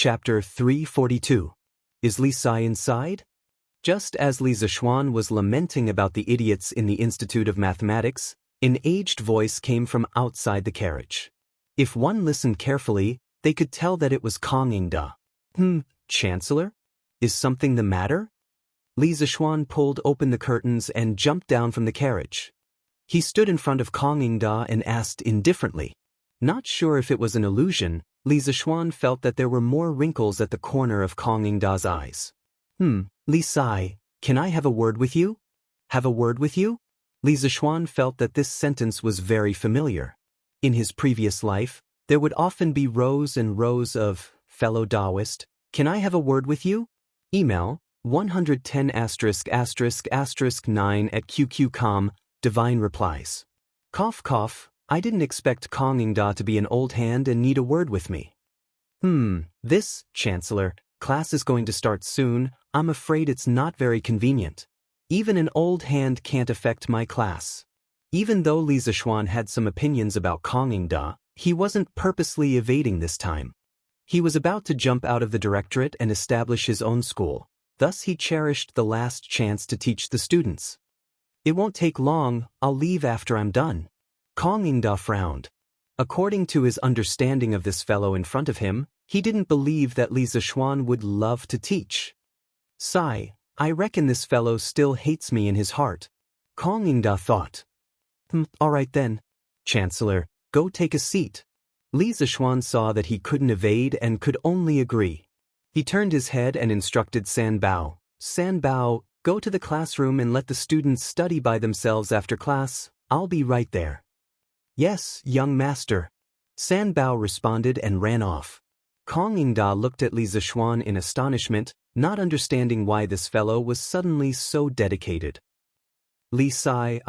Chapter 342. Is Li Sai inside? Just as Li Zixuan was lamenting about the idiots in the Institute of Mathematics, an aged voice came from outside the carriage. If one listened carefully, they could tell that it was Kong Yingda. Chancellor? Is something the matter? Li Zixuan pulled open the curtains and jumped down from the carriage. He stood in front of Kong Yingda and asked indifferently. Not sure if it was an illusion, Li Zixuan felt that there were more wrinkles at the corner of Kong Yingda's eyes. Li Sai, can I have a word with you? Have a word with you? Li Zixuan felt that this sentence was very familiar. In his previous life, there would often be rows and rows of, fellow Taoist, can I have a word with you? Email, 110***9@qq.com, Divine Replies. Cough cough, I didn't expect Kong Yingda to be an old hand and need a word with me. This, Chancellor, class is going to start soon, I'm afraid it's not very convenient. Even an old hand can't affect my class. Even though Li Zixuan had some opinions about Kong Yingda, he wasn't purposely evading this time. He was about to jump out of the directorate and establish his own school, thus he cherished the last chance to teach the students. It won't take long, I'll leave after I'm done. Kong Yingda frowned. According to his understanding of this fellow in front of him, he didn't believe that Li Zixuan would love to teach. Sigh, I reckon this fellow still hates me in his heart. Kong Yingda thought. All right then. Chancellor, go take a seat. Li Zixuan saw that he couldn't evade and could only agree. He turned his head and instructed San Bao. San Bao, go to the classroom and let the students study by themselves after class. I'll be right there. Yes, young master. San Bao responded and ran off. Kong Yingda looked at Li Zixuan in astonishment, not understanding why this fellow was suddenly so dedicated. Li Sai,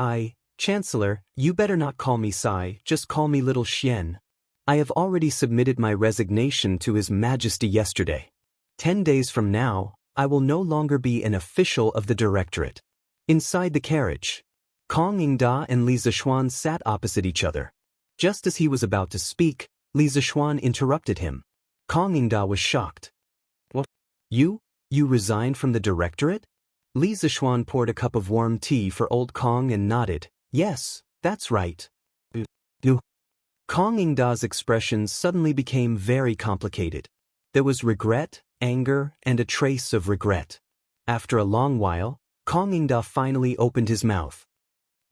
Chancellor, you better not call me Sai, just call me Little Xian. I have already submitted my resignation to His Majesty yesterday. 10 days from now, I will no longer be an official of the directorate. Inside the carriage, Kong Yingda and Li Zixuan sat opposite each other. Just as he was about to speak, Li Zixuan interrupted him. Kong Yingda was shocked. What? You resigned from the directorate? Li Zixuan poured a cup of warm tea for old Kong and nodded. Yes, that's right. Kong Yingda's expressions suddenly became very complicated. There was regret, anger, and a trace of regret. After a long while, Kong Yingda finally opened his mouth.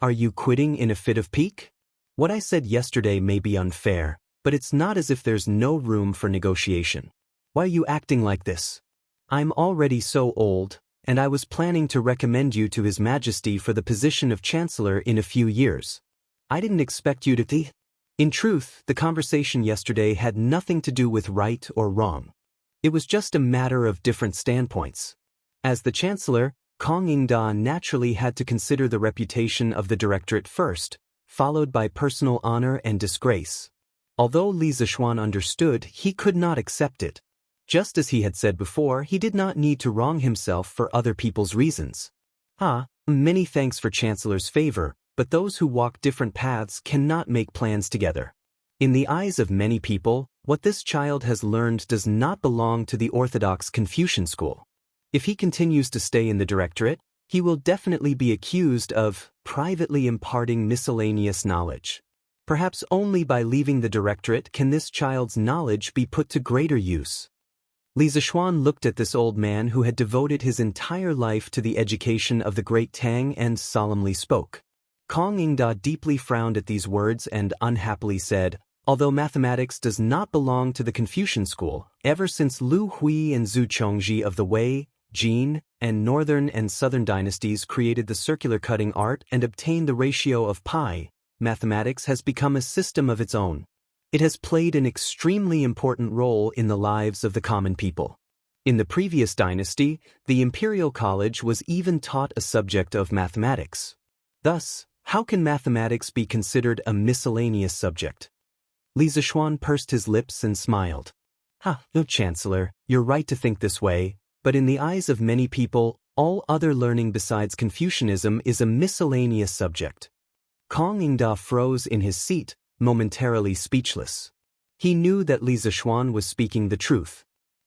Are you quitting in a fit of pique? What I said yesterday may be unfair, but it's not as if there's no room for negotiation. Why are you acting like this? I'm already so old, and I was planning to recommend you to His Majesty for the position of Chancellor in a few years. I didn't expect you to In truth, the conversation yesterday had nothing to do with right or wrong. It was just a matter of different standpoints. As the Chancellor, Kong Yingda naturally had to consider the reputation of the directorate first, followed by personal honor and disgrace. Although Li Zixuan understood, he could not accept it. Just as he had said before, he did not need to wrong himself for other people's reasons. Many thanks for Chancellor's favor, but those who walk different paths cannot make plans together. In the eyes of many people, what this child has learned does not belong to the orthodox Confucian school. If he continues to stay in the directorate, he will definitely be accused of privately imparting miscellaneous knowledge. Perhaps only by leaving the directorate can this child's knowledge be put to greater use. Li Zixuan looked at this old man who had devoted his entire life to the education of the great Tang and solemnly spoke. Kong Yingda deeply frowned at these words and unhappily said, although mathematics does not belong to the Confucian school, ever since Lu Hui and Zhu Chongji of the Wei, Jin, and Northern and Southern dynasties created the circular cutting art and obtained the ratio of pi, mathematics has become a system of its own. It has played an extremely important role in the lives of the common people. In the previous dynasty, the Imperial College was even taught a subject of mathematics. Thus, how can mathematics be considered a miscellaneous subject? Li Zixuan pursed his lips and smiled. Chancellor, you're right to think this way, but in the eyes of many people, all other learning besides Confucianism is a miscellaneous subject. Kong Yingda froze in his seat, momentarily speechless. He knew that Li Zixuan was speaking the truth.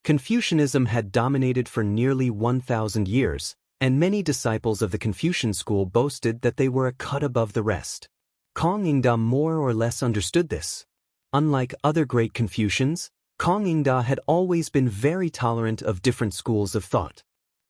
Confucianism had dominated for nearly 1,000 years, and many disciples of the Confucian school boasted that they were a cut above the rest. Kong Ingda more or less understood this. Unlike other great Confucians, Kong Ingda had always been very tolerant of different schools of thought.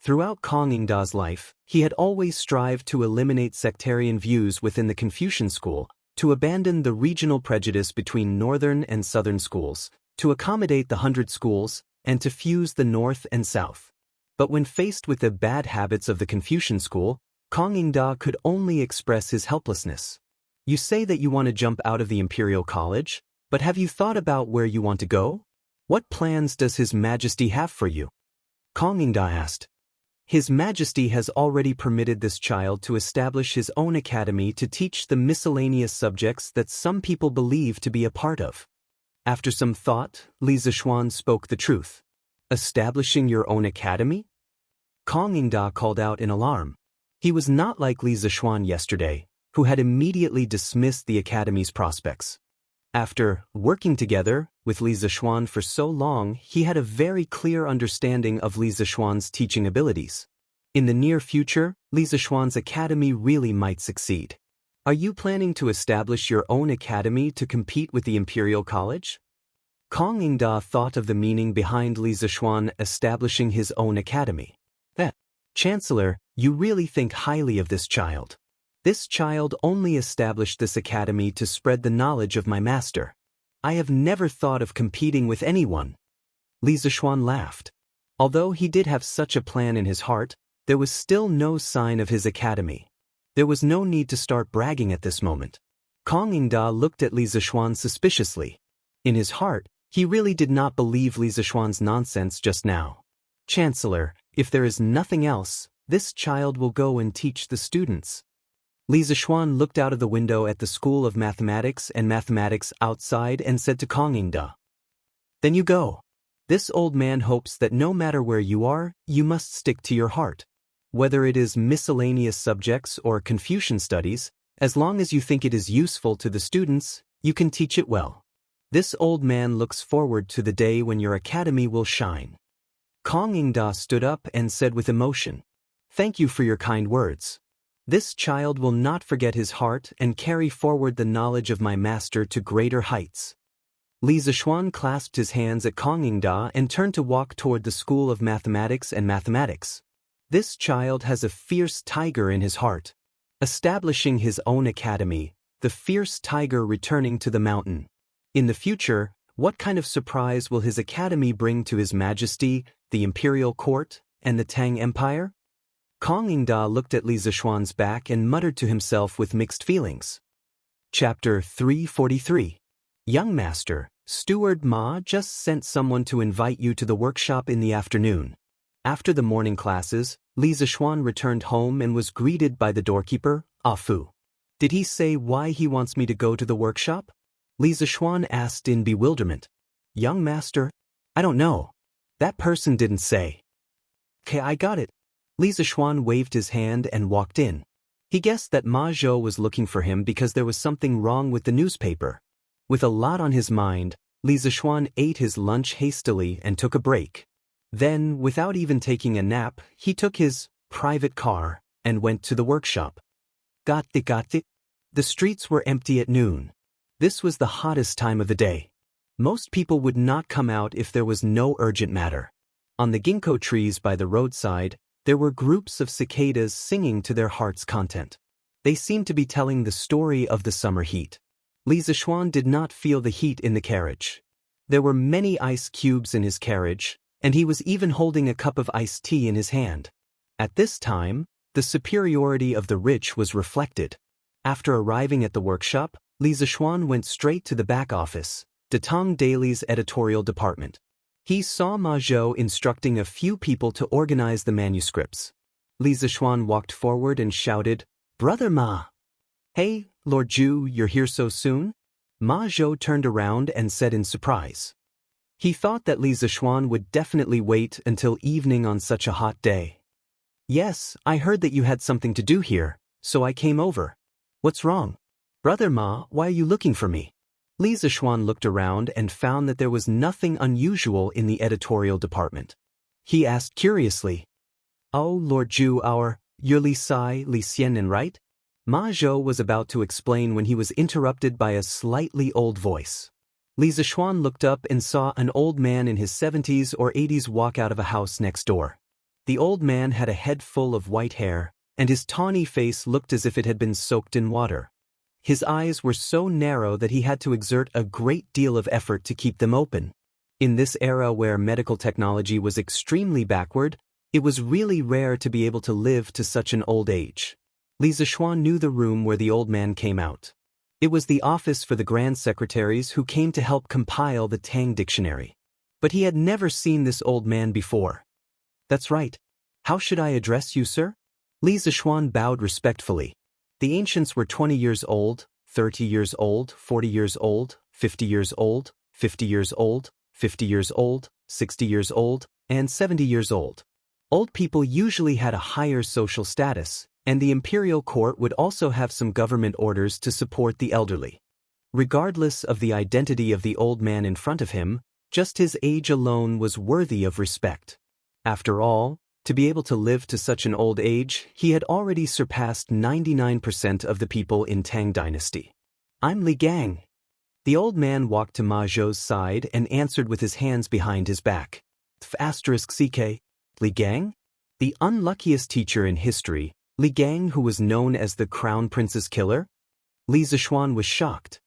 Throughout Kong Ingda's life, he had always strived to eliminate sectarian views within the Confucian school, to abandon the regional prejudice between northern and southern schools, to accommodate the 100 schools, and to fuse the North and South. But when faced with the bad habits of the Confucian school, Kong Ingda could only express his helplessness. You say that you want to jump out of the Imperial College, but have you thought about where you want to go? What plans does His Majesty have for you? Kong Ingda asked. His Majesty has already permitted this child to establish his own academy to teach the miscellaneous subjects that some people believe to be a part of. After some thought, Li Zixuan spoke the truth. Establishing your own academy? Kong Ingda called out in alarm. He was not like Li Zixuan yesterday, who had immediately dismissed the academy's prospects. After working together with Li Zixuan for so long, he had a very clear understanding of Li Zixuan's teaching abilities. In the near future, Li Zixuan's academy really might succeed. Are you planning to establish your own academy to compete with the Imperial College? Kong Ingda thought of the meaning behind Li Zixuan establishing his own academy. Chancellor, you really think highly of this child. This child only established this academy to spread the knowledge of my master. I have never thought of competing with anyone. Li Zixuan laughed. Although he did have such a plan in his heart, there was still no sign of his academy. There was no need to start bragging at this moment. Kong Ingda looked at Li Zixuan suspiciously. In his heart, he really did not believe Li Zixuan's nonsense just now. Chancellor, if there is nothing else, this child will go and teach the students. Li Zixuan looked out of the window at the School of Mathematics and Mathematics outside and said to Kong Ingda, Then you go. This old man hopes that no matter where you are, you must stick to your heart. Whether it is miscellaneous subjects or Confucian studies, as long as you think it is useful to the students, you can teach it well. This old man looks forward to the day when your academy will shine. Kong Ingda stood up and said with emotion, Thank you for your kind words. This child will not forget his heart and carry forward the knowledge of my master to greater heights. Li Zixuan clasped his hands at Kong Ingda and turned to walk toward the School of Mathematics and Mathematics. This child has a fierce tiger in his heart. Establishing his own academy, the fierce tiger returning to the mountain. In the future, what kind of surprise will his academy bring to His Majesty, the Imperial Court, and the Tang Empire? Kong Ingda looked at Li Zixuan's back and muttered to himself with mixed feelings. Chapter 343. Young Master, Steward Ma just sent someone to invite you to the workshop in the afternoon. After the morning classes, Li Zixuan returned home and was greeted by the doorkeeper, Ah Fu. Did he say why he wants me to go to the workshop? Li Zixuan asked in bewilderment. Young Master, I don't know. That person didn't say. Okay, I got it. Li Zixuan waved his hand and walked in. He guessed that Ma Zhou was looking for him because there was something wrong with the newspaper. With a lot on his mind, Li Zixuan ate his lunch hastily and took a break. Then, without even taking a nap, he took his private car and went to the workshop. Got it. The streets were empty at noon. This was the hottest time of the day. Most people would not come out if there was no urgent matter. On the ginkgo trees by the roadside, there were groups of cicadas singing to their heart's content. They seemed to be telling the story of the summer heat. Li Zixuan did not feel the heat in the carriage. There were many ice cubes in his carriage, and he was even holding a cup of iced tea in his hand. At this time, the superiority of the rich was reflected. After arriving at the workshop, Li Zixuan went straight to the back office, Datong Daily's editorial department. He saw Ma Zhou instructing a few people to organize the manuscripts. Li Zixuan walked forward and shouted, Brother Ma! Hey, Lord Zhu, you're here so soon? Ma Zhou turned around and said in surprise. He thought that Li Zixuan would definitely wait until evening on such a hot day. Yes, I heard that you had something to do here, so I came over. What's wrong? Brother Ma, why are you looking for me? Li Zixuan looked around and found that there was nothing unusual in the editorial department. He asked curiously, "Oh, Lord Zhu, you're Li Sai, Li Xianen, right?" Ma Zhou was about to explain when he was interrupted by a slightly old voice. Li Zixuan looked up and saw an old man in his 70s or 80s walk out of a house next door. The old man had a head full of white hair, and his tawny face looked as if it had been soaked in water. His eyes were so narrow that he had to exert a great deal of effort to keep them open. In this era where medical technology was extremely backward, it was really rare to be able to live to such an old age. Li Zixuan knew the room where the old man came out. It was the office for the grand secretaries who came to help compile the Tang dictionary. But he had never seen this old man before. "That's right. How should I address you, sir?" Li Zixuan bowed respectfully. The ancients were 20 years old, 30 years old, 40 years old, 50 years old, 50 years old, 50 years old, 60 years old, and 70 years old. Old people usually had a higher social status, and the imperial court would also have some government orders to support the elderly. Regardless of the identity of the old man in front of him, just his age alone was worthy of respect. After all, to be able to live to such an old age, he had already surpassed 99% of the people in Tang dynasty. "I'm Li Gang." The old man walked to Ma Zhou's side and answered with his hands behind his back. *CK. Li Gang? The unluckiest teacher in history, Li Gang, who was known as the Crown Prince's killer? Li Zixuan was shocked.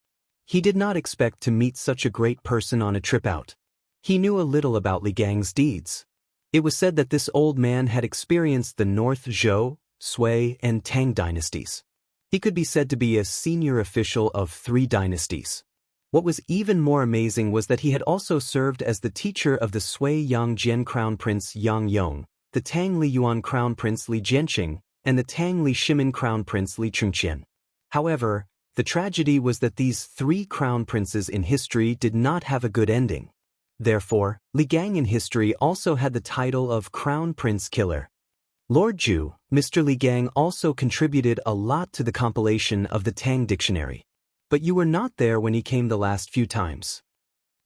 He did not expect to meet such a great person on a trip out. He knew a little about Li Gang's deeds. It was said that this old man had experienced the North Zhou, Sui, and Tang dynasties. He could be said to be a senior official of 3 dynasties. What was even more amazing was that he had also served as the teacher of the Sui Yang Jian Crown Prince Yang Yong, the Tang Li Yuan Crown Prince Li Jianqing, and the Tang Li Shimin Crown Prince Li Chengqian. However, the tragedy was that these 3 crown princes in history did not have a good ending. Therefore, Li Gang in history also had the title of Crown Prince Killer. Lord Zhu, Mr. Li Gang also contributed a lot to the compilation of the Tang dictionary. But you were not there when he came the last few times.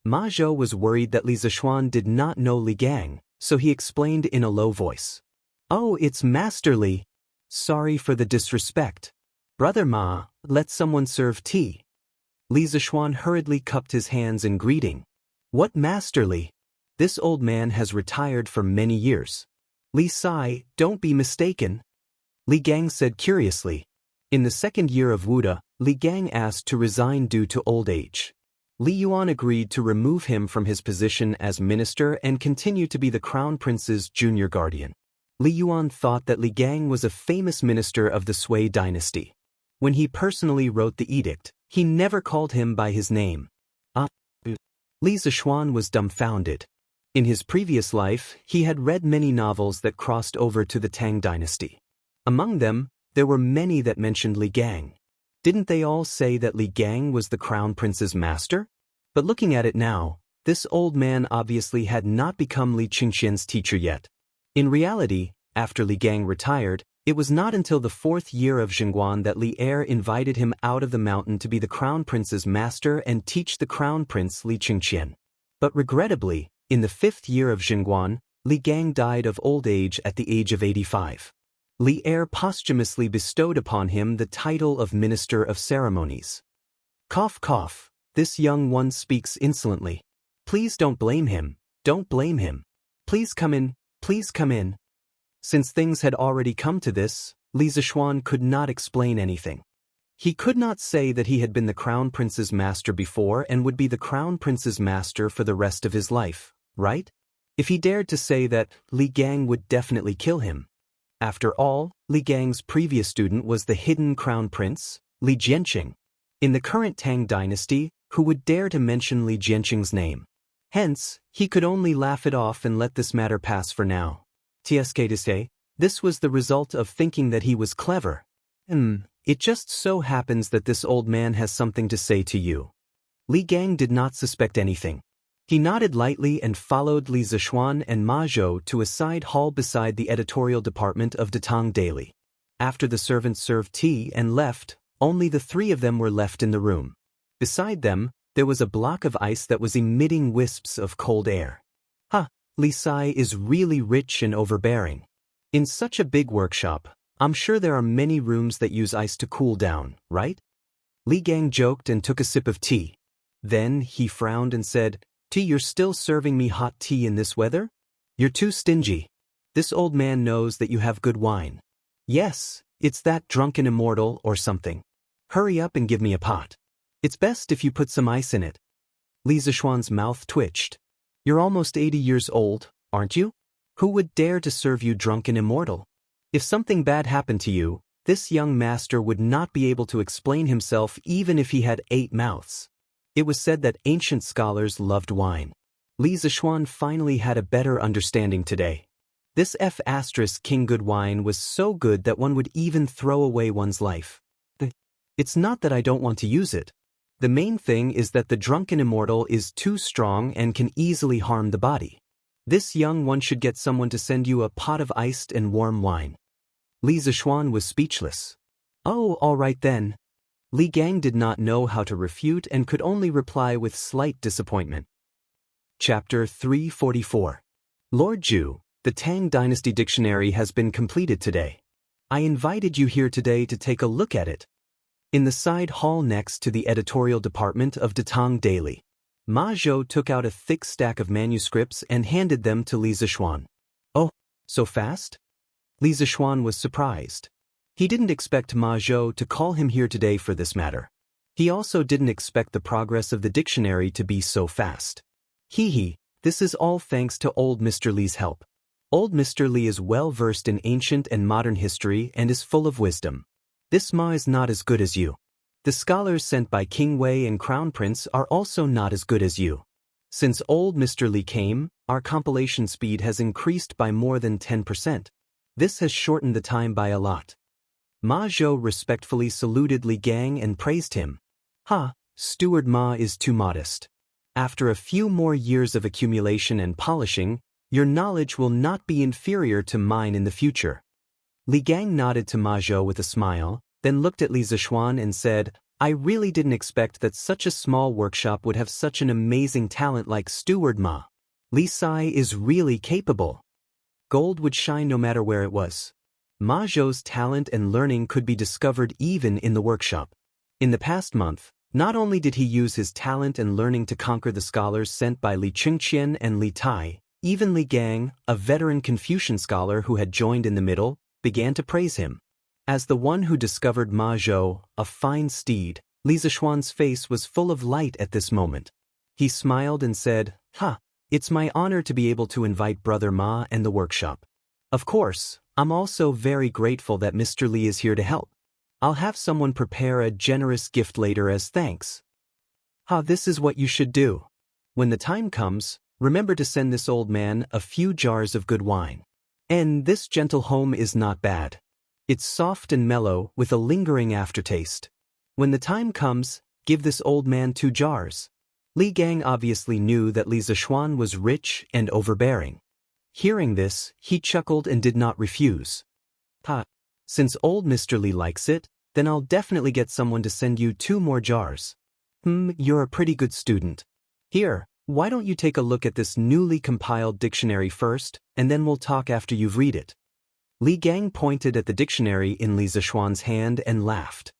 Ma Zhou was worried that Li Zixuan did not know Li Gang, so he explained in a low voice. "Oh, it's Master Li. Sorry for the disrespect. Brother Ma, let someone serve tea." Li Zixuan hurriedly cupped his hands in greeting. "What Master Li? This old man has retired for many years." "Li Sai, don't be mistaken," Li Gang said curiously. In the 2nd year of Wuda, Li Gang asked to resign due to old age. Li Yuan agreed to remove him from his position as minister and continue to be the crown prince's junior guardian. Li Yuan thought that Li Gang was a famous minister of the Sui dynasty. When he personally wrote the edict, he never called him by his name. Li Zixuan was dumbfounded. In his previous life, he had read many novels that crossed over to the Tang dynasty. Among them, there were many that mentioned Li Gang. Didn't they all say that Li Gang was the crown prince's master? But looking at it now, this old man obviously had not become Li Chengqian's teacher yet. In reality, after Li Gang retired, it was not until the 4th year of Zhengguan that Li Er invited him out of the mountain to be the crown prince's master and teach the crown prince Li Chengqian. But regrettably, in the 5th year of Zhengguan, Li Gang died of old age at the age of 85. Li Er posthumously bestowed upon him the title of Minister of Ceremonies. Cough cough, this young one speaks insolently. Please don't blame him, don't blame him. Please come in, please come in. Since things had already come to this, Li Zixuan could not explain anything. He could not say that he had been the crown prince's master before and would be the crown prince's master for the rest of his life, right? If he dared to say that, Li Gang would definitely kill him. After all, Li Gang's previous student was the hidden crown prince, Li Jianqing. In the current Tang dynasty, who would dare to mention Li Jianqing's name? Hence, he could only laugh it off and let this matter pass for now. TSK to say, this was the result of thinking that he was clever. It just so happens that this old man has something to say to you. Li Gang did not suspect anything. He nodded lightly and followed Li Zixuan and Ma Zhou to a side hall beside the editorial department of Datang Daily. After the servants served tea and left, only the 3 of them were left in the room. Beside them, There was a block of ice that was emitting wisps of cold air. Ha, Li Sai is really rich and overbearing. In such a big workshop, I'm sure there are many rooms that use ice to cool down, right? Li Gang joked and took a sip of tea. Then he frowned and said, "Tea, you're still serving me hot tea in this weather? You're too stingy. This old man knows that you have good wine." "Yes, it's that drunken immortal or something. Hurry up and give me a pot. It's best if you put some ice in it." Li Zishuan's mouth twitched. "You're almost 80 years old, aren't you? Who would dare to serve you drunken immortal? If something bad happened to you, this young master would not be able to explain himself even if he had 8 mouths." It was said that ancient scholars loved wine. Li Zishuan finally had a better understanding today. This King good wine was so good that one would even throw away one's life. It's not that I don't want to use it. The main thing is that the drunken immortal is too strong and can easily harm the body. This young one should get someone to send you a pot of iced and warm wine. Li Zishuan was speechless. "Oh, all right then." Li Gang did not know how to refute and could only reply with slight disappointment. Chapter 344. Lord Zhu, the Tang Dynasty Dictionary has been completed today. I invited you here today to take a look at it. In the side hall next to the editorial department of Datang Daily, Ma Zhou took out a thick stack of manuscripts and handed them to Li Zishuan. "Oh, so fast?" Li Zishuan was surprised. He didn't expect Ma Zhou to call him here today for this matter. He also didn't expect the progress of the dictionary to be so fast. This is all thanks to old Mr. Li's help. Old Mr. Li is well versed in ancient and modern history and is full of wisdom. This Ma is not as good as you. The scholars sent by King Wei and Crown Prince are also not as good as you. Since old Mr. Li came, our compilation speed has increased by more than 10%. This has shortened the time by a lot." Ma Zhou respectfully saluted Li Gang and praised him. Steward Ma is too modest. After a few more years of accumulation and polishing, your knowledge will not be inferior to mine in the future." Li Gang nodded to Ma Zhou with a smile, then looked at Li Zishuan and said, "I really didn't expect that such a small workshop would have such an amazing talent like Steward Ma. Li Sai is really capable." Gold would shine no matter where it was. Ma Zhou's talent and learning could be discovered even in the workshop. In the past month, not only did he use his talent and learning to conquer the scholars sent by Li Qingqian and Li Tai, even Li Gang, a veteran Confucian scholar who had joined in the middle, began to praise him. As the one who discovered Ma Zhou, a fine steed, Li Zishuan's face was full of light at this moment. He smiled and said, "It's my honor to be able to invite Brother Ma and the workshop. Of course, I'm also very grateful that Mr. Li is here to help. I'll have someone prepare a generous gift later as thanks." This is what you should do. When the time comes, remember to send this old man a few jars of good wine. And this gentle home is not bad. It's soft and mellow with a lingering aftertaste. When the time comes, give this old man 2 jars. Li Gang obviously knew that Li Zishuan was rich and overbearing. Hearing this, he chuckled and did not refuse. Since old Mr. Li likes it, then I'll definitely get someone to send you 2 more jars. You're a pretty good student. Here, why don't you take a look at this newly compiled dictionary first, and then we'll talk after you've read it. Li Gang pointed at the dictionary in Li Zishuan's hand and laughed.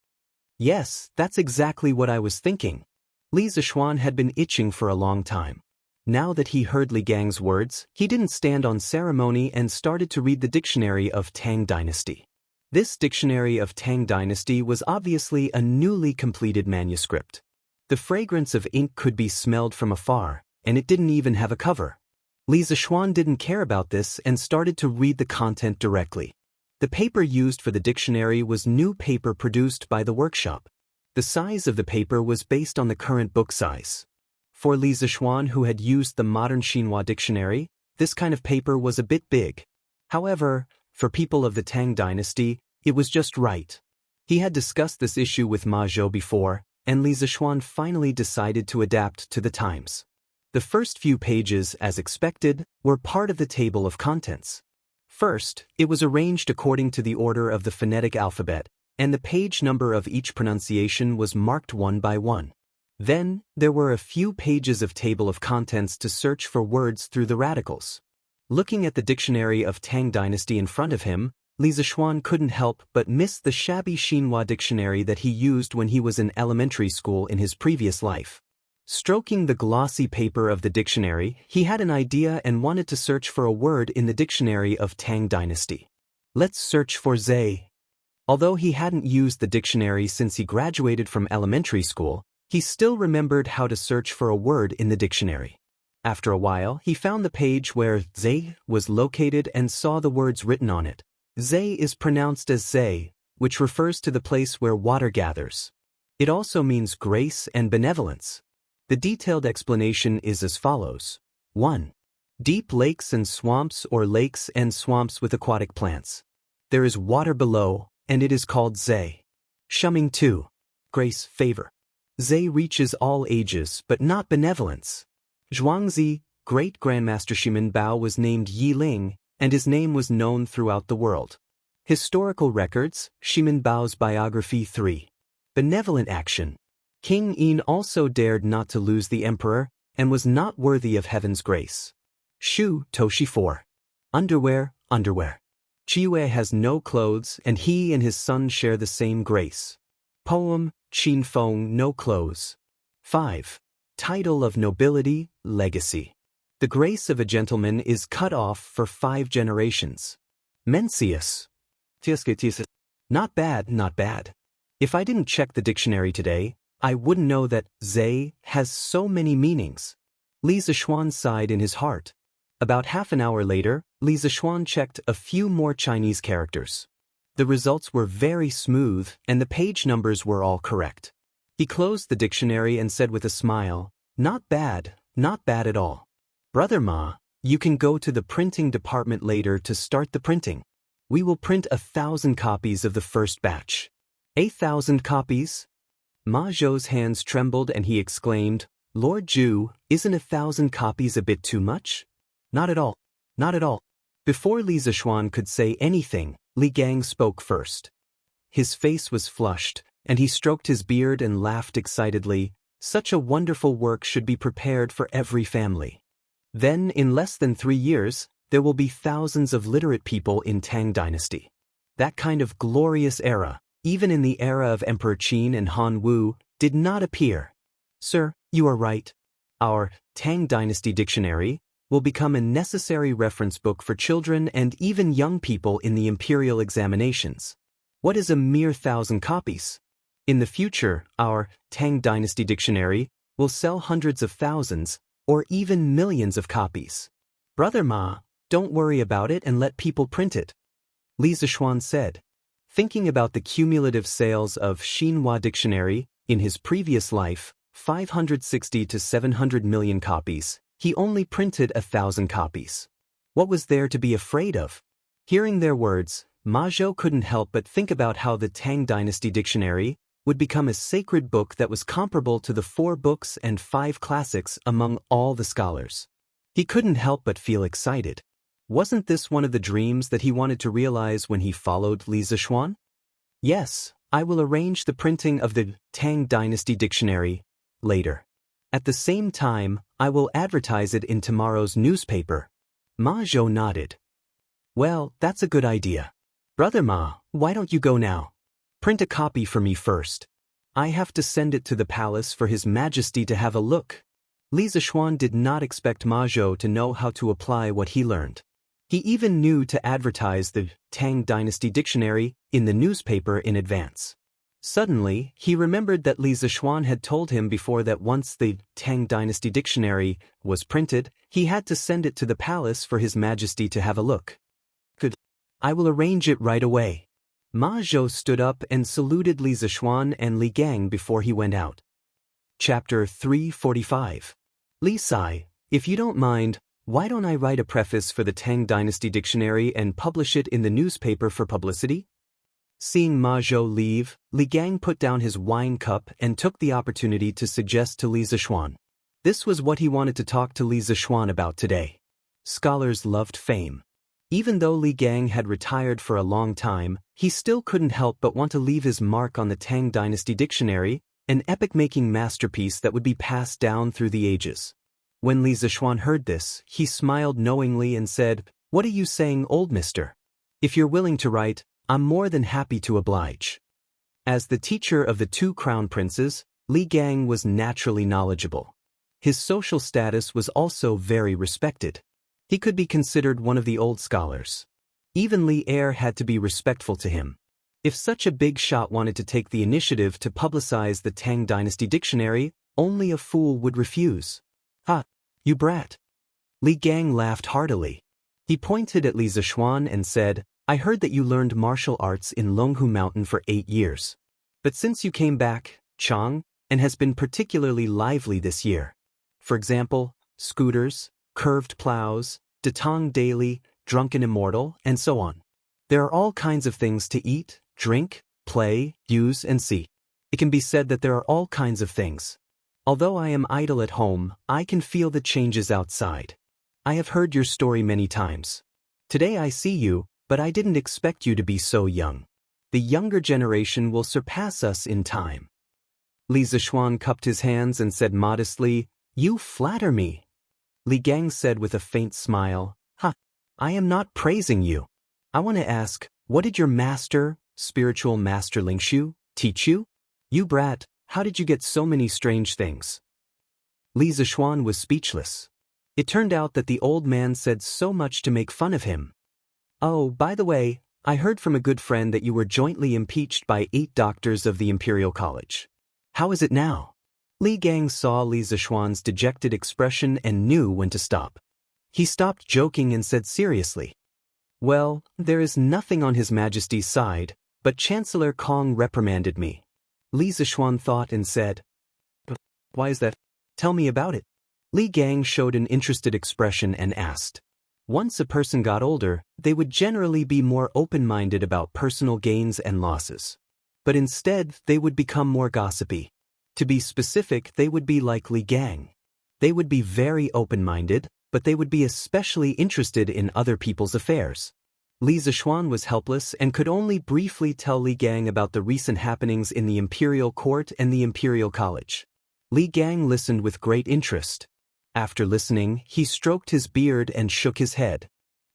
Yes, that's exactly what I was thinking. Li Zishuan had been itching for a long time. Now that he heard Li Gang's words, he didn't stand on ceremony and started to read the dictionary of Tang Dynasty. This dictionary of Tang Dynasty was obviously a newly completed manuscript. The fragrance of ink could be smelled from afar, and it didn't even have a cover. Li Zishuan didn't care about this and started to read the content directly. The paper used for the dictionary was new paper produced by the workshop. The size of the paper was based on the current book size. For Li Zishuan, who had used the modern Xinhua dictionary, this kind of paper was a bit big. However, for people of the Tang Dynasty, it was just right. He had discussed this issue with Ma Zhou before, and Li Zishuan finally decided to adapt to the times. The first few pages, as expected, were part of the table of contents. First, it was arranged according to the order of the phonetic alphabet, and the page number of each pronunciation was marked one by one. Then, there were a few pages of table of contents to search for words through the radicals. Looking at the dictionary of Tang Dynasty in front of him, Li Zixuan couldn't help but miss the shabby Xinhua dictionary that he used when he was in elementary school in his previous life. Stroking the glossy paper of the dictionary, he had an idea and wanted to search for a word in the dictionary of Tang Dynasty. Let's search for Zhe. Although he hadn't used the dictionary since he graduated from elementary school, he still remembered how to search for a word in the dictionary. After a while, he found the page where Zhe was located and saw the words written on it. Zhe is pronounced as Zhe, which refers to the place where water gathers. It also means grace and benevolence. The detailed explanation is as follows. 1. Deep lakes and swamps or lakes and swamps with aquatic plants. There is water below, and it is called Zhe. Shuming 2. Grace, favor. Zhe reaches all ages, but not benevolence. Zhuangzi, great Grandmaster Shimen Bao was named Yi Ling, and his name was known throughout the world. Historical records, Shimen Bao's biography 3. Benevolent action. King Yin also dared not to lose the emperor, and was not worthy of heaven's grace. Shu Toshi 4. Underwear. Chiwei has no clothes, and he and his son share the same grace. Poem, Qin Feng, no clothes. 5. Title of nobility, legacy. The grace of a gentleman is cut off for 5 generations. Mencius. Not bad. If I didn't check the dictionary today, I wouldn't know that Zhe has so many meanings. Li Zixuan sighed in his heart. About half an hour later, Li Zixuan checked a few more Chinese characters. The results were very smooth, and the page numbers were all correct. He closed the dictionary and said with a smile, not bad at all. Brother Ma, you can go to the printing department later to start the printing. We will print 1,000 copies of the first batch. 1,000 copies? Ma Zhou's hands trembled and he exclaimed, Lord Zhu, isn't 1,000 copies a bit too much? Not at all. Before Li Zixuan could say anything, Li Gang spoke first. His face was flushed, and he stroked his beard and laughed excitedly. Such a wonderful work should be prepared for every family. Then, in less than 3 years, there will be thousands of literate people in Tang Dynasty. That kind of glorious era, even in the era of Emperor Qin and Han Wu, did not appear. Sir, you are right. Our Tang Dynasty Dictionary will become a necessary reference book for children and even young people in the imperial examinations. What is a mere 1,000 copies? In the future, our Tang Dynasty Dictionary will sell hundreds of thousands, or even millions of copies. Brother Ma, don't worry about it and let people print it. Li Zixuan said. Thinking about the cumulative sales of Xinhua Dictionary, in his previous life, 560 to 700 million copies, he only printed 1,000 copies. What was there to be afraid of? Hearing their words, Ma Zhou couldn't help but think about how the Tang Dynasty Dictionary would become a sacred book that was comparable to the 4 books and 5 classics among all the scholars. He couldn't help but feel excited. Wasn't this one of the dreams that he wanted to realize when he followed Li Zixuan? Yes, I will arrange the printing of the Tang Dynasty Dictionary later. At the same time, I will advertise it in tomorrow's newspaper. Ma Zhou nodded. Well, that's a good idea. Brother Ma, why don't you go now? Print a copy for me first. I have to send it to the palace for His Majesty to have a look. Li Zixuan did not expect Ma Zhou to know how to apply what he learned. He even knew to advertise the Tang Dynasty Dictionary in the newspaper in advance. Suddenly, he remembered that Li Zixuan had told him before that once the Tang Dynasty Dictionary was printed, he had to send it to the palace for His Majesty to have a look. Good. I will arrange it right away. Ma Zhou stood up and saluted Li Zixuan and Li Gang before he went out. Chapter 345. Li Sai, if you don't mind, why don't I write a preface for the Tang Dynasty Dictionary and publish it in the newspaper for publicity? Seeing Ma Zhou leave, Li Gang put down his wine cup and took the opportunity to suggest to Li Zixuan. This was what he wanted to talk to Li Zixuan about today. Scholars loved fame. Even though Li Gang had retired for a long time, he still couldn't help but want to leave his mark on the Tang Dynasty Dictionary, an epic-making masterpiece that would be passed down through the ages. When Li Zixuan heard this, he smiled knowingly and said, "What are you saying, old mister? If you're willing to write, I'm more than happy to oblige." As the teacher of the two crown princes, Li Gang was naturally knowledgeable. His social status was also very respected. He could be considered one of the old scholars. Even Li Er had to be respectful to him. If such a big shot wanted to take the initiative to publicize the Tang Dynasty dictionary, only a fool would refuse. "Ha, you brat." Li Gang laughed heartily. He pointed at Li Zixuan and said, "I heard that you learned martial arts in Longhu Mountain for 8 years. But since you came back, Chang, and has been particularly lively this year. For example, scooters, curved plows, Datang daily, drunken immortal, and so on. There are all kinds of things to eat, drink, play, use, and see. It can be said that there are all kinds of things. Although I am idle at home, I can feel the changes outside. I have heard your story many times. Today I see you, but I didn't expect you to be so young. The younger generation will surpass us in time." Li Zixuan cupped his hands and said modestly, "You flatter me." Li Gang said with a faint smile, "Ha, I am not praising you. I want to ask, what did your master, spiritual master Lingshu, teach you? You brat, how did you get so many strange things?" Li Zixuan was speechless. It turned out that the old man said so much to make fun of him. "Oh, by the way, I heard from a good friend that you were jointly impeached by 8 doctors of the Imperial College. How is it now?" Li Gang saw Li Zixuan's dejected expression and knew when to stop. He stopped joking and said seriously, "Well, there is nothing on His Majesty's side, but Chancellor Kong reprimanded me." Li Zixuan thought and said, "Why is that? Tell me about it." Li Gang showed an interested expression and asked, "Once a person got older, they would generally be more open-minded about personal gains and losses. But instead, they would become more gossipy. To be specific, they would be like Li Gang. They would be very open-minded, but they would be especially interested in other people's affairs." Li Zixuan was helpless and could only briefly tell Li Gang about the recent happenings in the Imperial Court and the Imperial College. Li Gang listened with great interest. After listening, he stroked his beard and shook his head.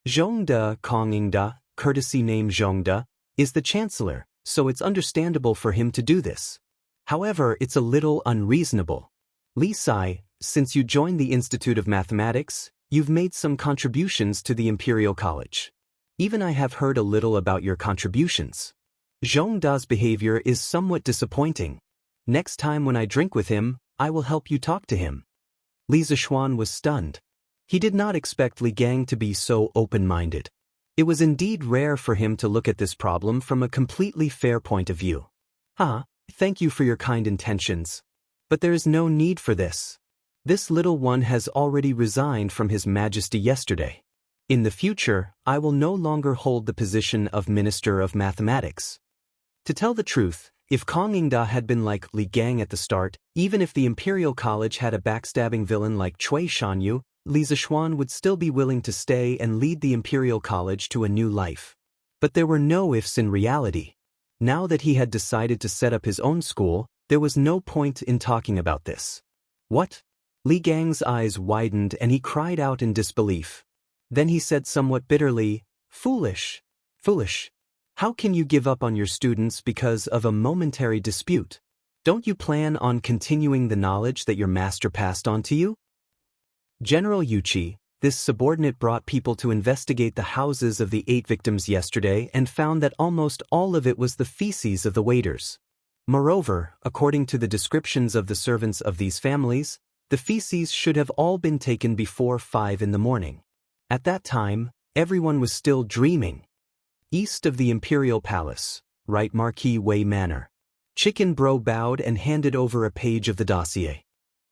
"Zhongde Kongingda, courtesy name Zhongde, is the chancellor, so it's understandable for him to do this. However, it's a little unreasonable. Li Sai, since you joined the Institute of Mathematics, you've made some contributions to the Imperial College. Even I have heard a little about your contributions. Zhongda's behavior is somewhat disappointing. Next time when I drink with him, I will help you talk to him." Li Zixuan was stunned. He did not expect Li Gang to be so open-minded. It was indeed rare for him to look at this problem from a completely fair point of view. "Ah, thank you for your kind intentions. But there is no need for this. This little one has already resigned from His Majesty yesterday. In the future, I will no longer hold the position of Minister of Mathematics." To tell the truth, if Kong Yingda had been like Li Gang at the start, even if the Imperial College had a backstabbing villain like Cui Shanyu, Li Zixuan would still be willing to stay and lead the Imperial College to a new life. But there were no ifs in reality. Now that he had decided to set up his own school, there was no point in talking about this. "What?" Li Gang's eyes widened and he cried out in disbelief. Then he said somewhat bitterly, "Foolish! Foolish! How can you give up on your students because of a momentary dispute? Don't you plan on continuing the knowledge that your master passed on to you?" General Yuchi, this subordinate, brought people to investigate the houses of the 8 victims yesterday and found that almost all of it was the feces of the waiters. Moreover, according to the descriptions of the servants of these families, the feces should have all been taken before 5 in the morning. At that time, everyone was still dreaming. East of the Imperial Palace, right Marquis Wei Manor. Chicken Bro bowed and handed over a page of the dossier.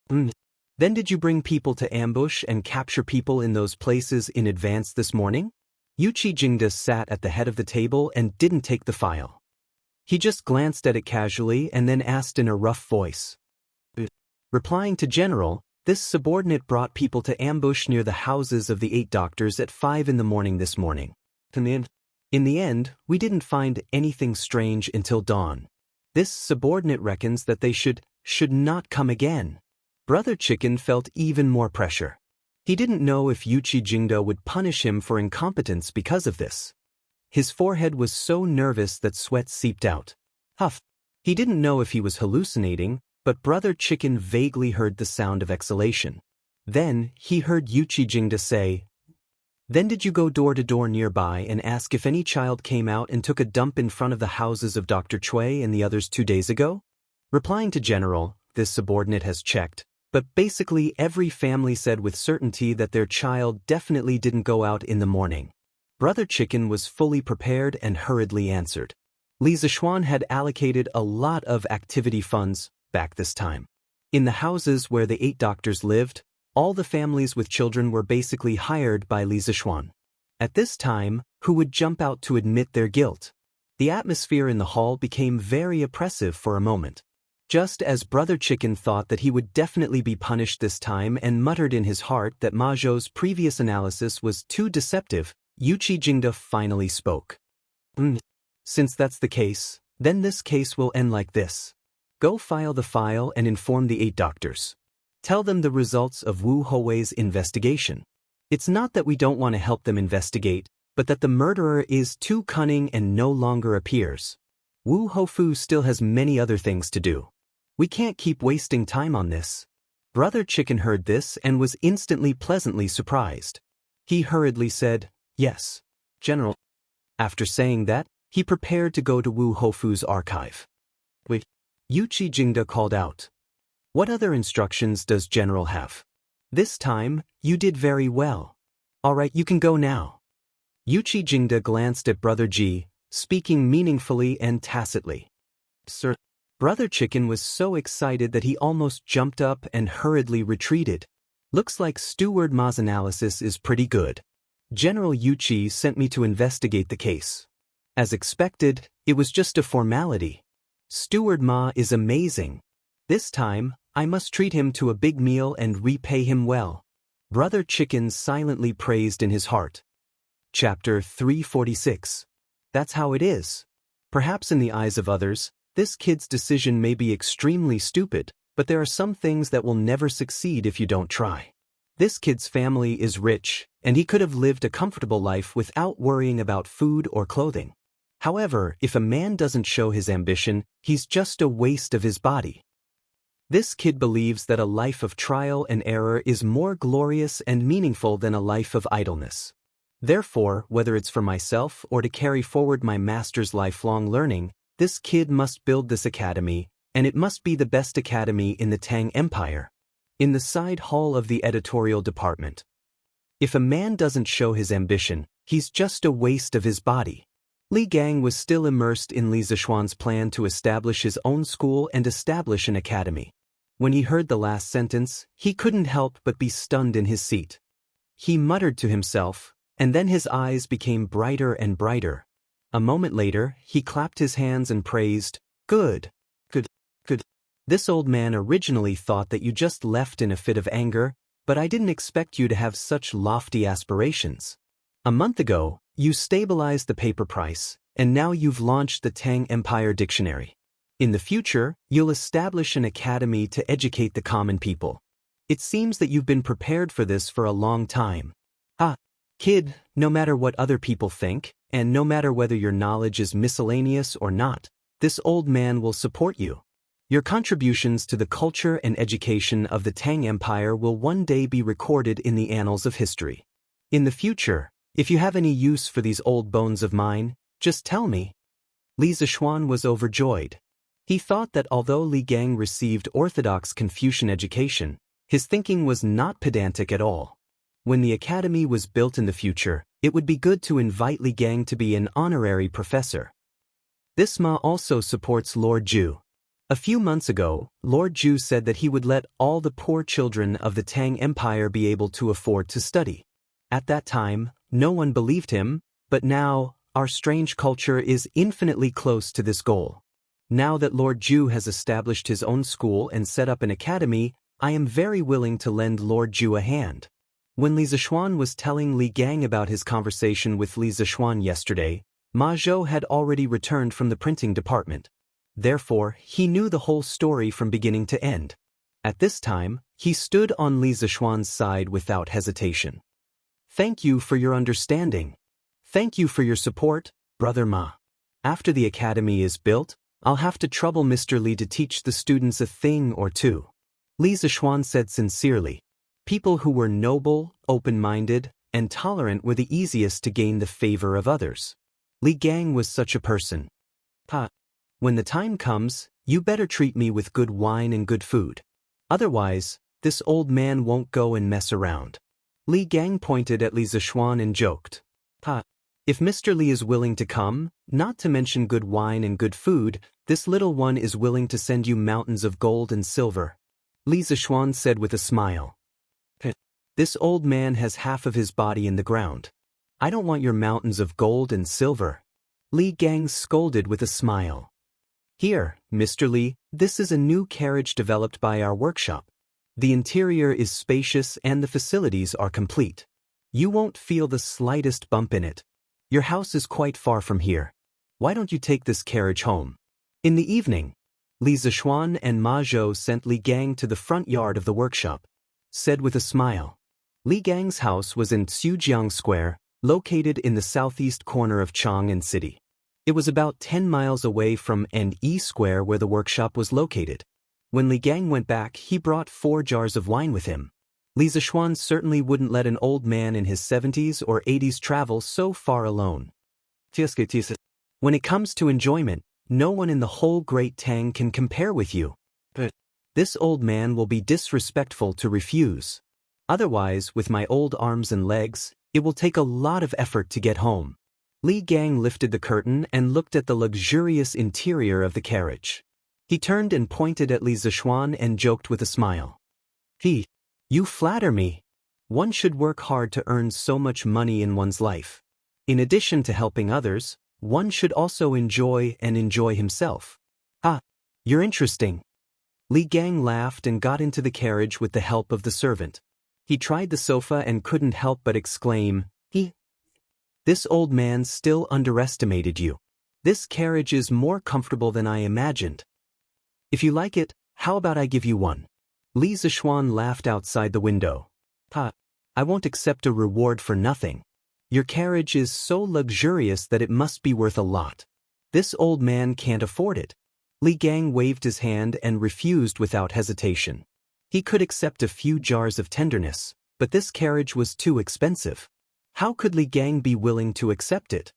Then did you bring people to ambush and capture people in those places in advance this morning?" Yuchi Jingda sat at the head of the table and didn't take the file. He just glanced at it casually and then asked in a rough voice. Replying to General, this subordinate brought people to ambush near the houses of the 8 doctors at 5 in the morning this morning. In the end, we didn't find anything strange until dawn. This subordinate reckons that they should not come again. Brother Chicken felt even more pressure. He didn't know if Yuchi Jingda would punish him for incompetence because of this. His forehead was so nervous that sweat seeped out. Huff. He didn't know if he was hallucinating, but Brother Chicken vaguely heard the sound of exhalation. Then, he heard Yuchi Jingda say, "Then did you go door to door nearby and ask if any child came out and took a dump in front of the houses of Dr. Cui and the others 2 days ago?" Replying to General, this subordinate has checked, but basically every family said with certainty that their child definitely didn't go out in the morning. Brother Chicken was fully prepared and hurriedly answered. Li Zishuan had allocated a lot of activity funds back this time. In the houses where the 8 doctors lived, all the families with children were basically hired by Li Zishuan. At this time, who would jump out to admit their guilt? The atmosphere in the hall became very oppressive for a moment. Just as Brother Chicken thought that he would definitely be punished this time and muttered in his heart that Ma Zhou's previous analysis was too deceptive, Yuchi Jingda finally spoke. Since that's the case, then this case will end like this. Go file the file and inform the 8 doctors. Tell them the results of Wu Houwei's investigation. It's not that we don't want to help them investigate, but that the murderer is too cunning and no longer appears. Wu Houfu still has many other things to do. We can't keep wasting time on this. Brother Chicken heard this and was instantly pleasantly surprised. He hurriedly said, "Yes, General." After saying that, he prepared to go to Wu Houfu's archive. Wait, Yuchi Jingda called out. "What other instructions does General have?" "This time, you did very well. All right, you can go now." Yuchi Jingda glanced at Brother Ji, speaking meaningfully and tacitly. "Sir." Brother Chicken was so excited that he almost jumped up and hurriedly retreated. "Looks like Steward Ma's analysis is pretty good. General Yuchi sent me to investigate the case. As expected, it was just a formality. Steward Ma is amazing. This time, I must treat him to a big meal and repay him well." Brother Chicken silently praised in his heart. Chapter 346. That's how it is. Perhaps in the eyes of others, this kid's decision may be extremely stupid, but there are some things that will never succeed if you don't try. This kid's family is rich, and he could have lived a comfortable life without worrying about food or clothing. However, if a man doesn't show his ambition, he's just a waste of his body. This kid believes that a life of trial and error is more glorious and meaningful than a life of idleness. Therefore, whether it's for myself or to carry forward my master's lifelong learning, this kid must build this academy, and it must be the best academy in the Tang Empire. In the side hall of the editorial department. If a man doesn't show his ambition, he's just a waste of his body. Li Gang was still immersed in Li Zishuan's plan to establish his own school and establish an academy. When he heard the last sentence, he couldn't help but be stunned in his seat. He muttered to himself, and then his eyes became brighter and brighter. A moment later, he clapped his hands and praised, "Good, good, good. This old man originally thought that you just left in a fit of anger, but I didn't expect you to have such lofty aspirations. A month ago, you stabilized the paper price, and now you've launched the Tang Empire Dictionary. In the future, you'll establish an academy to educate the common people. It seems that you've been prepared for this for a long time. Kid, no matter what other people think, and no matter whether your knowledge is miscellaneous or not, this old man will support you. Your contributions to the culture and education of the Tang Empire will one day be recorded in the annals of history. In the future, if you have any use for these old bones of mine, just tell me." Li Zishuan was overjoyed. He thought that although Li Gang received orthodox Confucian education, his thinking was not pedantic at all. When the academy was built in the future, it would be good to invite Li Gang to be an honorary professor. This Ma also supports Lord Zhu. A few months ago, Lord Zhu said that he would let all the poor children of the Tang Empire be able to afford to study. At that time, no one believed him, but now, our strange culture is infinitely close to this goal. Now that Lord Zhu has established his own school and set up an academy, I am very willing to lend Lord Zhu a hand. When Li Zishuan was telling Li Gang about his conversation with Li Zishuan yesterday, Ma Zhou had already returned from the printing department. Therefore, he knew the whole story from beginning to end. At this time, he stood on Li Zishuan's side without hesitation. Thank you for your understanding. Thank you for your support, Brother Ma. After the academy is built, I'll have to trouble Mr. Li to teach the students a thing or two. Li Zishuan said sincerely. People who were noble, open-minded, and tolerant were the easiest to gain the favor of others. Li Gang was such a person. When the time comes, you better treat me with good wine and good food. Otherwise, this old man won't go and mess around. Li Gang pointed at Li Zishuan and joked. If Mr. Li is willing to come, not to mention good wine and good food, this little one is willing to send you mountains of gold and silver. Li Zishuan said with a smile. This old man has half of his body in the ground. I don't want your mountains of gold and silver. Li Gang scolded with a smile. Here, Mr. Li, this is a new carriage developed by our workshop. The interior is spacious and the facilities are complete. You won't feel the slightest bump in it. Your house is quite far from here. Why don't you take this carriage home? In the evening, Li Zishuan and Ma Zhou sent Li Gang to the front yard of the workshop. Said with a smile. Li Gang's house was in Jianghu Square, located in the southeast corner of Chang'an City. It was about 10 miles away from N.E. Square where the workshop was located. When Li Gang went back, he brought 4 jars of wine with him. Li Zishuan certainly wouldn't let an old man in his 70s or 80s travel so far alone. When it comes to enjoyment, no one in the whole Great Tang can compare with you. But this old man will be disrespectful to refuse. Otherwise, with my old arms and legs, it will take a lot of effort to get home. Li Gang lifted the curtain and looked at the luxurious interior of the carriage. He turned and pointed at Li Zishuan and joked with a smile. You flatter me. One should work hard to earn so much money in one's life. In addition to helping others, one should also enjoy himself. You're interesting. Li Gang laughed and got into the carriage with the help of the servant. He tried the sofa and couldn't help but exclaim, This old man still underestimated you. This carriage is more comfortable than I imagined. If you like it, how about I give you one? Li Zishuan laughed outside the window. I won't accept a reward for nothing. Your carriage is so luxurious that it must be worth a lot. This old man can't afford it. Li Gang waved his hand and refused without hesitation. He could accept a few jars of tenderness, but this carriage was too expensive. How could Li Gang be willing to accept it?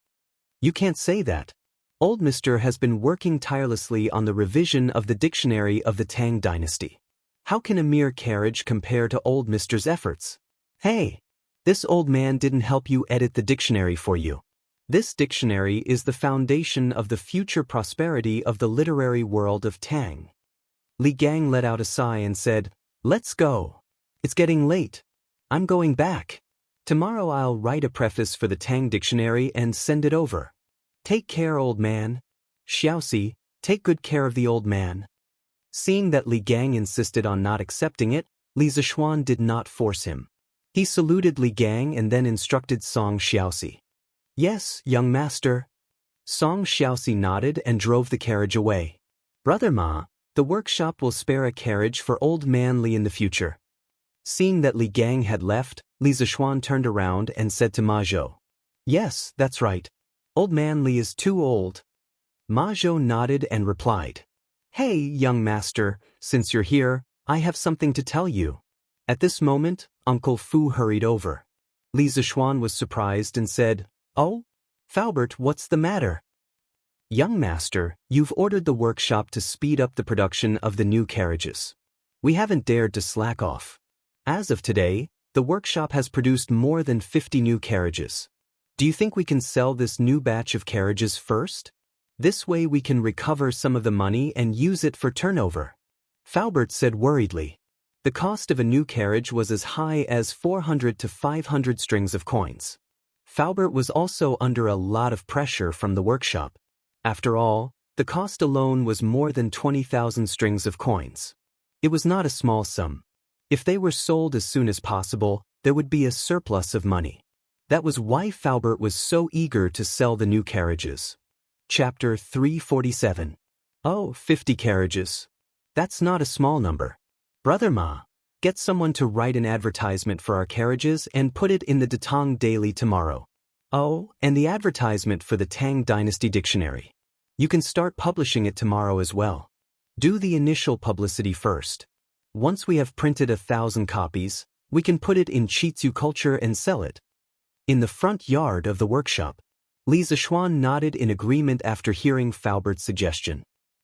You can't say that. Old Mr. has been working tirelessly on the revision of the dictionary of the Tang dynasty. How can a mere carriage compare to old Mr.'s efforts? Hey, this old man didn't help you edit the dictionary for you. This dictionary is the foundation of the future prosperity of the literary world of Tang. Li Gang let out a sigh and said, Let's go. It's getting late. I'm going back. Tomorrow I'll write a preface for the Tang dictionary and send it over. Take care, old man. Xiaoxi, take good care of the old man. Seeing that Li Gang insisted on not accepting it, Li Zishuan did not force him. He saluted Li Gang and then instructed Song Xiaoxi. Yes, young master. Song Xiaoxi nodded and drove the carriage away. Brother Ma, the workshop will spare a carriage for old man Li in the future. Seeing that Li Gang had left, Li Zishuan turned around and said to Ma Zhou. Yes, that's right. Old man Li is too old. Ma Zhou nodded and replied. Hey, young master, since you're here, I have something to tell you. At this moment, Uncle Fu hurried over. Li Zishuan was surprised and said, Oh? Faubert, what's the matter? Young master, you've ordered the workshop to speed up the production of the new carriages. We haven't dared to slack off. As of today, the workshop has produced more than 50 new carriages. Do you think we can sell this new batch of carriages first? This way we can recover some of the money and use it for turnover. Faubert said worriedly. The cost of a new carriage was as high as 400 to 500 strings of coins. Faubert was also under a lot of pressure from the workshop. After all, the cost alone was more than 20,000 strings of coins. It was not a small sum. If they were sold as soon as possible, there would be a surplus of money. That was why Faubert was so eager to sell the new carriages. Chapter 347. Oh, 50 carriages. That's not a small number. Brother Ma, get someone to write an advertisement for our carriages and put it in the Datang Daily tomorrow. Oh, and the advertisement for the Tang Dynasty Dictionary. You can start publishing it tomorrow as well. Do the initial publicity first. Once we have printed 1,000 copies, we can put it in Chitsu culture and sell it. In the front yard of the workshop, Li Zishuan nodded in agreement after hearing Faubert's suggestion.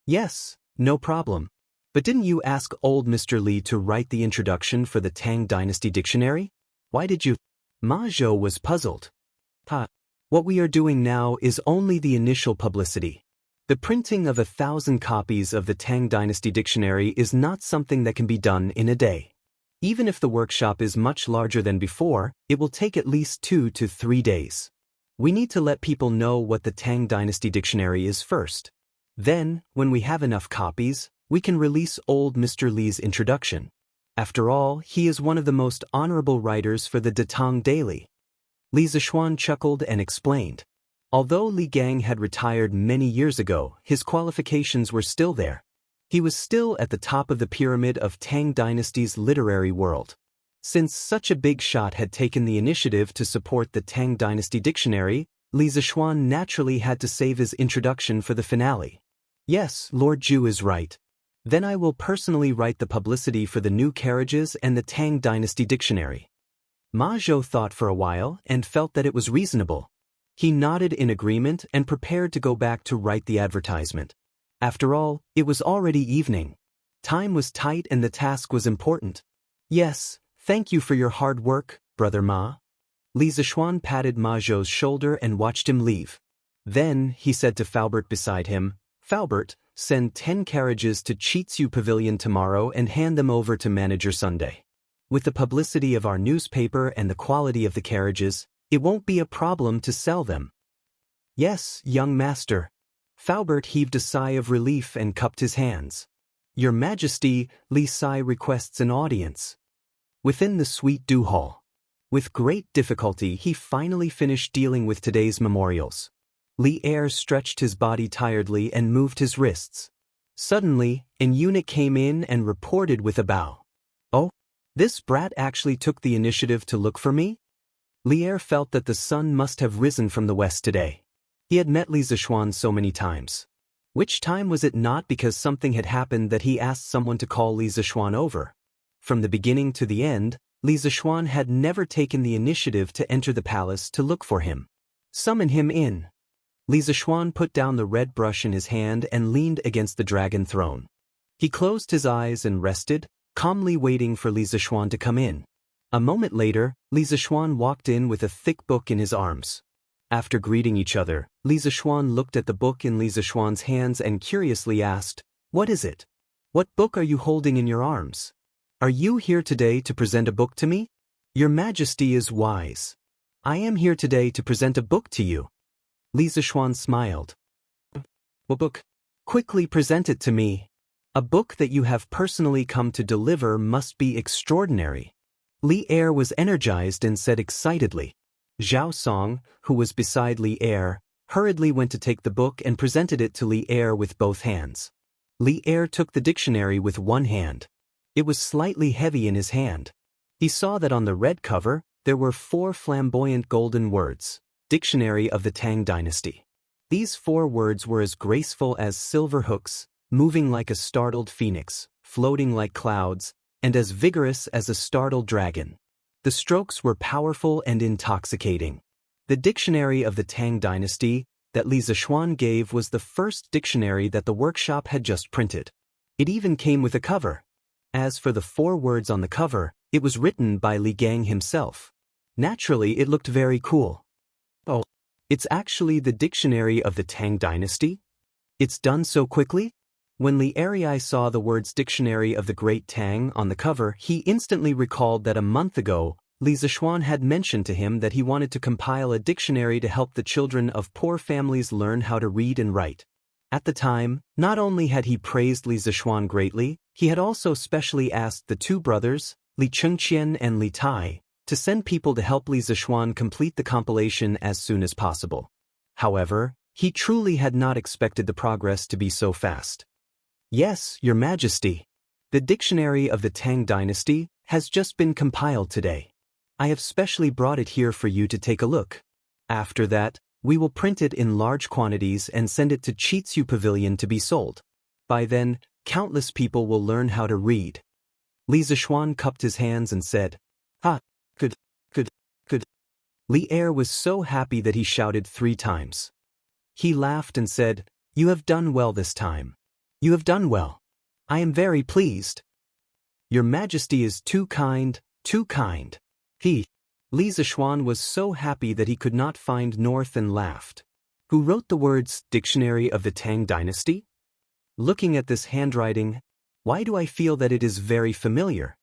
Yes, no problem. But didn't you ask old Mr. Li to write the introduction for the Tang Dynasty Dictionary? Why did you? Ma Zhou was puzzled. What we are doing now is only the initial publicity. The printing of 1,000 copies of the Tang Dynasty Dictionary is not something that can be done in a day. Even if the workshop is much larger than before, it will take at least 2 to 3 days. We need to let people know what the Tang Dynasty Dictionary is first. Then, when we have enough copies, we can release old Mr. Li's introduction. After all, he is one of the most honorable writers for the Datang Daily. Li Zishuan chuckled and explained. Although Li Gang had retired many years ago, his qualifications were still there. He was still at the top of the pyramid of Tang Dynasty's literary world. Since such a big shot had taken the initiative to support the Tang Dynasty Dictionary, Li Zishuan naturally had to save his introduction for the finale. Yes, Lord Zhu is right. Then I will personally write the publicity for the new carriages and the Tang Dynasty Dictionary. Ma Zhou thought for a while and felt that it was reasonable. He nodded in agreement and prepared to go back to write the advertisement. After all, it was already evening. Time was tight and the task was important. Yes, thank you for your hard work, Brother Ma. Li Zishuan patted Ma Zhou's shoulder and watched him leave. Then, he said to Faubert beside him, Faubert, send 10 carriages to Chitsu Pavilion tomorrow and hand them over to Manager Sunday. With the publicity of our newspaper and the quality of the carriages, it won't be a problem to sell them. Yes, young master. Faubert heaved a sigh of relief and cupped his hands. Your Majesty, Li Sai requests an audience. Within the Sweet Dew Hall. With great difficulty he finally finished dealing with today's memorials. Li Er stretched his body tiredly and moved his wrists. Suddenly, an eunuch came in and reported with a bow. Oh, this brat actually took the initiative to look for me? Li Er felt that the sun must have risen from the west today. He had met Li Zishuan so many times. Which time was it not because something had happened that he asked someone to call Li Zishuan over? From the beginning to the end, Li Zishuan had never taken the initiative to enter the palace to look for him. Summon him in. Li Zishuan put down the red brush in his hand and leaned against the dragon throne. He closed his eyes and rested, calmly waiting for Li Zishuan to come in. A moment later, Li Zishuan walked in with a thick book in his arms. After greeting each other, Li Zishuan looked at the book in Li Zishuan's hands and curiously asked, What is it? What book are you holding in your arms? Are you here today to present a book to me? Your Majesty is wise. I am here today to present a book to you. Li Zishuan smiled. What book? Quickly present it to me. A book that you have personally come to deliver must be extraordinary. Li Er was energized and said excitedly. Zhao Song, who was beside Li Er, hurriedly went to take the book and presented it to Li Er with both hands. Li Er took the dictionary with one hand. It was slightly heavy in his hand. He saw that on the red cover, there were 4 flamboyant golden words. Dictionary of the Tang Dynasty. These 4 words were as graceful as silver hooks, moving like a startled phoenix, floating like clouds, and as vigorous as a startled dragon. The strokes were powerful and intoxicating. The Dictionary of the Tang Dynasty that Li Zishuan gave was the first dictionary that the workshop had just printed. It even came with a cover. As for the 4 words on the cover, it was written by Li Gang himself. Naturally, it looked very cool. Oh, it's actually the Dictionary of the Tang Dynasty? It's done so quickly? When Li Erei saw the words Dictionary of the Great Tang on the cover, he instantly recalled that a month ago, Li Zishuan had mentioned to him that he wanted to compile a dictionary to help the children of poor families learn how to read and write. At the time, not only had he praised Li Zishuan greatly, he had also specially asked the 2 brothers, Li Chengqian and Li Tai, to send people to help Li Zishuan complete the compilation as soon as possible. However, He truly had not expected the progress to be so fast. Yes, Your Majesty. The dictionary of the Tang Dynasty has just been compiled today. I have specially brought it here for you to take a look. After that, we will print it in large quantities and send it to Chitsu Pavilion to be sold. By then, countless people will learn how to read. Li Zishuan cupped his hands and said, "Ha, good, good, good." Li Er was so happy that he shouted 3 times. He laughed and said, "You have done well this time. You have done well. I am very pleased. Your Majesty is too kind, too kind." Li Zishuan was so happy that he could not find north and laughed. Who wrote the words, Dictionary of the Tang Dynasty? Looking at this handwriting, why do I feel that it is very familiar?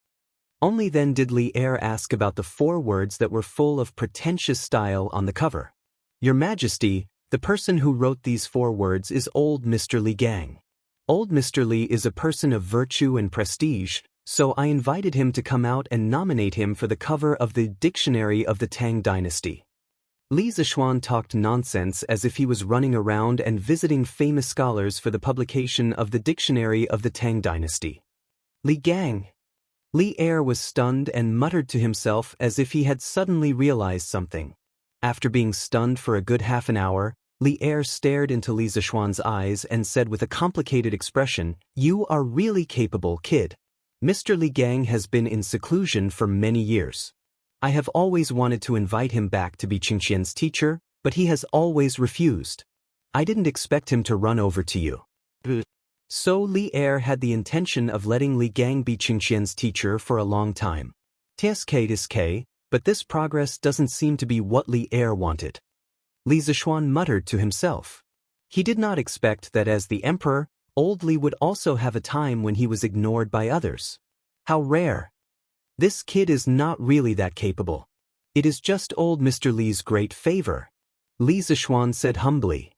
Only then did Li Er ask about the 4 words that were full of pretentious style on the cover. Your Majesty, the person who wrote these 4 words is old Mr. Li Gang. Old Mr. Li is a person of virtue and prestige, so I invited him to come out and nominate him for the cover of the Dictionary of the Tang Dynasty. Li Zishuan talked nonsense as if he was running around and visiting famous scholars for the publication of the Dictionary of the Tang Dynasty. Li Gang. Li Er was stunned and muttered to himself as if he had suddenly realized something. After being stunned for a good half an hour, Li Er stared into Li Zishuan's eyes and said with a complicated expression, "You are really capable, kid. Mr. Li Gang has been in seclusion for many years. I have always wanted to invite him back to be Qingqian's teacher, but he has always refused. I didn't expect him to run over to you." So Li Er had the intention of letting Li Gang be Qingqian's teacher for a long time. TSK, but this progress doesn't seem to be what Li Er wanted. Li Zishuan muttered to himself. He did not expect that as the emperor, old Li would also have a time when he was ignored by others. How rare. This kid is not really that capable. It is just old Mr. Li's great favor. Li Zishuan said humbly.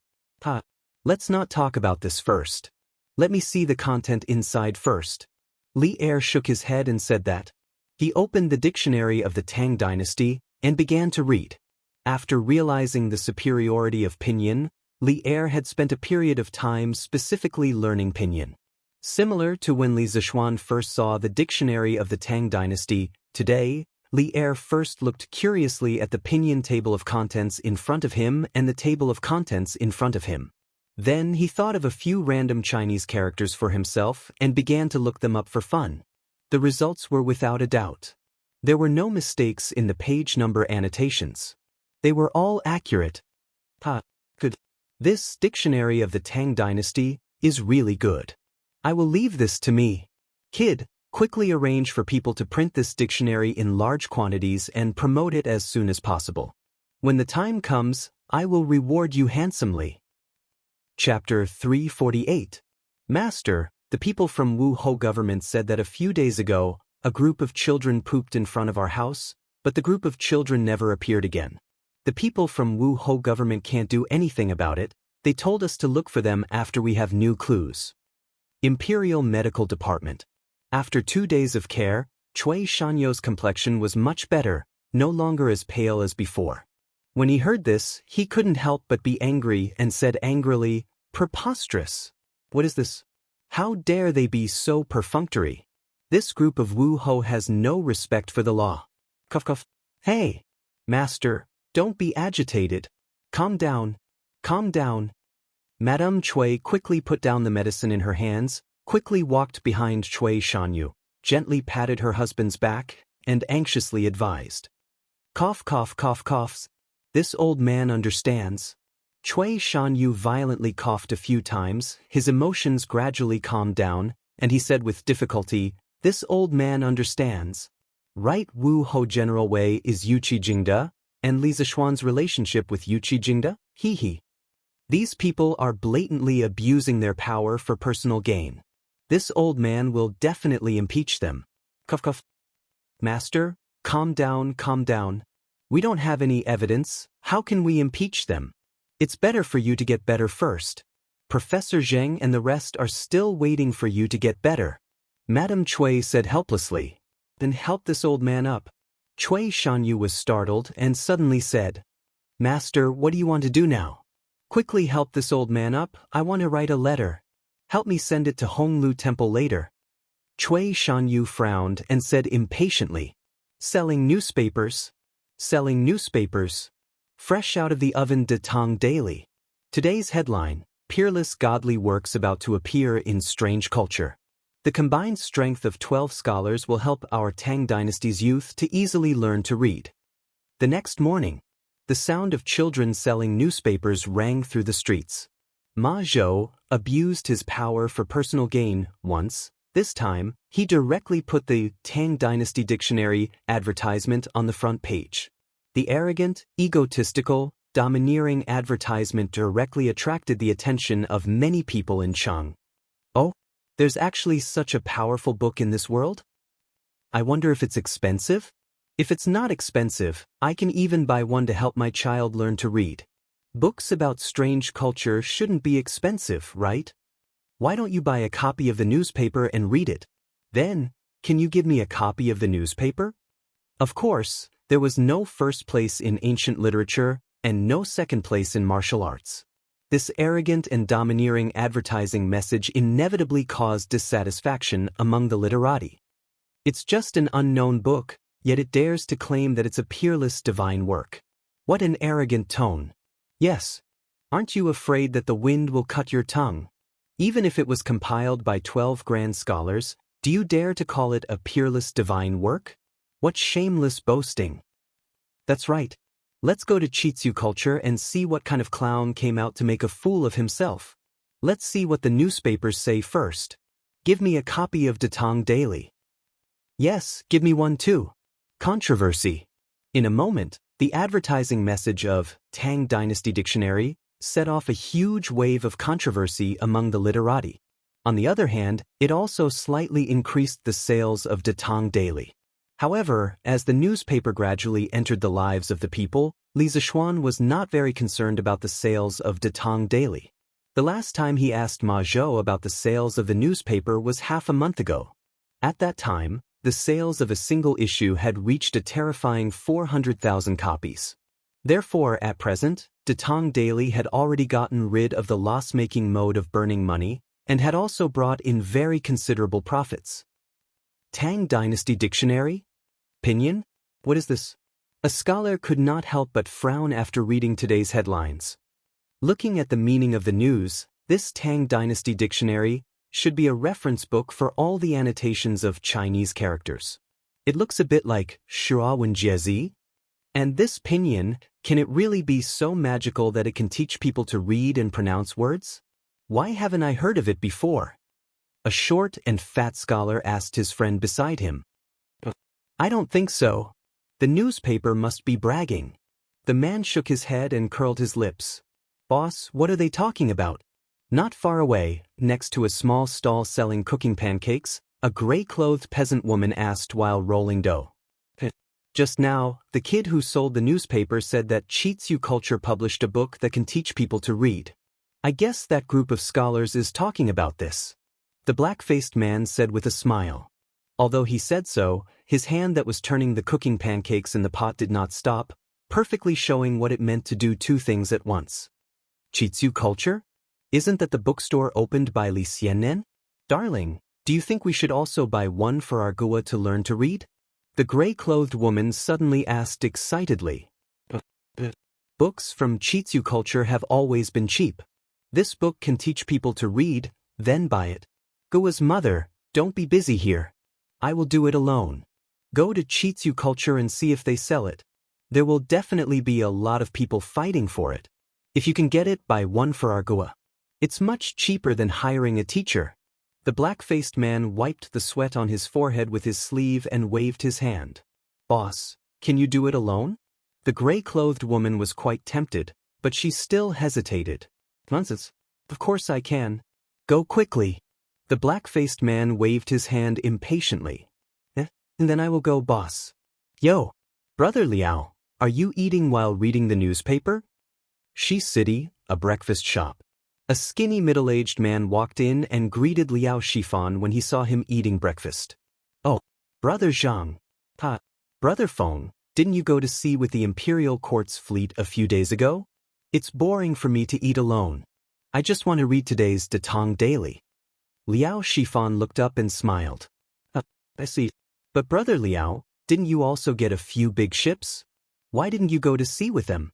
Let's not talk about this first. Let me see the content inside first. Li Er shook his head and said that. He opened the Dictionary of the Tang Dynasty and began to read. After realizing the superiority of Pinyin, Li Er had spent a period of time specifically learning Pinyin. Similar to when Li Zishuan first saw the Dictionary of the Tang Dynasty, today, Li Er first looked curiously at the Pinyin table of contents in front of him and the table of contents in front of him. Then he thought of a few random Chinese characters for himself and began to look them up for fun. The results were without a doubt. There were no mistakes in the page number annotations. They were all accurate. Good. This Dictionary of the Tang Dynasty is really good. I will leave this to me. Kid, quickly arrange for people to print this dictionary in large quantities and promote it as soon as possible. When the time comes, I will reward you handsomely. Chapter 348. Master, the people from Wu Ho government said that a few days ago, a group of children pooped in front of our house, but the group of children never appeared again. The people from Wu Ho government can't do anything about it. They told us to look for them after we have new clues. Imperial Medical Department. After 2 days of care, Cui Shanyo's complexion was much better, no longer as pale as before. When he heard this, he couldn't help but be angry and said angrily, "Preposterous! What is this? How dare they be so perfunctory? This group of Wu Ho has no respect for the law." Cough. Hey, master, don't be agitated. Calm down. Calm down. Madame Cui quickly put down the medicine in her hands, quickly walked behind Cui Shanyu, gently patted her husband's back, and anxiously advised. Cough. This old man understands. Cui Shanyu violently coughed a few times, his emotions gradually calmed down, and he said with difficulty, "This old man understands. Right, Wu Ho General Wei is Yuqi Jingda, and Li Zishuan's relationship with Yuqi Jingda? He. These people are blatantly abusing their power for personal gain. This old man will definitely impeach them." Cough. Master, calm down. We don't have any evidence. How can we impeach them? It's better for you to get better first. Professor Zheng and the rest are still waiting for you to get better. Madame Cui said helplessly. Then help this old man up. Cui Shanyu was startled and suddenly said, "Master, what do you want to do now?" Quickly help this old man up, I want to write a letter. Help me send it to Honglu Temple later. Cui Shanyu frowned and said impatiently, Selling newspapers? Selling newspapers. Fresh out of the oven de Tong Daily. Today's headline, Peerless Godly Works About to Appear in Strange Culture. The combined strength of 12 scholars will help our Tang Dynasty's youth to easily learn to read. The next morning, the sound of children selling newspapers rang through the streets. Ma Zhou abused his power for personal gain once. This time, he directly put the Tang Dynasty Dictionary advertisement on the front page. The arrogant, egotistical, domineering advertisement directly attracted the attention of many people in Chang. Oh, there's actually such a powerful book in this world? I wonder if it's expensive? If it's not expensive, I can even buy one to help my child learn to read. Books about strange culture shouldn't be expensive, right? Why don't you buy a copy of the newspaper and read it? Then, can you give me a copy of the newspaper? Of course, there was no first place in ancient literature and no second place in martial arts. This arrogant and domineering advertising message inevitably caused dissatisfaction among the literati. It's just an unknown book, yet it dares to claim that it's a peerless divine work. What an arrogant tone. Yes. Aren't you afraid that the wind will cut your tongue? Even if it was compiled by 12 grand scholars, do you dare to call it a peerless divine work? What shameless boasting. That's right. Let's go to Chitsu culture and see what kind of clown came out to make a fool of himself. Let's see what the newspapers say first. Give me a copy of Datong Daily. Yes, give me one too. Controversy. In a moment, the advertising message of Tang Dynasty Dictionary set off a huge wave of controversy among the literati. On the other hand, it also slightly increased the sales of Datong Daily. However, as the newspaper gradually entered the lives of the people, Li Zishuan was not very concerned about the sales of Datong Daily. The last time he asked Ma Zhou about the sales of the newspaper was half a month ago. At that time, the sales of a single issue had reached a terrifying 400,000 copies. Therefore, at present, Datong Daily had already gotten rid of the loss-making mode of burning money and had also brought in very considerable profits. Tang Dynasty Dictionary? Pinyin? What is this? A scholar could not help but frown after reading today's headlines. Looking at the meaning of the news, this Tang Dynasty Dictionary should be a reference book for all the annotations of Chinese characters. It looks a bit like Shuawenjiezi. And this pinyin, can it really be so magical that it can teach people to read and pronounce words? Why haven't I heard of it before? A short and fat scholar asked his friend beside him. I don't think so. The newspaper must be bragging. The man shook his head and curled his lips. Boss, what are they talking about? Not far away, next to a small stall selling cooking pancakes, a gray-clothed peasant woman asked while rolling dough. Just now, the kid who sold the newspaper said that Chitsu Culture published a book that can teach people to read. I guess that group of scholars is talking about this. The black-faced man said with a smile. Although he said so, his hand that was turning the cooking pancakes in the pot did not stop, perfectly showing what it meant to do two things at once. Chitsu Culture? Isn't that the bookstore opened by Li Xianren? Darling, do you think we should also buy one for our Gua to learn to read? The gray-clothed woman suddenly asked excitedly. Books from Chitsu Culture have always been cheap. This book can teach people to read, then buy it. Gua's mother, don't be busy here. I will do it alone. Go to Chitsu Culture and see if they sell it. There will definitely be a lot of people fighting for it. If you can get it, buy one for our Gua. It's much cheaper than hiring a teacher. The black-faced man wiped the sweat on his forehead with his sleeve and waved his hand. Boss, can you do it alone? The gray-clothed woman was quite tempted, but she still hesitated. Nonsense. Of course I can. Go quickly. The black-faced man waved his hand impatiently. And then I will go, boss. Yo, brother Liao, are you eating while reading the newspaper? Shi City, a breakfast shop. A skinny middle-aged man walked in and greeted Liao Shifan when he saw him eating breakfast. Oh, brother Zhang. Brother Feng, didn't you go to sea with the Imperial Court's fleet a few days ago? It's boring for me to eat alone. I just want to read today's De Tong Daily. Liao Shifan looked up and smiled. I see. But Brother Liao, didn't you also get a few big ships? Why didn't you go to sea with them?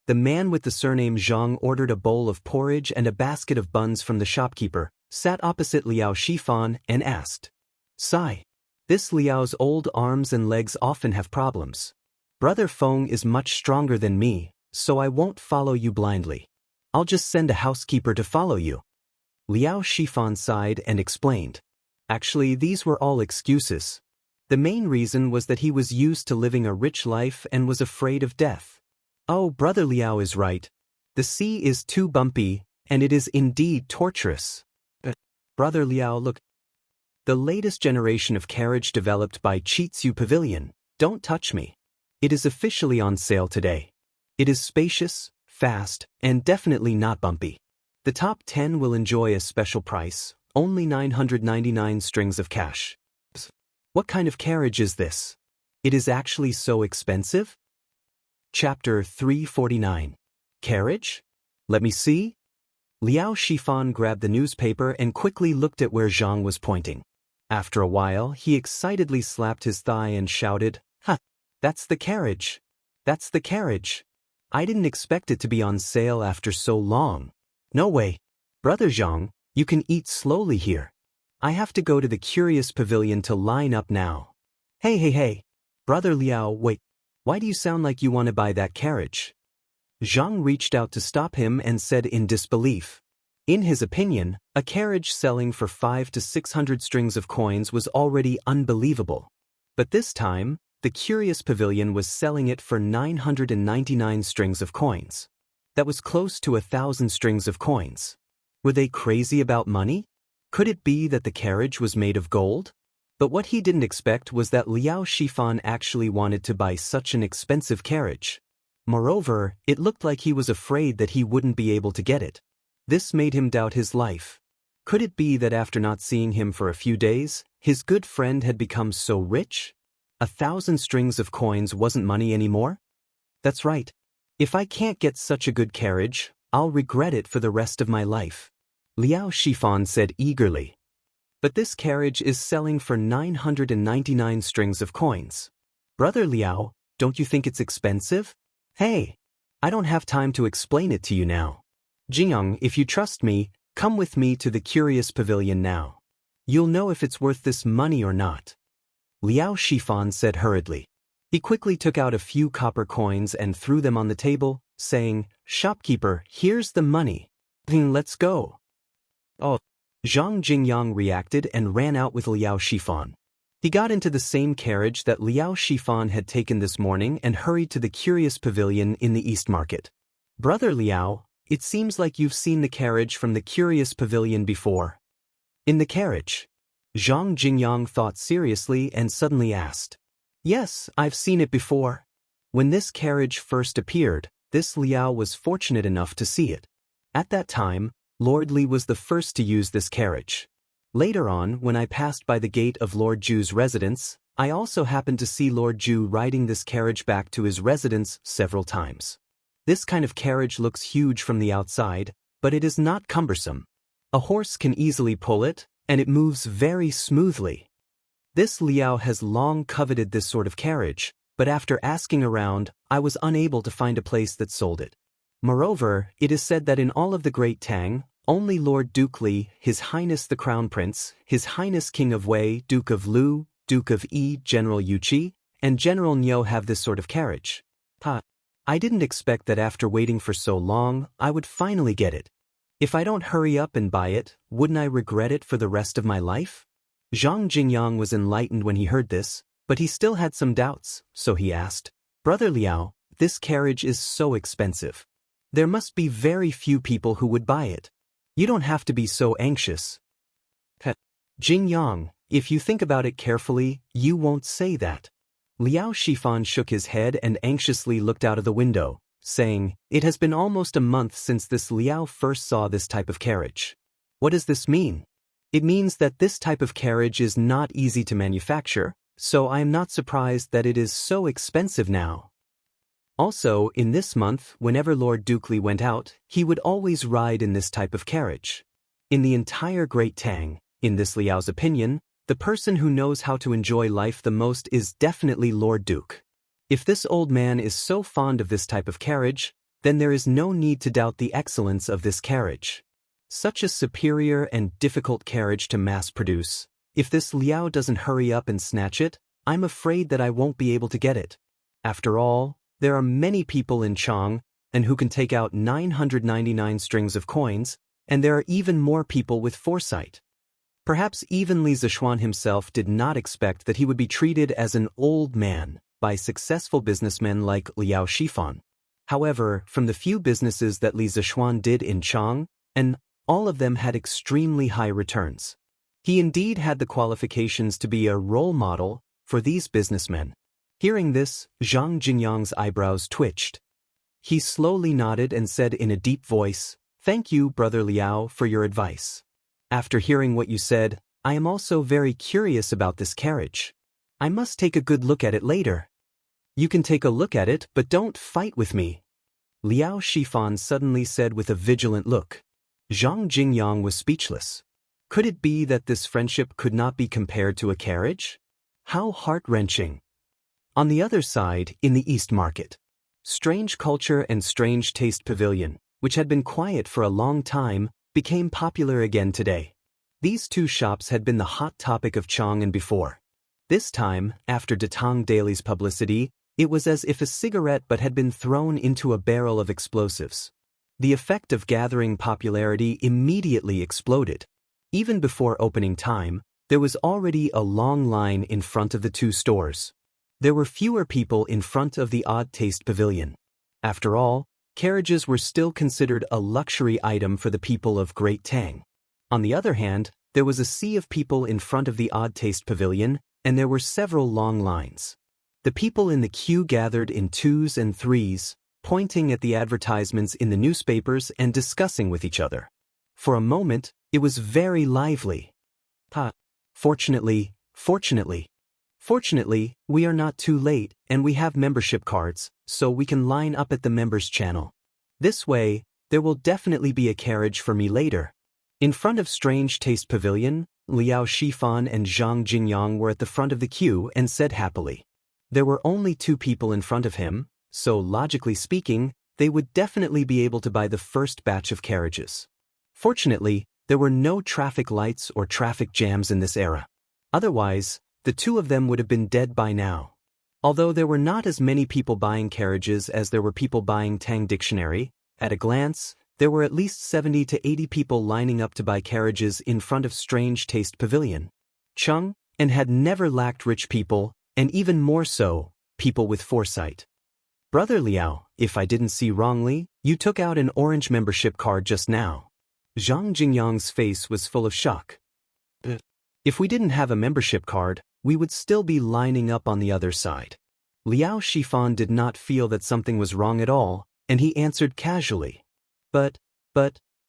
The man with the surname Zhang ordered a bowl of porridge and a basket of buns from the shopkeeper, sat opposite Liao Shifan, and asked. Sigh. This Liao's old arms and legs often have problems. Brother Feng is much stronger than me, so I won't follow you blindly. I'll just send a housekeeper to follow you. Liao Shifan sighed and explained. Actually, these were all excuses. The main reason was that he was used to living a rich life and was afraid of death. Oh, Brother Liao is right. The sea is too bumpy, and it is indeed torturous. Brother Liao, look. The latest generation of carriage developed by Chitsu Pavilion, Don't Touch Me. It is officially on sale today. It is spacious, fast, and definitely not bumpy. The top 10 will enjoy a special price, only 999 strings of cash. What kind of carriage is this? It is actually so expensive? Chapter 349. Carriage? Let me see. Liao Shifan grabbed the newspaper and quickly looked at where Zhang was pointing. After a while, he excitedly slapped his thigh and shouted, "Ha! That's the carriage! That's the carriage! I didn't expect it to be on sale after so long. No way! Brother Zhang, you can eat slowly here. I have to go to the Curious Pavilion to line up now." Hey! Brother Liao, wait. Why do you sound like you want to buy that carriage? Zhang reached out to stop him and said in disbelief. In his opinion, a carriage selling for 500 to 600 strings of coins was already unbelievable. But this time, the Curious Pavilion was selling it for 999 strings of coins. That was close to 1,000 strings of coins. Were they crazy about money? Could it be that the carriage was made of gold? But what he didn't expect was that Liao Shifan actually wanted to buy such an expensive carriage. Moreover, it looked like he was afraid that he wouldn't be able to get it. This made him doubt his life. Could it be that after not seeing him for a few days, his good friend had become so rich? 1,000 strings of coins wasn't money anymore? That's right. If I can't get such a good carriage, I'll regret it for the rest of my life. Liao Shifan said eagerly. But this carriage is selling for 999 strings of coins. Brother Liao, don't you think it's expensive? Hey, I don't have time to explain it to you now. Jianghu, if you trust me, come with me to the Curious Pavilion now. You'll know if it's worth this money or not. Liao Shifan said hurriedly. He quickly took out a few copper coins and threw them on the table, saying, "Shopkeeper, here's the money. Let's go." Oh, Zhang Jingyang reacted and ran out with Liao Shifan. He got into the same carriage that Liao Shifan had taken this morning and hurried to the Curious Pavilion in the East Market. Brother Liao, it seems like you've seen the carriage from the Curious Pavilion before. In the carriage? Zhang Jingyang thought seriously and suddenly asked. Yes, I've seen it before. When this carriage first appeared, this Liao was fortunate enough to see it. At that time, Lord Li was the first to use this carriage. Later on, when I passed by the gate of Lord Ju's residence, I also happened to see Lord Ju riding this carriage back to his residence several times. This kind of carriage looks huge from the outside, but it is not cumbersome. A horse can easily pull it, and it moves very smoothly. This Liao has long coveted this sort of carriage, but after asking around, I was unable to find a place that sold it. Moreover, it is said that in all of the Great Tang, only Lord Duke Li, His Highness the Crown Prince, His Highness King of Wei, Duke of Lu, Duke of Yi, General Yuqi, and General Niu have this sort of carriage. I didn't expect that after waiting for so long, I would finally get it. If I don't hurry up and buy it, wouldn't I regret it for the rest of my life? Zhang Jingyang was enlightened when he heard this, but he still had some doubts, so he asked, Brother Liao, this carriage is so expensive. There must be very few people who would buy it. You don't have to be so anxious. Jingyang, if you think about it carefully, you won't say that. Liao Shifan shook his head and anxiously looked out of the window, saying, It has been almost a month since this Liao first saw this type of carriage. What does this mean? It means that this type of carriage is not easy to manufacture, so I am not surprised that it is so expensive now. Also, in this month, whenever Lord Dukley went out, he would always ride in this type of carriage. In the entire Great Tang, in this Liao's opinion, the person who knows how to enjoy life the most is definitely Lord Duke. If this old man is so fond of this type of carriage, then there is no need to doubt the excellence of this carriage. Such a superior and difficult carriage to mass produce. If this Liao doesn't hurry up and snatch it, I'm afraid that I won't be able to get it. After all, there are many people in Chang, and who can take out 999 strings of coins, and there are even more people with foresight. Perhaps even Li Zishuan himself did not expect that he would be treated as an old man by successful businessmen like Liao Shifan. However, from the few businesses that Li Zishuan did in Chang, and all of them had extremely high returns. He indeed had the qualifications to be a role model for these businessmen. Hearing this, Zhang Jinyang's eyebrows twitched. He slowly nodded and said in a deep voice, "Thank you, Brother Liao, for your advice. After hearing what you said, I am also very curious about this carriage. I must take a good look at it later." "You can take a look at it, but don't fight with me," Liao Shifan suddenly said with a vigilant look. Zhang Jingyang was speechless. Could it be that this friendship could not be compared to a carriage? How heart-wrenching. On the other side, in the East Market, Strange Culture and Strange Taste Pavilion, which had been quiet for a long time, became popular again today. These two shops had been the hot topic of Chang'an before. This time, after Datang Daily's publicity, it was as if a cigarette butt had been thrown into a barrel of explosives. The effect of gathering popularity immediately exploded. Even before opening time, there was already a long line in front of the two stores. There were fewer people in front of the Odd Taste Pavilion. After all, carriages were still considered a luxury item for the people of Great Tang. On the other hand, there was a sea of people in front of the Odd Taste Pavilion, and there were several long lines. The people in the queue gathered in twos and threes, pointing at the advertisements in the newspapers and discussing with each other. For a moment, it was very lively. Fortunately, we are not too late, and we have membership cards, so we can line up at the members' channel. This way, there will definitely be a carriage for me later. In front of Strange Taste Pavilion, Liao Shifan and Zhang Jinyang were at the front of the queue and said happily. There were only two people in front of him, so logically speaking, they would definitely be able to buy the first batch of carriages. Fortunately, there were no traffic lights or traffic jams in this era. Otherwise, the two of them would have been dead by now. Although there were not as many people buying carriages as there were people buying Tang Dictionary, at a glance, there were at least 70 to 80 people lining up to buy carriages in front of Strange Taste Pavilion. Chang and had never lacked rich people, and even more so, people with foresight. "Brother Liao, if I didn't see wrongly, you took out an orange membership card just now." Zhang Jingyang's face was full of shock. "If we didn't have a membership card, we would still be lining up on the other side." Liao Shifan did not feel that something was wrong at all, and he answered casually. But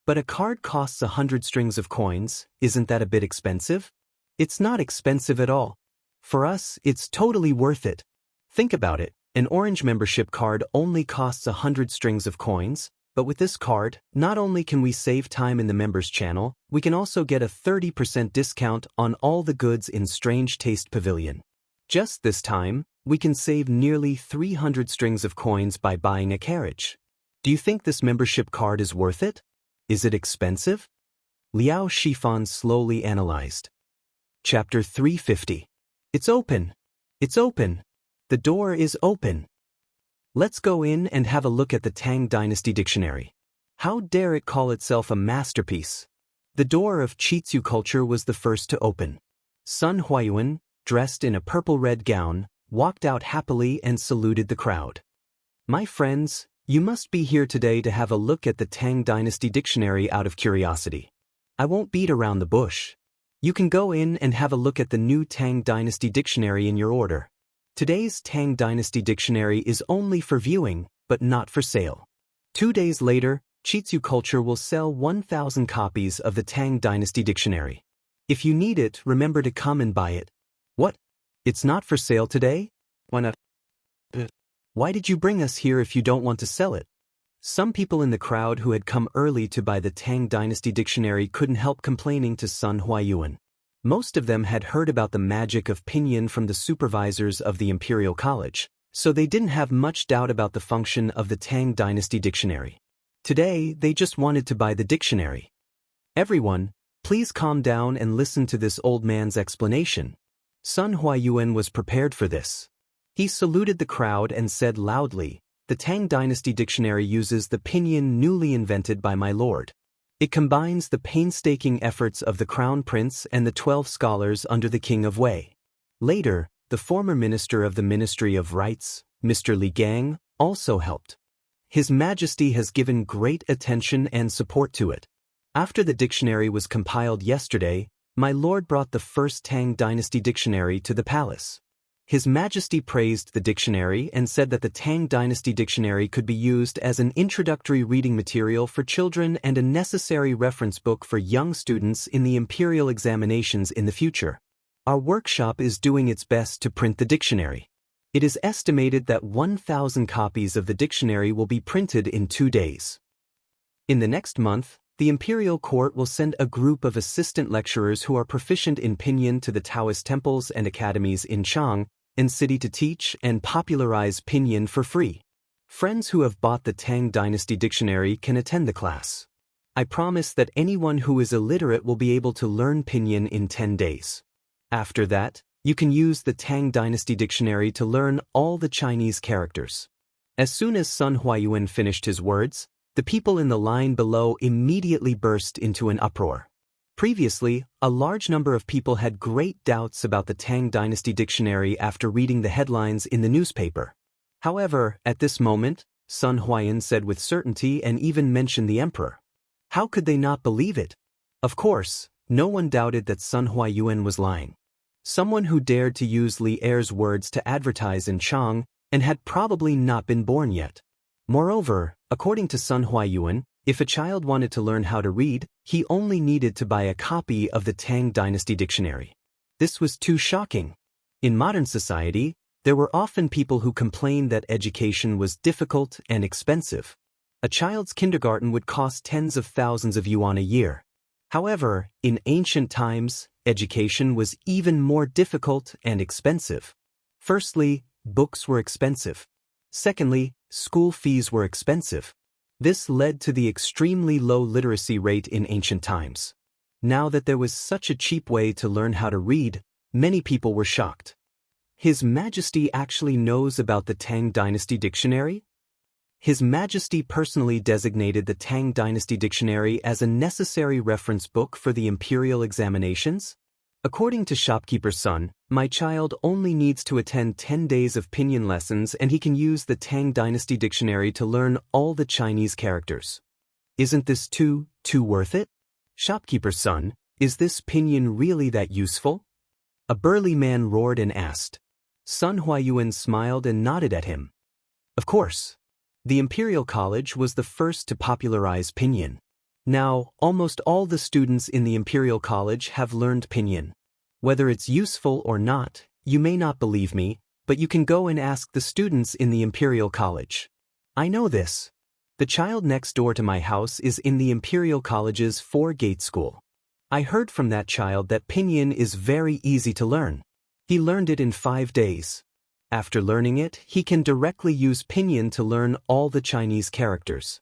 a card costs 100 strings of coins, isn't that a bit expensive?" "It's not expensive at all. For us, it's totally worth it. Think about it, an orange membership card only costs 100 strings of coins, but with this card, not only can we save time in the members channel, we can also get a 30% discount on all the goods in Strange Taste Pavilion. Just this time, we can save nearly 300 strings of coins by buying a carriage. Do you think this membership card is worth it? Is it expensive?" Liao Shifan slowly analyzed. Chapter 350. It's open. It's open. The door is open. Let's go in and have a look at the Tang Dynasty Dictionary. How dare it call itself a masterpiece? The door of Chitsu culture was the first to open. Sun Huayuan, dressed in a purple-red gown, walked out happily and saluted the crowd. "My friends, you must be here today to have a look at the Tang Dynasty Dictionary out of curiosity. I won't beat around the bush. You can go in and have a look at the new Tang Dynasty Dictionary in your order. Today's Tang Dynasty Dictionary is only for viewing, but not for sale. 2 days later, Chitsu Culture will sell 1,000 copies of the Tang Dynasty Dictionary. If you need it, remember to come and buy it." "What? It's not for sale today? Why not?" Why did you bring us here if you don't want to sell it? Some people in the crowd who had come early to buy the Tang Dynasty dictionary couldn't help complaining to Sun Huayuan. Most of them had heard about the magic of pinyin from the supervisors of the Imperial College, so they didn't have much doubt about the function of the Tang Dynasty dictionary. Today, they just wanted to buy the dictionary. Everyone, please calm down and listen to this old man's explanation. Sun Huayuan was prepared for this. He saluted the crowd and said loudly, "The Tang Dynasty dictionary uses the pinyin newly invented by my lord. It combines the painstaking efforts of the Crown Prince and the 12 scholars under the King of Wei." Later, the former minister of the Ministry of Rights, Mr. Li Gang, also helped. His Majesty has given great attention and support to it. After the dictionary was compiled yesterday, my lord brought the first Tang Dynasty dictionary to the palace. His Majesty praised the dictionary and said that the Tang Dynasty dictionary could be used as an introductory reading material for children and a necessary reference book for young students in the imperial examinations in the future. Our workshop is doing its best to print the dictionary. It is estimated that 1,000 copies of the dictionary will be printed in 2 days. In the next month, the Imperial Court will send a group of assistant lecturers who are proficient in pinyin to the Taoist temples and academies in Chang and city to teach and popularize pinyin for free. Friends who have bought the Tang Dynasty dictionary can attend the class. I promise that anyone who is illiterate will be able to learn pinyin in 10 days. After that, you can use the Tang Dynasty dictionary to learn all the Chinese characters. As soon as Sun Huayuan finished his words, the people in the line below immediately burst into an uproar. Previously, a large number of people had great doubts about the Tang Dynasty dictionary after reading the headlines in the newspaper. However, at this moment, Sun Huayuan said with certainty and even mentioned the emperor. How could they not believe it? Of course, no one doubted that Sun Huayuan was lying. Someone who dared to use Li Er's words to advertise in Chang and had probably not been born yet. Moreover, according to Sun Huayuan, if a child wanted to learn how to read, he only needed to buy a copy of the Tang Dynasty dictionary. This was too shocking. In modern society, there were often people who complained that education was difficult and expensive. A child's kindergarten would cost tens of thousands of yuan a year. However, in ancient times, education was even more difficult and expensive. Firstly, books were expensive. Secondly, school fees were expensive. This led to the extremely low literacy rate in ancient times. Now that there was such a cheap way to learn how to read, many people were shocked. His Majesty actually knows about the Tang Dynasty dictionary? His Majesty personally designated the Tang Dynasty dictionary as a necessary reference book for the imperial examinations? According to Shopkeeper's Son, my child only needs to attend 10 days of pinyin lessons and he can use the Tang Dynasty dictionary to learn all the Chinese characters. Isn't this too worth it? Shopkeeper's Son, is this pinyin really that useful? A burly man roared and asked. Sun Huayuan smiled and nodded at him. Of course. The Imperial College was the first to popularize pinyin. Now, almost all the students in the Imperial College have learned pinyin. Whether it's useful or not, you may not believe me, but you can go and ask the students in the Imperial College. I know this. The child next door to my house is in the Imperial College's 4-gate school. I heard from that child that pinyin is very easy to learn. He learned it in 5 days. After learning it, he can directly use pinyin to learn all the Chinese characters.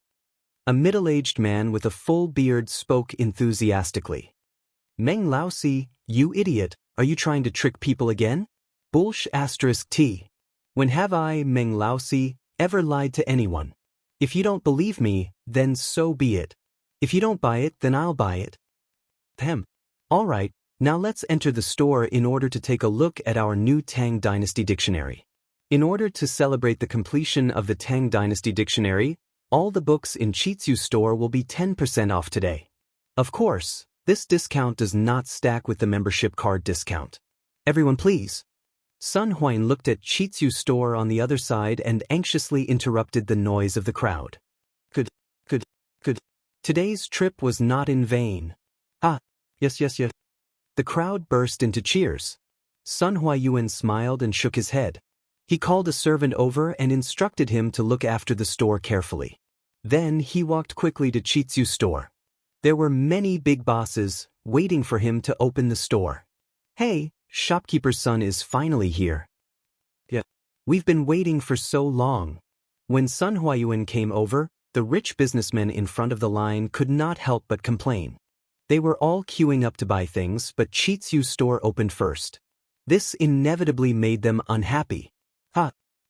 A middle-aged man with a full beard spoke enthusiastically. Meng Laosi, you idiot, are you trying to trick people again? Bullsh *T. When have I, Meng Laosi, ever lied to anyone? If you don't believe me, then so be it. If you don't buy it, then I'll buy it. All right, now let's enter the store in order to take a look at our new Tang Dynasty dictionary. In order to celebrate the completion of the Tang Dynasty dictionary, all the books in Chitsu store will be 10% off today. Of course, this discount does not stack with the membership card discount. Everyone please. Sun Huayuan looked at Chitsu store on the other side and anxiously interrupted the noise of the crowd. Good. Today's trip was not in vain. Yes. The crowd burst into cheers. Sun Huayuan smiled and shook his head. He called a servant over and instructed him to look after the store carefully. Then he walked quickly to Chitsu's store. There were many big bosses waiting for him to open the store. "Hey, shopkeeper's son is finally here. Yeah. We've been waiting for so long." When Sun Huayuan came over, the rich businessmen in front of the line could not help but complain. They were all queuing up to buy things, but Chitsu's store opened first. This inevitably made them unhappy.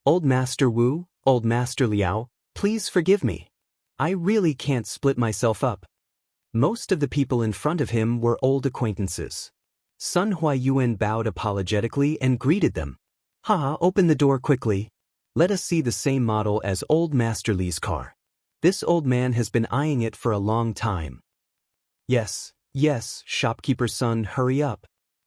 Old Master Wu, Old Master Liao, please forgive me. I really can't split myself up. Most of the people in front of him were old acquaintances. Sun Huayuan bowed apologetically and greeted them. Open the door quickly. Let us see the same model as Old Master Li's car. This old man has been eyeing it for a long time. Yes, shopkeeper's son, hurry up.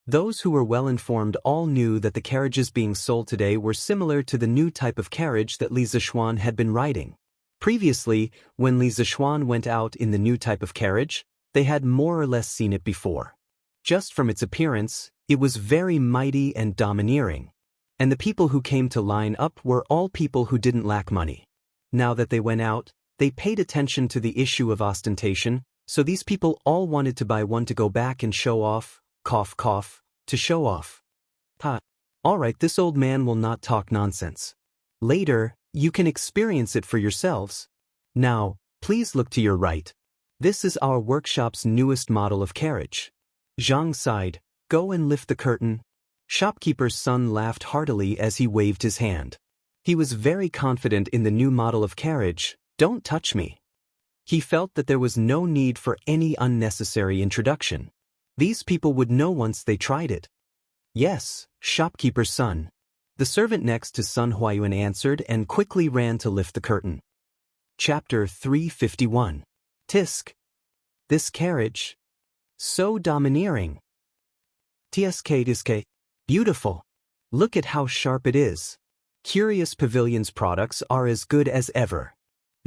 Those who were well informed all knew that the carriages being sold today were similar to the new type of carriage that Li Zishuan had been riding. Previously, when Li Zishuan went out in the new type of carriage, they had more or less seen it before. Just from its appearance, it was very mighty and domineering. And the people who came to line up were all people who didn't lack money. Now that they went out, they paid attention to the issue of ostentation, so these people all wanted to buy one to go back and show off, to show off. Alright, this old man will not talk nonsense. Later, you can experience it for yourselves. Now, please look to your right. This is our workshop's newest model of carriage. Zhang sighed. Go and lift the curtain. Shopkeeper's son laughed heartily as he waved his hand. He was very confident in the new model of carriage. Don't touch me. He felt that there was no need for any unnecessary introduction. These people would know once they tried it. Yes, shopkeeper's son. The servant next to Sun Huayuan answered and quickly ran to lift the curtain. Chapter 351. Tisk. This carriage. So domineering. Tsk. Beautiful. Look at how sharp it is. Curious Pavilion's products are as good as ever.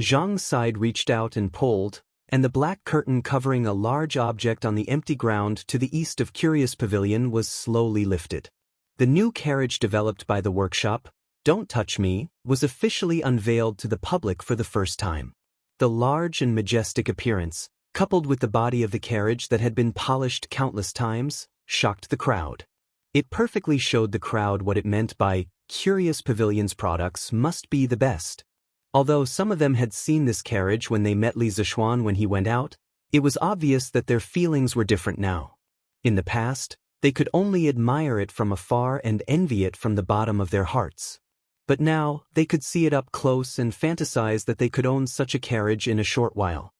Zhang's side reached out and pulled, and the black curtain covering a large object on the empty ground to the east of Curious Pavilion was slowly lifted. The new carriage developed by the workshop, Don't Touch Me, was officially unveiled to the public for the first time. The large and majestic appearance, coupled with the body of the carriage that had been polished countless times, shocked the crowd. It perfectly showed the crowd what it meant by Curious Pavilion's products must be the best. Although some of them had seen this carriage when they met Li Zishuan when he went out, it was obvious that their feelings were different now. In the past, they could only admire it from afar and envy it from the bottom of their hearts. But now, they could see it up close and fantasize that they could own such a carriage in a short while.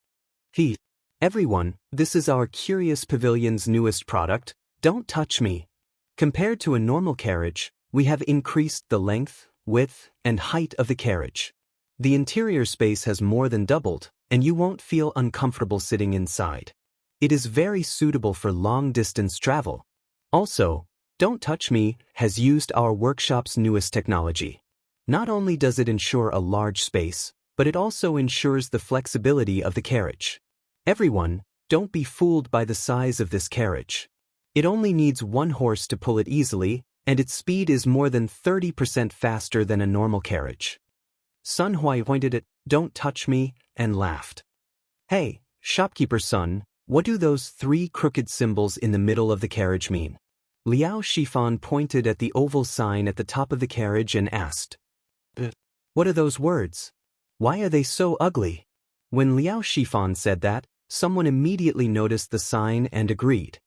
Everyone, this is our Curious Pavilion's newest product, Don't Touch Me. Compared to a normal carriage, we have increased the length, width, and height of the carriage. The interior space has more than doubled, and you won't feel uncomfortable sitting inside. It is very suitable for long-distance travel. Also, Don't Touch Me has used our workshop's newest technology. Not only does it ensure a large space, but it also ensures the flexibility of the carriage. Everyone, don't be fooled by the size of this carriage. It only needs 1 horse to pull it easily, and its speed is more than 30% faster than a normal carriage. Sun Huai pointed at Don't Touch Me and laughed. Hey, shopkeeper's son, what do those 3 crooked symbols in the middle of the carriage mean? Liao Shifan pointed at the oval sign at the top of the carriage and asked. What are those words? Why are they so ugly? When Liao Shifan said that, someone immediately noticed the sign and agreed.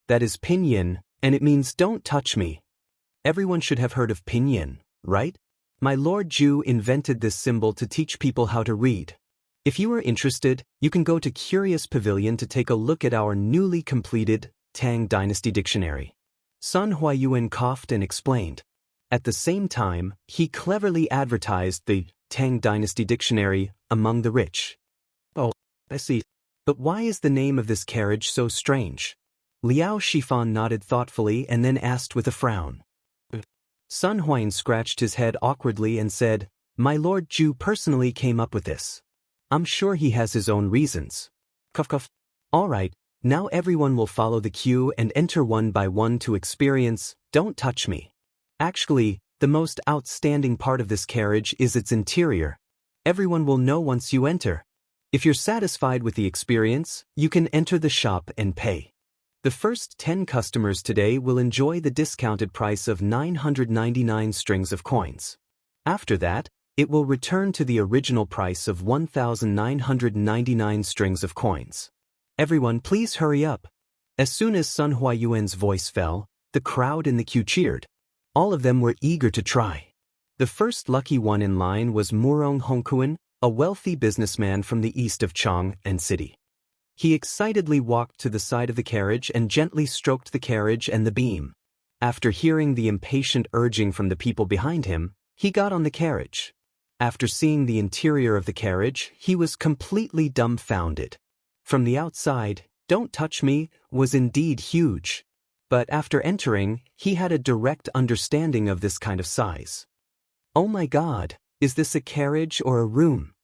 That is pinyin, and it means don't touch me. Everyone should have heard of pinyin, right? My Lord Zhu invented this symbol to teach people how to read. If you are interested, you can go to Curious Pavilion to take a look at our newly completed Tang Dynasty Dictionary. Sun Huayuan coughed and explained. At the same time, he cleverly advertised the Tang Dynasty Dictionary among the rich. Oh, I see. But why is the name of this carriage so strange? Liao Shifan nodded thoughtfully and then asked with a frown. Sun Huayan scratched his head awkwardly and said, My Lord Zhu personally came up with this. I'm sure he has his own reasons. All right, now everyone will follow the queue and enter one by one to experience Don't Touch Me. Actually, The most outstanding part of this carriage is its interior. Everyone will know once you enter. If you're satisfied with the experience, you can enter the shop and pay. The first 10 customers today will enjoy the discounted price of 999 strings of coins. After that, it will return to the original price of 1,999 strings of coins. Everyone, please hurry up. As soon as Sun Huayuan's voice fell, the crowd in the queue cheered. All of them were eager to try. The first lucky one in line was Murong Hongkuan, a wealthy businessman from the east of Chang'an City. He excitedly walked to the side of the carriage and gently stroked the carriage and the beam. After hearing the impatient urging from the people behind him, he got on the carriage. After seeing the interior of the carriage, he was completely dumbfounded. From the outside, "Don't touch me" was indeed huge. But after entering, he had a direct understanding of this kind of size. Oh my God, is this a carriage or a room?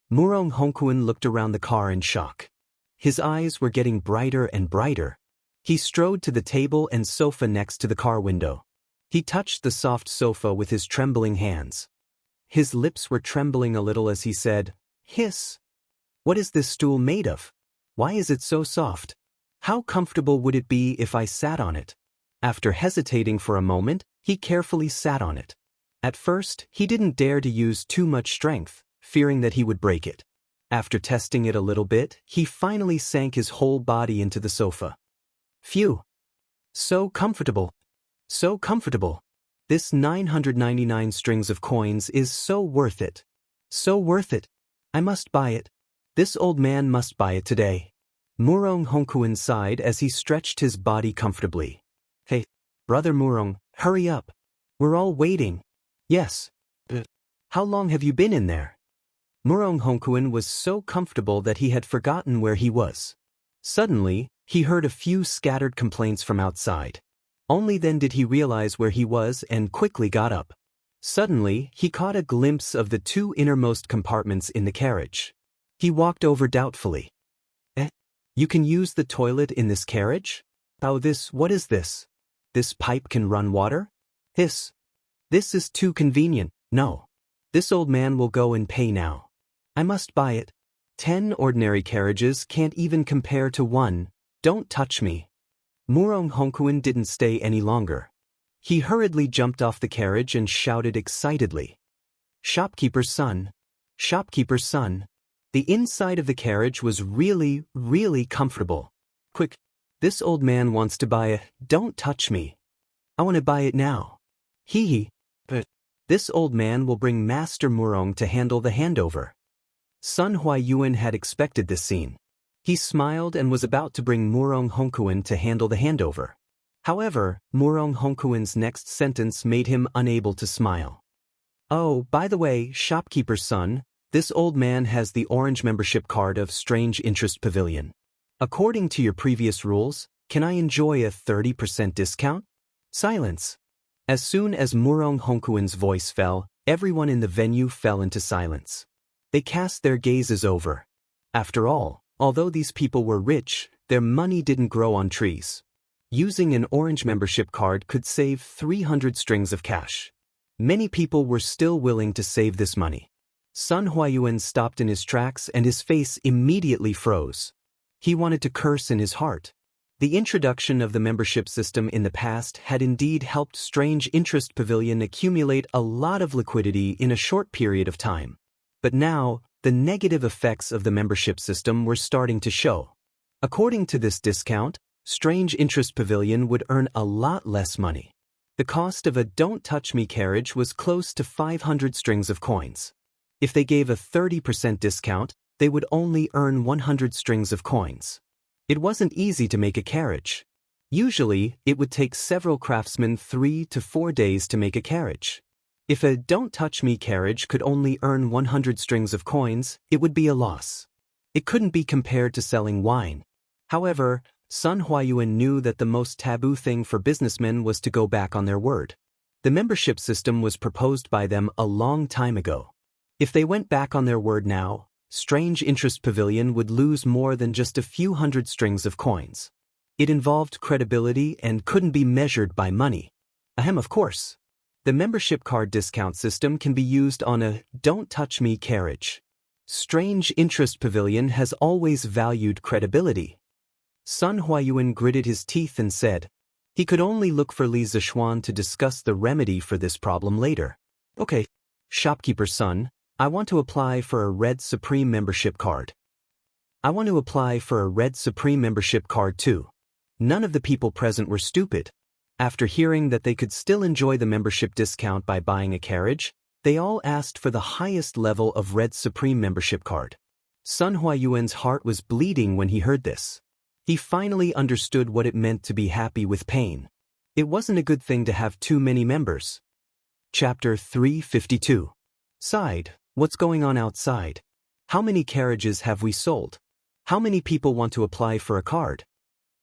Murong Hongkuan looked around the car in shock. His eyes were getting brighter and brighter. He strode to the table and sofa next to the car window. He touched the soft sofa with his trembling hands. His lips were trembling a little as he said, "Hiss! What is this stool made of? Why is it so soft? How comfortable would it be if I sat on it?" After hesitating for a moment, he carefully sat on it. At first, he didn't dare to use too much strength, fearing that he would break it. After testing it a little bit, he finally sank his whole body into the sofa. Phew! So comfortable! So comfortable! This 999 strings of coins is so worth it. So worth it! I must buy it. This old man must buy it today. Murong Hongkuan sighed as he stretched his body comfortably. Hey, brother Murong, hurry up. We're all waiting. Yes. But how long have you been in there? Murong Hongkuan was so comfortable that he had forgotten where he was. Suddenly, he heard a few scattered complaints from outside. Only then did he realize where he was and quickly got up. Suddenly, he caught a glimpse of the two innermost compartments in the carriage. He walked over doubtfully. You can use the toilet in this carriage? Oh, what is this? This pipe can run water? This is too convenient. No. This old man will go and pay now. I must buy it. 10 ordinary carriages can't even compare to one. Don't touch me. Murong Hongkuan didn't stay any longer. He hurriedly jumped off the carriage and shouted excitedly. Shopkeeper's son! Shopkeeper's son! The inside of the carriage was really, really comfortable. Quick, this old man wants to buy don't touch me. I want to buy it now. Hee. But this old man will bring Master Murong to handle the handover. Sun Huayuan had expected this scene. He smiled and was about to bring Murong Hongkuan to handle the handover. However, Murong Hongkuan's next sentence made him unable to smile. Oh, by the way, shopkeeper's son, this old man has the orange membership card of Strange Interest Pavilion. According to your previous rules, can I enjoy a 30% discount? Silence. As soon as Murong Hongkuan's voice fell, everyone in the venue fell into silence. They cast their gazes over. After all, although these people were rich, their money didn't grow on trees. Using an orange membership card could save 300 strings of cash. Many people were still willing to save this money. Sun Huayuan stopped in his tracks and his face immediately froze. He wanted to curse in his heart. The introduction of the membership system in the past had indeed helped Strange Interest Pavilion accumulate a lot of liquidity in a short period of time. But now, the negative effects of the membership system were starting to show. According to this discount, Strange Interest Pavilion would earn a lot less money. The cost of a Don't Touch Me carriage was close to 500 strings of coins. If they gave a 30% discount, they would only earn 100 strings of coins. It wasn't easy to make a carriage. Usually, it would take several craftsmen 3 to 4 days to make a carriage. If a Don't Touch Me carriage could only earn 100 strings of coins, it would be a loss. It couldn't be compared to selling wine. However, Sun Huayuan knew that the most taboo thing for businessmen was to go back on their word. The membership system was proposed by them a long time ago. If they went back on their word now, Strange Interest Pavilion would lose more than just a few hundred strings of coins. It involved credibility and couldn't be measured by money. Of course. The membership card discount system can be used on a Don't Touch Me carriage. Strange Interest Pavilion has always valued credibility. Sun Huayuan gritted his teeth and said, he could only look for Li Zixuan to discuss the remedy for this problem later. Okay, shopkeeper's son, I want to apply for a Red Supreme membership card. I want to apply for a Red Supreme membership card too. None of the people present were stupid. After hearing that they could still enjoy the membership discount by buying a carriage, they all asked for the highest level of Red Supreme membership card. Sun Huayuan's heart was bleeding when he heard this. He finally understood what it meant to be happy with pain. It wasn't a good thing to have too many members. Chapter 352. Side, what's going on outside? How many carriages have we sold? How many people want to apply for a card?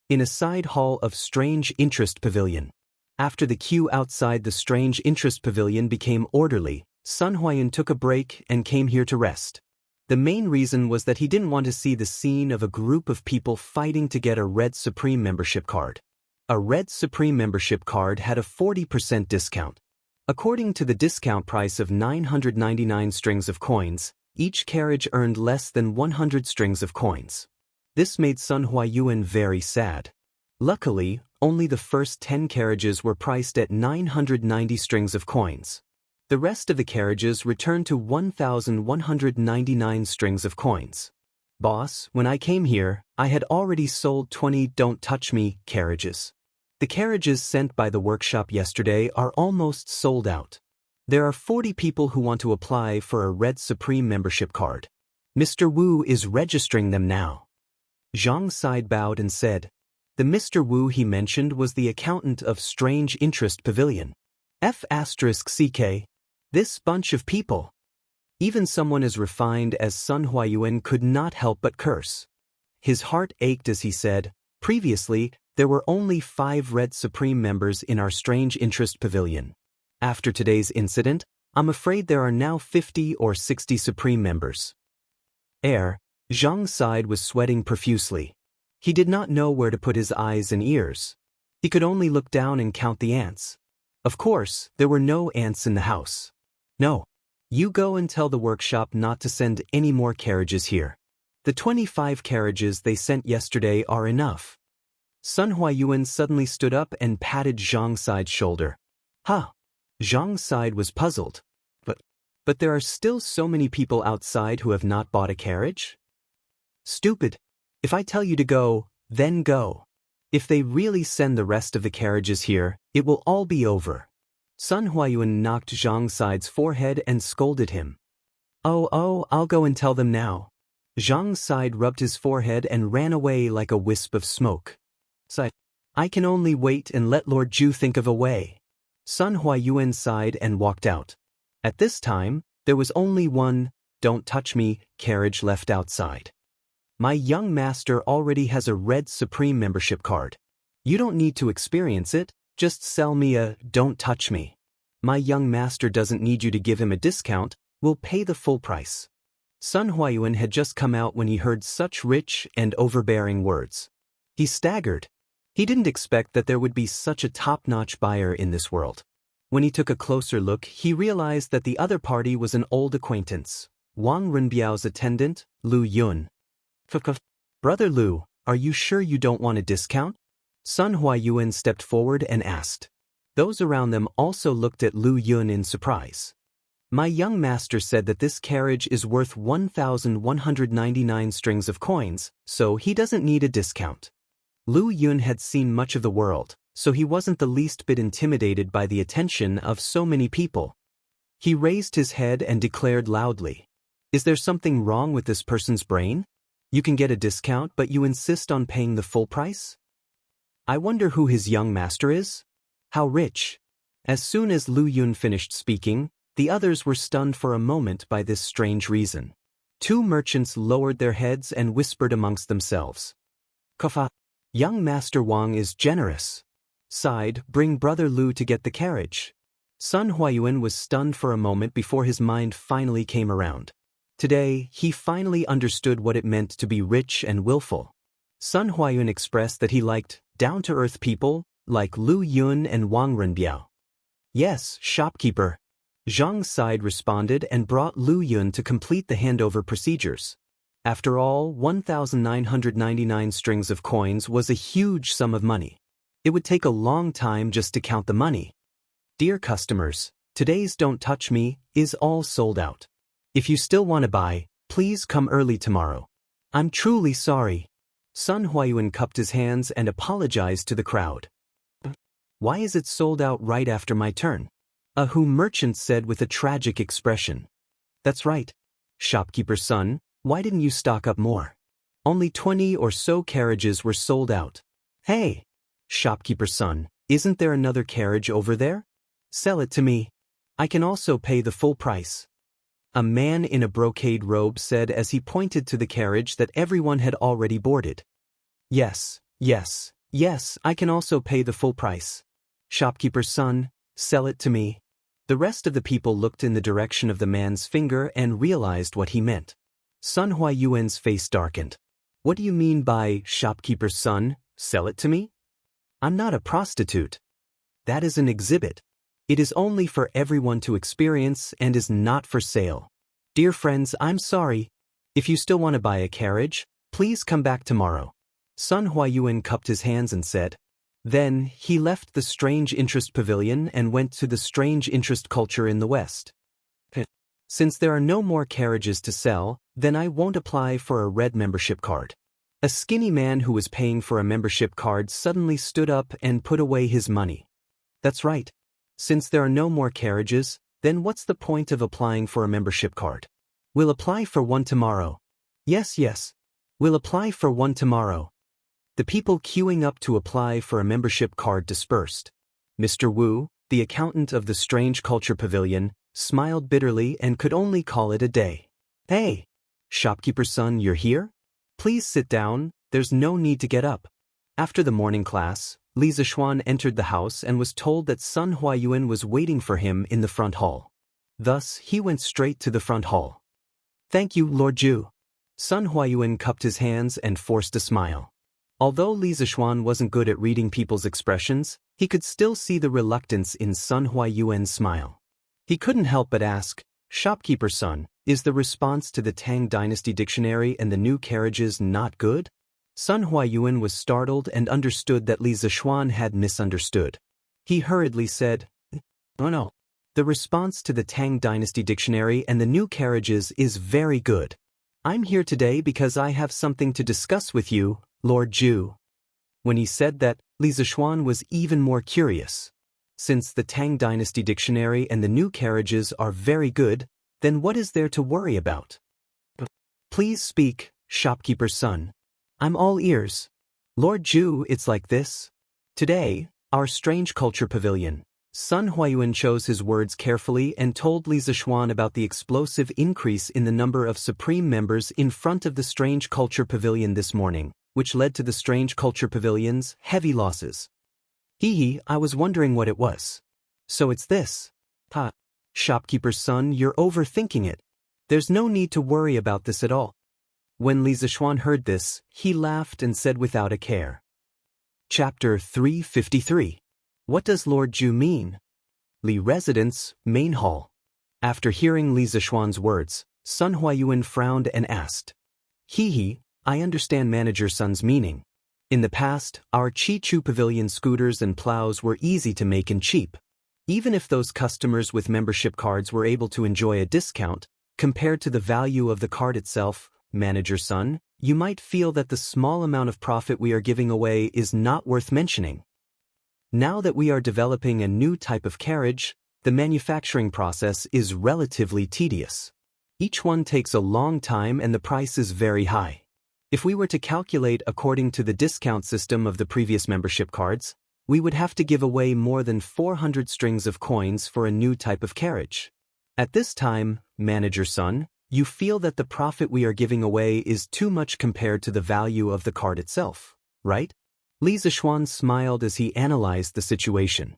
In a side hall of Strange Interest Pavilion. After the queue outside the Strange Interest Pavilion became orderly, Sun Huayuan took a break and came here to rest. The main reason was that he didn't want to see the scene of a group of people fighting to get a Red Supreme membership card. A Red Supreme membership card had a 40% discount. According to the discount price of 999 strings of coins, each carriage earned less than 100 strings of coins. This made Sun Huayuan very sad. Luckily, only the first 10 carriages were priced at 990 strings of coins. The rest of the carriages returned to 1,199 strings of coins. Boss, when I came here, I had already sold 20 Don't Touch Me carriages. The carriages sent by the workshop yesterday are almost sold out. There are 40 people who want to apply for a Red Supreme membership card. Mr. Wu is registering them now. Zhang side bowed and said, the Mr. Wu he mentioned was the accountant of Strange Interest Pavilion. F***CK. This bunch of people. Even someone as refined as Sun Huayuan could not help but curse. His heart ached as he said, previously, there were only 5 Red Supreme members in our Strange Interest Pavilion. After today's incident, I'm afraid there are now 50 or 60 Supreme members. Zhang's side was sweating profusely. He did not know where to put his eyes and ears. He could only look down and count the ants. Of course, there were no ants in the house. No. You go and tell the workshop not to send any more carriages here. The 25 carriages they sent yesterday are enough. Sun Huayuan suddenly stood up and patted Zhang's side's shoulder. Zhang's side was puzzled. But there are still so many people outside who have not bought a carriage? Stupid. If I tell you to go, then go. If they really send the rest of the carriages here, it will all be over. Sun Huayuan knocked Zhang's side's forehead and scolded him. Oh, I'll go and tell them now. Zhang's side rubbed his forehead and ran away like a wisp of smoke. I can only wait and let Lord Zhu think of a way. Sun Huayuan sighed and walked out. At this time, there was only one Don't Touch Me carriage left outside. My young master already has a Red Supreme membership card. You don't need to experience it, just sell me a Don't Touch Me. My young master doesn't need you to give him a discount, we'll pay the full price. Sun Huayuan had just come out when he heard such rich and overbearing words. He staggered. He didn't expect that there would be such a top-notch buyer in this world. When he took a closer look, he realized that the other party was an old acquaintance, Wang Renbiao's attendant, Lu Yun. Brother Lu, are you sure you don't want a discount? Sun Huayuan stepped forward and asked. Those around them also looked at Lu Yun in surprise. My young master said that this carriage is worth 1,199 strings of coins, so he doesn't need a discount. Lu Yun had seen much of the world, so he wasn't the least bit intimidated by the attention of so many people. He raised his head and declared loudly, is there something wrong with this person's brain? You can get a discount but you insist on paying the full price? I wonder who his young master is? How rich? As soon as Lu Yun finished speaking, the others were stunned for a moment by this strange reason. 2 merchants lowered their heads and whispered amongst themselves. Young Master Wang is generous. Sighed, bring Brother Lu to get the carriage. Sun Huayuan was stunned for a moment before his mind finally came around. Today, he finally understood what it meant to be rich and willful. Sun Huayuan expressed that he liked down-to-earth people like Lu Yun and Wang Renbiao. Yes, shopkeeper. Zhang's side responded and brought Lu Yun to complete the handover procedures. After all, 1,999 strings of coins was a huge sum of money. It would take a long time just to count the money. Dear customers, today's Don't Touch Me is all sold out. If you still want to buy, please come early tomorrow. I'm truly sorry. Sun Huayuan cupped his hands and apologized to the crowd. Why is it sold out right after my turn? A Hu merchant said with a tragic expression. That's right. Shopkeeper's son, why didn't you stock up more? Only 20 or so carriages were sold out. Hey! Shopkeeper's son, isn't there another carriage over there? Sell it to me. I can also pay the full price. A man in a brocade robe said as he pointed to the carriage that everyone had already boarded. Yes, yes, yes, I can also pay the full price. Shopkeeper's son, sell it to me. The rest of the people looked in the direction of the man's finger and realized what he meant. Sun Huayuan's face darkened. What do you mean by, shopkeeper's son, sell it to me? I'm not a prostitute. That is an exhibit. It is only for everyone to experience and is not for sale. Dear friends, I'm sorry. If you still want to buy a carriage, please come back tomorrow. Sun Huayuan cupped his hands and said. Then, he left the Strange Interest Pavilion and went to the Strange Interest Culture in the West. Since there are no more carriages to sell, then I won't apply for a red membership card. A skinny man who was paying for a membership card suddenly stood up and put away his money. That's right. Since there are no more carriages, then what's the point of applying for a membership card? We'll apply for one tomorrow. Yes, yes. We'll apply for one tomorrow. The people queuing up to apply for a membership card dispersed. Mr. Wu, the accountant of the Strange Culture Pavilion, smiled bitterly and could only call it a day. Hey! Shopkeeper's son, you're here? Please sit down, there's no need to get up. After the morning class, Li Zishuan entered the house and was told that Sun Huayuan was waiting for him in the front hall. Thus, he went straight to the front hall. Thank you, Lord Zhu. Sun Huayuan cupped his hands and forced a smile. Although Li Zishuan wasn't good at reading people's expressions, he could still see the reluctance in Sun Huayuan's smile. He couldn't help but ask, Shopkeeper's son, is the response to the Tang Dynasty dictionary and the new carriages not good? Sun Huayuan was startled and understood that Li Zishuan had misunderstood. He hurriedly said, Oh no. The response to the Tang Dynasty dictionary and the new carriages is very good. I'm here today because I have something to discuss with you, Lord Zhu. When he said that, Li Zishuan was even more curious. Since the Tang Dynasty dictionary and the new carriages are very good, then what is there to worry about? Please speak, shopkeeper's son. I'm all ears. Lord Zhu, it's like this. Today, our Strange Culture Pavilion. Sun Huayuan chose his words carefully and told Li Zishuan about the explosive increase in the number of supreme members in front of the Strange Culture Pavilion this morning, which led to the Strange Culture Pavilion's heavy losses. I was wondering what it was. So it's this. Shopkeeper's son, you're overthinking it. There's no need to worry about this at all. When Li Zishuan heard this, he laughed and said without a care. Chapter 353. What does Lord Zhu mean? Li Residence, Main Hall. After hearing Li Zishuan's words, Sun Huayuan frowned and asked. I understand Manager Sun's meaning. In the past, our Chi-Chu Pavilion scooters and plows were easy to make and cheap. Even if those customers with membership cards were able to enjoy a discount, compared to the value of the card itself, Manager Sun, you might feel that the small amount of profit we are giving away is not worth mentioning. Now that we are developing a new type of carriage, the manufacturing process is relatively tedious. Each one takes a long time and the price is very high. If we were to calculate according to the discount system of the previous membership cards, we would have to give away more than 400 strings of coins for a new type of carriage. At this time, Manager Sun, you feel that the profit we are giving away is too much compared to the value of the card itself, right? Li Zishuan smiled as he analyzed the situation.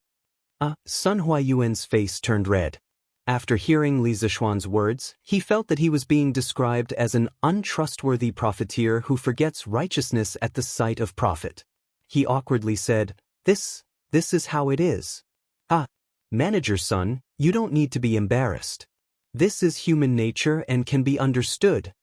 Sun Huayuan's face turned red. After hearing Li Zishuan's words, he felt that he was being described as an untrustworthy profiteer who forgets righteousness at the sight of profit. He awkwardly said, This is how it is. Manager son, you don't need to be embarrassed. This is human nature and can be understood.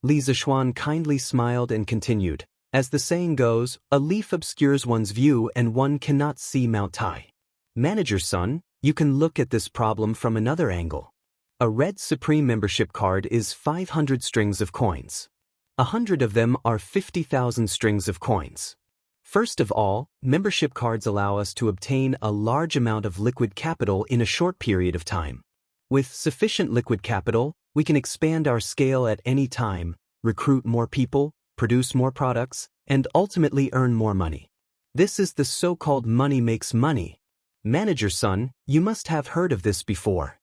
Li Zishuan kindly smiled and continued. As the saying goes, a leaf obscures one's view and one cannot see Mount Tai. Manager son, you can look at this problem from another angle. A red Supreme membership card is 500 strings of coins. 100 of them are 50,000 strings of coins. First of all, membership cards allow us to obtain a large amount of liquid capital in a short period of time. With sufficient liquid capital, we can expand our scale at any time, recruit more people, produce more products, and ultimately earn more money. This is the so-called money makes money. Manager son, you must have heard of this before.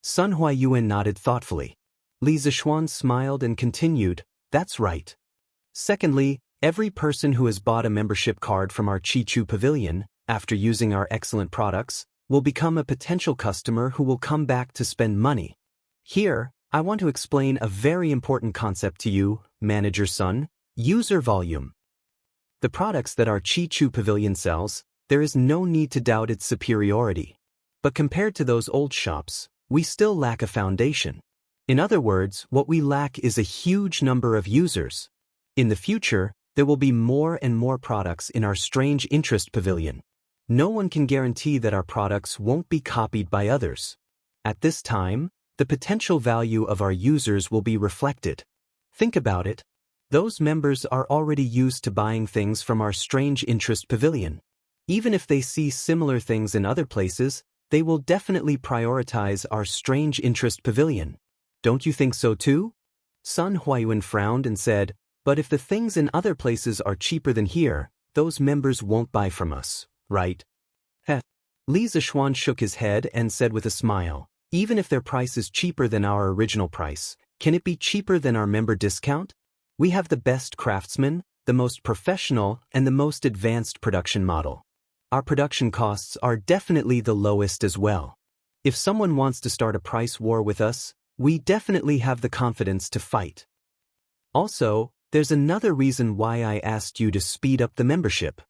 Sun Huayuan nodded thoughtfully. Li Zishuan smiled and continued, that's right. Secondly, every person who has bought a membership card from our Chichu Pavilion, after using our excellent products, will become a potential customer who will come back to spend money. Here, I want to explain a very important concept to you, Manager son, user volume. The products that our Chichu Pavilion sells, there is no need to doubt its superiority. But compared to those old shops, we still lack a foundation. In other words, what we lack is a huge number of users. In the future, there will be more and more products in our Strange Interest Pavilion. No one can guarantee that our products won't be copied by others. At this time, the potential value of our users will be reflected. Think about it. Those members are already used to buying things from our Strange Interest Pavilion. Even if they see similar things in other places, they will definitely prioritize our Strange Interest Pavilion. Don't you think so too? Sun Huayuan frowned and said, but if the things in other places are cheaper than here, those members won't buy from us, right? Li Zishuan shook his head and said with a smile, even if their price is cheaper than our original price, can it be cheaper than our member discount? We have the best craftsmen, the most professional, and the most advanced production model. Our production costs are definitely the lowest as well. If someone wants to start a price war with us, we definitely have the confidence to fight. Also, there's another reason why I asked you to speed up the membership.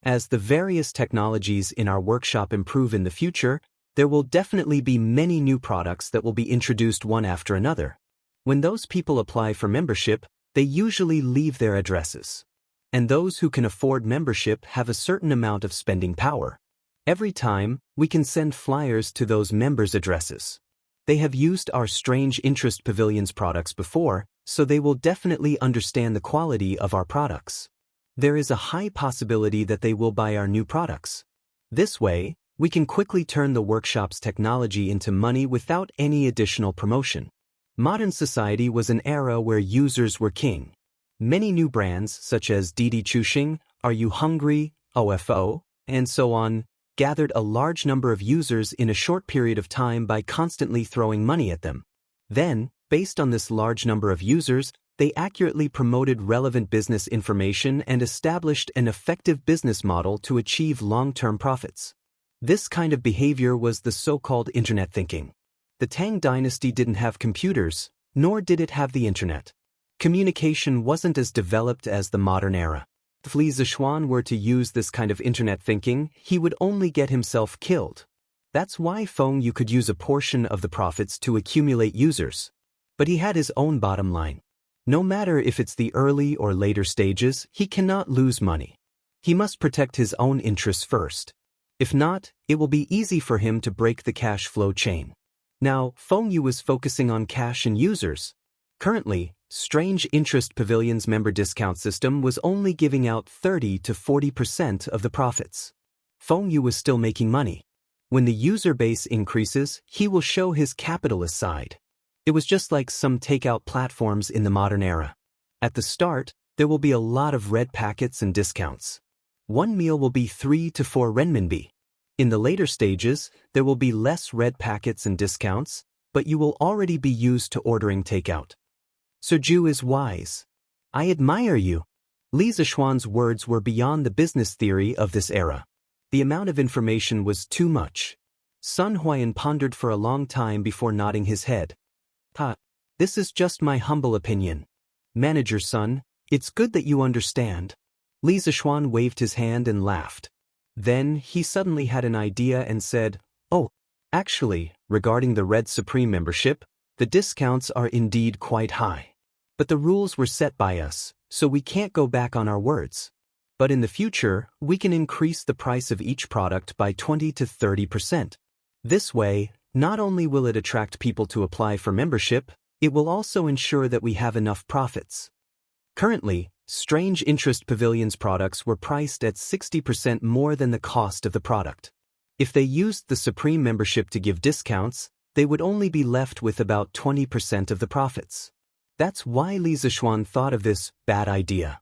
As the various technologies in our workshop improve in the future, there will definitely be many new products that will be introduced one after another. When those people apply for membership, they usually leave their addresses. And those who can afford membership have a certain amount of spending power. Every time, we can send flyers to those members' addresses. They have used our Strange Interest Pavilion's products before, so they will definitely understand the quality of our products. There is a high possibility that they will buy our new products. This way, we can quickly turn the workshop's technology into money without any additional promotion. Modern society was an era where users were king. Many new brands, such as Didi Chuxing, Are You Hungry, OFO, and so on, gathered a large number of users in a short period of time by constantly throwing money at them. Then, based on this large number of users, they accurately promoted relevant business information and established an effective business model to achieve long-term profits. This kind of behavior was the so-called internet thinking. The Tang dynasty didn't have computers, nor did it have the internet. Communication wasn't as developed as the modern era. If Li Zishuan were to use this kind of internet thinking, he would only get himself killed. That's why Feng Yu could use a portion of the profits to accumulate users. But he had his own bottom line. No matter if it's the early or later stages, he cannot lose money. He must protect his own interests first. If not, it will be easy for him to break the cash flow chain. Now, Feng Yu was focusing on cash and users. Currently, Strange Interest Pavilion's member discount system was only giving out 30 to 40% of the profits. Feng Yu was still making money. When the user base increases, he will show his capitalist side. It was just like some takeout platforms in the modern era. At the start, there will be a lot of red packets and discounts. One meal will be 3 to 4 renminbi. In the later stages, there will be less red packets and discounts, but you will already be used to ordering takeout. Serju is wise. I admire you. Li Zishuan's words were beyond the business theory of this era. The amount of information was too much. Sun Huayan pondered for a long time before nodding his head. This is just my humble opinion. Manager son, it's good that you understand. Li Zishuan waved his hand and laughed. Then he suddenly had an idea and said, "Oh, Actually, regarding the Red Supreme membership, the discounts are indeed quite high. But the rules were set by us, so we can't go back on our words. But in the future, we can increase the price of each product by 20 to 30%. This way, not only will it attract people to apply for membership, it will also ensure that we have enough profits. Currently, Strange Interest Pavilion's products were priced at 60% more than the cost of the product. If they used the Supreme membership to give discounts, they would only be left with about 20% of the profits. That's why Li Zishuan thought of this bad idea.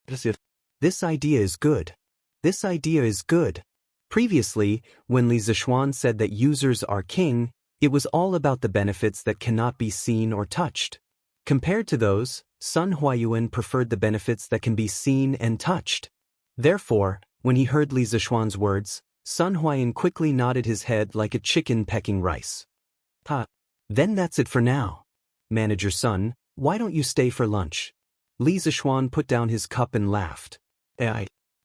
This idea is good. This idea is good. Previously, when Li Zishuan said that users are king, it was all about the benefits that cannot be seen or touched. Compared to those, Sun Huayuan preferred the benefits that can be seen and touched. Therefore, when he heard Li Zishuan's words, Sun Huayuan quickly nodded his head like a chicken pecking rice. Then that's it for now. Manager Sun, why don't you stay for lunch? Li Zishuan put down his cup and laughed.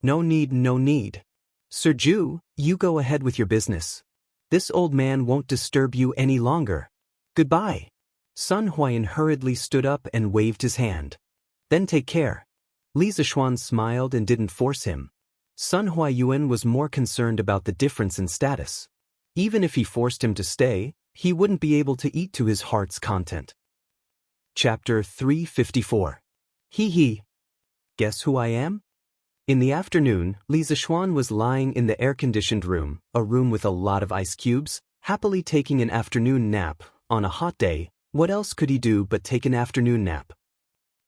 No need, no need. Sir Ju, you go ahead with your business. This old man won't disturb you any longer. Goodbye. Sun Huayuan hurriedly stood up and waved his hand. Then take care. Li Zishuan smiled and didn't force him. Sun Huayuan was more concerned about the difference in status. Even if he forced him to stay, he wouldn't be able to eat to his heart's content. Chapter 354. Hee. Guess who I am? In the afternoon, Li Zishuan was lying in the air-conditioned room, a room with a lot of ice cubes, happily taking an afternoon nap. On a hot day, what else could he do but take an afternoon nap?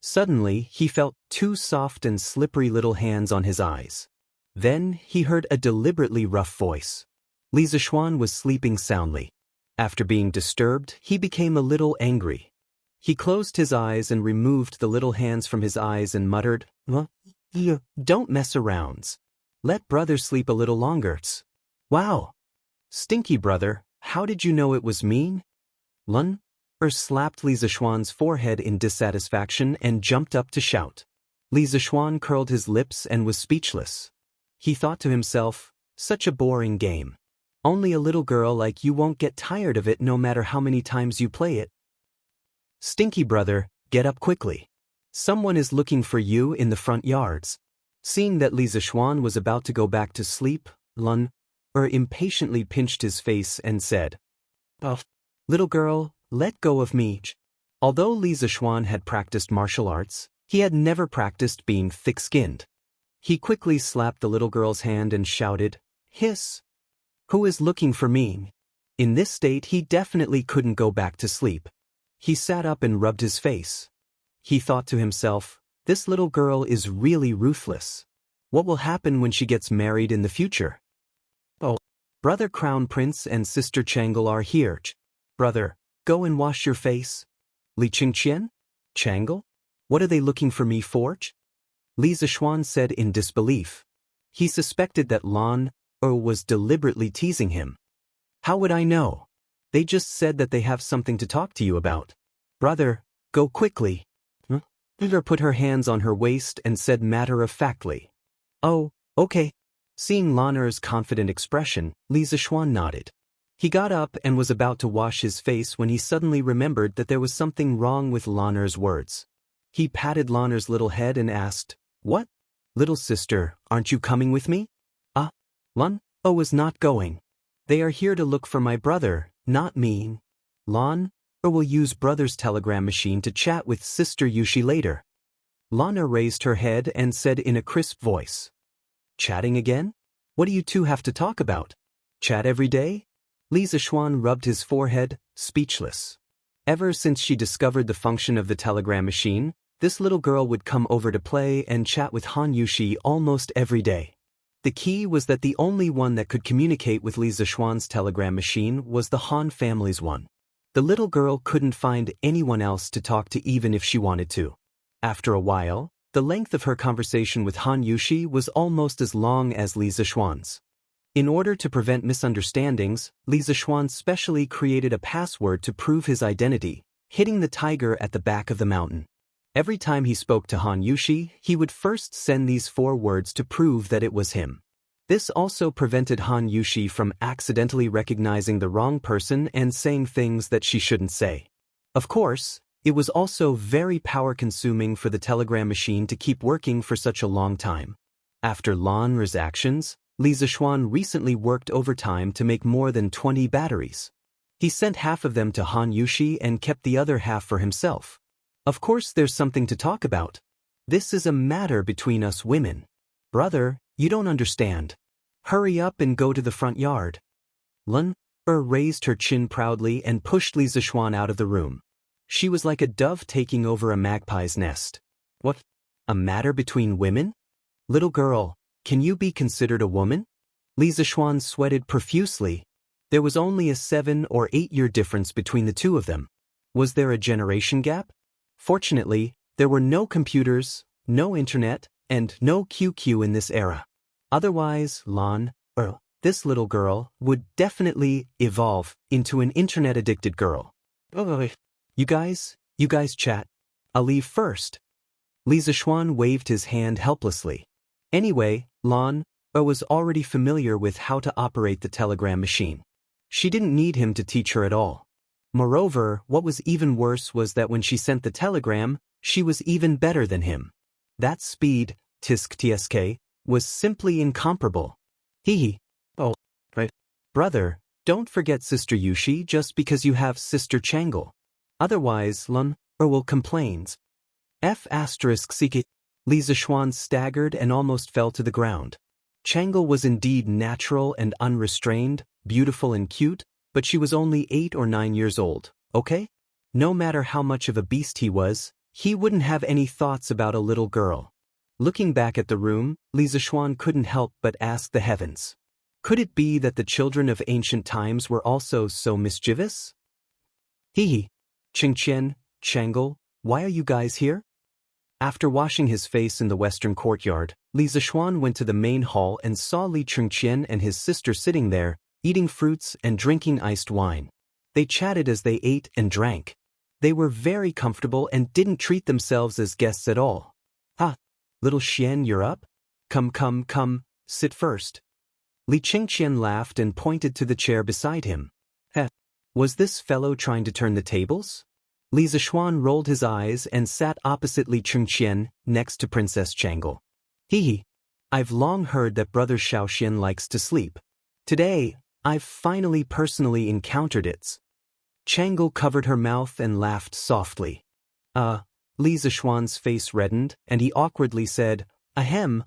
Suddenly, he felt two soft and slippery little hands on his eyes. Then, he heard a deliberately rough voice. Li Zishuan was sleeping soundly. After being disturbed, he became a little angry. He closed his eyes and removed the little hands from his eyes and muttered, Don't mess around. Let brother sleep a little longer. Wow. Stinky brother, how did you know it was mean? Lun slapped Li Zishuan's forehead in dissatisfaction and jumped up to shout. Li Zishuan curled his lips and was speechless. He thought to himself, such a boring game. Only a little girl like you won't get tired of it no matter how many times you play it. Stinky brother, get up quickly. Someone is looking for you in the front yards. Seeing that Li Zishuan was about to go back to sleep, Lun impatiently pinched his face and said, Little girl, let go of me. Although Li Zishuan had practiced martial arts, he had never practiced being thick-skinned. He quickly slapped the little girl's hand and shouted, Hiss! Who is looking for me? In this state he definitely couldn't go back to sleep. He sat up and rubbed his face. He thought to himself, this little girl is really ruthless. What will happen when she gets married in the future? Oh, brother Crown Prince and sister Changle are here. Brother, go and wash your face. Li Qingqian? Changle? What are they looking for me for? Li Zishuan said in disbelief. He suspected that Lan was deliberately teasing him. How would I know? They just said that they have something to talk to you about. Brother, go quickly. Eva put her hands on her waist and said matter-of-factly. Oh, okay. Seeing Lan'er's confident expression, Li Zishuan nodded. He got up and was about to wash his face when he suddenly remembered that there was something wrong with Lan'er's words. He patted Lan'er's little head and asked, What? Little sister, aren't you coming with me? Lan is not going. They are here to look for my brother, not me. Lan will use brother's telegram machine to chat with sister Yushi later. Lana raised her head and said in a crisp voice. Chatting again? What do you two have to talk about? Chat every day? Li Zishuan rubbed his forehead, speechless. Ever since she discovered the function of the telegram machine, this little girl would come over to play and chat with Han Yushi almost every day. The key was that the only one that could communicate with Li Zishuan's telegram machine was the Han family's one. The little girl couldn't find anyone else to talk to even if she wanted to. After a while, the length of her conversation with Han Yushi was almost as long as Li Zishuan's. In order to prevent misunderstandings, Li Zishuan specially created a password to prove his identity, hitting the tiger at the back of the mountain. Every time he spoke to Han Yushi, he would first send these 4 words to prove that it was him. This also prevented Han Yushi from accidentally recognizing the wrong person and saying things that she shouldn't say. Of course, it was also very power-consuming for the telegram machine to keep working for such a long time. After Lan's actions, Li Zixuan recently worked overtime to make more than 20 batteries. He sent half of them to Han Yushi and kept the other half for himself. Of course there's something to talk about. This is a matter between us women. Brother, you don't understand. Hurry up and go to the front yard. Lan raised her chin proudly and pushed Li Zixuan out of the room. She was like a dove taking over a magpie's nest. What? A matter between women? Little girl, can you be considered a woman? Li Zixuan sweated profusely. There was only a 7 or 8 year difference between the two of them. Was there a generation gap? Fortunately, there were no computers, no internet, and no QQ in this era. Otherwise, this little girl, would definitely evolve into an internet-addicted girl. You guys chat. I'll leave first. Li Zixuan waved his hand helplessly. Anyway, Lan was already familiar with how to operate the telegram machine. She didn't need him to teach her at all. Moreover, what was even worse was that when she sent the telegram, she was even better than him. That speed, tsk, was simply incomparable. Oh, right. Brother, don't forget Sister Yushi just because you have Sister Changle. Otherwise, Lan will complains. F***ck. Li Zixuan staggered and almost fell to the ground. Changle was indeed natural and unrestrained, beautiful and cute, but she was only 8 or 9 years old, okay? No matter how much of a beast he was, he wouldn't have any thoughts about a little girl. Looking back at the room, Li Zixuan couldn't help but ask the heavens. Could it be that the children of ancient times were also so mischievous? Qingqian, Changle, why are you guys here? After washing his face in the western courtyard, Li Zixuan went to the main hall and saw Li Chengqian and his sister sitting there, eating fruits and drinking iced wine. They chatted as they ate and drank. They were very comfortable and didn't treat themselves as guests at all. Little Xian, you're up? Come, sit first. Li Chengqian laughed and pointed to the chair beside him. Was this fellow trying to turn the tables? Li Zixuan rolled his eyes and sat opposite Li Chengqian, next to Princess Changle. I've long heard that Brother Shaoxian likes to sleep. Today, I've finally personally encountered it. Changle covered her mouth and laughed softly. Li Zixuan's face reddened, and he awkwardly said, Ahem,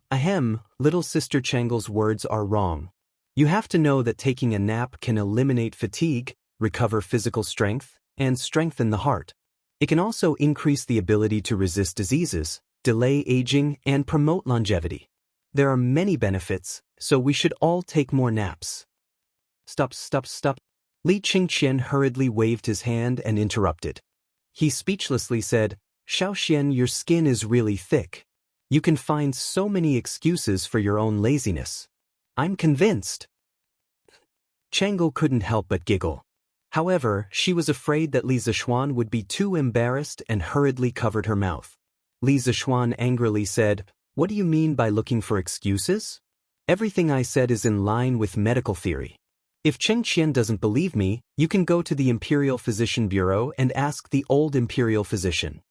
little Sister Changle's words are wrong. You have to know that taking a nap can eliminate fatigue, recover physical strength, and strengthen the heart. It can also increase the ability to resist diseases, delay aging, and promote longevity. There are many benefits, so we should all take more naps. Stop. Li Chengqian hurriedly waved his hand and interrupted. He speechlessly said, Shaoxian, your skin is really thick. You can find so many excuses for your own laziness. I'm convinced. Changle couldn't help but giggle. However, she was afraid that Li Zixuan would be too embarrassed and hurriedly covered her mouth. Li Zixuan angrily said, What do you mean by looking for excuses? Everything I said is in line with medical theory. If Chengqian doesn't believe me, you can go to the Imperial Physician Bureau and ask the old Imperial Physician.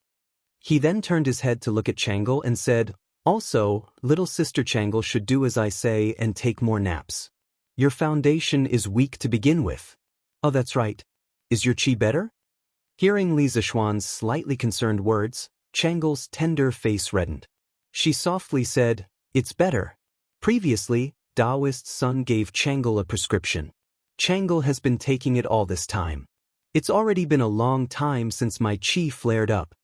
He then turned his head to look at Changle and said, Also, little Sister Changle should do as I say and take more naps. Your foundation is weak to begin with. Oh, that's right. Is your qi better? Hearing Li Zixuan's slightly concerned words, Changle's tender face reddened. She softly said, It's better. Previously, Taoist Sun gave Changle a prescription. Changle has been taking it all this time. It's already been a long time since my qi flared up.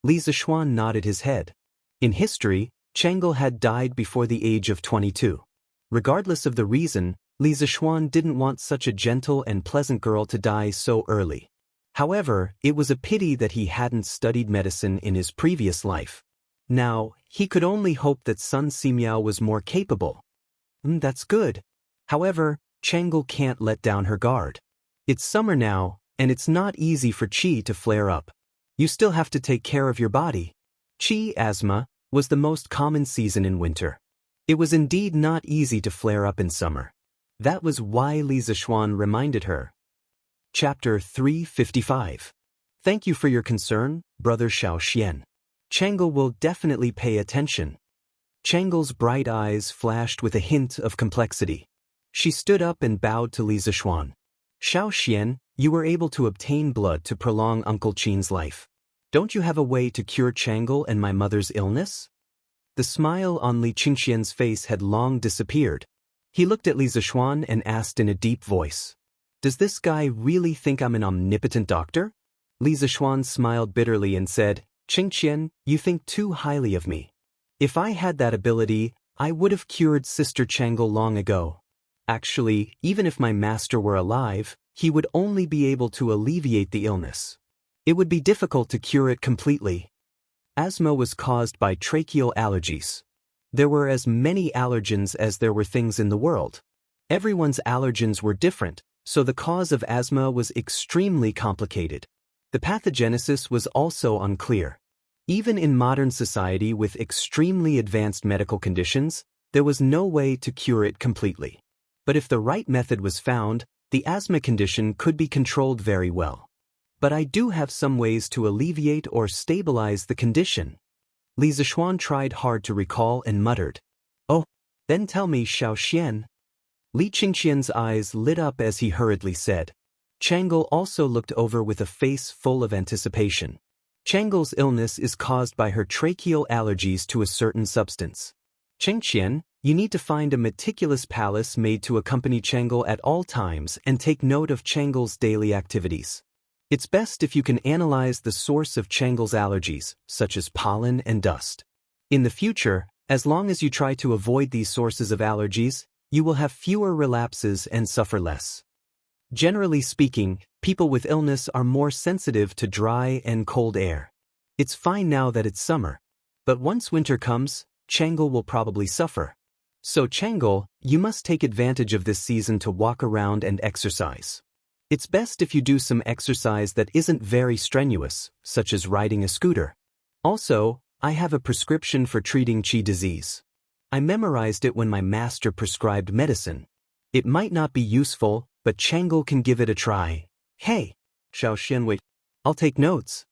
Li Zixuan nodded his head. In history, Changle had died before the age of 22. Regardless of the reason, Li Zixuan didn't want such a gentle and pleasant girl to die so early. However, it was a pity that he hadn't studied medicine in his previous life. Now, he could only hope that Sun Simiao was more capable. That's good. However, Changle can't let down her guard. It's summer now, and it's not easy for qi to flare up. You still have to take care of your body. Qi asthma was the most common season in winter. It was indeed not easy to flare up in summer. That was why Li Zishuan reminded her. Chapter 355. Thank you for your concern, Brother Xiaoxian. Chang'e will definitely pay attention. Chang'e's bright eyes flashed with a hint of complexity. She stood up and bowed to Li Zishuan. Xiaoxian, you were able to obtain blood to prolong Uncle Qin's life. Don't you have a way to cure Chang'e and my mother's illness? The smile on Li Qingxian's face had long disappeared. He looked at Li Zishuan and asked in a deep voice. Does this guy really think I'm an omnipotent doctor? Li Zishuan smiled bitterly and said, Qingxian, you think too highly of me. If I had that ability, I would have cured Sister Chang'e long ago. Actually, even if my master were alive, he would only be able to alleviate the illness. It would be difficult to cure it completely. Asthma was caused by tracheal allergies. There were as many allergens as there were things in the world. Everyone's allergens were different, so the cause of asthma was extremely complicated. The pathogenesis was also unclear. Even in modern society with extremely advanced medical conditions, there was no way to cure it completely. But if the right method was found, the asthma condition could be controlled very well. But I do have some ways to alleviate or stabilize the condition. Li Zishuan tried hard to recall and muttered. Oh, then tell me, Xiaoxian. Li Qingxian's eyes lit up as he hurriedly said. Chang'e also looked over with a face full of anticipation. Chang'e's illness is caused by her tracheal allergies to a certain substance. Qingxian, you need to find a meticulous palace made to accompany Chang'e at all times and take note of Chang'e's daily activities. It's best if you can analyze the source of Chang'e's allergies, such as pollen and dust. In the future, as long as you try to avoid these sources of allergies, you will have fewer relapses and suffer less. Generally speaking, people with illness are more sensitive to dry and cold air. It's fine now that it's summer. But once winter comes, Chang'e will probably suffer. So Chang'e, you must take advantage of this season to walk around and exercise. It's best if you do some exercise that isn't very strenuous, such as riding a scooter. Also, I have a prescription for treating qi disease. I memorized it when my master prescribed medicine. It might not be useful, but Chang'e can give it a try. Hey, Xiaoxian, wait. I'll take notes.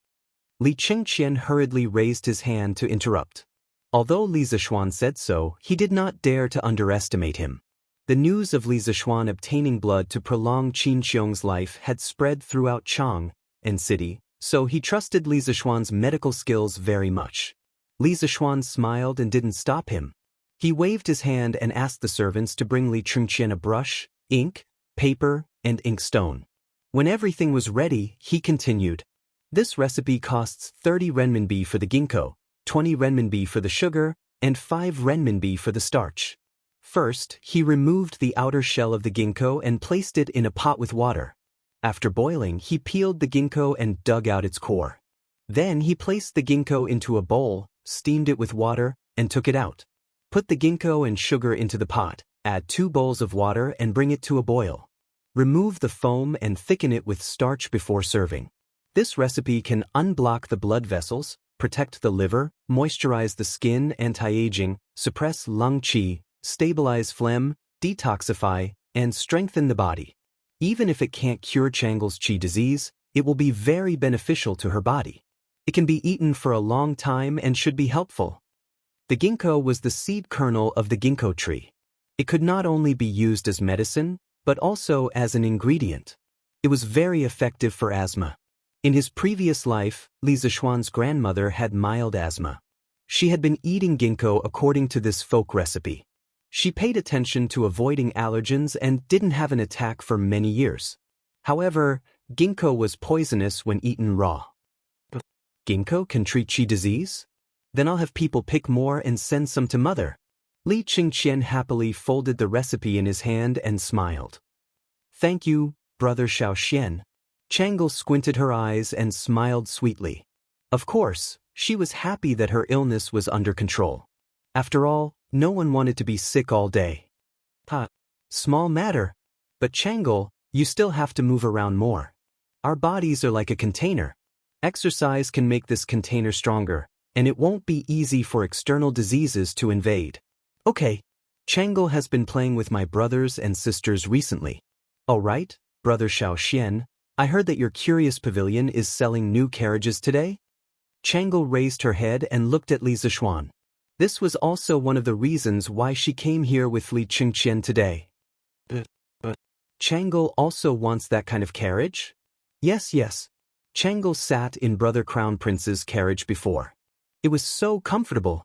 Li Qingxian hurriedly raised his hand to interrupt. Although Li Zishuan said so, he did not dare to underestimate him. The news of Li Zishuan obtaining blood to prolong Qin Xiong's life had spread throughout Chang and city, so he trusted Li Zishuan's medical skills very much. Li Zishuan smiled and didn't stop him. He waved his hand and asked the servants to bring Li Qingxian a brush, ink, paper, and inkstone. When everything was ready, he continued. This recipe costs 30 renminbi for the ginkgo, 20 renminbi for the sugar, and 5 renminbi for the starch. First, he removed the outer shell of the ginkgo and placed it in a pot with water. After boiling, he peeled the ginkgo and dug out its core. Then he placed the ginkgo into a bowl, steamed it with water, and took it out. Put the ginkgo and sugar into the pot, add 2 bowls of water and bring it to a boil. Remove the foam and thicken it with starch before serving. This recipe can unblock the blood vessels, protect the liver, moisturize the skin, anti-aging, suppress lung qi, stabilize phlegm, detoxify, and strengthen the body. Even if it can't cure Chang'e's qi disease, it will be very beneficial to her body. It can be eaten for a long time and should be helpful. The ginkgo was the seed kernel of the ginkgo tree. It could not only be used as medicine, but also as an ingredient. It was very effective for asthma. In his previous life, Li Zishuan's grandmother had mild asthma. She had been eating ginkgo according to this folk recipe. She paid attention to avoiding allergens and didn't have an attack for many years. However, ginkgo was poisonous when eaten raw. Ginkgo can treat qi disease? Then I'll have people pick more and send some to mother. Li Qingxian happily folded the recipe in his hand and smiled. Thank you, Brother Xiaoxian. Chang'e squinted her eyes and smiled sweetly. Of course, she was happy that her illness was under control. After all, no one wanted to be sick all day. Small matter. But Chang'e, you still have to move around more. Our bodies are like a container. Exercise can make this container stronger, and it won't be easy for external diseases to invade. Okay, Chang'e has been playing with my brothers and sisters recently. All right, Brother Xiao, I heard that your curious pavilion is selling new carriages today? Chang'e raised her head and looked at Li Zishuan. This was also one of the reasons why she came here with Li Qingqian today. But Chang'e also wants that kind of carriage? Yes. Chang'e sat in Brother Crown Prince's carriage before. It was so comfortable.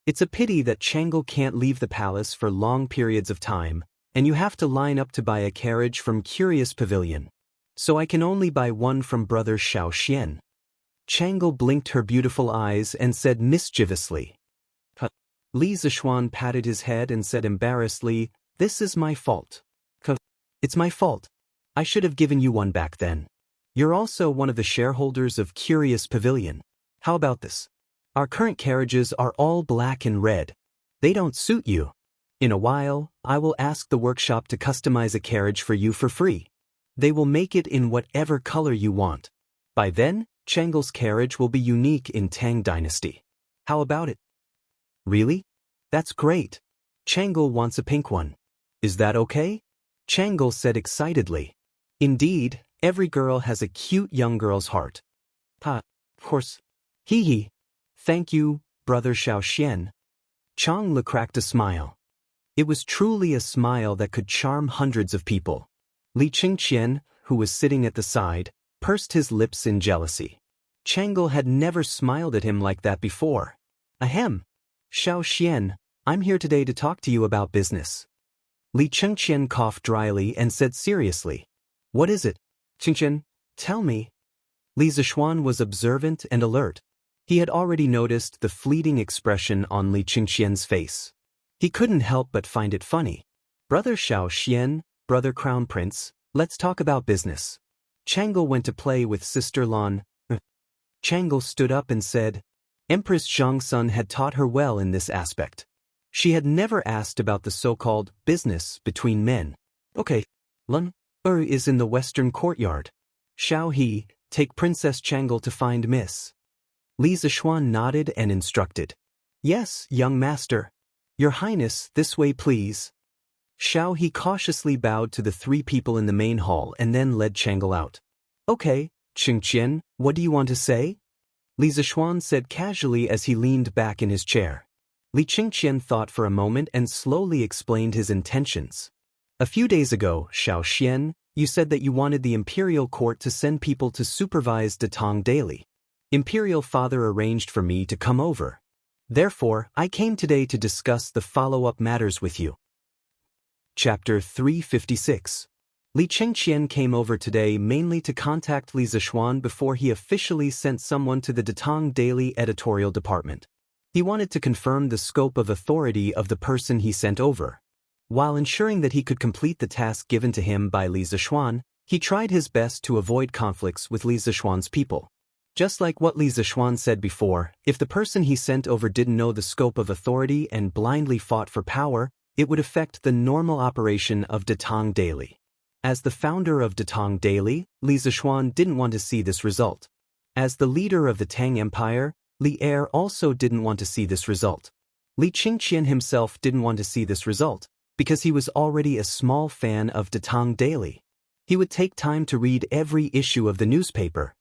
It's a pity that Chang'e can't leave the palace for long periods of time, and you have to line up to buy a carriage from Curious Pavilion. So I can only buy one from Brother Xiao. Chang'e blinked her beautiful eyes and said mischievously. Li Zishuan patted his head and said embarrassedly, "This is my fault. It's my fault. I should have given you one back then. You're also one of the shareholders of Curious Pavilion. How about this? Our current carriages are all black and red. They don't suit you. In a while, I will ask the workshop to customize a carriage for you for free. They will make it in whatever color you want. By then, Chang'e's carriage will be unique in Tang Dynasty. How about it?" "Really? That's great. Chang'e wants a pink one. Is that okay?" Chang'e said excitedly. "Indeed, every girl has a cute young girl's heart." "Of course. Hee. Thank you, Brother Xiao." Chang'e cracked a smile. It was truly a smile that could charm hundreds of people. Li Qingqian, who was sitting at the side, pursed his lips in jealousy. Chang'e had never smiled at him like that before. "Ahem. Xiao, I'm here today to talk to you about business." Li Qingqian coughed dryly and said seriously, "What is it? Qingqian, tell me." Li Zishuan was observant and alert. He had already noticed the fleeting expression on Li Qingqian's face. He couldn't help but find it funny. "Brother Xiao, Brother Crown Prince, let's talk about business." Chang'e went to play with Sister Lan. Chang'e stood up and said, Empress Zhangsun had taught her well in this aspect. She had never asked about the so-called business between men. "Okay, Lan is in the western courtyard. Xiao He, take Princess Chang'e to find Miss." Li Zishuan nodded and instructed. "Yes, young master. Your Highness, this way please." Xiao He cautiously bowed to the three people in the main hall and then led Chang'e out. "Okay, Qingqian, what do you want to say?" Li Zishuan said casually as he leaned back in his chair. Li Qingqian thought for a moment and slowly explained his intentions. "A few days ago, Xiao, you said that you wanted the imperial court to send people to supervise Datong daily. Imperial Father arranged for me to come over. Therefore, I came today to discuss the follow-up matters with you." Chapter 356. Li Qingqian came over today mainly to contact Li Zishuan before he officially sent someone to the Datong Daily editorial department. He wanted to confirm the scope of authority of the person he sent over. While ensuring that he could complete the task given to him by Li Zishuan, he tried his best to avoid conflicts with Li Zishuan's people. Just like what Li Zishuan said before, if the person he sent over didn't know the scope of authority and blindly fought for power, it would affect the normal operation of Datong Daily. As the founder of Datong Daily, Li Zishuan didn't want to see this result. As the leader of the Tang Empire, Li Er also didn't want to see this result. Li Qingqian himself didn't want to see this result, because he was already a small fan of Datong Daily. He would take time to read every issue of the newspaper.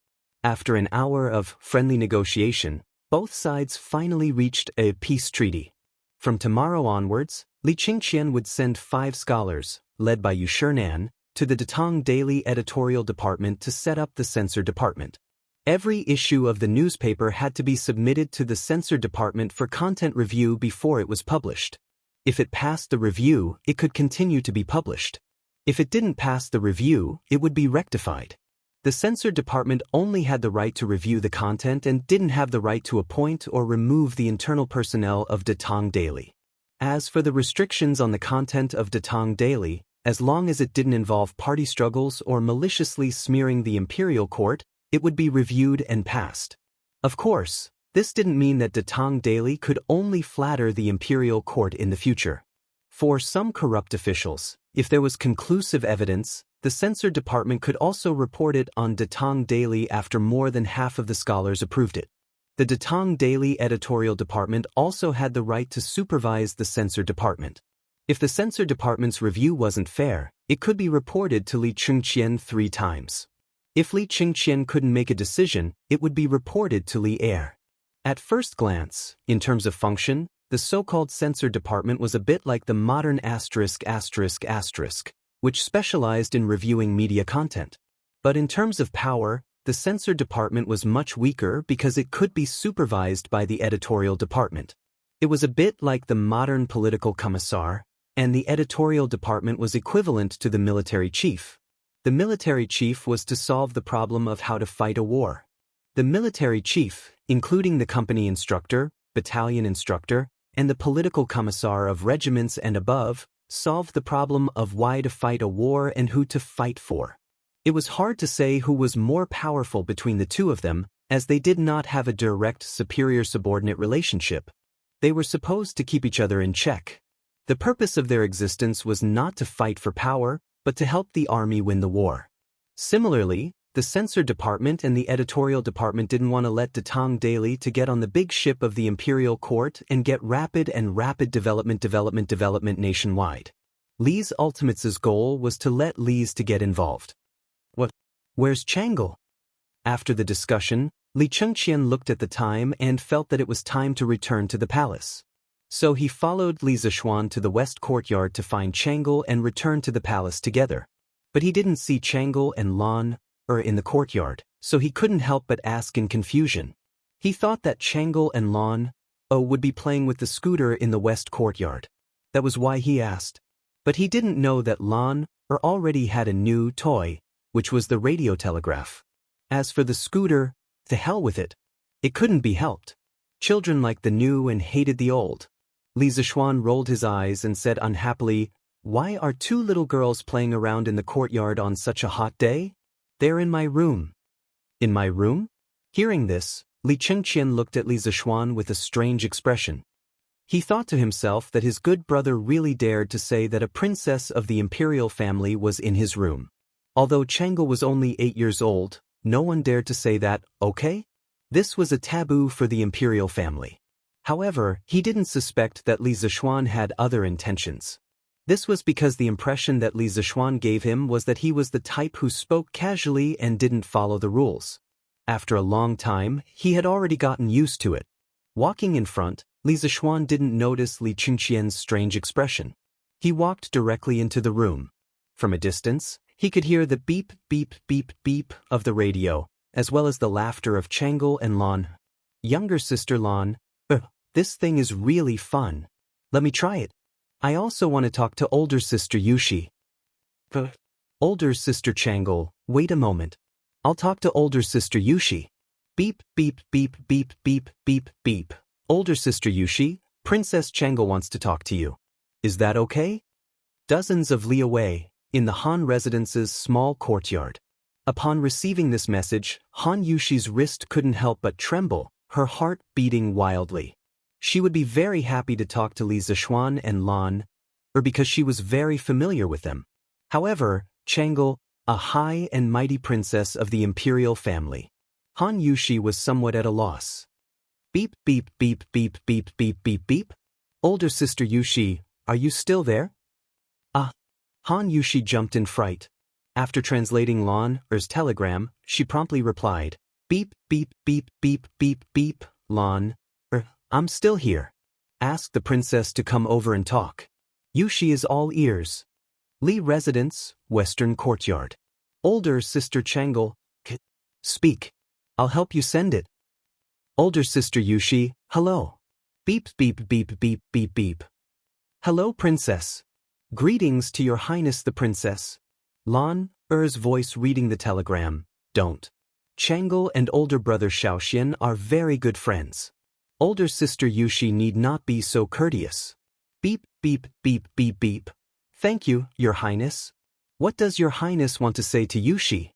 After an hour of friendly negotiation, both sides finally reached a peace treaty. From tomorrow onwards, Li Qingqian would send 5 scholars, led by Yu Shinan, to the Datong Daily editorial department to set up the censor department. Every issue of the newspaper had to be submitted to the censor department for content review before it was published. If it passed the review, it could continue to be published. If it didn't pass the review, it would be rectified. The censor department only had the right to review the content and didn't have the right to appoint or remove the internal personnel of Datong Daily. As for the restrictions on the content of Datong Daily, as long as it didn't involve party struggles or maliciously smearing the imperial court, it would be reviewed and passed. Of course, this didn't mean that Datong Daily could only flatter the imperial court in the future. For some corrupt officials, if there was conclusive evidence, the censor department could also report it on Datong Daily after more than half of the scholars approved it. The Datong Daily editorial department also had the right to supervise the censor department. If the censor department's review wasn't fair, it could be reported to Li Chengqian 3 times. If Li Chengqian couldn't make a decision, it would be reported to Li Er. At first glance, in terms of function, the so-called censor department was a bit like the modern *****, which specialized in reviewing media content. But in terms of power, the censor department was much weaker because it could be supervised by the editorial department. It was a bit like the modern political commissar, and the editorial department was equivalent to the military chief. The military chief was to solve the problem of how to fight a war. The military chief, including the company instructor, battalion instructor, and the political commissar of regiments and above, solved the problem of why to fight a war and who to fight for. It was hard to say who was more powerful between the two of them, as they did not have a direct superior-subordinate relationship. They were supposed to keep each other in check. The purpose of their existence was not to fight for power, but to help the army win the war. Similarly, the censor department and the editorial department didn't want to let Datang Daily to get on the big ship of the imperial court and get rapid development nationwide. Li's Ultimates' goal was to let Li's to get involved. What? Where's Chang'e? After the discussion, Li Chengqian looked at the time and felt that it was time to return to the palace. So he followed Li Zishuan to the west courtyard to find Chang'e and return to the palace together. But he didn't see Chang'e and Lan in the courtyard, so he couldn't help but ask in confusion. He thought that Chang'e and Lan would be playing with the scooter in the west courtyard. That was why he asked. But he didn't know that Lan already had a new toy, which was the radio telegraph. As for the scooter, to hell with it. It couldn't be helped. Children liked the new and hated the old. Li Zishuan rolled his eyes and said unhappily, "Why are 2 little girls playing around in the courtyard on such a hot day? They're in my room." In my room? Hearing this, Li Chengqian looked at Li Zishuan with a strange expression. He thought to himself that his good brother really dared to say that a princess of the imperial family was in his room. Although Chang'e was only 8 years old, no one dared to say that, okay? This was a taboo for the imperial family. However, he didn't suspect that Li Zishuan had other intentions. This was because the impression that Li Zishuan gave him was that he was the type who spoke casually and didn't follow the rules. After a long time, he had already gotten used to it. Walking in front, Li Zishuan didn't notice Li Chengqian's strange expression. He walked directly into the room. From a distance, he could hear the beep, beep, beep, beep of the radio, as well as the laughter of Chang'e and Lan. Younger sister Lan, this thing is really fun. Let me try it. I also want to talk to older sister Yushi. Older sister Chang'e, wait a moment. I'll talk to older sister Yushi. Beep, beep, beep, beep, beep, beep, beep. Older sister Yushi, Princess Chang'e wants to talk to you. Is that okay? Dozens of li away, in the Han residence's small courtyard. Upon receiving this message, Han Yushi's wrist couldn't help but tremble, her heart beating wildly. She would be very happy to talk to Li Zishuan and Lan, because she was very familiar with them. However, Chang'e, a high and mighty princess of the imperial family. Han Yushi was somewhat at a loss. Beep, beep, beep, beep, beep, beep, beep, beep. Older sister Yushi, are you still there? Han Yushi jumped in fright. After translating Lan's telegram, she promptly replied, beep, beep, beep, beep, beep, beep, Lan. I'm still here. Ask the princess to come over and talk. Yushi is all ears. Li Residence, Western Courtyard. Older sister Chang'e, speak. I'll help you send it. Older sister Yushi, hello. Beep, beep, beep, beep, beep, beep. Hello, princess. Greetings to your highness the princess. Lan's voice reading the telegram, don't. Chang'e and older brother Shaoxian are very good friends. Older sister Yushi need not be so courteous. Beep, beep, beep, beep, beep. Thank you, your highness. What does your highness want to say to Yushi?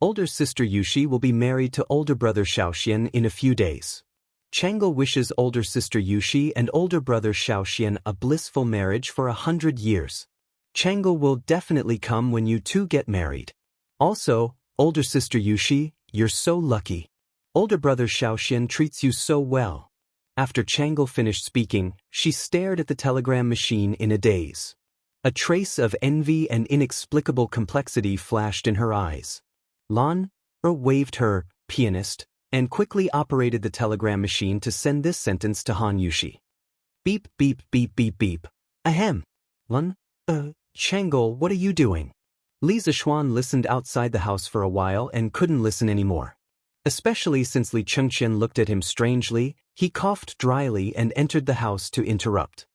Older sister Yushi will be married to older brother Shaoxian in a few days. Chang'e wishes older sister Yushi and older brother Shaoxian a blissful marriage for 100 years. Chang'e will definitely come when you two get married. Also, older sister Yushi, you're so lucky. Older brother Shaoxian treats you so well. After Chang'e finished speaking, she stared at the telegram machine in a daze. A trace of envy and inexplicable complexity flashed in her eyes. Lan waved her pianist and quickly operated the telegram machine to send this sentence to Han Yushi. Beep beep beep beep beep. Ahem. Lan, Chang'e, what are you doing? Li Zishuan listened outside the house for a while and couldn't listen anymore. Especially since Li Chengqian looked at him strangely, he coughed dryly and entered the house to interrupt.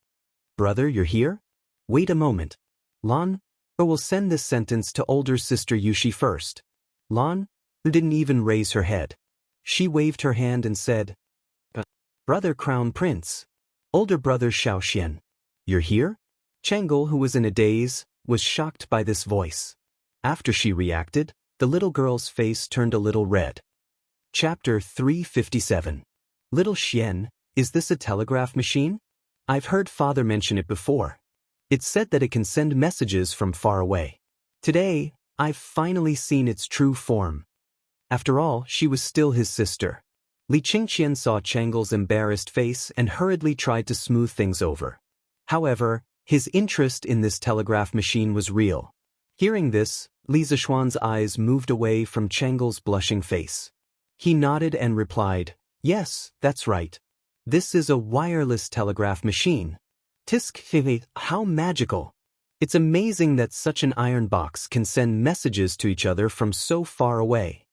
Brother, you're here? Wait a moment. Lan will send this sentence to older sister Yushi first. Lan didn't even raise her head. She waved her hand and said, Brother Crown Prince. Older brother Xiaoxian. You're here? Chang'e, who was in a daze, was shocked by this voice. After she reacted, the little girl's face turned a little red. Chapter 357. Little Xian, is this a telegraph machine? I've heard father mention it before. It's said that it can send messages from far away. Today, I've finally seen its true form. After all, she was still his sister. Li Qingqian saw Chang'e's embarrassed face and hurriedly tried to smooth things over. However, his interest in this telegraph machine was real. Hearing this, Li Zishuan's eyes moved away from Chang'e's blushing face. He nodded and replied, Yes, that's right. This is a wireless telegraph machine. Tisk, how magical. It's amazing that such an iron box can send messages to each other from so far away.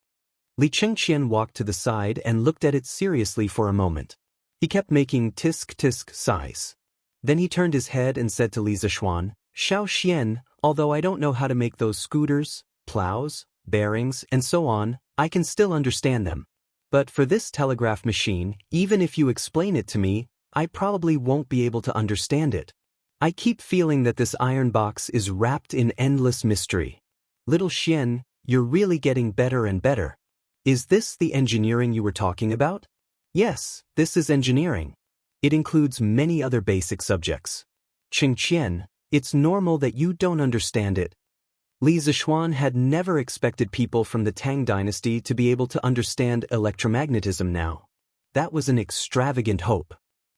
Li Chengqian walked to the side and looked at it seriously for a moment. He kept making tisk-tisk sighs. Then he turned his head and said to Li Zishuan, Xiaoxian, although I don't know how to make those scooters, plows, bearings, and so on, I can still understand them. But for this telegraph machine, even if you explain it to me, I probably won't be able to understand it. I keep feeling that this iron box is wrapped in endless mystery. Little Xian, you're really getting better and better. Is this the engineering you were talking about? Yes, this is engineering. It includes many other basic subjects. Qingqian, it's normal that you don't understand it. Li Zishuan had never expected people from the Tang dynasty to be able to understand electromagnetism now. That was an extravagant hope.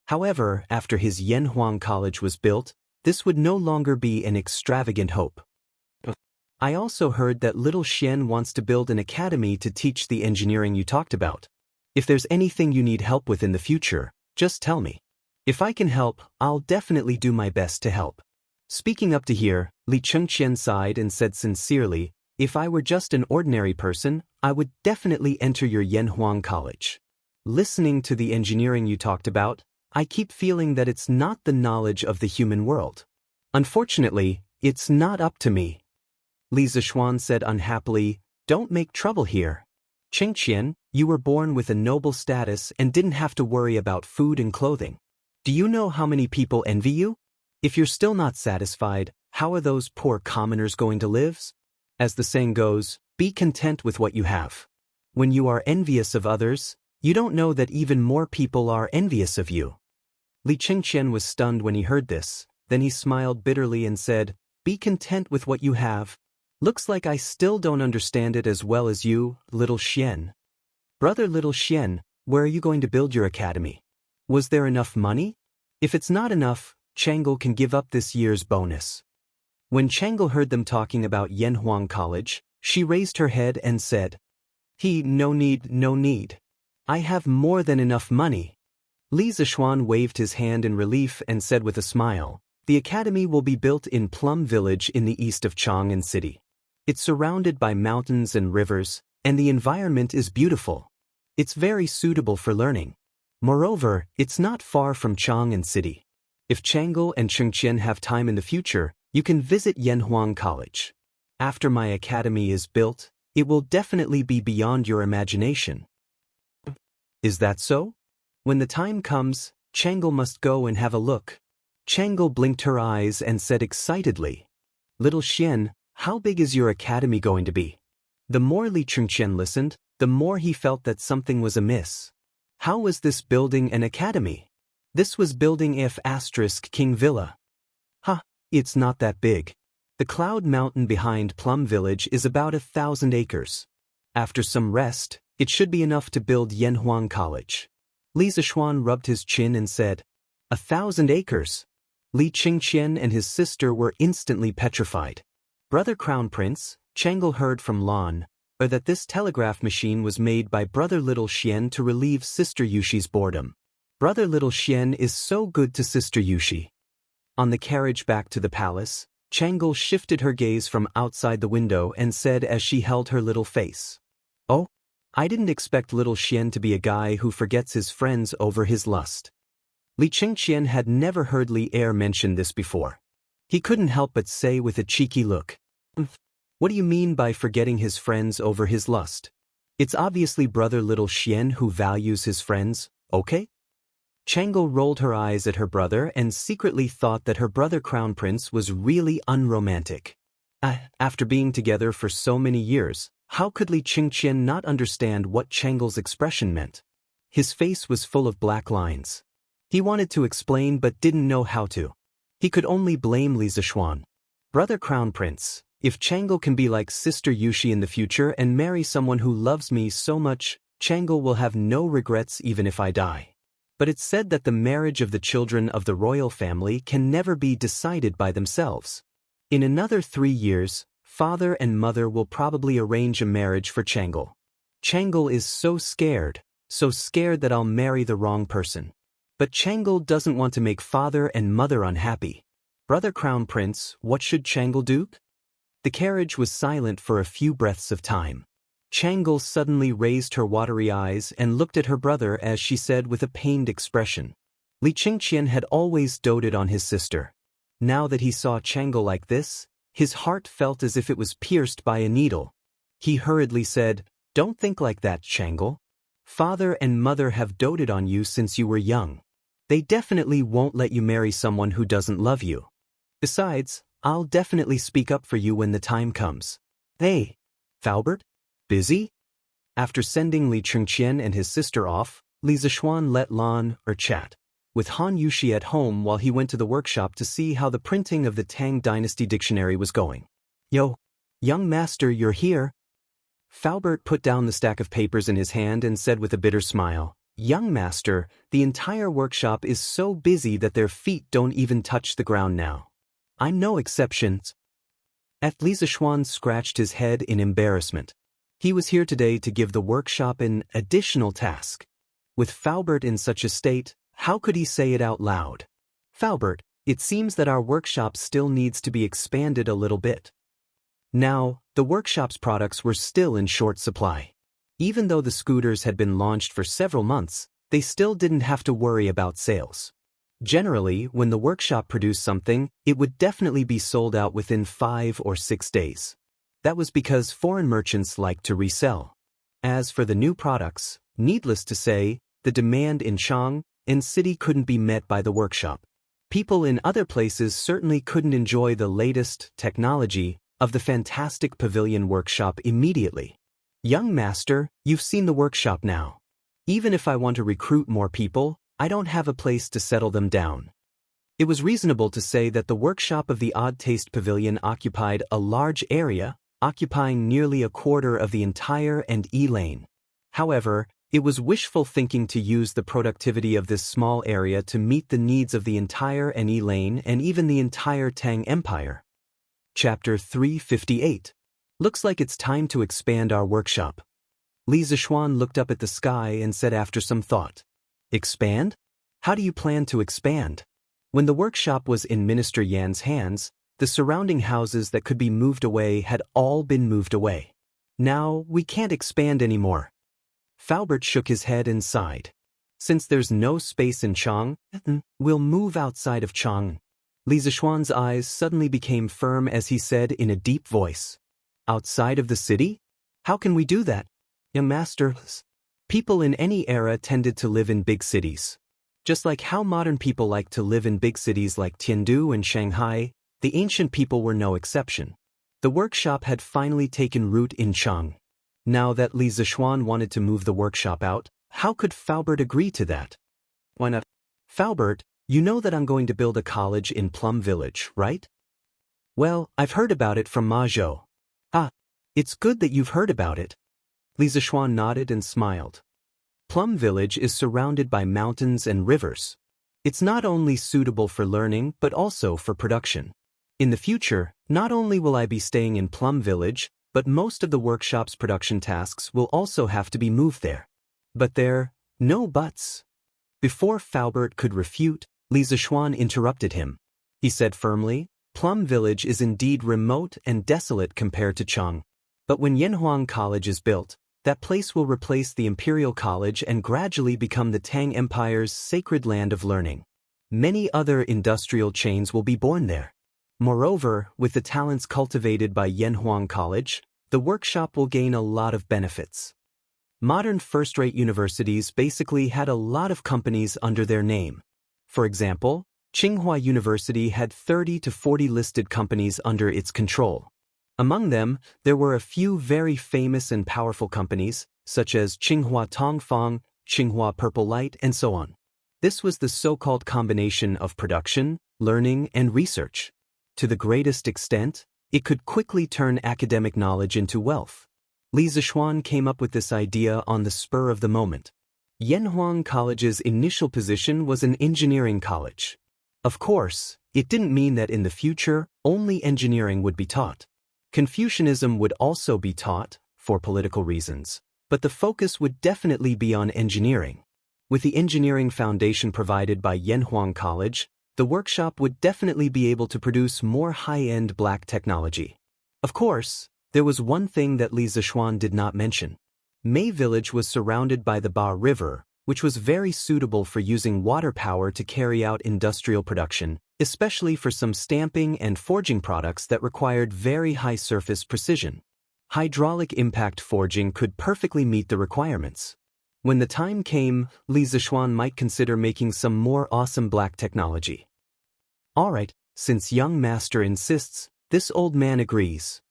However, after his Yanhuang College was built, this would no longer be an extravagant hope. I also heard that little Xian wants to build an academy to teach the engineering you talked about. If there's anything you need help with in the future, just tell me. If I can help, I'll definitely do my best to help. Speaking up to here, Li Chengqian sighed and said sincerely, If I were just an ordinary person, I would definitely enter your Yanhuang College. Listening to the engineering you talked about, I keep feeling that it's not the knowledge of the human world. Unfortunately, it's not up to me. Li Zishuan said unhappily, Don't make trouble here. Qingqian, you were born with a noble status and didn't have to worry about food and clothing. Do you know how many people envy you? If you're still not satisfied, how are those poor commoners going to live? As the saying goes, be content with what you have. When you are envious of others, you don't know that even more people are envious of you. Li Qingqian was stunned when he heard this, then he smiled bitterly and said, Be content with what you have. Looks like I still don't understand it as well as you, little Xian. Brother little Xian, where are you going to build your academy? Was there enough money? If it's not enough, Chang'e can give up this year's bonus. When Chang'e heard them talking about Yanhuang College, she raised her head and said, No need. I have more than enough money. Li Zishuan waved his hand in relief and said with a smile, The academy will be built in Plum Village in the east of Chang'an City. It's surrounded by mountains and rivers, and the environment is beautiful. It's very suitable for learning. Moreover, it's not far from Chang'an City. If Chang'e and Qingqian have time in the future, you can visit Yanhuang College. After my academy is built, it will definitely be beyond your imagination. Is that so? When the time comes, Chang'e must go and have a look. Chang'e blinked her eyes and said excitedly, Little Xian, how big is your academy going to be? The more Li Chengqian listened, the more he felt that something was amiss. How was this building an academy? This was building F** King Villa. It's not that big. The Cloud Mountain behind Plum Village is about 1,000 acres. After some rest, it should be enough to build Yanhuang College. Li Zishuan rubbed his chin and said, 1,000 acres. Li Qingqian and his sister were instantly petrified. Brother Crown Prince, Chang'e heard from Lan, that this telegraph machine was made by Brother Little Xian to relieve Sister Yushi's boredom. Brother Little Xian is so good to Sister Yushi. On the carriage back to the palace, Chang'e shifted her gaze from outside the window and said as she held her little face, "Oh, I didn't expect Little Xian to be a guy who forgets his friends over his lust." Li Qingqian had never heard Li Er mention this before. He couldn't help but say with a cheeky look, "What do you mean by forgetting his friends over his lust? It's obviously Brother Little Xian who values his friends, okay?" Chang'e rolled her eyes at her brother and secretly thought that her brother Crown Prince was really unromantic. After being together for so many years, how could Li Qingqian not understand what Chang'e's expression meant? His face was full of black lines. He wanted to explain but didn't know how to. He could only blame Li Zishuan. "Brother Crown Prince, if Chang'e can be like Sister Yushi in the future and marry someone who loves me so much, Chang'e will have no regrets even if I die. But it's said that the marriage of the children of the royal family can never be decided by themselves. In another 3 years, father and mother will probably arrange a marriage for Chang'e. Chang'e is so scared that I'll marry the wrong person. But Chang'e doesn't want to make father and mother unhappy. Brother Crown Prince, what should Chang'e do?" The carriage was silent for a few breaths of time. Chang'e suddenly raised her watery eyes and looked at her brother as she said with a pained expression. Li Qingqian had always doted on his sister. Now that he saw Chang'e like this, his heart felt as if it was pierced by a needle. He hurriedly said, "Don't think like that, Chang'e. Father and mother have doted on you since you were young. They definitely won't let you marry someone who doesn't love you. Besides, I'll definitely speak up for you when the time comes." "Hey, Faubert? Busy?" After sending Li Qingqian and his sister off, Li Zishuan let Lan chat with Han Yushi at home while he went to the workshop to see how the printing of the Tang Dynasty dictionary was going. "Yo, young master, you're here." Faubert put down the stack of papers in his hand and said with a bitter smile, "Young master, the entire workshop is so busy that their feet don't even touch the ground now. I'm no exception." Li Zishuan scratched his head in embarrassment. He was here today to give the workshop an additional task. With Faubert in such a state, how could he say it out loud? "Faubert, it seems that our workshop still needs to be expanded a little bit." Now, the workshop's products were still in short supply. Even though the scooters had been launched for several months, they still didn't have to worry about sales. Generally, when the workshop produced something, it would definitely be sold out within 5 or 6 days. That was because foreign merchants liked to resell. As for the new products, needless to say, the demand in Chang'e City couldn't be met by the workshop. People in other places certainly couldn't enjoy the latest technology of the fantastic pavilion workshop immediately. "Young master, you've seen the workshop now. Even if I want to recruit more people, I don't have a place to settle them down." It was reasonable to say that the workshop of the Odd Taste Pavilion occupied a large area, occupying nearly a quarter of the entire and E-lane. However, it was wishful thinking to use the productivity of this small area to meet the needs of the entire and E-lane and even the entire Tang Empire. Chapter 358. Looks like it's time to expand our workshop. Li Zishuan looked up at the sky and said after some thought, "Expand? How do you plan to expand?" When the workshop was in Minister Yan's hands, the surrounding houses that could be moved away had all been moved away. "Now, we can't expand anymore." Faubert shook his head and sighed. "Since there's no space in Chang'e, we'll move outside of Chang'e." Li Zishuan's eyes suddenly became firm as he said in a deep voice, "Outside of the city? How can we do that?" "Young master, people in any era tended to live in big cities. Just like how modern people like to live in big cities like Tiandu and Shanghai, the ancient people were no exception. The workshop had finally taken root in Chang'e. Now that Li Zishuan wanted to move the workshop out, how could Faubert agree to that? "Why not?" "Faubert, you know that I'm going to build a college in Plum Village, right?" "Well, I've heard about it from Ma Zhou." "Ah, it's good that you've heard about it." Li Zishuan nodded and smiled. Plum Village is surrounded by mountains and rivers. It's not only suitable for learning but also for production. In the future, not only will I be staying in Plum Village, but most of the workshop's production tasks will also have to be moved there. But no buts. Before Faubert could refute, Li Zishuan interrupted him. He said firmly, Plum Village is indeed remote and desolate compared to Chang. But when Yanhuang College is built, that place will replace the Imperial College and gradually become the Tang Empire's sacred land of learning. Many other industrial chains will be born there. Moreover, with the talents cultivated by Yanhuang College, the workshop will gain a lot of benefits. Modern first-rate universities basically had a lot of companies under their name. For example, Tsinghua University had 30 to 40 listed companies under its control. Among them, there were a few very famous and powerful companies, such as Tsinghua Tongfang, Tsinghua Purple Light, and so on. This was the so-called combination of production, learning, and research. To the greatest extent, it could quickly turn academic knowledge into wealth. Li Zishuan came up with this idea on the spur of the moment. Yanhuang College's initial position was an engineering college. Of course, it didn't mean that in the future, only engineering would be taught. Confucianism would also be taught, for political reasons, but the focus would definitely be on engineering. With the engineering foundation provided by Yanhuang College, the workshop would definitely be able to produce more high-end black technology. Of course, there was one thing that Li Zishuan did not mention. Mei Village was surrounded by the Ba River, which was very suitable for using water power to carry out industrial production, especially for some stamping and forging products that required very high surface precision. Hydraulic impact forging could perfectly meet the requirements. When the time came, Li Zishuan might consider making some more awesome black technology. Alright, since young master insists, this old man agrees.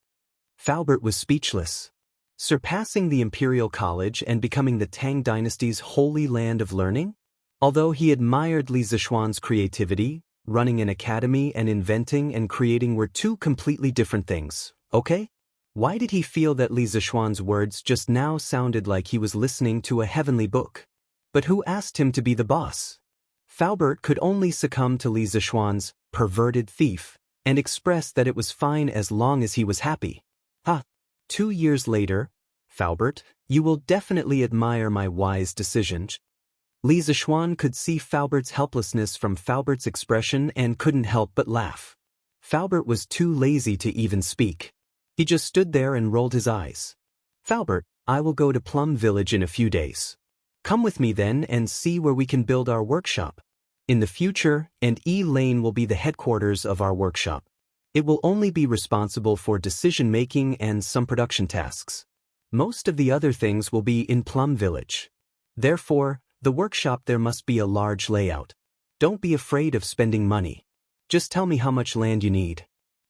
Faubert was speechless. Surpassing the Imperial College and becoming the Tang Dynasty's holy land of learning? Although he admired Li Zishuan's creativity, running an academy and inventing and creating were two completely different things, okay? Why did he feel that Li Zishuan's words just now sounded like he was listening to a heavenly book? But who asked him to be the boss? Faubert could only succumb to Li Zishuan's perverted thief and express that it was fine as long as he was happy. 2 years later, Faubert, you will definitely admire my wise decision. Li Zishuan could see Faubert's helplessness from Faubert's expression and couldn't help but laugh. Faubert was too lazy to even speak. He just stood there and rolled his eyes. Faubert, I will go to Plum Village in a few days. Come with me then and see where we can build our workshop. In the future, and E Lane will be the headquarters of our workshop. It will only be responsible for decision-making and some production tasks. Most of the other things will be in Plum Village. Therefore, the workshop there must be a large layout. Don't be afraid of spending money. Just tell me how much land you need.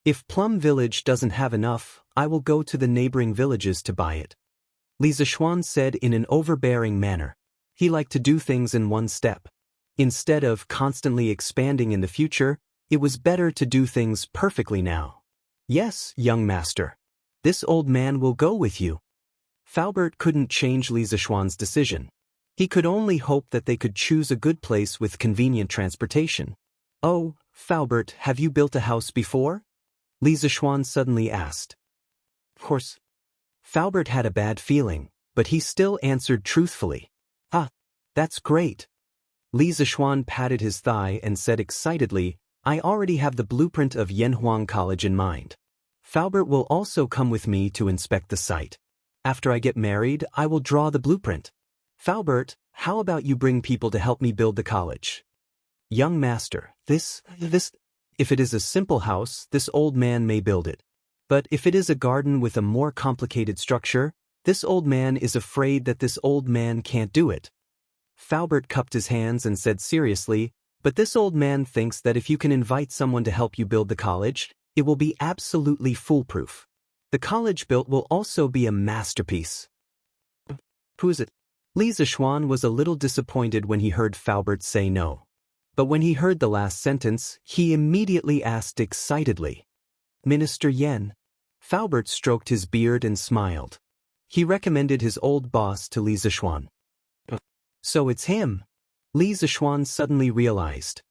If Plum Village doesn't have enough, I will go to the neighboring villages to buy it. Li Zishuan said in an overbearing manner. He liked to do things in one step. Instead of constantly expanding in the future, it was better to do things perfectly now. Yes, young master. This old man will go with you. Faubert couldn't change Li Zishuan's decision. He could only hope that they could choose a good place with convenient transportation. Oh, Faubert, have you built a house before? Li Zishuan suddenly asked. Of course. Faubert had a bad feeling, but he still answered truthfully. That's great. Li Zishuan patted his thigh and said excitedly, I already have the blueprint of Yanhuang College in mind. Faubert will also come with me to inspect the site. After I get married, I will draw the blueprint. Faubert, how about you bring people to help me build the college? Young master, if it is a simple house, this old man may build it. But if it is a garden with a more complicated structure, this old man is afraid that this old man can't do it. Faubert cupped his hands and said seriously, but this old man thinks that if you can invite someone to help you build the college, it will be absolutely foolproof. The college built will also be a masterpiece. Who is it? Li Zishuan was a little disappointed when he heard Faubert say no. But when he heard the last sentence, he immediately asked excitedly. Minister Yan. Faubert stroked his beard and smiled. He recommended his old boss to Li Zishuan. So it's him. Li Zishuan suddenly realized.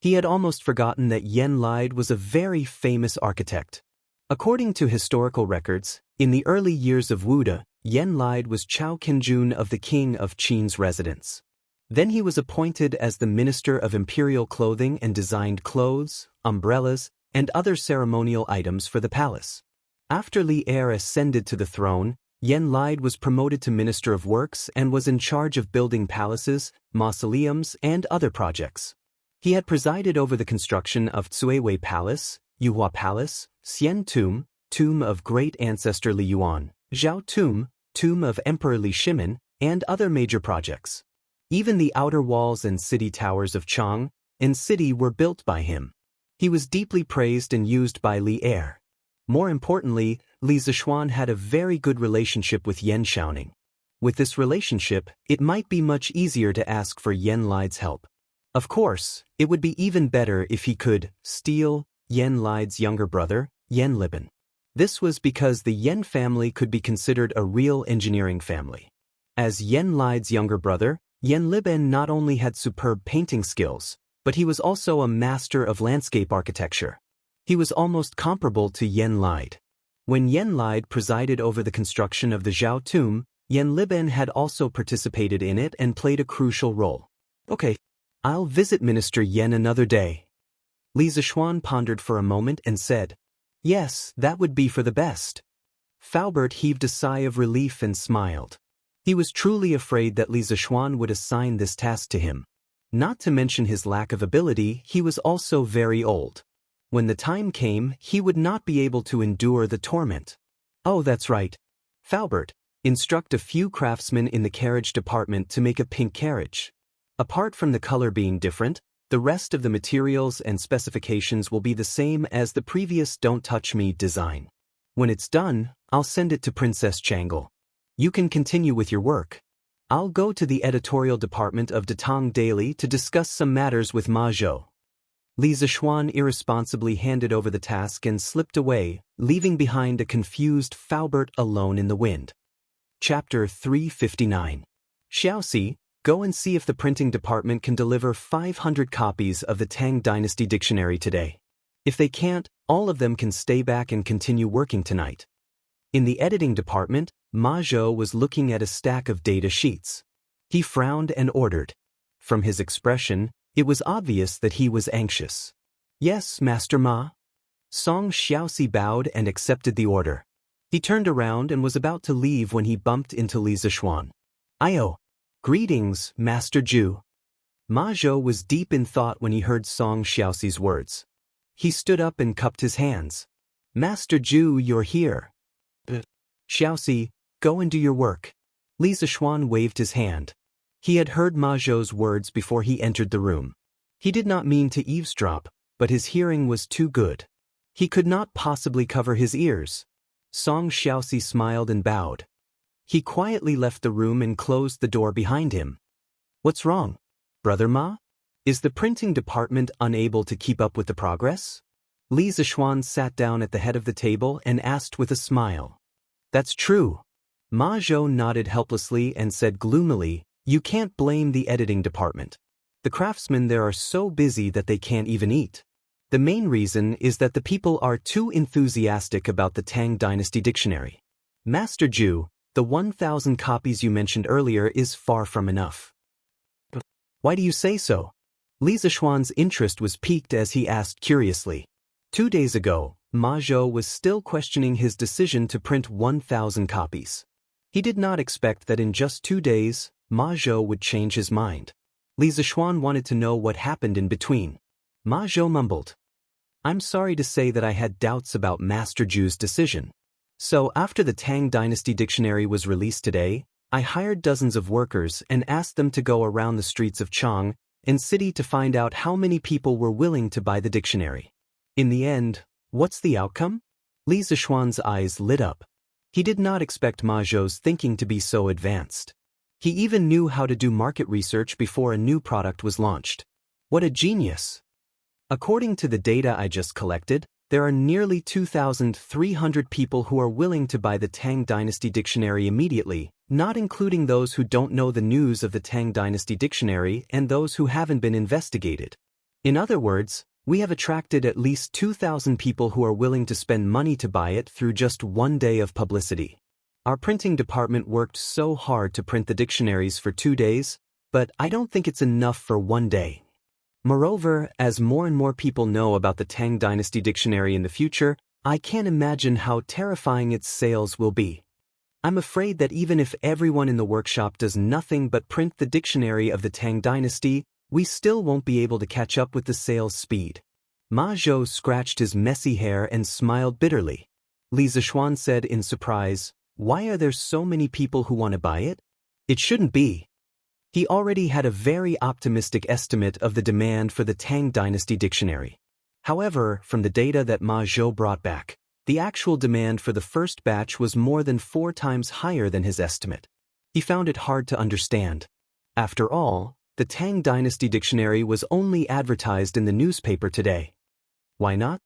He had almost forgotten that Yen Lide was a very famous architect. According to historical records, in the early years of Wuda, Yen Lide was Chao Qinjun of the king of Qin's residence. Then he was appointed as the Minister of Imperial Clothing and designed clothes, umbrellas, and other ceremonial items for the palace. After Li Er ascended to the throne, Yen Lide was promoted to Minister of Works and was in charge of building palaces, mausoleums, and other projects. He had presided over the construction of Cuiwei Palace, Yuhua Palace, Xian Tomb, Tomb of Great Ancestor Li Yuan, Zhao Tomb, Tomb of Emperor Li Shimin, and other major projects. Even the outer walls and city towers of Chang and city were built by him. He was deeply praised and used by Li Er. More importantly, Li Zishuan had a very good relationship with Yen Xiaoning. With this relationship, it might be much easier to ask for Yen Lide's help. Of course, it would be even better if he could steal Yen Lide's younger brother, Yen Liben. This was because the Yen family could be considered a real engineering family. As Yen Lide's younger brother, Yen Liben not only had superb painting skills, but he was also a master of landscape architecture. He was almost comparable to Yen Lide. When Yen Lide presided over the construction of the Zhao Tomb, Yen Liben had also participated in it and played a crucial role. Okay, I'll visit Minister Yen another day. Li Zishuan pondered for a moment and said, Yes, that would be for the best. Faubert heaved a sigh of relief and smiled. He was truly afraid that Li Zishuan would assign this task to him. Not to mention his lack of ability, he was also very old. When the time came, he would not be able to endure the torment. Oh, that's right. Faubert, instruct a few craftsmen in the carriage department to make a pink carriage. Apart from the color being different, the rest of the materials and specifications will be the same as the previous Don't Touch Me design. When it's done, I'll send it to Princess Chang'e. You can continue with your work. I'll go to the editorial department of Datang Daily to discuss some matters with Ma Zhou. Li Zishuan irresponsibly handed over the task and slipped away, leaving behind a confused Faubert alone in the wind. Chapter 359. Xiaoxi, go and see if the printing department can deliver 500 copies of the Tang Dynasty Dictionary today. If they can't, all of them can stay back and continue working tonight. In the editing department, Ma Zhou was looking at a stack of data sheets. He frowned and ordered. From his expression, it was obvious that he was anxious. Yes, Master Ma. Song Xiaoxi bowed and accepted the order. He turned around and was about to leave when he bumped into Li Zishuan. Ayo. Greetings, Master Zhu. Ma Zhou was deep in thought when he heard Song Xiaoxi's words. He stood up and cupped his hands. Master Zhu, you're here. Xiaoxi, go and do your work. Li Zishuan waved his hand. He had heard Ma Zhou's words before he entered the room. He did not mean to eavesdrop, but his hearing was too good. He could not possibly cover his ears. Song Xiaoxi smiled and bowed. He quietly left the room and closed the door behind him. What's wrong, Brother Ma? Is the printing department unable to keep up with the progress? Li Zishuan sat down at the head of the table and asked with a smile. That's true. Ma Zhou nodded helplessly and said gloomily, You can't blame the editing department. The craftsmen there are so busy that they can't even eat. The main reason is that the people are too enthusiastic about the Tang Dynasty Dictionary. Master Zhu, the 1,000 copies you mentioned earlier is far from enough. Why do you say so? Li Zishuan's interest was piqued as he asked curiously. 2 days ago, Ma Zhou was still questioning his decision to print 1,000 copies. He did not expect that in just 2 days, Ma Zhou would change his mind. Li Zishuan wanted to know what happened in between. Ma Zhou mumbled. I'm sorry to say that I had doubts about Master Zhu's decision. So after the Tang Dynasty Dictionary was released today, I hired dozens of workers and asked them to go around the streets of Chang and city to find out how many people were willing to buy the dictionary. In the end, what's the outcome? Li Zishuan's eyes lit up. He did not expect Ma Zhou's thinking to be so advanced. He even knew how to do market research before a new product was launched. What a genius! According to the data I just collected, there are nearly 2,300 people who are willing to buy the Tang Dynasty Dictionary immediately, not including those who don't know the news of the Tang Dynasty Dictionary and those who haven't been investigated. In other words, we have attracted at least 2,000 people who are willing to spend money to buy it through just one day of publicity. Our printing department worked so hard to print the dictionaries for 2 days, but I don't think it's enough for one day. Moreover, as more and more people know about the Tang Dynasty Dictionary in the future, I can't imagine how terrifying its sales will be. I'm afraid that even if everyone in the workshop does nothing but print the dictionary of the Tang Dynasty, we still won't be able to catch up with the sales speed. Ma Zhou scratched his messy hair and smiled bitterly. Li Zishuan said in surprise, "Why are there so many people who want to buy it? It shouldn't be." He already had a very optimistic estimate of the demand for the Tang Dynasty Dictionary. However, from the data that Ma Zhou brought back, the actual demand for the first batch was more than 4 times higher than his estimate. He found it hard to understand. After all, the Tang Dynasty Dictionary was only advertised in the newspaper today. Why not?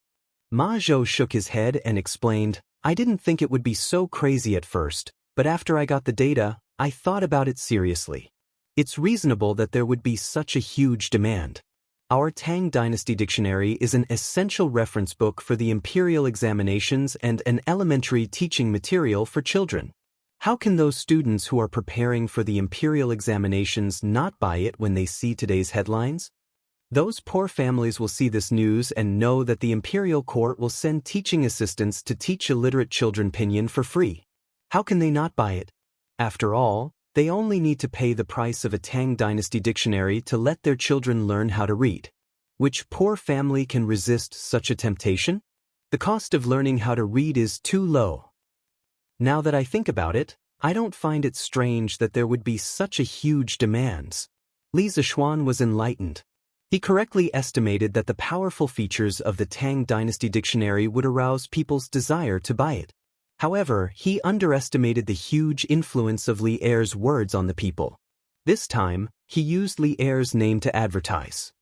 Ma Zhou shook his head and explained, "I didn't think it would be so crazy at first, but after I got the data, I thought about it seriously. It's reasonable that there would be such a huge demand. Our Tang Dynasty Dictionary is an essential reference book for the imperial examinations and an elementary teaching material for children. How can those students who are preparing for the imperial examinations not buy it when they see today's headlines? Those poor families will see this news and know that the imperial court will send teaching assistants to teach illiterate children pinyin for free. How can they not buy it? After all, they only need to pay the price of a Tang Dynasty Dictionary to let their children learn how to read. Which poor family can resist such a temptation? The cost of learning how to read is too low. Now that I think about it, I don't find it strange that there would be such a huge demand." Li Zishuan was enlightened. He correctly estimated that the powerful features of the Tang Dynasty Dictionary would arouse people's desire to buy it. However, he underestimated the huge influence of Li Er's words on the people. This time, he used Li Er's name to advertise.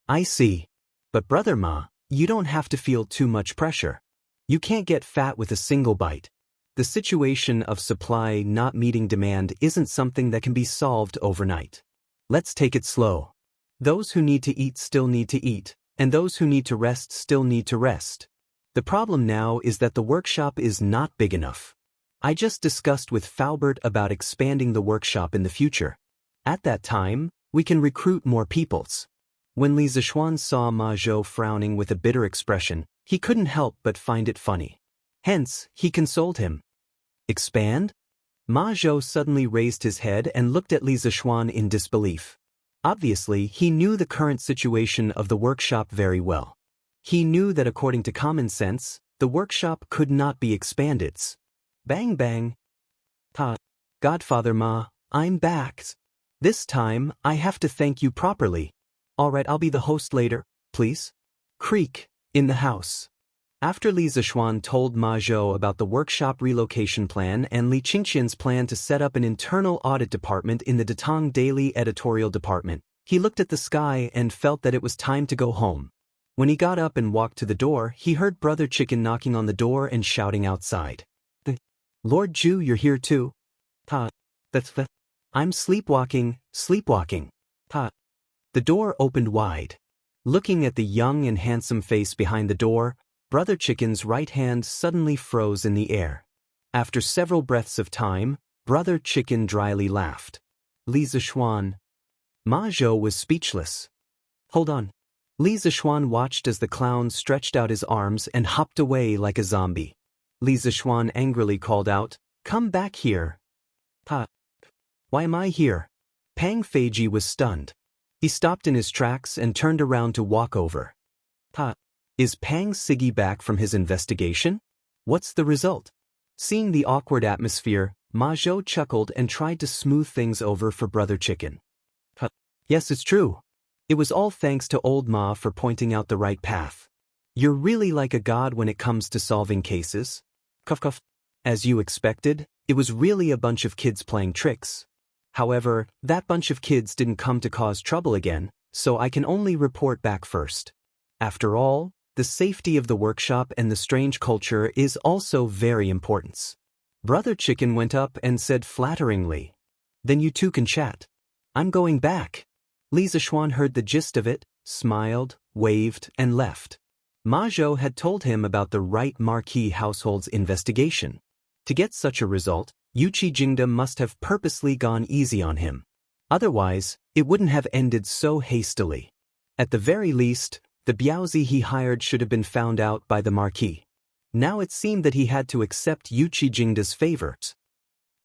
"I see. But Brother Ma, you don't have to feel too much pressure. You can't get fat with a single bite. The situation of supply not meeting demand isn't something that can be solved overnight. Let's take it slow. Those who need to eat still need to eat, and those who need to rest still need to rest. The problem now is that the workshop is not big enough. I just discussed with Faubert about expanding the workshop in the future. At that time, we can recruit more peoples." When Li Zishuan saw Ma Zhou frowning with a bitter expression, he couldn't help but find it funny. Hence, he consoled him. "Expand?" Ma Zhou suddenly raised his head and looked at Li Zishuan in disbelief. Obviously, he knew the current situation of the workshop very well. He knew that according to common sense, the workshop could not be expanded. Bang bang. "Ha. Godfather Ma, I'm back. This time, I have to thank you properly. Alright, I'll be the host later, please." Creak, in the house. After Li Zishuan told Ma Zhou about the workshop relocation plan and Li Qingqian's plan to set up an internal audit department in the Datang Daily editorial department, he looked at the sky and felt that it was time to go home. When he got up and walked to the door, he heard Brother Chicken knocking on the door and shouting outside. "Lord Ju, you're here too? Ha. That's the. I'm sleepwalking. Ha." The door opened wide. Looking at the young and handsome face behind the door, Brother Chicken's right hand suddenly froze in the air. After several breaths of time, Brother Chicken dryly laughed. Li Zishuan. Ma Zhou was speechless. "Hold on." Li Zishuan watched as the clown stretched out his arms and hopped away like a zombie. Li Zishuan angrily called out, "Come back here." "Ha. Why am I here?" Pang Feiji was stunned. He stopped in his tracks and turned around to walk over. "Ha. Is Pang Siggy back from his investigation? What's the result?" Seeing the awkward atmosphere, Ma Zhou chuckled and tried to smooth things over for Brother Chicken. "Ha. Yes, it's true. It was all thanks to old Ma for pointing out the right path. You're really like a god when it comes to solving cases." Cuff cuff. "As you expected, it was really a bunch of kids playing tricks. However, that bunch of kids didn't come to cause trouble again, so I can only report back first. After all, the safety of the workshop and the strange culture is also very important. Brother Chicken went up and said flatteringly, "Then you two can chat. I'm going back." Li Zixuan heard the gist of it, smiled, waved, and left. Ma Zhou had told him about the right marquee household's investigation. To get such a result, Yuqi Jingda must have purposely gone easy on him. Otherwise, it wouldn't have ended so hastily. At the very least, the Biaozi he hired should have been found out by the marquis. Now it seemed that he had to accept Yuqi Jingda's favors.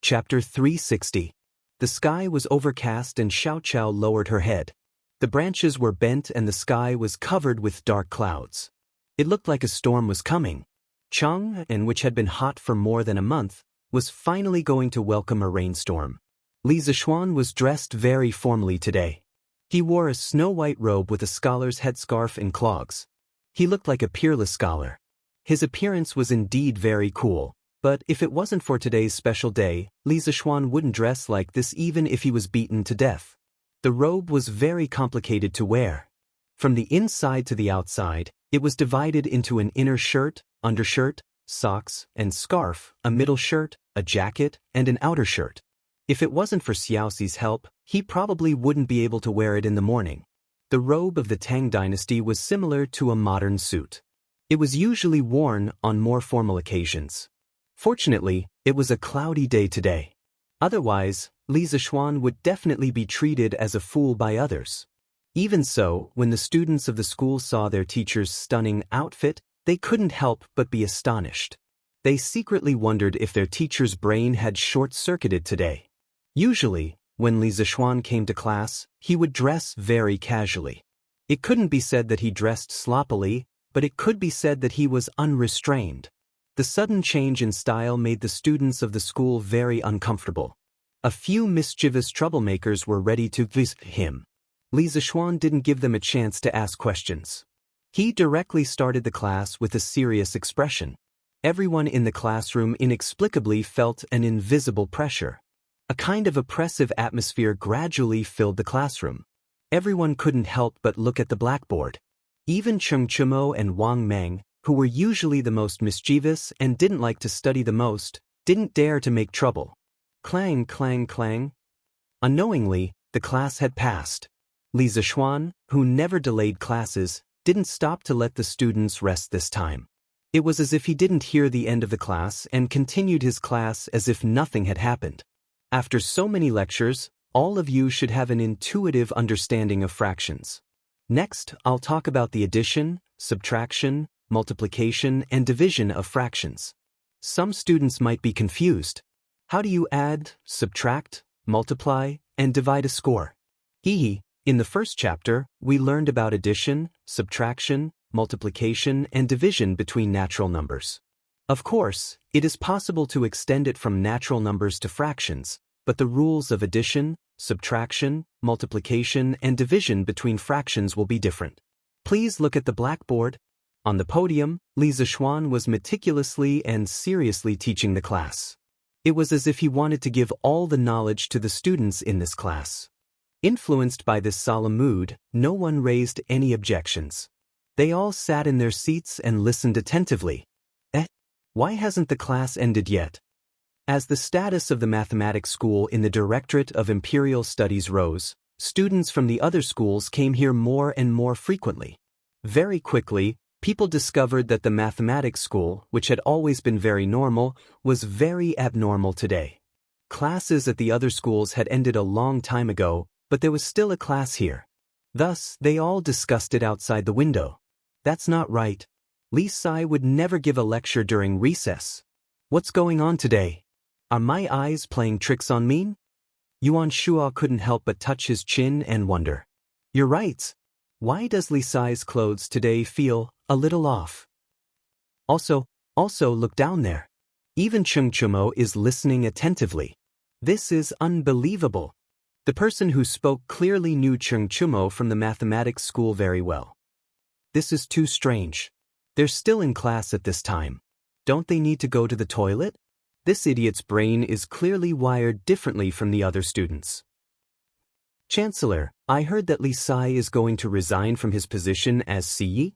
Chapter 360. The sky was overcast and Xiao Qiao lowered her head. The branches were bent and the sky was covered with dark clouds. It looked like a storm was coming. Chang'an, which had been hot for more than a month, was finally going to welcome a rainstorm. Li Zixuan was dressed very formally today. He wore a snow-white robe with a scholar's headscarf and clogs. He looked like a peerless scholar. His appearance was indeed very cool, but if it wasn't for today's special day, Li Zixuan wouldn't dress like this even if he was beaten to death. The robe was very complicated to wear. From the inside to the outside, it was divided into an inner shirt, undershirt, socks, and scarf, a middle shirt, a jacket, and an outer shirt. If it wasn't for Xiaoxi's help, he probably wouldn't be able to wear it in the morning. The robe of the Tang dynasty was similar to a modern suit. It was usually worn on more formal occasions. Fortunately, it was a cloudy day today. Otherwise, Li Zixuan would definitely be treated as a fool by others. Even so, when the students of the school saw their teacher's stunning outfit, they couldn't help but be astonished. They secretly wondered if their teacher's brain had short-circuited today. Usually, when Li Zixuan came to class, he would dress very casually. It couldn't be said that he dressed sloppily, but it could be said that he was unrestrained. The sudden change in style made the students of the school very uncomfortable. A few mischievous troublemakers were ready to visit him. Li Zixuan didn't give them a chance to ask questions. He directly started the class with a serious expression. Everyone in the classroom inexplicably felt an invisible pressure. A kind of oppressive atmosphere gradually filled the classroom. Everyone couldn't help but look at the blackboard. Even Cheng Chumo and Wang Meng, who were usually the most mischievous and didn't like to study the most, didn't dare to make trouble. Clang, clang, clang. Unknowingly, the class had passed. Li Zixuan, who never delayed classes, didn't stop to let the students rest this time. It was as if he didn't hear the end of the class and continued his class as if nothing had happened. After so many lectures, all of you should have an intuitive understanding of fractions. Next, I'll talk about the addition, subtraction, multiplication, and division of fractions. Some students might be confused. How do you add, subtract, multiply, and divide a score? In the first chapter, we learned about addition, subtraction, multiplication, and division between natural numbers. Of course, it is possible to extend it from natural numbers to fractions, but the rules of addition, subtraction, multiplication, and division between fractions will be different. Please look at the blackboard. On the podium, Li Zixuan was meticulously and seriously teaching the class. It was as if he wanted to give all the knowledge to the students in this class. Influenced by this solemn mood, no one raised any objections. They all sat in their seats and listened attentively. Why hasn't the class ended yet? As the status of the mathematics school in the Directorate of Imperial Studies rose, students from the other schools came here more and more frequently. Very quickly, people discovered that the mathematics school, which had always been very normal, was very abnormal today. Classes at the other schools had ended a long time ago, but there was still a class here. Thus, they all discussed it outside the window. That's not right. Li Sai would never give a lecture during recess. What's going on today? Are my eyes playing tricks on me? Yuan Shuo couldn't help but touch his chin and wonder. You're right. Why does Li Sai's clothes today feel a little off? Also look down there. Even Cheng Chumo is listening attentively. This is unbelievable. The person who spoke clearly knew Cheng Chumo from the mathematics school very well. This is too strange. They're still in class at this time. Don't they need to go to the toilet? This idiot's brain is clearly wired differently from the other students. Chancellor, I heard that Li Sai is going to resign from his position as CE.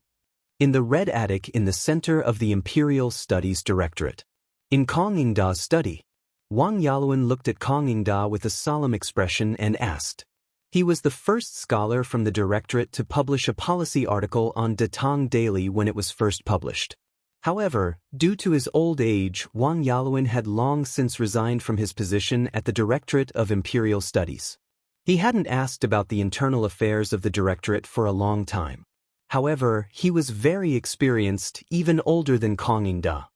in the red attic in the center of the Imperial Studies Directorate. In Kong Yingda's study, Wang Yaluan looked at Kong Yingda with a solemn expression and asked. He was the first scholar from the directorate to publish a policy article on Datang Daily when it was first published. However, due to his old age, Wang Yaluan had long since resigned from his position at the Directorate of Imperial Studies. He hadn't asked about the internal affairs of the directorate for a long time. However, he was very experienced, even older than Kong Yingda.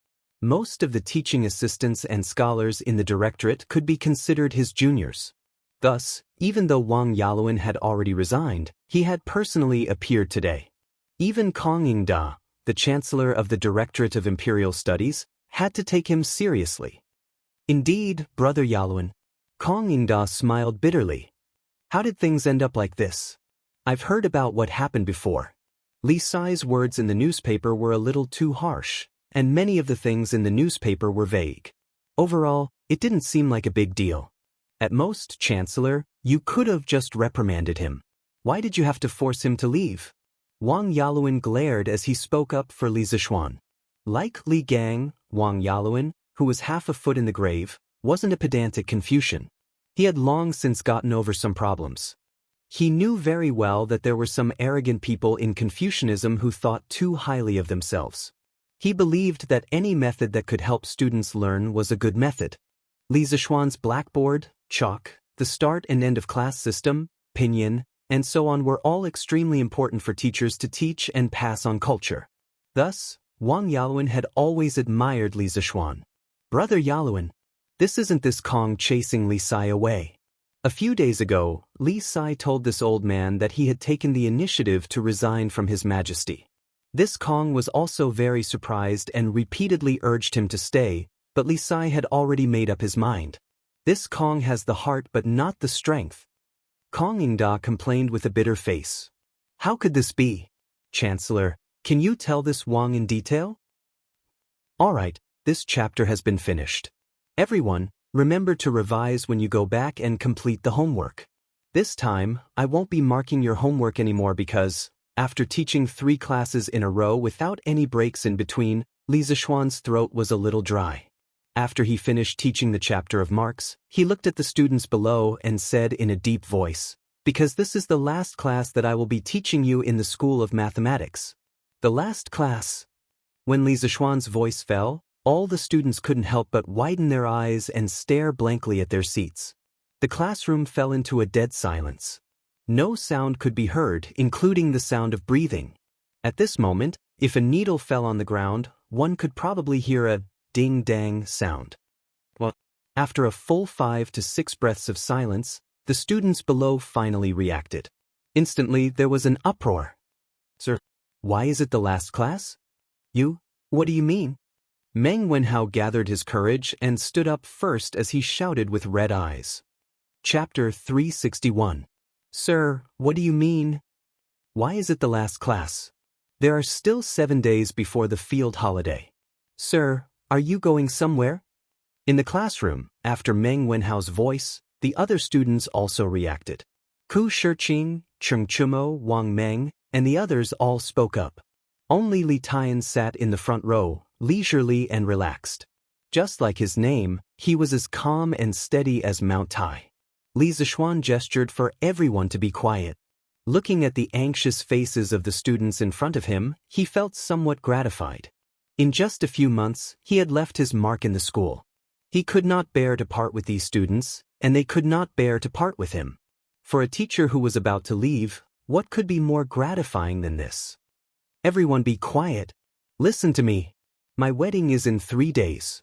Most of the teaching assistants and scholars in the directorate could be considered his juniors. Thus, even though Wang Yaluan had already resigned, he had personally appeared today. Even Kong Yingda, the Chancellor of the Directorate of Imperial Studies, had to take him seriously. Indeed, Brother Yaluan. Kong Yingda smiled bitterly. How did things end up like this? I've heard about what happened before. Li Sai's words in the newspaper were a little too harsh, and many of the things in the newspaper were vague. Overall, it didn't seem like a big deal. At most, Chancellor, you could have just reprimanded him. Why did you have to force him to leave? Wang Yaluan glared as he spoke up for Li Zixuan. Like Li Gang, Wang Yaluan, who was half a foot in the grave, wasn't a pedantic Confucian. He had long since gotten over some problems. He knew very well that there were some arrogant people in Confucianism who thought too highly of themselves. He believed that any method that could help students learn was a good method. Li Zixuan's blackboard, chalk, the start and end of class system, pinyin, and so on were all extremely important for teachers to teach and pass on culture. Thus, Wang Yaluan had always admired Li Zixuan. Brother Yaluan, this isn't this Kong chasing Li Sai away. A few days ago, Li Sai told this old man that he had taken the initiative to resign from His Majesty. This Kong was also very surprised and repeatedly urged him to stay, but Li Sai had already made up his mind. This Kong has the heart but not the strength. Kong Yingda complained with a bitter face. How could this be? Chancellor, can you tell this Wang in detail? Alright, this chapter has been finished. Everyone, remember to revise when you go back and complete the homework. This time, I won't be marking your homework anymore because, after teaching 3 classes in a row without any breaks in between, Li Zixuan's throat was a little dry. After he finished teaching the chapter of marks, he looked at the students below and said in a deep voice, because this is the last class that I will be teaching you in the School of Mathematics. The last class. When Li Zixuan's voice fell, all the students couldn't help but widen their eyes and stare blankly at their seats. The classroom fell into a dead silence. No sound could be heard, including the sound of breathing. At this moment, if a needle fell on the ground, one could probably hear a ding-dang sound. Well, after a full 5 to 6 breaths of silence, the students below finally reacted. Instantly, there was an uproar. Sir, why is it the last class? You? What do you mean? Meng Wenhao gathered his courage and stood up first as he shouted with red eyes. Chapter 361. Sir, what do you mean? Why is it the last class? There are still 7 days before the field holiday. Sir, are you going somewhere? In the classroom, after Meng Wenhao's voice, the other students also reacted. Ku Shiqing, Cheng Chumo, Wang Meng, and the others all spoke up. Only Li Tian sat in the front row, leisurely and relaxed. Just like his name, he was as calm and steady as Mount Tai. Li Zixuan gestured for everyone to be quiet. Looking at the anxious faces of the students in front of him, he felt somewhat gratified. In just a few months, he had left his mark in the school. He could not bear to part with these students, and they could not bear to part with him. For a teacher who was about to leave, what could be more gratifying than this? Everyone be quiet. Listen to me. My wedding is in 3 days.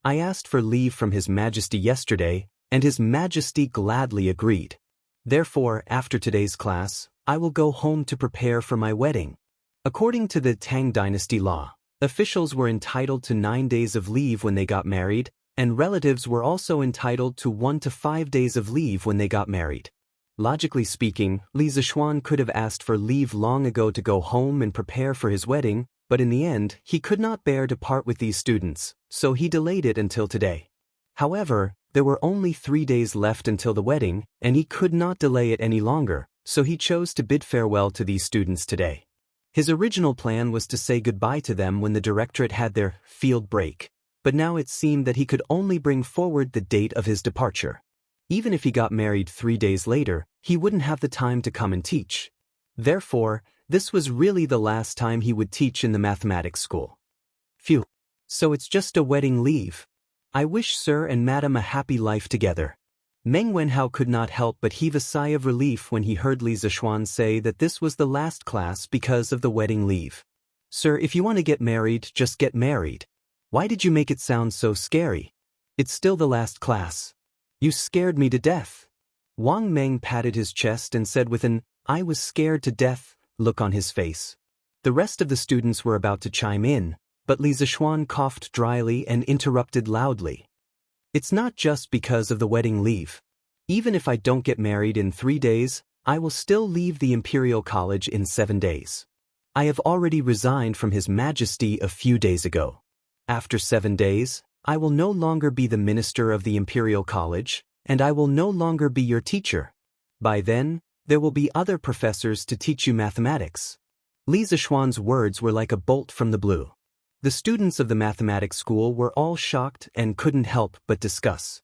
I asked for leave from His Majesty yesterday, and His Majesty gladly agreed. Therefore, after today's class, I will go home to prepare for my wedding. According to the Tang Dynasty law, officials were entitled to 9 days of leave when they got married, and relatives were also entitled to 1 to 5 days of leave when they got married. Logically speaking, Li Zixuan could have asked for leave long ago to go home and prepare for his wedding, but in the end, he could not bear to part with these students, so he delayed it until today. However, there were only 3 days left until the wedding, and he could not delay it any longer, so he chose to bid farewell to these students today. His original plan was to say goodbye to them when the directorate had their field break, but now it seemed that he could only bring forward the date of his departure. Even if he got married 3 days later, he wouldn't have the time to come and teach. Therefore, this was really the last time he would teach in the mathematics school. Phew. So it's just a wedding leave. I wish sir and madam a happy life together. Meng Wenhao could not help but heave a sigh of relief when he heard Li Zixuan say that this was the last class because of the wedding leave. Sir, if you want to get married, just get married. Why did you make it sound so scary? It's still the last class. You scared me to death. Wang Meng patted his chest and said with an "I was scared to death" look on his face. The rest of the students were about to chime in, but Li Zixuan coughed dryly and interrupted loudly. It's not just because of the wedding leave. Even if I don't get married in 3 days, I will still leave the Imperial College in 7 days. I have already resigned from His Majesty a few days ago. After 7 days, I will no longer be the minister of the Imperial College, and I will no longer be your teacher. By then, there will be other professors to teach you mathematics. Li Zixuan's words were like a bolt from the blue. The students of the mathematics school were all shocked and couldn't help but discuss.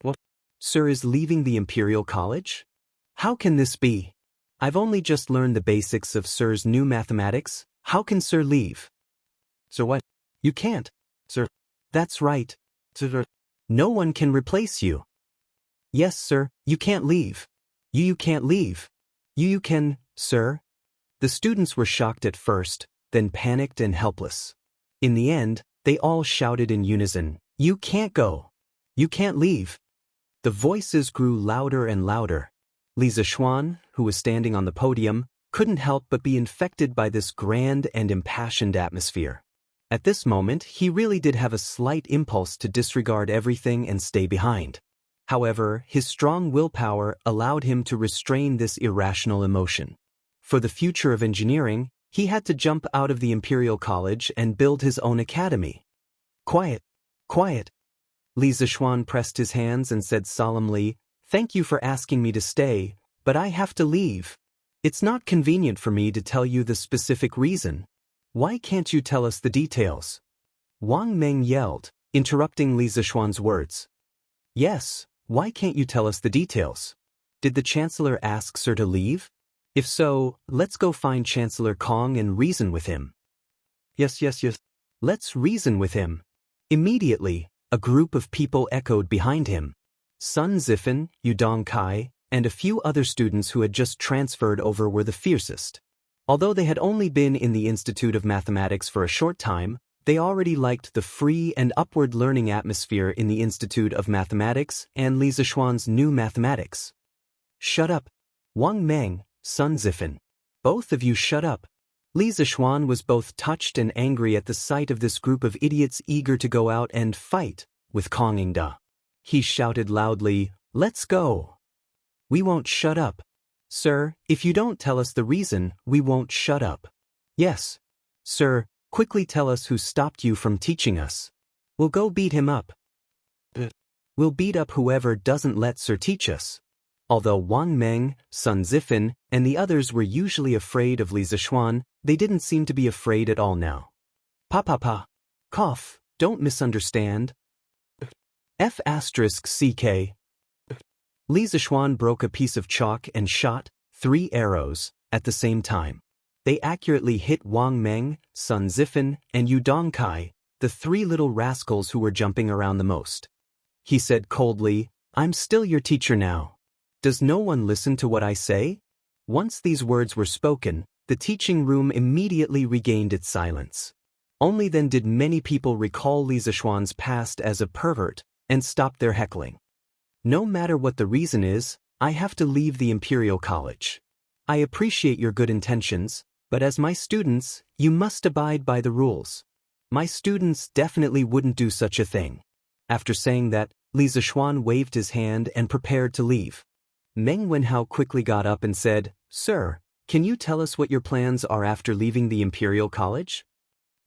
What? Sir is leaving the Imperial College? How can this be? I've only just learned the basics of Sir's new mathematics. How can Sir leave? Sir, what? You can't. Sir. That's right. Sir. No one can replace you. Yes, sir, you can't leave. You can't leave. You can, sir. The students were shocked at first, then panicked and helpless. In the end, they all shouted in unison, "You can't go. You can't leave." The voices grew louder and louder. Li Zixuan, who was standing on the podium, couldn't help but be infected by this grand and impassioned atmosphere. At this moment, he really did have a slight impulse to disregard everything and stay behind. However, his strong willpower allowed him to restrain this irrational emotion. For the future of engineering, he had to jump out of the Imperial College and build his own academy. Quiet, quiet. Li Zixuan pressed his hands and said solemnly, "Thank you for asking me to stay, but I have to leave. It's not convenient for me to tell you the specific reason. Why can't you tell us the details?" Wang Meng yelled, interrupting Li Zixuan's words. "Yes, why can't you tell us the details? Did the Chancellor ask Sir to leave? If so, let's go find Chancellor Kong and reason with him." Yes. Let's reason with him. Immediately, a group of people echoed behind him. Sun Zifan, Yudong Kai, and a few other students who had just transferred over were the fiercest. Although they had only been in the Institute of Mathematics for a short time, they already liked the free and upward learning atmosphere in the Institute of Mathematics and Li Zixuan's new mathematics. "Shut up. Wang Meng, Sun Zifan. Both of you shut up." Li Zixuan was both touched and angry at the sight of this group of idiots eager to go out and fight with Kongingda. He shouted loudly, "Let's go. We won't shut up. Sir, if you don't tell us the reason, we won't shut up." "Yes. Sir, quickly tell us who stopped you from teaching us. We'll go beat him up. We'll beat up whoever doesn't let Sir teach us." Although Wang Meng, Sun Zifan, and the others were usually afraid of Li Zixuan, they didn't seem to be afraid at all now. Pa. Cough, don't misunderstand. F***CK. Li Zixuan broke a piece of chalk and shot 3 arrows at the same time. They accurately hit Wang Meng, Sun Zifan, and Yudong Kai, the 3 little rascals who were jumping around the most. He said coldly, "I'm still your teacher now. Does no one listen to what I say?" Once these words were spoken, the teaching room immediately regained its silence. Only then did many people recall Li Zixuan's past as a pervert and stop their heckling. "No matter what the reason is, I have to leave the Imperial College. I appreciate your good intentions, but as my students, you must abide by the rules. My students definitely wouldn't do such a thing." After saying that, Li Zixuan waved his hand and prepared to leave. Meng Wenhao quickly got up and said, "Sir, can you tell us what your plans are after leaving the Imperial College?"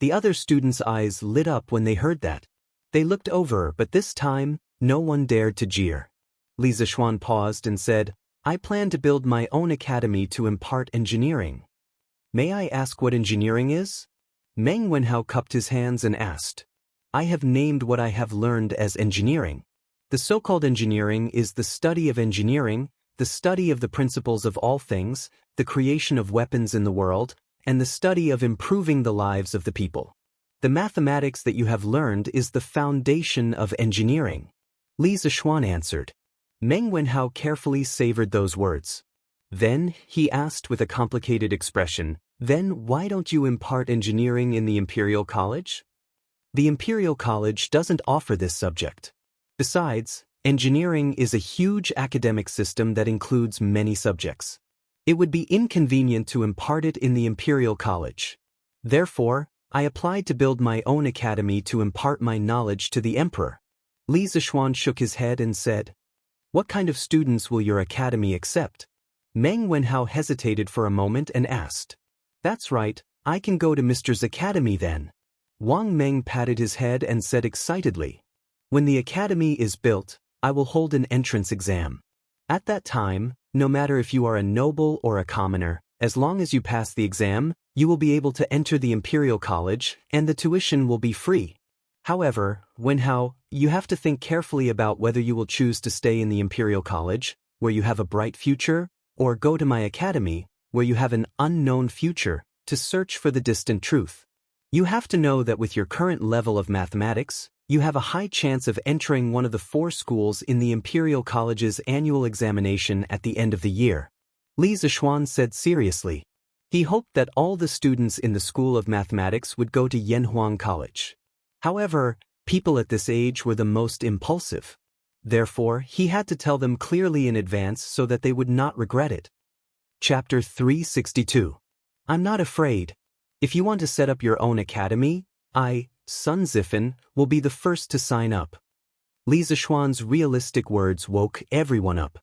The other students' eyes lit up when they heard that. They looked over, but this time, no one dared to jeer. Li Zixuan paused and said, "I plan to build my own academy to impart engineering." May I ask what engineering is? Meng Wenhao cupped his hands and asked. I have named what I have learned as engineering. The so-called engineering is the study of engineering, the study of the principles of all things, the creation of weapons in the world, and the study of improving the lives of the people. The mathematics that you have learned is the foundation of engineering. Li Zishuan answered. Meng Wenhao carefully savored those words. Then, he asked with a complicated expression, then why don't you impart engineering in the Imperial College? The Imperial College doesn't offer this subject. Besides, engineering is a huge academic system that includes many subjects. It would be inconvenient to impart it in the Imperial College. Therefore, I applied to build my own academy to impart my knowledge to the emperor. Li Zishuan shook his head and said, What kind of students will your academy accept? Meng Wenhao hesitated for a moment and asked. That's right, I can go to Mr.'s academy then. Wang Meng patted his head and said excitedly, When the academy is built, I will hold an entrance exam. At that time, no matter if you are a noble or a commoner, as long as you pass the exam, you will be able to enter the Imperial College and the tuition will be free. However, Wenhao, you have to think carefully about whether you will choose to stay in the Imperial College, where you have a bright future, or go to my academy, where you have an unknown future, to search for the distant truth. You have to know that with your current level of mathematics, you have a high chance of entering one of the 4 schools in the Imperial College's annual examination at the end of the year. Li Zishuan said seriously. He hoped that all the students in the School of Mathematics would go to Yanhuang College. However, people at this age were the most impulsive. Therefore, he had to tell them clearly in advance so that they would not regret it. Chapter 362. I'm not afraid. If you want to set up your own academy, I, Sun Zifen, will be the first to sign up. Li Zishuan's realistic words woke everyone up.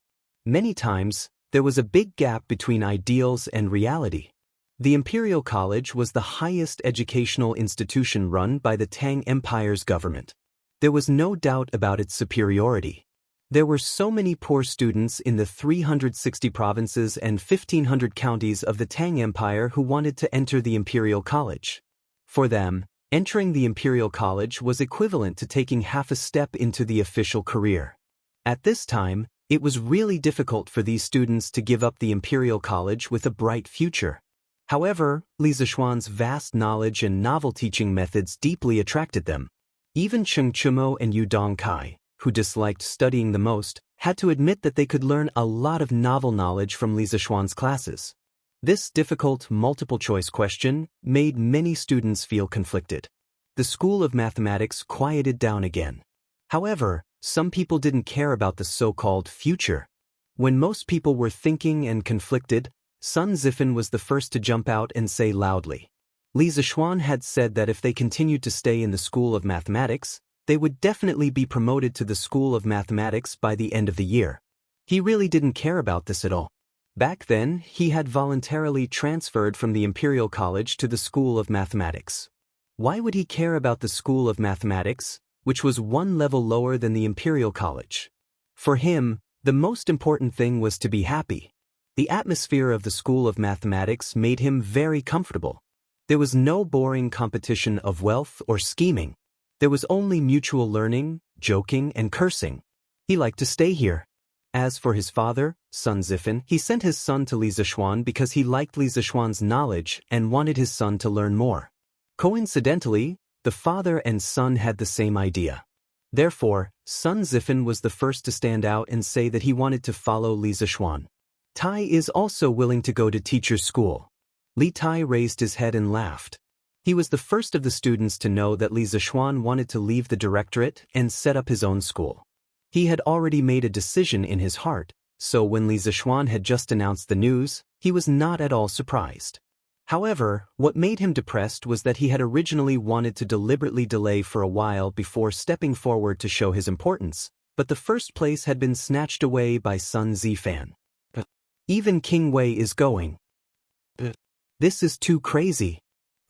Many times, there was a big gap between ideals and reality. The Imperial College was the highest educational institution run by the Tang Empire's government. There was no doubt about its superiority. There were so many poor students in the 360 provinces and 1,500 counties of the Tang Empire who wanted to enter the Imperial College. For them, entering the Imperial College was equivalent to taking half a step into the official career. At this time, it was really difficult for these students to give up the Imperial College with a bright future. However, Li Zishuan's vast knowledge and novel teaching methods deeply attracted them. Even Cheng Chumo and Yu Dongkai, who disliked studying the most, had to admit that they could learn a lot of novel knowledge from Li Zishuan's classes. This difficult multiple-choice question made many students feel conflicted. The School of Mathematics quieted down again. However, some people didn't care about the so-called future. When most people were thinking and conflicted, Sun Zifen was the first to jump out and say loudly. Li Zishuan had said that if they continued to stay in the School of Mathematics, they would definitely be promoted to the School of Mathematics by the end of the year. He really didn't care about this at all. Back then, he had voluntarily transferred from the Imperial College to the School of Mathematics. Why would he care about the School of Mathematics, which was one level lower than the Imperial College? For him, the most important thing was to be happy. The atmosphere of the School of Mathematics made him very comfortable. There was no boring competition of wealth or scheming. There was only mutual learning, joking, and cursing. He liked to stay here. As for his father, Sun Zifen, he sent his son to Li Zishuan because he liked Li Zishuan's knowledge and wanted his son to learn more. Coincidentally, the father and son had the same idea. Therefore, Sun Zifen was the first to stand out and say that he wanted to follow Li Zishuan. Tai is also willing to go to teacher's school. Li Tai raised his head and laughed. He was the first of the students to know that Li Zishuan wanted to leave the directorate and set up his own school. He had already made a decision in his heart, so when Li Zishuan had just announced the news, he was not at all surprised. However, what made him depressed was that he had originally wanted to deliberately delay for a while before stepping forward to show his importance, but the first place had been snatched away by Sun Zifan. Even King Wei is going. This is too crazy.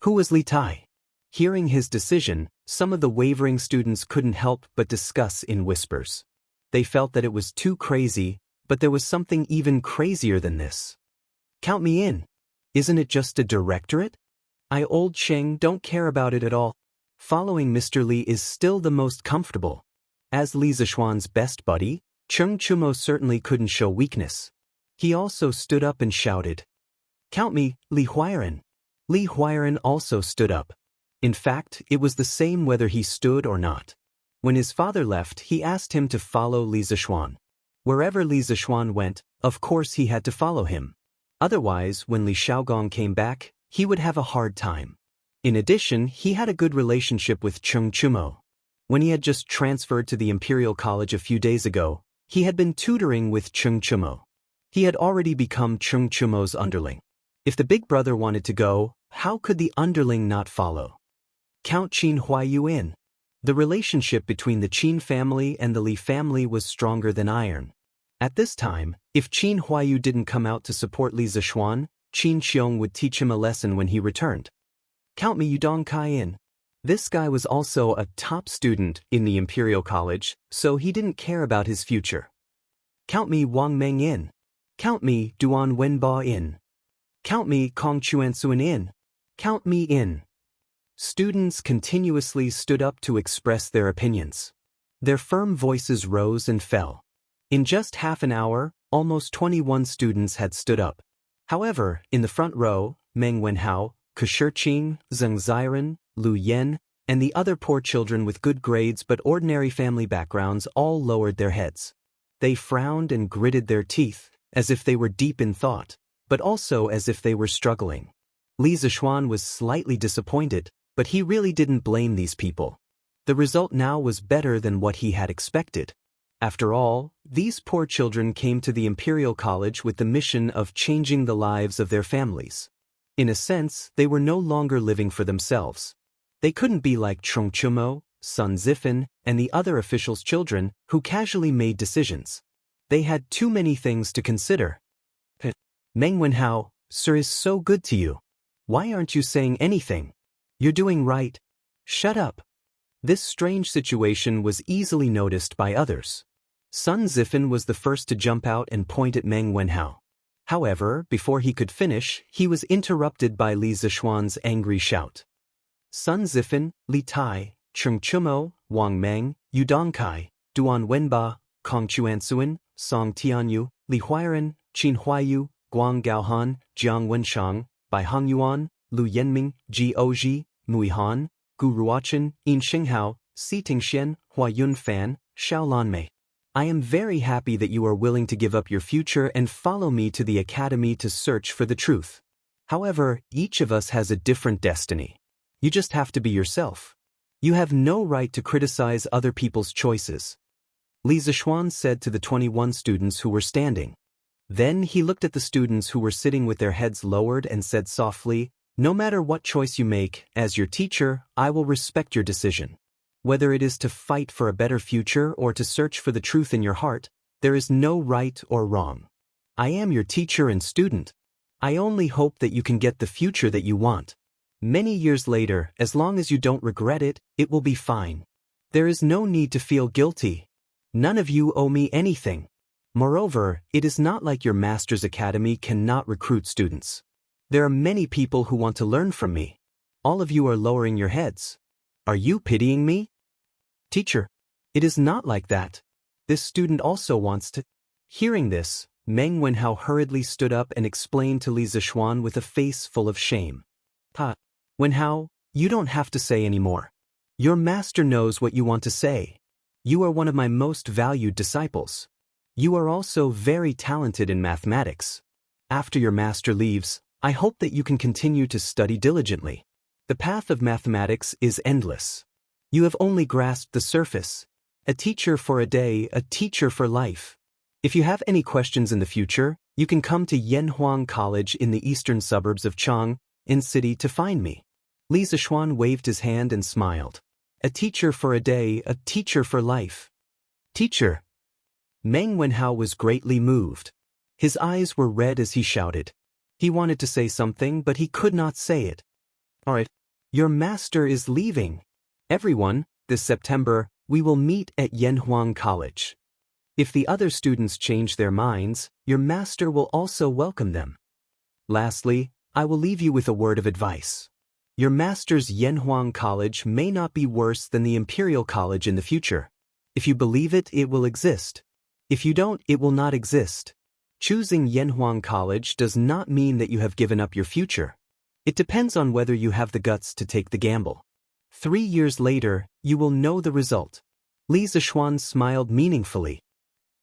Who was Li Tai? Hearing his decision, some of the wavering students couldn't help but discuss in whispers. They felt that it was too crazy, but there was something even crazier than this. Count me in. Isn't it just a directorate? I old Cheng don't care about it at all. Following Mr. Li is still the most comfortable. As Li Zishuan's best buddy, Cheng Chumo certainly couldn't show weakness. He also stood up and shouted, "Count me, Li Huairen." Li Huairen also stood up. In fact, it was the same whether he stood or not. When his father left, he asked him to follow Li Zishuan. Wherever Li Zishuan went, of course he had to follow him. Otherwise, when Li Xiaogong came back, he would have a hard time. In addition, he had a good relationship with Cheng Chumo. When he had just transferred to the Imperial College a few days ago, he had been tutoring with Cheng Chumo. He had already become Cheng Chumo's underling. If the big brother wanted to go, how could the underling not follow? Count Qin Huayu in. The relationship between the Qin family and the Li family was stronger than iron. At this time, if Qin Huayu didn't come out to support Li Zishuan, Qin Xiong would teach him a lesson when he returned. Count me Yudong Kai in. This guy was also a top student in the Imperial College, so he didn't care about his future. Count me Wang Meng in. Count me Duan Wenba in. Count me Kong Chuansuan in. Count me in. Students continuously stood up to express their opinions. Their firm voices rose and fell. In just half an hour, almost 21 students had stood up. However, in the front row, Meng Wenhao, Ke-Shirqing, Zheng Ziren, Lu Yen, and the other poor children with good grades but ordinary family backgrounds all lowered their heads. They frowned and gritted their teeth, as if they were deep in thought, but also as if they were struggling. Li Zishuan was slightly disappointed, but he really didn't blame these people. The result now was better than what he had expected. After all, these poor children came to the Imperial College with the mission of changing the lives of their families. In a sense, they were no longer living for themselves. They couldn't be like Cheng Chumo, Sun Zifan, and the other officials' children who casually made decisions. They had too many things to consider. Meng Wenhao, sir is so good to you. Why aren't you saying anything? You're doing right. Shut up. This strange situation was easily noticed by others. Sun Zifan was the first to jump out and point at Meng Wenhao. However, before he could finish, he was interrupted by Li Zishuan's angry shout. Sun Zifan, Li Tai, Cheng Chumo, Wang Meng, Yu Dongkai, Duan Wenba, Kong Chuansuan, Song Tianyu, Li Huairen, Qin Huayu, Guang Gaohan, Jiang Wenshang, Bai Hongyuan, Lu Yanming, Ji Oji, Mui Han, Gu Ruochen, Yin Xinghao, Si Tingxian, Hua Yun Fan, Xiao Lanmei. I am very happy that you are willing to give up your future and follow me to the academy to search for the truth. However, each of us has a different destiny. You just have to be yourself. You have no right to criticize other people's choices. Li Zishuan said to the 21 students who were standing. Then he looked at the students who were sitting with their heads lowered and said softly, "No matter what choice you make, as your teacher, I will respect your decision. Whether it is to fight for a better future or to search for the truth in your heart, there is no right or wrong. I am your teacher and student. I only hope that you can get the future that you want. Many years later, as long as you don't regret it, it will be fine. There is no need to feel guilty. None of you owe me anything. Moreover, it is not like your master's academy cannot recruit students. There are many people who want to learn from me. All of you are lowering your heads. Are you pitying me? Teacher, it is not like that. This student also wants to." Hearing this, Meng Wenhao hurriedly stood up and explained to Li Zishuan with a face full of shame. Wenhao, you don't have to say any more. Your master knows what you want to say. You are one of my most valued disciples. You are also very talented in mathematics. After your master leaves, I hope that you can continue to study diligently. The path of mathematics is endless. You have only grasped the surface. A teacher for a day, a teacher for life. If you have any questions in the future, you can come to Yanhuang College in the eastern suburbs of Chang, in city to find me. Li Zishuan waved his hand and smiled. A teacher for a day, a teacher for life. Teacher. Meng Wenhao was greatly moved. His eyes were red as he shouted. He wanted to say something, but he could not say it. All right. Your master is leaving. Everyone, this September, we will meet at Yanhuang College. If the other students change their minds, your master will also welcome them. Lastly, I will leave you with a word of advice. Your master's Yanhuang College may not be worse than the Imperial College in the future. If you believe it, it will exist. If you don't, it will not exist. Choosing Yanhuang College does not mean that you have given up your future. It depends on whether you have the guts to take the gamble. 3 years later, you will know the result. Li Zishuan smiled meaningfully.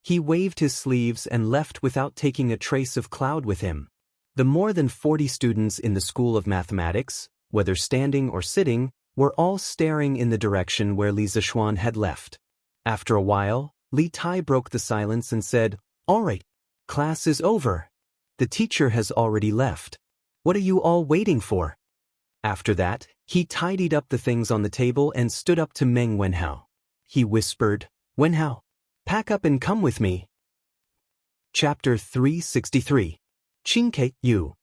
He waved his sleeves and left without taking a trace of cloud with him. The more than 40 students in the School of Mathematics, whether standing or sitting, were all staring in the direction where Li Zishuan had left. After a while, Li Tai broke the silence and said, "All right, class is over. The teacher has already left. What are you all waiting for?" After that, he tidied up the things on the table and stood up to Meng Wenhao. He whispered, "Wenhao, pack up and come with me." Chapter 363. Qingke Yu.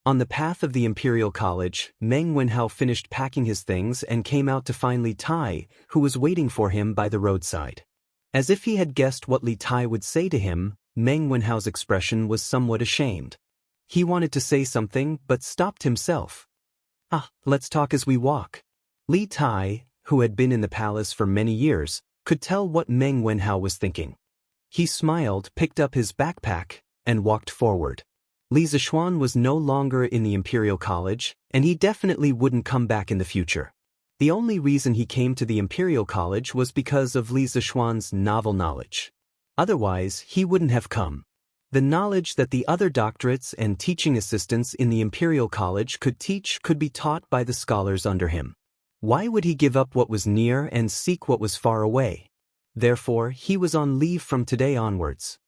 On the path of the Imperial College, Meng Wenhao finished packing his things and came out to find Li Tai, who was waiting for him by the roadside. As if he had guessed what Li Tai would say to him, Meng Wenhao's expression was somewhat ashamed. He wanted to say something but stopped himself. Let's talk as we walk." Li Tai, who had been in the palace for many years, could tell what Meng Wenhao was thinking. He smiled, picked up his backpack, and walked forward. Li Zishuan was no longer in the Imperial College, and he definitely wouldn't come back in the future. The only reason he came to the Imperial College was because of Li Zishuan's novel knowledge. Otherwise, he wouldn't have come. The knowledge that the other doctorates and teaching assistants in the Imperial College could teach could be taught by the scholars under him. Why would he give up what was near and seek what was far away? Therefore, he was on leave from today onwards.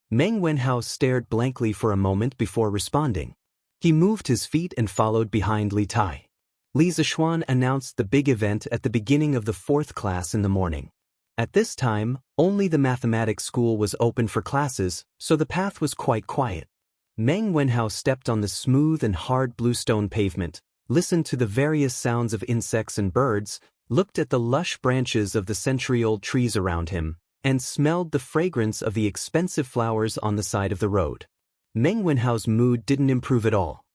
Meng Wenhao stared blankly for a moment before responding. He moved his feet and followed behind Li Tai. Li Zishuan announced the big event at the beginning of the 4th class in the morning. At this time, only the mathematics school was open for classes, so the path was quite quiet. Meng Wenhao stepped on the smooth and hard bluestone pavement, listened to the various sounds of insects and birds, looked at the lush branches of the century-old trees around him, and smelled the fragrance of the expensive flowers on the side of the road. Meng Wenhao's mood didn't improve at all.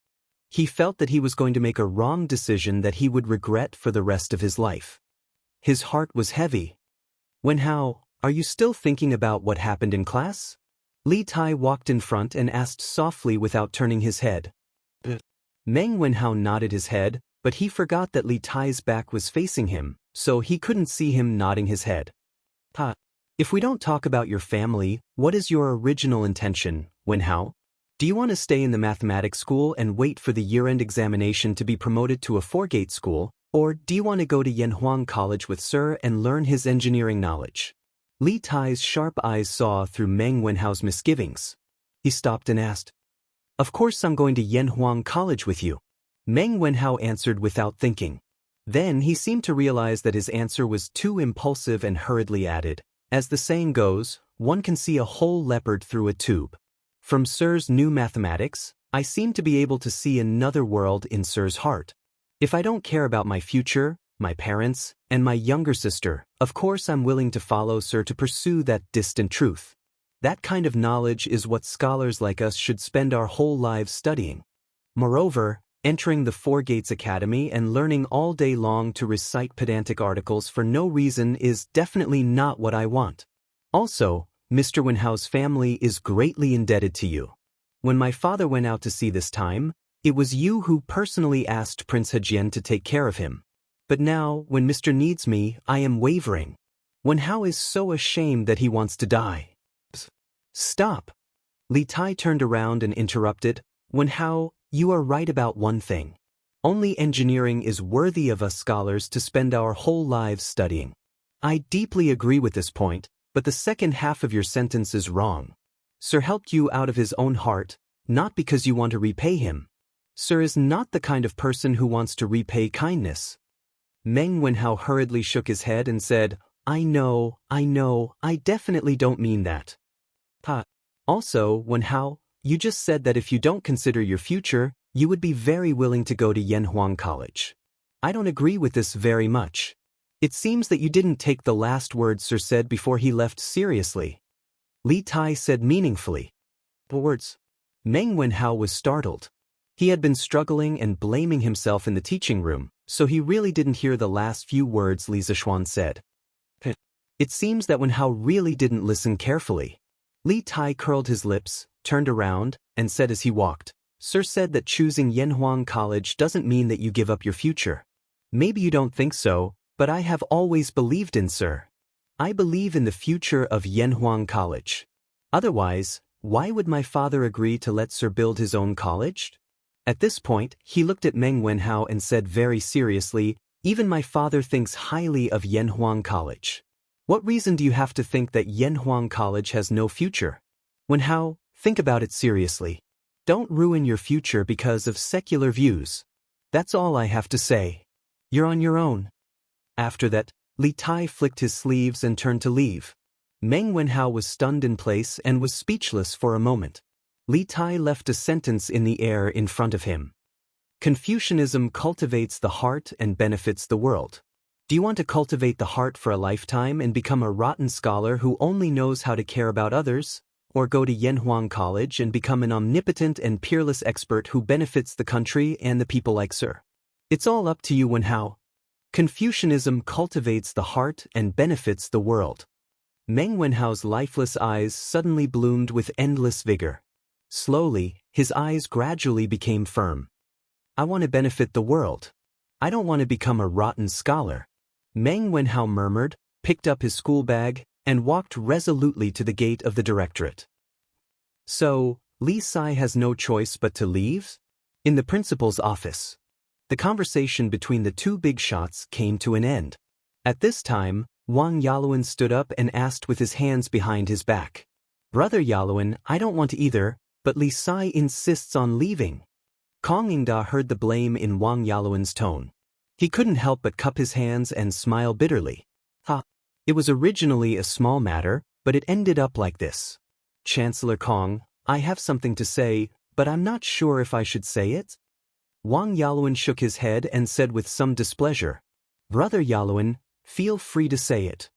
He felt that he was going to make a wrong decision that he would regret for the rest of his life. His heart was heavy. "Wenhao, are you still thinking about what happened in class?" Li Tai walked in front and asked softly without turning his head. Meng Wenhao nodded his head, but he forgot that Li Tai's back was facing him, so he couldn't see him nodding his head. If we don't talk about your family, what is your original intention, Wenhao? Do you want to stay in the mathematics school and wait for the year-end examination to be promoted to a 4-gate school, or do you want to go to Yanhuang College with Sir and learn his engineering knowledge? Li Tai's sharp eyes saw through Meng Wenhao's misgivings. He stopped and asked, "Of course I'm going to Yanhuang College with you." Meng Wenhao answered without thinking. Then he seemed to realize that his answer was too impulsive and hurriedly added, "As the saying goes, one can see a whole leopard through a tube. From Sir's new mathematics, I seem to be able to see another world in Sir's heart. If I don't care about my future, my parents, and my younger sister, of course I'm willing to follow Sir to pursue that distant truth. That kind of knowledge is what scholars like us should spend our whole lives studying. Moreover, entering the 4-Gates Academy and learning all day long to recite pedantic articles for no reason is definitely not what I want. Also, Mr. Wenhao's family is greatly indebted to you. When my father went out to sea this time, it was you who personally asked Prince Hejian to take care of him. But now, when Mr. needs me, I am wavering. Wenhao is so ashamed that he wants to die." "Stop!" Li Tai turned around and interrupted. "Wenhao, you are right about one thing. Only engineering is worthy of us scholars to spend our whole lives studying. I deeply agree with this point, but the second half of your sentence is wrong. Sir helped you out of his own heart, not because you want to repay him. Sir is not the kind of person who wants to repay kindness." Meng Wenhao hurriedly shook his head and said, I know, I definitely don't mean that." Also, Wenhao, you just said that if you don't consider your future, you would be very willing to go to Yanhuang College. I don't agree with this very much. It seems that you didn't take the last words Sir said before he left seriously. Li Tai said meaningfully. "The words?" Meng Wenhao was startled. He had been struggling and blaming himself in the teaching room, so he really didn't hear the last few words Li Zishuan said. It seems that Wen Hao really didn't listen carefully. Li Tai curled his lips, turned around, and said as he walked, "Sir said that choosing Yanhuang College doesn't mean that you give up your future. Maybe you don't think so, but I have always believed in Sir. I believe in the future of Yanhuang College. Otherwise, why would my father agree to let Sir build his own college?" At this point, he looked at Meng Wenhao and said very seriously, "Even my father thinks highly of Yanhuang College. What reason do you have to think that Yanhuang College has no future? Wenhao, think about it seriously. Don't ruin your future because of secular views. That's all I have to say. You're on your own." After that, Li Tai flicked his sleeves and turned to leave. Meng Wenhao was stunned in place and was speechless for a moment. Li Tai left a sentence in the air in front of him. Confucianism cultivates the heart and benefits the world. Do you want to cultivate the heart for a lifetime and become a rotten scholar who only knows how to care about others? Or go to Yanhuang College and become an omnipotent and peerless expert who benefits the country and the people like Sir? It's all up to you, Wenhao. Confucianism cultivates the heart and benefits the world. Meng Wenhao's lifeless eyes suddenly bloomed with endless vigor. Slowly, his eyes gradually became firm. I want to benefit the world. I don't want to become a rotten scholar. Meng Wenhao murmured, picked up his school bag, and walked resolutely to the gate of the directorate. So, Li Sai has no choice but to leave? In the principal's office. The conversation between the two big shots came to an end. At this time, Wang Yaluan stood up and asked with his hands behind his back. "Brother Yaluan, I don't want to either, but Li Sai insists on leaving." Kong Yingda heard the blame in Wang Yaluan's tone. He couldn't help but cup his hands and smile bitterly. It was originally a small matter, but it ended up like this. "Chancellor Kong, I have something to say, but I'm not sure if I should say it." Wang Yaluan shook his head and said with some displeasure, "Brother Yaluan, feel free to say it."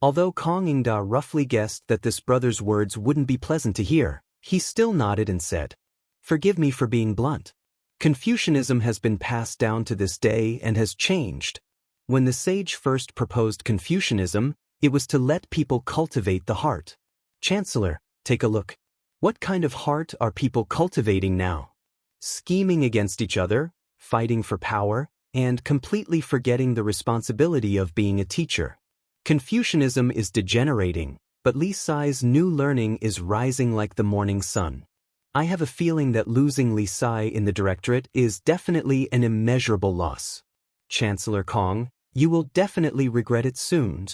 Although Kong Yingda roughly guessed that this brother's words wouldn't be pleasant to hear, he still nodded and said, "Forgive me for being blunt. Confucianism has been passed down to this day and has changed. When the sage first proposed Confucianism, it was to let people cultivate the heart. Chancellor, take a look. What kind of heart are people cultivating now? Scheming against each other, fighting for power, and completely forgetting the responsibility of being a teacher. Confucianism is degenerating, but Li Sai's new learning is rising like the morning sun. I have a feeling that losing Li Sai in the directorate is definitely an immeasurable loss. Chancellor Kong, you will definitely regret it soon."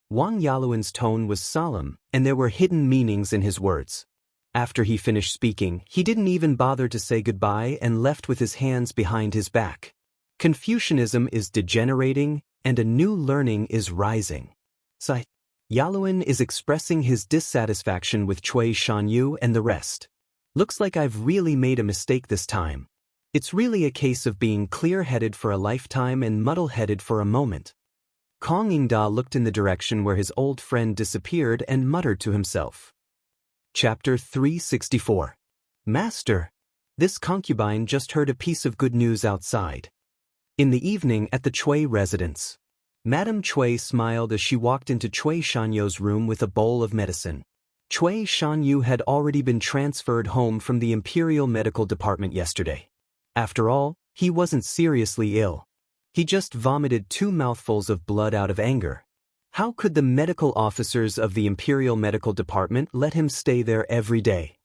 Wang Yaluan's tone was solemn, and there were hidden meanings in his words. After he finished speaking, he didn't even bother to say goodbye and left with his hands behind his back. Confucianism is degenerating, and a new learning is rising. Yaluan is expressing his dissatisfaction with Cui Shanyu and the rest. Looks like I've really made a mistake this time. It's really a case of being clear-headed for a lifetime and muddle-headed for a moment. Kong Yingda looked in the direction where his old friend disappeared and muttered to himself. Chapter 364. Master, this concubine just heard a piece of good news outside. In the evening at the Cui residence, Madame Cui smiled as she walked into Cui Shanyu's room with a bowl of medicine. Cui Shanyu had already been transferred home from the Imperial Medical Department yesterday. After all, he wasn't seriously ill. He just vomited 2 mouthfuls of blood out of anger. How could the medical officers of the Imperial Medical Department let him stay there every day?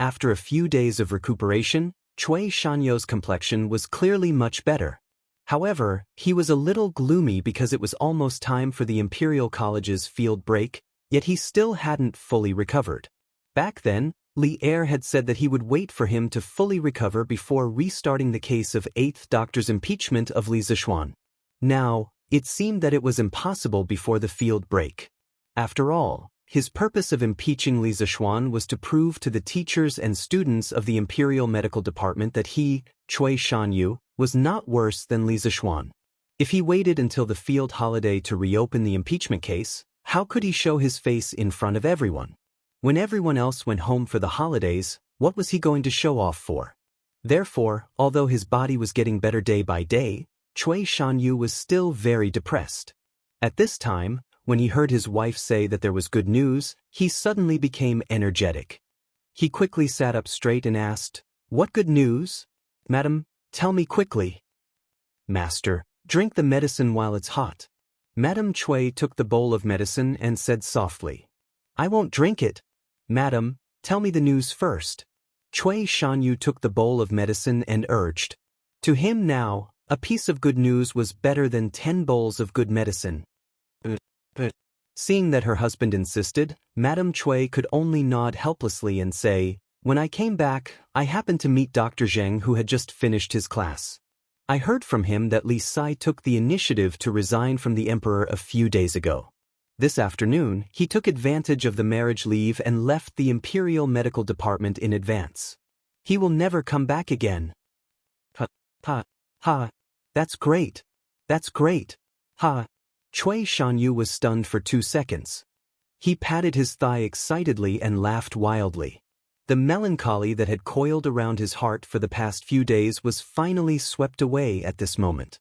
After a few days of recuperation, Cui Shanyu's complexion was clearly much better. However, he was a little gloomy because it was almost time for the Imperial College's field break, yet he still hadn't fully recovered. Back then, Li Er had said that he would wait for him to fully recover before restarting the case of 8th Doctor's impeachment of Li Zishuan. Now, it seemed that it was impossible before the field break. After all, his purpose of impeaching Li Zishuan was to prove to the teachers and students of the Imperial Medical Department that he, Cui Shanyu, was not worse than Li Zishuan. If he waited until the field holiday to reopen the impeachment case, how could he show his face in front of everyone? When everyone else went home for the holidays, what was he going to show off for? Therefore, although his body was getting better day by day, Cui Shanyu was still very depressed. At this time, when he heard his wife say that there was good news, he suddenly became energetic. He quickly sat up straight and asked, "What good news? Madam, tell me quickly." "Master, drink the medicine while it's hot." Madam Cui took the bowl of medicine and said softly, "I won't drink it." "Madam, tell me the news first." Cui Shanyu took the bowl of medicine and urged. To him now, a piece of good news was better than 10 bowls of good medicine. But seeing that her husband insisted, Madam Cui could only nod helplessly and say, "When I came back, I happened to meet Dr. Zheng, who had just finished his class. I heard from him that Li Sai took the initiative to resign from the emperor a few days ago. This afternoon, he took advantage of the marriage leave and left the Imperial Medical Department in advance. He will never come back again." Ha, that's great. That's great. Ha. Cui Shanyu was stunned for 2 seconds. He patted his thigh excitedly and laughed wildly. The melancholy that had coiled around his heart for the past few days was finally swept away at this moment.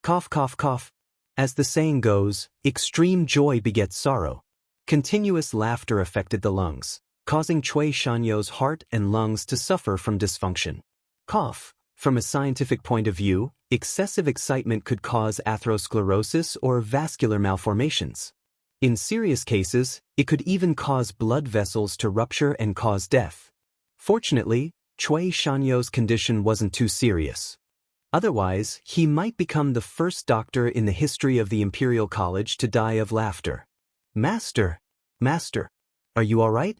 Cough, cough, cough. As the saying goes, extreme joy begets sorrow. Continuous laughter affected the lungs, causing Cui Shanyu's heart and lungs to suffer from dysfunction. Cough. From a scientific point of view, excessive excitement could cause atherosclerosis or vascular malformations. In serious cases, it could even cause blood vessels to rupture and cause death. Fortunately, Cui Shanyu's condition wasn't too serious. Otherwise, he might become the first doctor in the history of the Imperial College to die of laughter. Master, are you all right?"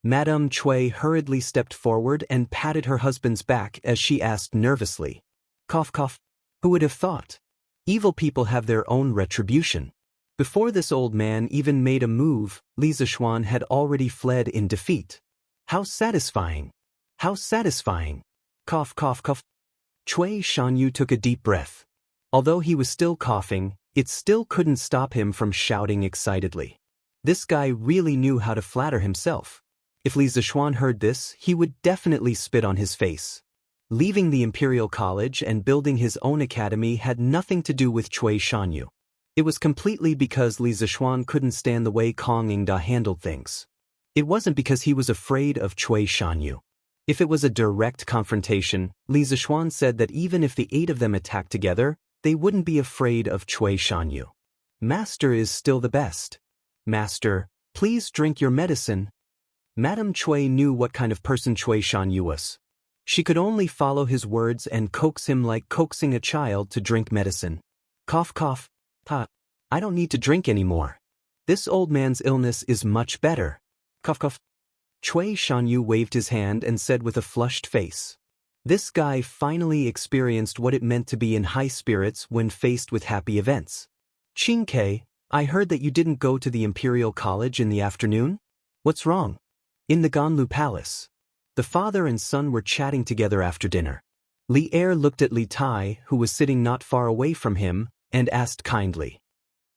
Madame Cui hurriedly stepped forward and patted her husband's back as she asked nervously, "Cough, cough. Who would have thought? Evil people have their own retribution." Before this old man even made a move, Li Zishuan had already fled in defeat. How satisfying! How satisfying! Cough, cough, cough. Cui Shanyu took a deep breath. Although he was still coughing, it still couldn't stop him from shouting excitedly. This guy really knew how to flatter himself. If Li Zishuan heard this, he would definitely spit on his face. Leaving the Imperial College and building his own academy had nothing to do with Cui Shanyu. It was completely because Li Zishuan couldn't stand the way Kong Yingda handled things. It wasn't because he was afraid of Cui Shanyu. If it was a direct confrontation, Li Zishuan said that even if the 8 of them attacked together, they wouldn't be afraid of Cui Shanyu. "Master is still the best. Master, please drink your medicine." Madame Cui knew what kind of person Cui Shanyu was. She could only follow his words and coax him like coaxing a child to drink medicine. Cough, cough. Ha. I don't need to drink anymore. This old man's illness is much better. Cough, cough. Cui Shanyu waved his hand and said with a flushed face. This guy finally experienced what it meant to be in high spirits when faced with happy events. "Qingke, I heard that you didn't go to the Imperial College in the afternoon? What's wrong?" In the Ganlu Palace, the father and son were chatting together after dinner. Li Er looked at Li Tai, who was sitting not far away from him, and asked kindly.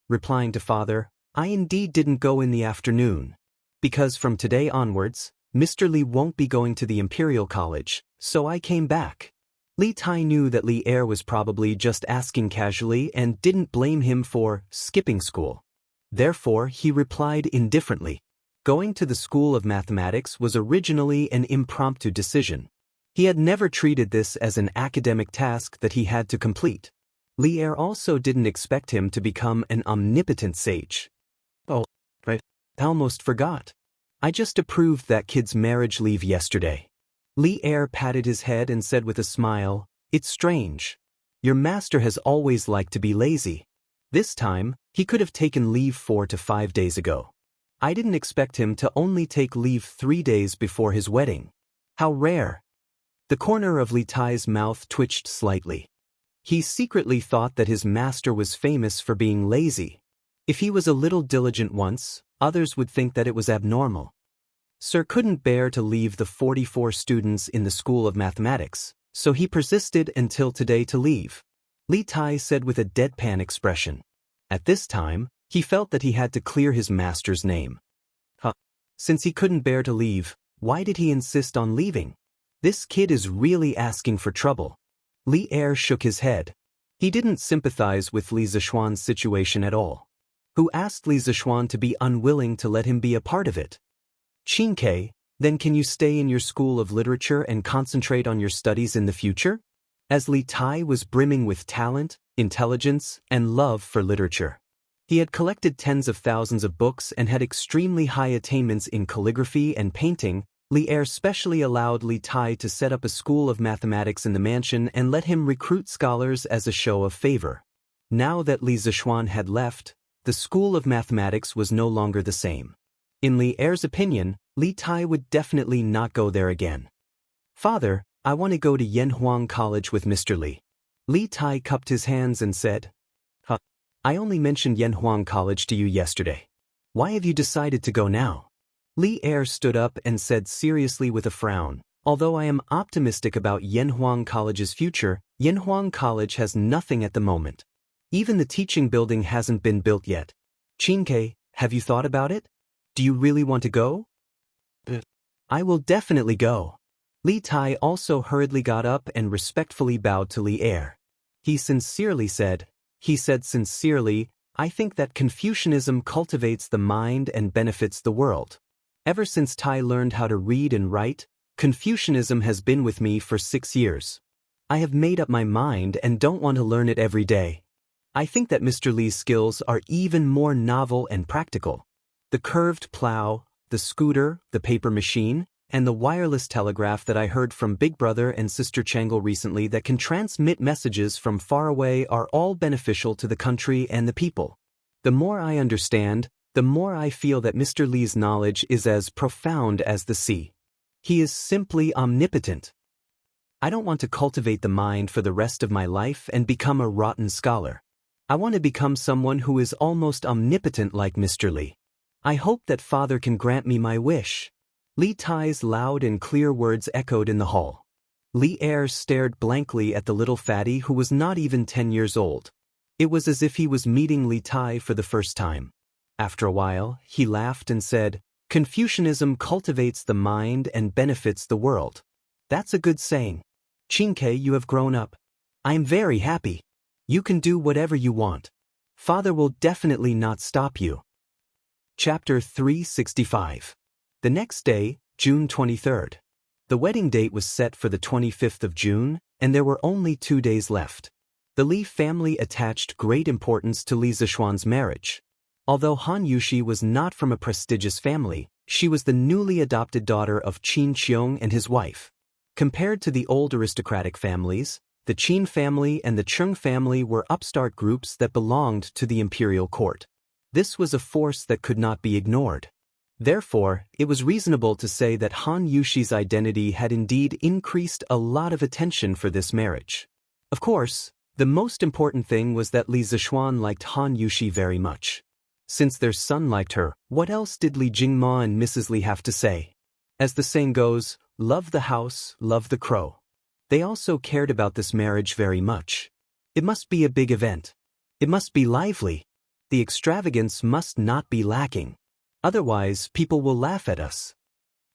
Replying to father, "I indeed didn't go in the afternoon. Because from today onwards, Mr. Li won't be going to the Imperial College, so I came back." Li Tai knew that Li Er was probably just asking casually and didn't blame him for skipping school. Therefore, he replied indifferently. Going to the School of Mathematics was originally an impromptu decision. He had never treated this as an academic task that he had to complete. Li Er also didn't expect him to become an omnipotent sage. "Oh, right. I almost forgot. I just approved that kid's marriage leave yesterday." Li Er patted his head and said with a smile, "It's strange. Your master has always liked to be lazy. This time, he could have taken leave 4 to 5 days ago. I didn't expect him to only take leave 3 days before his wedding. How rare." The corner of Li Tai's mouth twitched slightly. He secretly thought that his master was famous for being lazy. If he was a little diligent once, others would think that it was abnormal. Sir couldn't bear to leave the 44 students in the School of Mathematics, so he persisted until today to leave. Li Tai said with a deadpan expression. At this time, he felt that he had to clear his master's name. Since he couldn't bear to leave, why did he insist on leaving? This kid is really asking for trouble. Li Er shook his head. He didn't sympathize with Li Zishuan's situation at all. Who asked Li Zishuan to be unwilling to let him be a part of it? Qingke, then can you stay in your school of literature and concentrate on your studies in the future? As Li Tai was brimming with talent, intelligence, and love for literature. He had collected tens of thousands of books and had extremely high attainments in calligraphy and painting. Li Er specially allowed Li Tai to set up a school of mathematics in the mansion and let him recruit scholars as a show of favor. Now that Li Zishuan had left, the school of mathematics was no longer the same. In Li Er's opinion, Li Tai would definitely not go there again. Father, I want to go to Yanhuang College with Mr. Li. Li Tai cupped his hands and said, Huh, I only mentioned Yanhuang College to you yesterday. Why have you decided to go now? Li Er stood up and said seriously with a frown, although I am optimistic about Yanhuang College's future, Yanhuang College has nothing at the moment. Even the teaching building hasn't been built yet. Qingke, have you thought about it? Do you really want to go? I will definitely go. Li Tai also hurriedly got up and respectfully bowed to Li Er. He said sincerely, I think that Confucianism cultivates the mind and benefits the world. Ever since Tai learned how to read and write, Confucianism has been with me for 6 years. I have made up my mind and don't want to learn it every day. I think that Mr. Li's skills are even more novel and practical. The curved plow, the scooter, the paper machine, and the wireless telegraph that I heard from Big Brother and Sister Changle recently that can transmit messages from far away are all beneficial to the country and the people. The more I understand, the more I feel that Mr. Li's knowledge is as profound as the sea. He is simply omnipotent. I don't want to cultivate the mind for the rest of my life and become a rotten scholar. I want to become someone who is almost omnipotent like Mr. Li. I hope that Father can grant me my wish. Li Tai's loud and clear words echoed in the hall. Li Er stared blankly at the little fatty who was not even 10 years old. It was as if he was meeting Li Tai for the first time. After a while, he laughed and said, Confucianism cultivates the mind and benefits the world. That's a good saying. Qingke, you have grown up. I am very happy. You can do whatever you want. Father will definitely not stop you. Chapter 365. The next day, June 23rd. The wedding date was set for the 25th of June, and there were only 2 days left. The Li family attached great importance to Li Zishuan's marriage. Although Han Yushi was not from a prestigious family, she was the newly adopted daughter of Qin Qiong and his wife. Compared to the old aristocratic families, the Qin family and the Cheng family were upstart groups that belonged to the imperial court. This was a force that could not be ignored. Therefore, it was reasonable to say that Han Yushi's identity had indeed increased a lot of attention for this marriage. Of course, the most important thing was that Li Zishuan liked Han Yushi very much. Since their son liked her, what else did Li Jingma and Mrs. Li have to say? As the saying goes, love the house, love the crow. They also cared about this marriage very much. It must be a big event. It must be lively. The extravagance must not be lacking. Otherwise, people will laugh at us.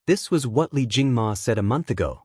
This was what Li Jingma said a month ago.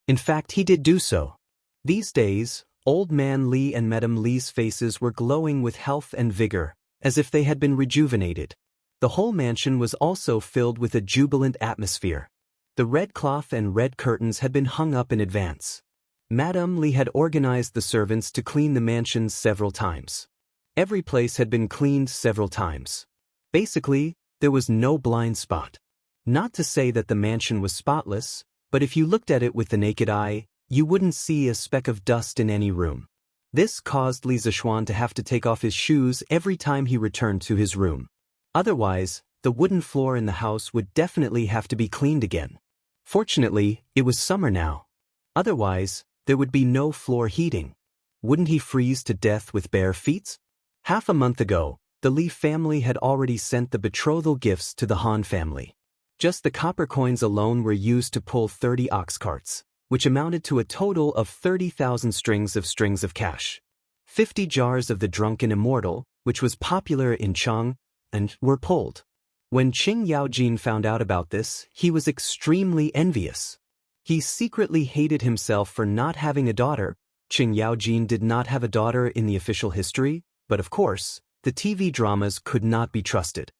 In fact, he did do so. These days, Old Man Li and Madame Li's faces were glowing with health and vigor, as if they had been rejuvenated. The whole mansion was also filled with a jubilant atmosphere. The red cloth and red curtains had been hung up in advance. Madame Li had organized the servants to clean the mansion several times. Every place had been cleaned several times. Basically, there was no blind spot. Not to say that the mansion was spotless, but if you looked at it with the naked eye, you wouldn't see a speck of dust in any room. This caused Li Zishuan to have to take off his shoes every time he returned to his room. Otherwise, the wooden floor in the house would definitely have to be cleaned again. Fortunately, it was summer now. Otherwise, there would be no floor heating. Wouldn't he freeze to death with bare feet? Half a month ago, the Li family had already sent the betrothal gifts to the Han family. Just the copper coins alone were used to pull 30 ox carts, which amounted to a total of 30,000 strings of cash. 50 jars of the drunken Immortal, which was popular in Chang, and were pulled. When Qing Yaojin found out about this, he was extremely envious. He secretly hated himself for not having a daughter. Qing Yaojin did not have a daughter in the official history, but of course, the TV dramas could not be trusted.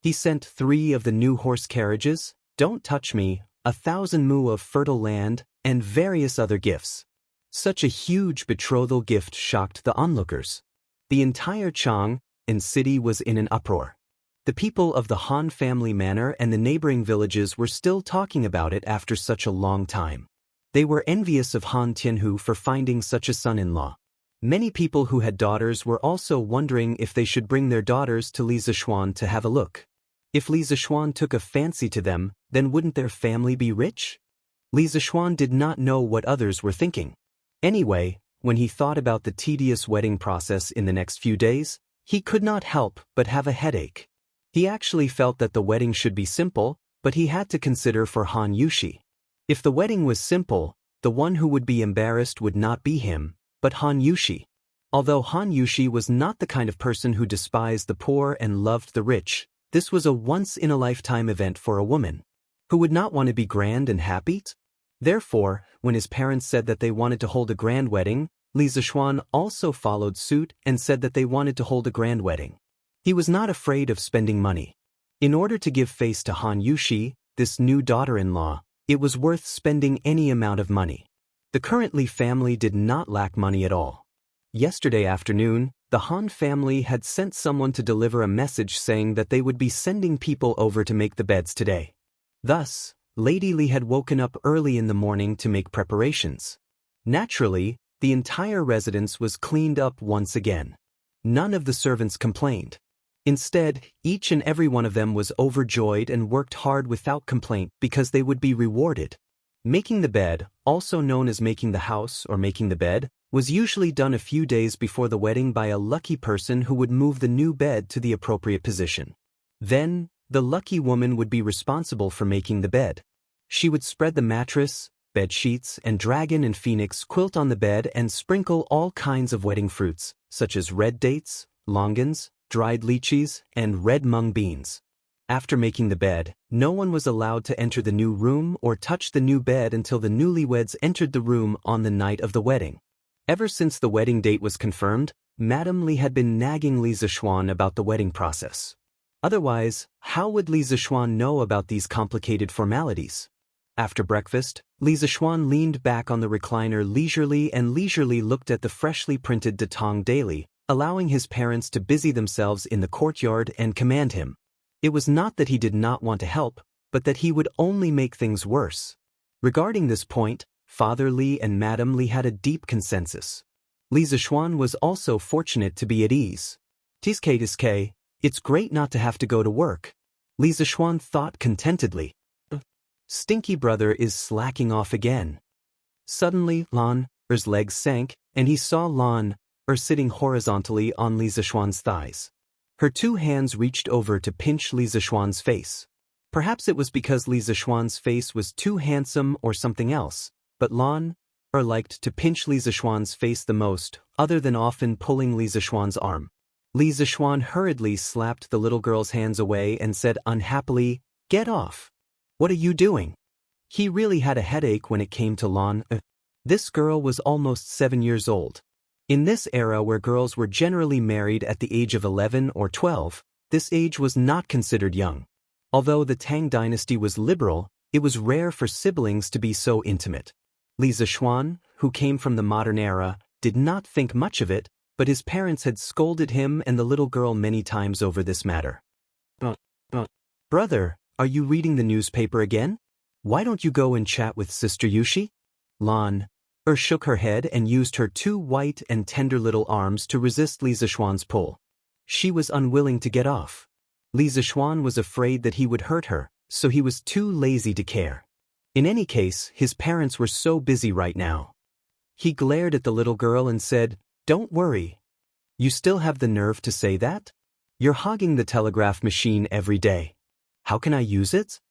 He sent 3 of the new horse carriages, "Don't touch me," 1,000 mu of fertile land, and various other gifts. Such a huge betrothal gift shocked the onlookers. The entire Chang'an city was in an uproar. The people of the Han family manor and the neighboring villages were still talking about it after such a long time. They were envious of Han Tianhu for finding such a son-in-law. Many people who had daughters were also wondering if they should bring their daughters to Li Zishuan to have a look. If Li Zishuan took a fancy to them, then wouldn't their family be rich? Li Zishuan did not know what others were thinking. Anyway, when he thought about the tedious wedding process in the next few days, he could not help but have a headache. He actually felt that the wedding should be simple, but he had to consider for Han Yushi. If the wedding was simple, the one who would be embarrassed would not be him, but Han Yushi. Although Han Yushi was not the kind of person who despised the poor and loved the rich, this was a once-in-a-lifetime event for a woman. Who would not want to be grand and happy? Therefore, when his parents said that they wanted to hold a grand wedding, Li Zishuan also followed suit and said that they wanted to hold a grand wedding. He was not afraid of spending money. In order to give face to Han Yushi, this new daughter-in-law, it was worth spending any amount of money. The current Li family did not lack money at all. Yesterday afternoon, the Han family had sent someone to deliver a message saying that they would be sending people over to make the beds today. Thus, Lady Li had woken up early in the morning to make preparations. Naturally, the entire residence was cleaned up once again. None of the servants complained. Instead, each and every one of them was overjoyed and worked hard without complaint because they would be rewarded. Making the bed, also known as making the house or making the bed, was usually done a few days before the wedding by a lucky person who would move the new bed to the appropriate position. Then, the lucky woman would be responsible for making the bed. She would spread the mattress, bed sheets, and dragon and phoenix quilt on the bed and sprinkle all kinds of wedding fruits, such as red dates, longans, dried lychees, and red mung beans. After making the bed, no one was allowed to enter the new room or touch the new bed until the newlyweds entered the room on the night of the wedding. Ever since the wedding date was confirmed, Madame Li had been nagging Li Zishuan about the wedding process. Otherwise, how would Li Zishuan know about these complicated formalities? After breakfast, Li Zishuan leaned back on the recliner leisurely looked at the freshly printed Datong Daily, allowing his parents to busy themselves in the courtyard and command him. It was not that he did not want to help, but that he would only make things worse. Regarding this point, Father Li and Madame Li had a deep consensus. Li Zishuan was also fortunate to be at ease. Tiske, it's great not to have to go to work. Li Zishuan thought contentedly. Stinky brother is slacking off again. Suddenly, Lan's legs sank, and he saw Lan sitting horizontally on Li Zishuan's thighs. Her 2 hands reached over to pinch Li Zishuan's face. Perhaps it was because Li Zishuan's face was too handsome or something else, but Lan liked to pinch Li Zishuan's face the most, other than often pulling Li Zishuan's arm. Li Zishuan hurriedly slapped the little girl's hands away and said unhappily, "Get off. What are you doing?" He really had a headache when it came to Lan. This girl was almost 7 years old. In this era where girls were generally married at the age of 11 or 12, this age was not considered young. Although the Tang dynasty was liberal, it was rare for siblings to be so intimate. Li Zishuan, who came from the modern era, did not think much of it, but his parents had scolded him and the little girl many times over this matter. Brother, are you reading the newspaper again? Why don't you go and chat with Sister Yushi? Lan shook her head and used her 2 white and tender little arms to resist Li Zishuan's pull. She was unwilling to get off. Li Zishuan was afraid that he would hurt her, so he was too lazy to care. In any case, his parents were so busy right now. He glared at the little girl and said, "Don't worry. You still have the nerve to say that? You're hogging the telegraph machine every day. How can I use it?"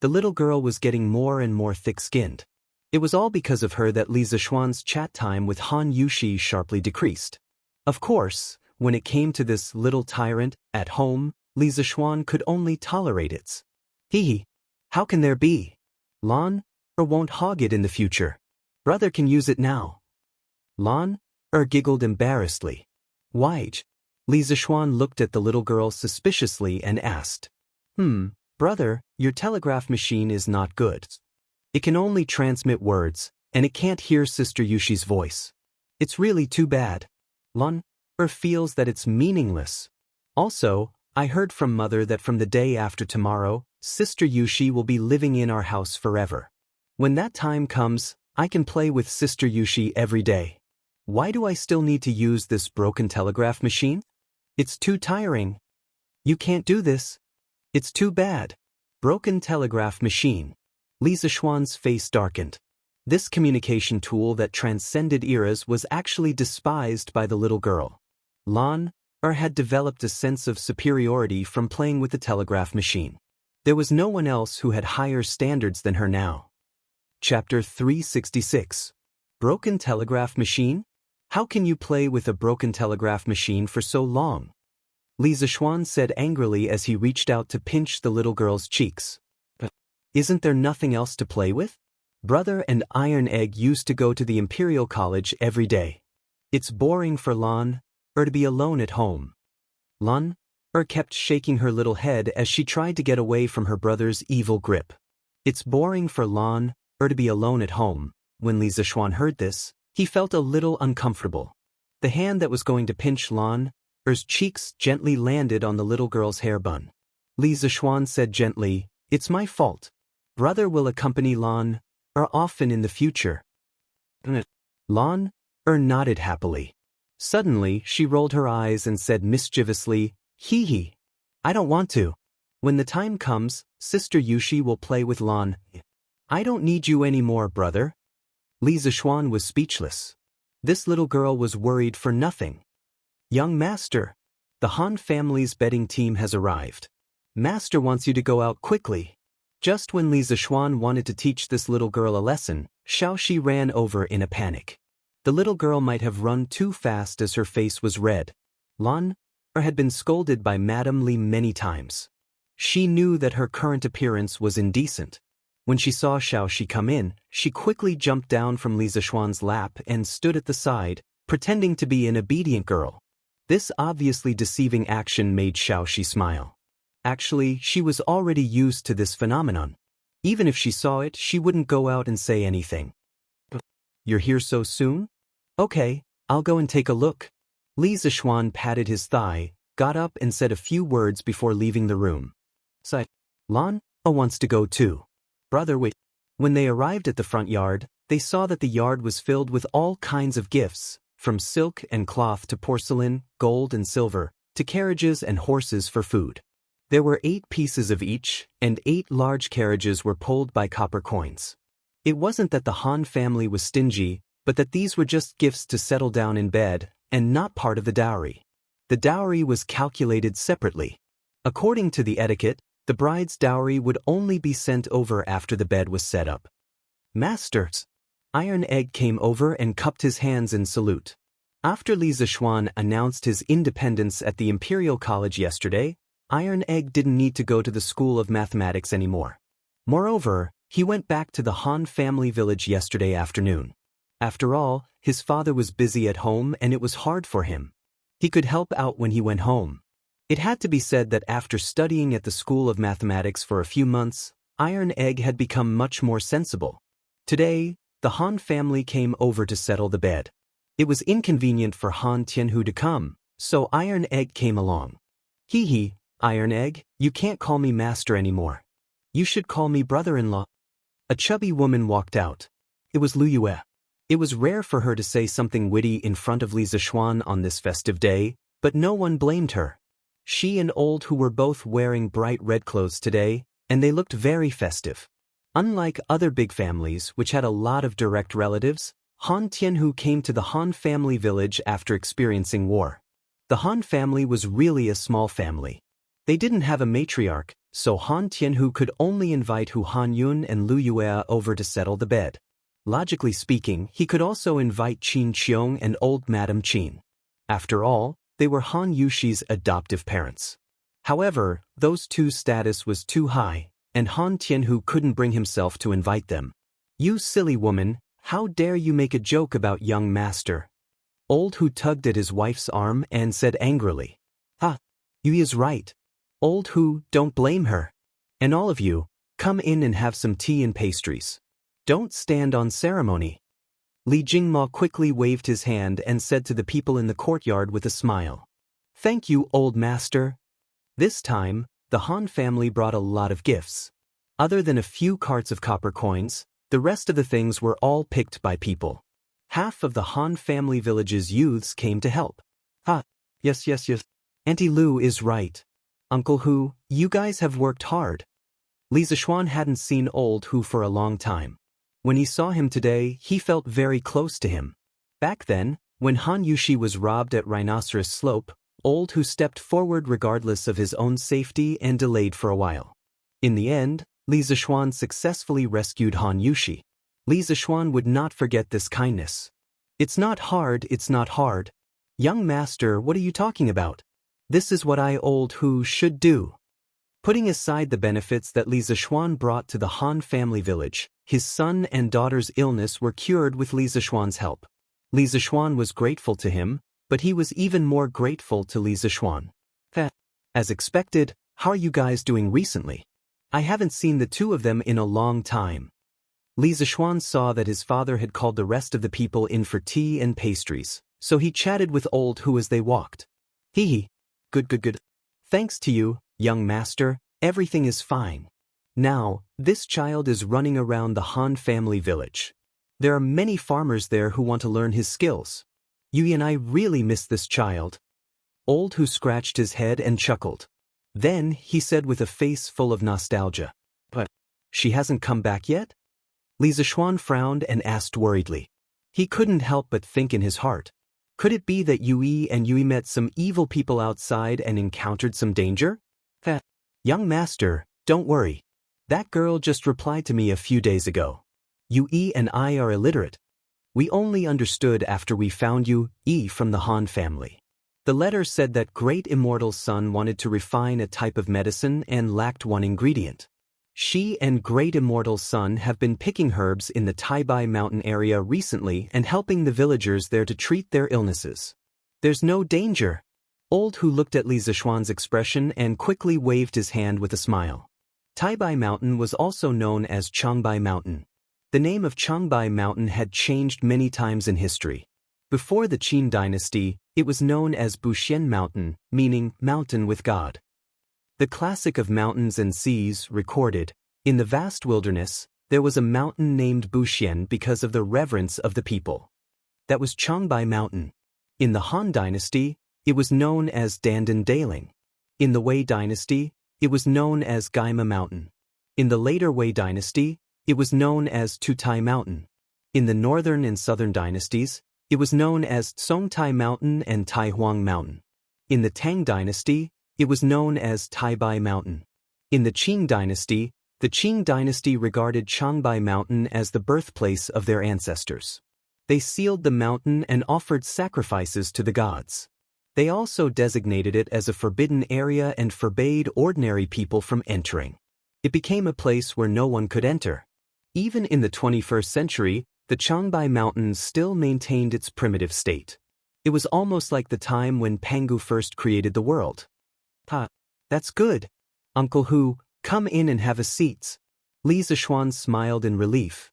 The little girl was getting more and more thick-skinned. It was all because of her that Li Zishuan's chat time with Han Yushi sharply decreased. Of course, when it came to this little tyrant at home, Li Zishuan could only tolerate it. How can there be? Lan or won't hog it in the future. Brother can use it now. Lan giggled embarrassedly. Why? Li Zishuan looked at the little girl suspiciously and asked. Brother, your telegraph machine is not good. It can only transmit words, and it can't hear Sister Yushi's voice. It's really too bad. Lan feels that it's meaningless. Also, I heard from Mother that from the day after tomorrow, Sister Yushi will be living in our house forever. When that time comes, I can play with Sister Yushi every day. Why do I still need to use this broken telegraph machine? It's too tiring. You can't do this. It's too bad. Broken telegraph machine. Li Zishuan's face darkened. This communication tool that transcended eras was actually despised by the little girl. Lan had developed a sense of superiority from playing with the telegraph machine. There was no one else who had higher standards than her now. Chapter 366. Broken telegraph machine? How can you play with a broken telegraph machine for so long? Li Zishuan said angrily as he reached out to pinch the little girl's cheeks. Isn't there nothing else to play with? Brother and Iron Egg used to go to the Imperial College every day. It's boring for Lan to be alone at home. Lan kept shaking her little head as she tried to get away from her brother's evil grip. It's boring for Lan to be alone at home. When Li Zishuan heard this, he felt a little uncomfortable. The hand that was going to pinch Lan's cheeks gently landed on the little girl's hair bun. Li Zishuan said gently, "It's my fault. Brother will accompany Lan often in the future." Lan nodded happily. Suddenly, she rolled her eyes and said mischievously, "Hee hee. I don't want to. When the time comes, Sister Yushi will play with Lan. I don't need you anymore, brother." Li Zishuan was speechless. This little girl was worried for nothing. "Young master, the Han family's betting team has arrived. Master wants you to go out quickly." Just when Li Zishuan wanted to teach this little girl a lesson, Xiaoxi ran over in a panic. The little girl might have run too fast as her face was red. Lan had been scolded by Madame Li many times. She knew that her current appearance was indecent. When she saw Xiaoxi come in, she quickly jumped down from Li Zishuan's lap and stood at the side, pretending to be an obedient girl. This obviously deceiving action made Xiaoxi smile. Actually, she was already used to this phenomenon. Even if she saw it, she wouldn't go out and say anything. "You're here so soon? Okay, I'll go and take a look." Li Zishuan patted his thigh, got up and said a few words before leaving the room. Lan wants to go too. Brother, wait. When they arrived at the front yard, they saw that the yard was filled with all kinds of gifts, from silk and cloth to porcelain, gold and silver, to carriages and horses for food. There were 8 pieces of each, and 8 large carriages were pulled by copper coins. It wasn't that the Han family was stingy, but that these were just gifts to settle down in bed, and not part of the dowry. The dowry was calculated separately. According to the etiquette, the bride's dowry would only be sent over after the bed was set up. "Masters!" Iron Egg came over and cupped his hands in salute. After Li Zishuan announced his independence at the Imperial College yesterday, Iron Egg didn't need to go to the School of Mathematics anymore. Moreover, he went back to the Han family village yesterday afternoon. After all, his father was busy at home and it was hard for him. He could help out when he went home. It had to be said that after studying at the School of Mathematics for a few months, Iron Egg had become much more sensible. Today, the Han family came over to settle the bed. It was inconvenient for Han Tianhu to come, so Iron Egg came along. "Hee hee, Iron Egg, you can't call me master anymore. You should call me brother-in-law." A chubby woman walked out. It was Lu Yue. It was rare for her to say something witty in front of Li Zishuan on this festive day, but no one blamed her. She and Old Hu were both wearing bright red clothes today, and they looked very festive. Unlike other big families which had a lot of direct relatives, Han Tianhu came to the Han family village after experiencing war. The Han family was really a small family. They didn't have a matriarch, so Han Tianhu could only invite Hu Hanyun and Lu Yue over to settle the bed. Logically speaking, he could also invite Qin Qiong and old Madame Qin. After all, they were Han Yushi's adoptive parents. However, those two status was too high, and Han Tianhu couldn't bring himself to invite them. You silly woman, how dare you make a joke about young master? Old Hu tugged at his wife's arm and said angrily. Ha! Yu is right. Old Hu, don't blame her. And all of you, come in and have some tea and pastries. Don't stand on ceremony. Li Jingma quickly waved his hand and said to the people in the courtyard with a smile. Thank you, old master. This time, the Han family brought a lot of gifts. Other than a few carts of copper coins, the rest of the things were all picked by people. Half of the Han family village's youths came to help. Yes. Auntie Lu is right. Uncle Hu, you guys have worked hard. Li Zishuan hadn't seen Old Hu for a long time. When he saw him today, he felt very close to him. Back then, when Han Yushi was robbed at Rhinoceros Slope, Old Hu stepped forward regardless of his own safety and delayed for a while. In the end, Li Zishuan successfully rescued Han Yushi. Li Zishuan would not forget this kindness. It's not hard. Young master, what are you talking about? This is what I, Old Hu, should do. Putting aside the benefits that Li Zishuan brought to the Han family village, his son and daughter's illness were cured with Li Zishuan's help. Li Zishuan was grateful to him, but he was even more grateful to Li Zishuan. As expected, how are you guys doing recently? I haven't seen the two of them in a long time. Li Zishuan saw that his father had called the rest of the people in for tea and pastries, so he chatted with Old Hu as they walked. Hee. Good. Thanks to you, young master, everything is fine. Now, this child is running around the Han family village. There are many farmers there who want to learn his skills. Yui and I really miss this child. Old Hu scratched his head and chuckled. Then he said with a face full of nostalgia. But she hasn't come back yet? Li Zishuan frowned and asked worriedly. He couldn't help but think in his heart. Could it be that Yui met some evil people outside and encountered some danger? Young master, don't worry. That girl just replied to me a few days ago. Yui and I are illiterate. We only understood after we found Yui from the Han family. The letter said that Great Immortal's son wanted to refine a type of medicine and lacked one ingredient. She and Great Immortal's son have been picking herbs in the Taibai mountain area recently and helping the villagers there to treat their illnesses. There's no danger. Old Hu looked at Li Zishuan's expression and quickly waved his hand with a smile. Taibai Mountain was also known as Changbai Mountain. The name of Changbai Mountain had changed many times in history. Before the Qin dynasty, it was known as Buxian Mountain, meaning mountain with God. The classic of mountains and seas recorded, in the vast wilderness, there was a mountain named Buxian because of the reverence of the people. That was Changbai Mountain. In the Han dynasty, it was known as Dandan Daling. In the Wei dynasty, it was known as Gaima Mountain. In the later Wei dynasty, it was known as Tutai Mountain. In the northern and southern dynasties, it was known as Songtai Mountain and Taihuang Mountain. In the Tang dynasty, it was known as Taibai Mountain. In the Qing dynasty regarded Changbai Mountain as the birthplace of their ancestors. They sealed the mountain and offered sacrifices to the gods. They also designated it as a forbidden area and forbade ordinary people from entering. It became a place where no one could enter. Even in the 21st century, the Changbai Mountains still maintained its primitive state. It was almost like the time when Pangu first created the world. That's good. Uncle Hu, come in and have a seat. Li Zishuan smiled in relief.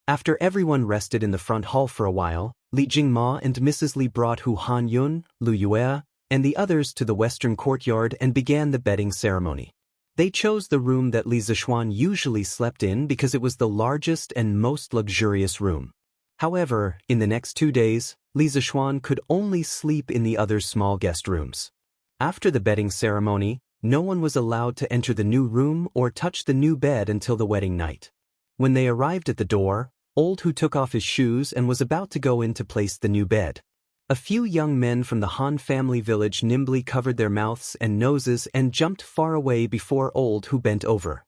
After everyone rested in the front hall for a while, Li Jingma and Mrs. Li brought Hu Hanyun, Lu Yue, and the others to the western courtyard and began the bedding ceremony. They chose the room that Li Zishuan usually slept in because it was the largest and most luxurious room. However, in the next 2 days, Li Zishuan could only sleep in the other small guest rooms. After the bedding ceremony, no one was allowed to enter the new room or touch the new bed until the wedding night. When they arrived at the door, Old Hu took off his shoes and was about to go in to place the new bed. A few young men from the Han family village nimbly covered their mouths and noses and jumped far away before Old Hu bent over.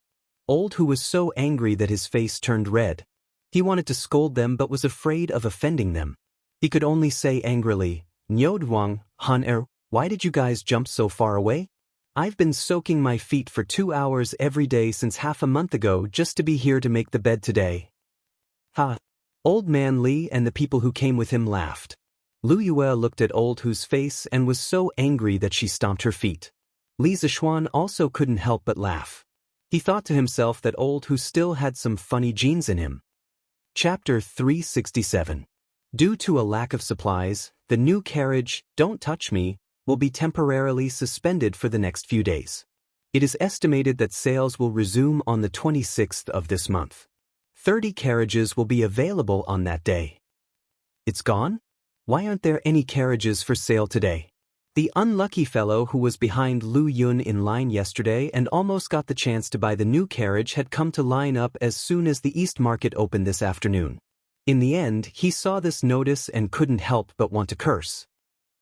Old Hu was so angry that his face turned red. He wanted to scold them but was afraid of offending them. He could only say angrily, "Nyodwang, Han why did you guys jump so far away? I've been soaking my feet for 2 hours every day since half a month ago just to be here to make the bed today." Ha! Old man Li and the people who came with him laughed. Lu Yue looked at Old Hu's face and was so angry that she stomped her feet. Li Zishuan also couldn't help but laugh. He thought to himself that Old Hu still had some funny genes in him. Chapter 367. Due to a lack of supplies, the new carriage, Don't Touch Me, will be temporarily suspended for the next few days. It is estimated that sales will resume on the 26th of this month. 30 carriages will be available on that day. It's gone? Why aren't there any carriages for sale today? The unlucky fellow who was behind Lu Yun in line yesterday and almost got the chance to buy the new carriage had come to line up as soon as the East Market opened this afternoon. In the end, he saw this notice and couldn't help but want to curse.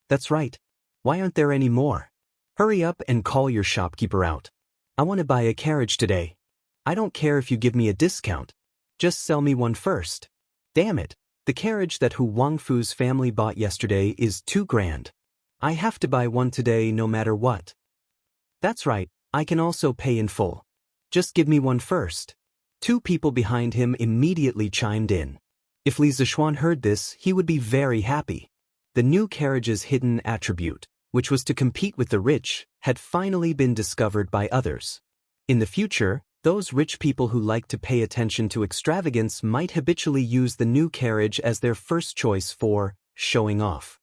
That's right. Why aren't there any more? Hurry up and call your shopkeeper out. I want to buy a carriage today. I don't care if you give me a discount. Just sell me one first. Damn it, the carriage that Hu Wangfu's family bought yesterday is too grand. I have to buy one today no matter what. That's right, I can also pay in full. Just give me one first. Two people behind him immediately chimed in. If Li Zishuan heard this, he would be very happy. The new carriage's hidden attribute, which was to compete with the rich, had finally been discovered by others. In the future, those rich people who like to pay attention to extravagance might habitually use the new carriage as their first choice for showing off.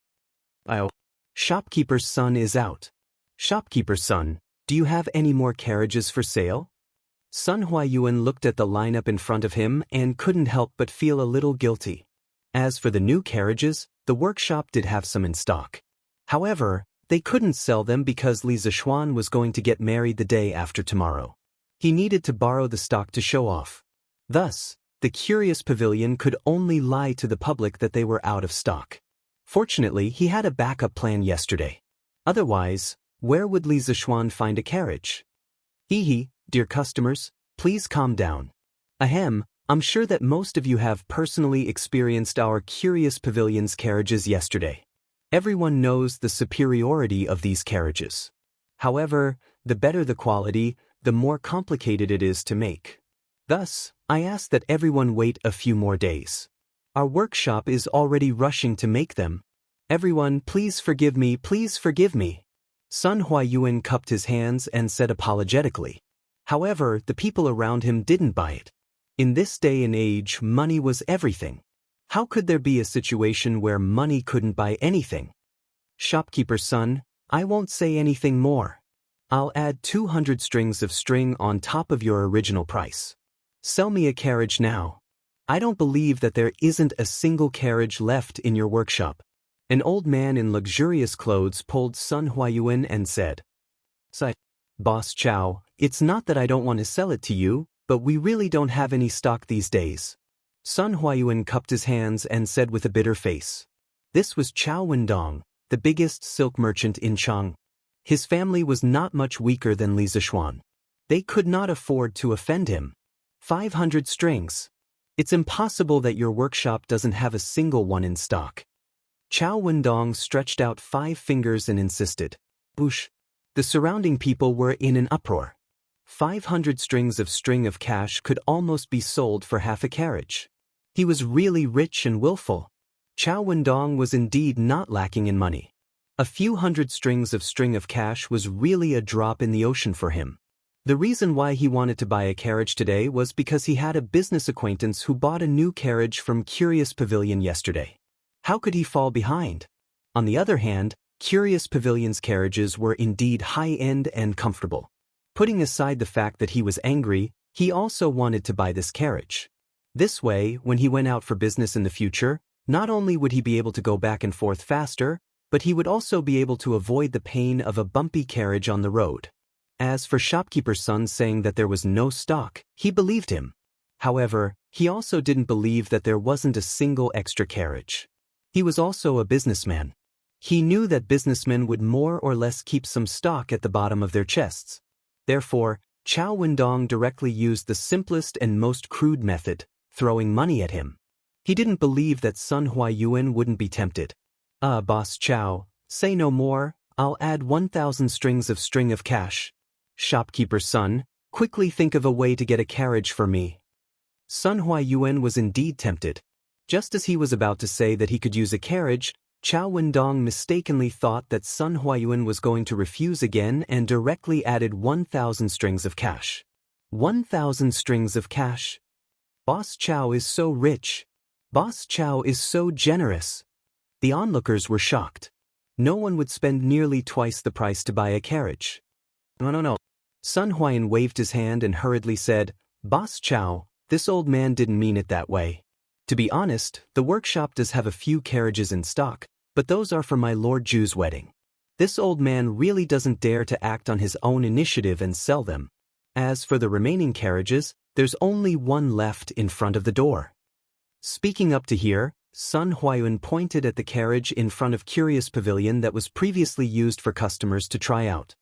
Shopkeeper's son is out. Shopkeeper's son, do you have any more carriages for sale? Sun Huayuan looked at the lineup in front of him and couldn't help but feel a little guilty. As for the new carriages, the workshop did have some in stock. However, they couldn't sell them because Li Zishuan was going to get married the day after tomorrow. He needed to borrow the stock to show off. Thus, the curious pavilion could only lie to the public that they were out of stock. Fortunately, he had a backup plan yesterday. Otherwise, where would Li Zishuan find a carriage? Hee, dear customers, please calm down. Ahem, I'm sure that most of you have personally experienced our curious pavilion's carriages yesterday. Everyone knows the superiority of these carriages. However, the better the quality, the more complicated it is to make. Thus, I ask that everyone wait a few more days. Our workshop is already rushing to make them. Everyone, please forgive me, please forgive me. Sun Huayuan cupped his hands and said apologetically. However, the people around him didn't buy it. In this day and age, money was everything. How could there be a situation where money couldn't buy anything? Shopkeeper's son, I won't say anything more. I'll add 200 strings of string on top of your original price. Sell me a carriage now. I don't believe that there isn't a single carriage left in your workshop. An old man in luxurious clothes pulled Sun Huayuan and said, Boss Chow, it's not that I don't want to sell it to you, but we really don't have any stock these days. Sun Huayuan cupped his hands and said with a bitter face. This was Chow Wendong, the biggest silk merchant in Chang. His family was not much weaker than Li Zishuan. They could not afford to offend him. 500 strings. It's impossible that your workshop doesn't have a single one in stock. Chow Wendong stretched out 5 fingers and insisted. Boosh. The surrounding people were in an uproar. 500 strings of string of cash could almost be sold for half a carriage. He was really rich and willful. Chow Wendong was indeed not lacking in money. A few hundred strings of string of cash was really a drop in the ocean for him. The reason why he wanted to buy a carriage today was because he had a business acquaintance who bought a new carriage from Curious Pavilion yesterday. How could he fall behind? On the other hand, Curious Pavilion's carriages were indeed high-end and comfortable. Putting aside the fact that he was angry, he also wanted to buy this carriage. This way, when he went out for business in the future, not only would he be able to go back and forth faster, but he would also be able to avoid the pain of a bumpy carriage on the road. As for shopkeeper's son saying that there was no stock, he believed him. However, he also didn't believe that there wasn't a single extra carriage. He was also a businessman. He knew that businessmen would more or less keep some stock at the bottom of their chests. Therefore, Chow Wendong directly used the simplest and most crude method, throwing money at him. He didn't believe that Sun Huayuan wouldn't be tempted. Boss Chow, say no more, I'll add 1,000 strings of string of cash. Shopkeeper's son, quickly think of a way to get a carriage for me. Sun Huayuan was indeed tempted. Just as he was about to say that he could use a carriage, Chao Wendong mistakenly thought that Sun Huayuan was going to refuse again and directly added 1,000 strings of cash. 1,000 strings of cash? Boss Chao is so rich. Boss Chao is so generous. The onlookers were shocked. No one would spend nearly twice the price to buy a carriage. No. Sun Huayuan waved his hand and hurriedly said, Boss Chao, this old man didn't mean it that way. To be honest, the workshop does have a few carriages in stock, but those are for my Lord Ju's wedding. This old man really doesn't dare to act on his own initiative and sell them. As for the remaining carriages, there's only one left in front of the door. Speaking up to here, Sun Huayuan pointed at the carriage in front of Curious Pavilion that was previously used for customers to try out.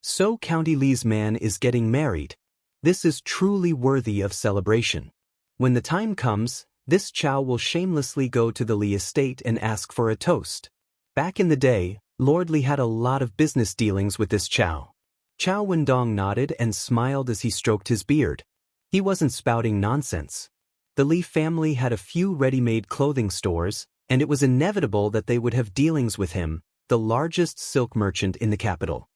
So County Li's man is getting married. This is truly worthy of celebration. When the time comes, this Chao will shamelessly go to the Li estate and ask for a toast. Back in the day, Lord Li had a lot of business dealings with this Chao. Chao Wendong nodded and smiled as he stroked his beard. He wasn't spouting nonsense. The Li family had a few ready-made clothing stores, and it was inevitable that they would have dealings with him, the largest silk merchant in the capital.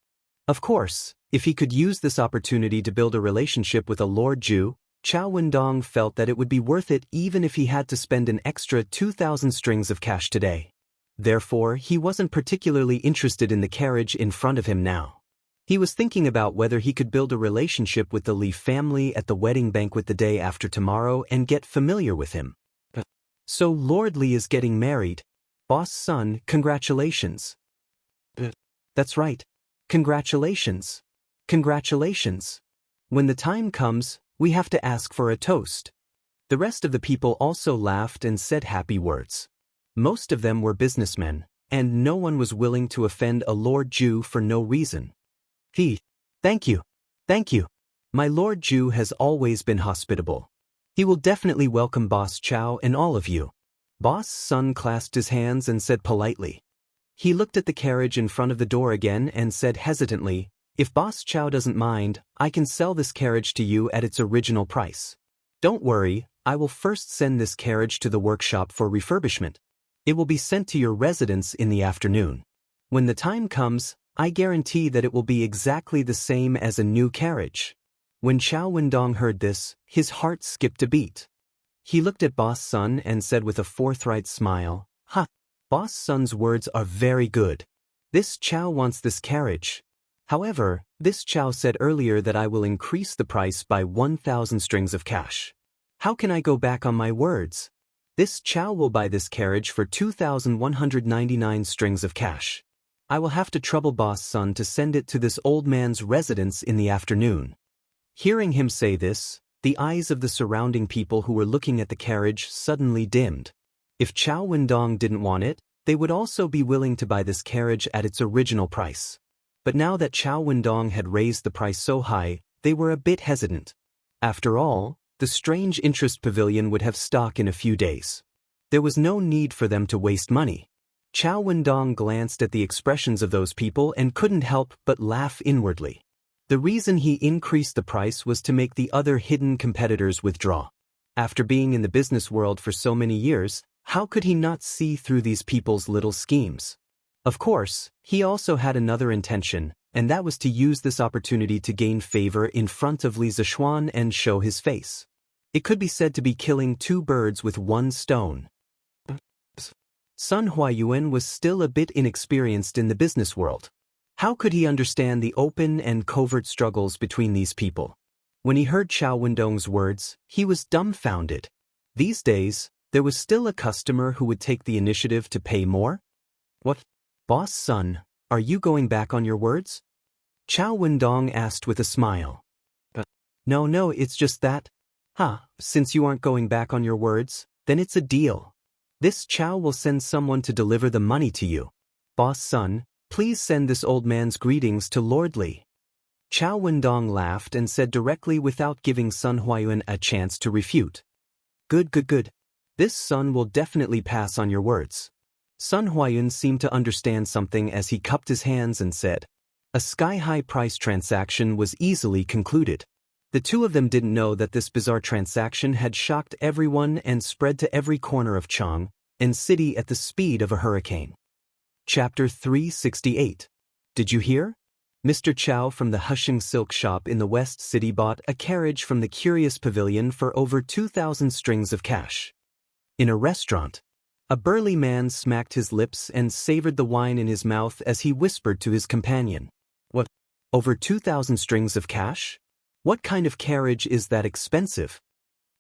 Of course, if he could use this opportunity to build a relationship with a Lord Ju, Chao Wendong felt that it would be worth it even if he had to spend an extra 2,000 strings of cash today. Therefore, he wasn't particularly interested in the carriage in front of him now. He was thinking about whether he could build a relationship with the Li family at the wedding banquet the day after tomorrow and get familiar with him. So Lord Li is getting married. Boss Sun, congratulations. That's right. Congratulations. Congratulations. When the time comes, we have to ask for a toast. The rest of the people also laughed and said happy words. Most of them were businessmen, and no one was willing to offend a Lord Ju for no reason. Thank you. Thank you. My Lord Ju has always been hospitable. He will definitely welcome Boss Chao and all of you. Boss Sun clasped his hands and said politely. He looked at the carriage in front of the door again and said hesitantly, If Boss Chao doesn't mind, I can sell this carriage to you at its original price. Don't worry, I will first send this carriage to the workshop for refurbishment. It will be sent to your residence in the afternoon. When the time comes, I guarantee that it will be exactly the same as a new carriage. When Chao Wendong heard this, his heart skipped a beat. He looked at Boss Sun and said with a forthright smile, Ha! Boss Sun's words are very good. This Chao wants this carriage. However, this Chao said earlier that I will increase the price by 1,000 strings of cash. How can I go back on my words? This Chao will buy this carriage for 2,199 strings of cash. I will have to trouble Boss Sun to send it to this old man's residence in the afternoon. Hearing him say this, the eyes of the surrounding people who were looking at the carriage suddenly dimmed. If Chao Wendong didn't want it, they would also be willing to buy this carriage at its original price. But now that Chao Wendong had raised the price so high, they were a bit hesitant. After all, the Strange Interest Pavilion would have stock in a few days. There was no need for them to waste money. Chao Wendong glanced at the expressions of those people and couldn't help but laugh inwardly. The reason he increased the price was to make the other hidden competitors withdraw. After being in the business world for so many years, how could he not see through these people's little schemes? Of course, he also had another intention, and that was to use this opportunity to gain favor in front of Li Zishuan and show his face. It could be said to be killing two birds with one stone. Sun Huayuan was still a bit inexperienced in the business world. How could he understand the open and covert struggles between these people? When he heard Chao Wendong's words, he was dumbfounded. These days, there was still a customer who would take the initiative to pay more? What? Boss Sun, are you going back on your words? Chao Wendong asked with a smile. No, it's just that. Since you aren't going back on your words, then it's a deal. This Chao will send someone to deliver the money to you. Boss Sun, please send this old man's greetings to Lord Li. Chao Wendong laughed and said directly without giving Sun Huayuan a chance to refute. Good. This Sun will definitely pass on your words. Sun Huayuan seemed to understand something as he cupped his hands and said, A sky-high price transaction was easily concluded. The two of them didn't know that this bizarre transaction had shocked everyone and spread to every corner of Chang and city at the speed of a hurricane. Chapter 368. Did you hear? Mr. Chow from the Hushing Silk Shop in the West City bought a carriage from the Curious Pavilion for over 2,000 strings of cash. In a restaurant, a burly man smacked his lips and savored the wine in his mouth as he whispered to his companion. What? Over 2,000 strings of cash? What kind of carriage is that expensive?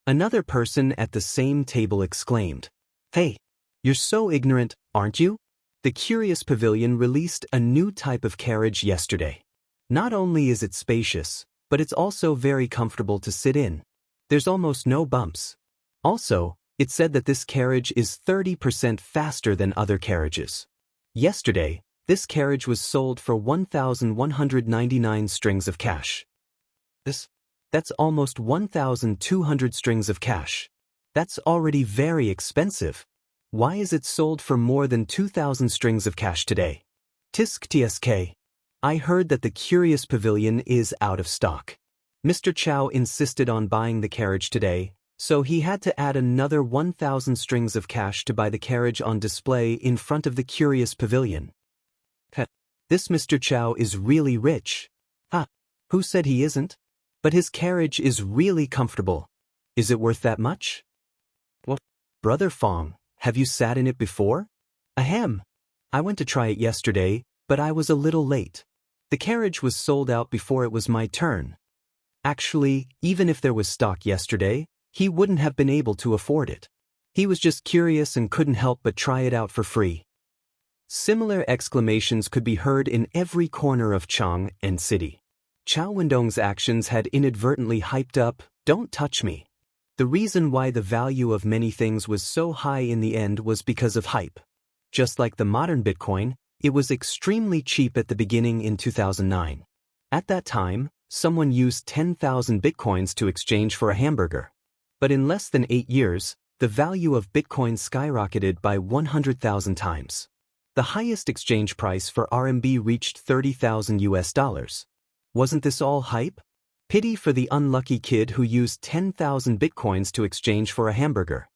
Another person at the same table exclaimed. Hey, you're so ignorant, aren't you? The Curious Pavilion released a new type of carriage yesterday. Not only is it spacious, but it's also very comfortable to sit in. There's almost no bumps. Also, it said that this carriage is 30% faster than other carriages. Yesterday, this carriage was sold for 1,199 strings of cash. That's almost 1,200 strings of cash. That's already very expensive. Why is it sold for more than 2,000 strings of cash today? Tisk tsk. I heard that the Curious Pavilion is out of stock. Mr. Chow insisted on buying the carriage today, so he had to add another 1,000 strings of cash to buy the carriage on display in front of the Curious Pavilion. This Mr. Chow is really rich. Who said he isn't? But his carriage is really comfortable. Is it worth that much? What? Brother Fong, have you sat in it before? Ahem. I went to try it yesterday, but I was a little late. The carriage was sold out before it was my turn. Actually, even if there was stock yesterday, he wouldn't have been able to afford it. He was just curious and couldn't help but try it out for free. Similar exclamations could be heard in every corner of Chang and city. Chow Wendong's actions had inadvertently hyped up, "Don't touch me." The reason why the value of many things was so high in the end was because of hype. Just like the modern Bitcoin, it was extremely cheap at the beginning in 2009. At that time, someone used 10,000 Bitcoins to exchange for a hamburger. But in less than 8 years, the value of Bitcoin skyrocketed by 100,000 times. The highest exchange price for RMB reached $30,000. Wasn't this all hype? Pity for the unlucky kid who used 10,000 Bitcoins to exchange for a hamburger.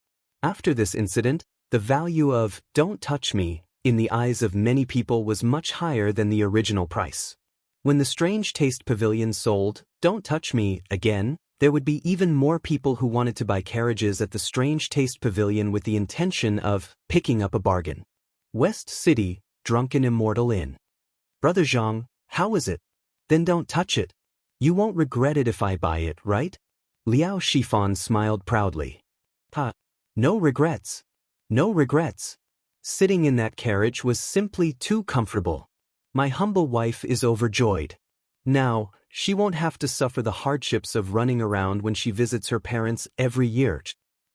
After this incident, the value of "don't touch me" in the eyes of many people was much higher than the original price. When the Strange Taste Pavilion sold "Don't Touch Me" again, there would be even more people who wanted to buy carriages at the Strange Taste Pavilion with the intention of picking up a bargain. West City, Drunken Immortal Inn. Brother Zhang, how is it? Then don't touch it. You won't regret it if I buy it, right? Liao Shifan smiled proudly. No regrets. No regrets. Sitting in that carriage was simply too comfortable. My humble wife is overjoyed. Now, she won't have to suffer the hardships of running around when she visits her parents every year.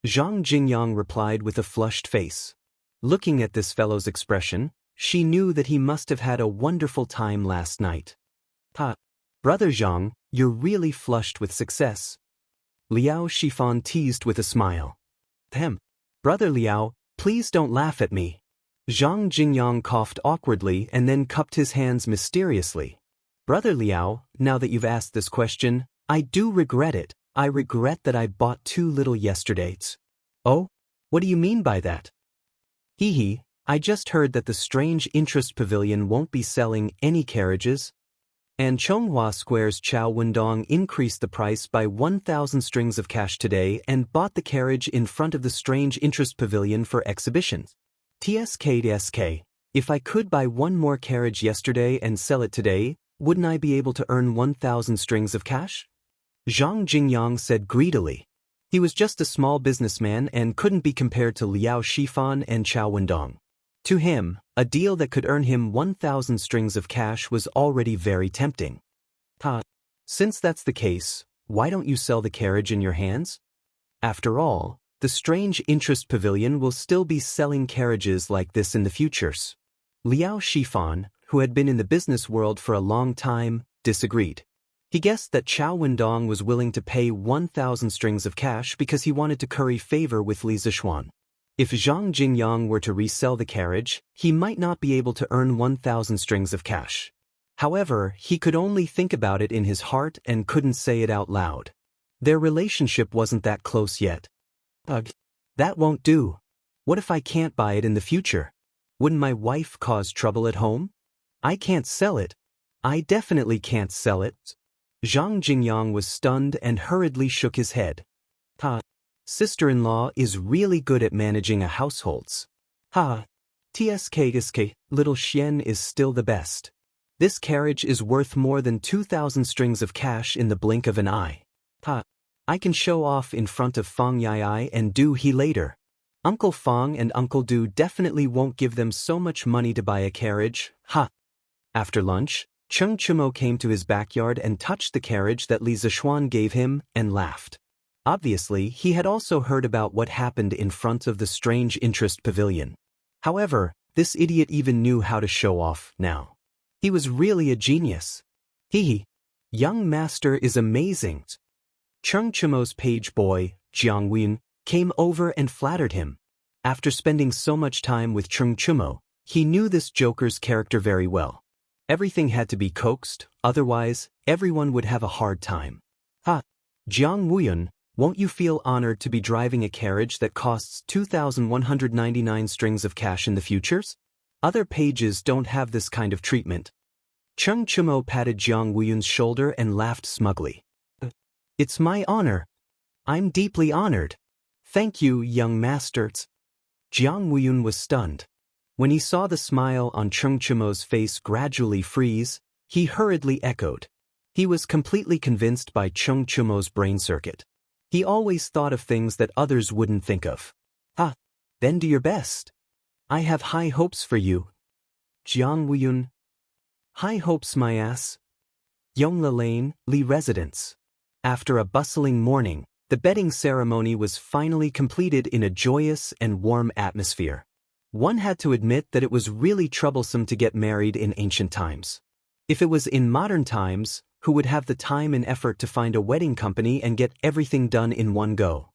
Zhang Jingyang replied with a flushed face. Looking at this fellow's expression, she knew that he must have had a wonderful time last night. Brother Zhang, you're really flushed with success. Liao Shifan teased with a smile. Brother Liao, please don't laugh at me. Zhang Jingyang coughed awkwardly and then cupped his hands mysteriously. Brother Liao, now that you've asked this question, I do regret it. I regret that I bought too little yesterday. Oh? What do you mean by that? Hee, I just heard that the Strange Interest Pavilion won't be selling any carriages. And Chonghua Square's Chow Wendong increased the price by 1,000 strings of cash today and bought the carriage in front of the Strange Interest Pavilion for exhibitions. TSK, if I could buy one more carriage yesterday and sell it today, wouldn't I be able to earn 1,000 strings of cash? Zhang Jingyang said greedily. He was just a small businessman and couldn't be compared to Liao Shifan and Chow Wendong. To him, a deal that could earn him 1,000 strings of cash was already very tempting. Since that's the case, why don't you sell the carriage in your hands? After all, the Strange Interest Pavilion will still be selling carriages like this in the futures. Liao Shifan, who had been in the business world for a long time, disagreed. He guessed that Chow Wendong was willing to pay 1,000 strings of cash because he wanted to curry favor with Li Zixuan. If Zhang Jingyang were to resell the carriage, he might not be able to earn 1,000 strings of cash. However, he could only think about it in his heart and couldn't say it out loud. Their relationship wasn't that close yet. Ugh. That won't do. What if I can't buy it in the future? Wouldn't my wife cause trouble at home? I can't sell it. I definitely can't sell it. Zhang Jingyang was stunned and hurriedly shook his head. Sister-in-law is really good at managing a households. TSK, little Xian is still the best. This carriage is worth more than 2,000 strings of cash in the blink of an eye. I can show off in front of Fang Yai and Du He later. Uncle Fang and Uncle Du definitely won't give them so much money to buy a carriage. After lunch, Cheng Chumo came to his backyard and touched the carriage that Li Zixuan gave him and laughed. Obviously, he had also heard about what happened in front of the strange interest pavilion. However, this idiot even knew how to show off now. He was really a genius. Young master is amazing. Cheng Chumo's page boy, Jianghu, came over and flattered him. After spending so much time with Cheng Chumo, he knew this joker's character very well. Everything had to be coaxed, otherwise, everyone would have a hard time. Jianghu, won't you feel honored to be driving a carriage that costs 2,199 strings of cash in the futures? Other pages don't have this kind of treatment. Cheng Chumo patted Jiang Wuyun's shoulder and laughed smugly. It's my honor. I'm deeply honored. Thank you, young masters. Jiang Wuyun was stunned. When he saw the smile on Cheng Chumo's face gradually freeze, he hurriedly echoed. He was completely convinced by Cheng Chumo's brain circuit. He always thought of things that others wouldn't think of. Then do your best. I have high hopes for you. Jiang Wuyun. High hopes my ass. Yongla Lane, Li Residence. After a bustling morning, the bedding ceremony was finally completed in a joyous and warm atmosphere. One had to admit that it was really troublesome to get married in ancient times. If it was in modern times, who would have the time and effort to find a wedding company and get everything done in one go?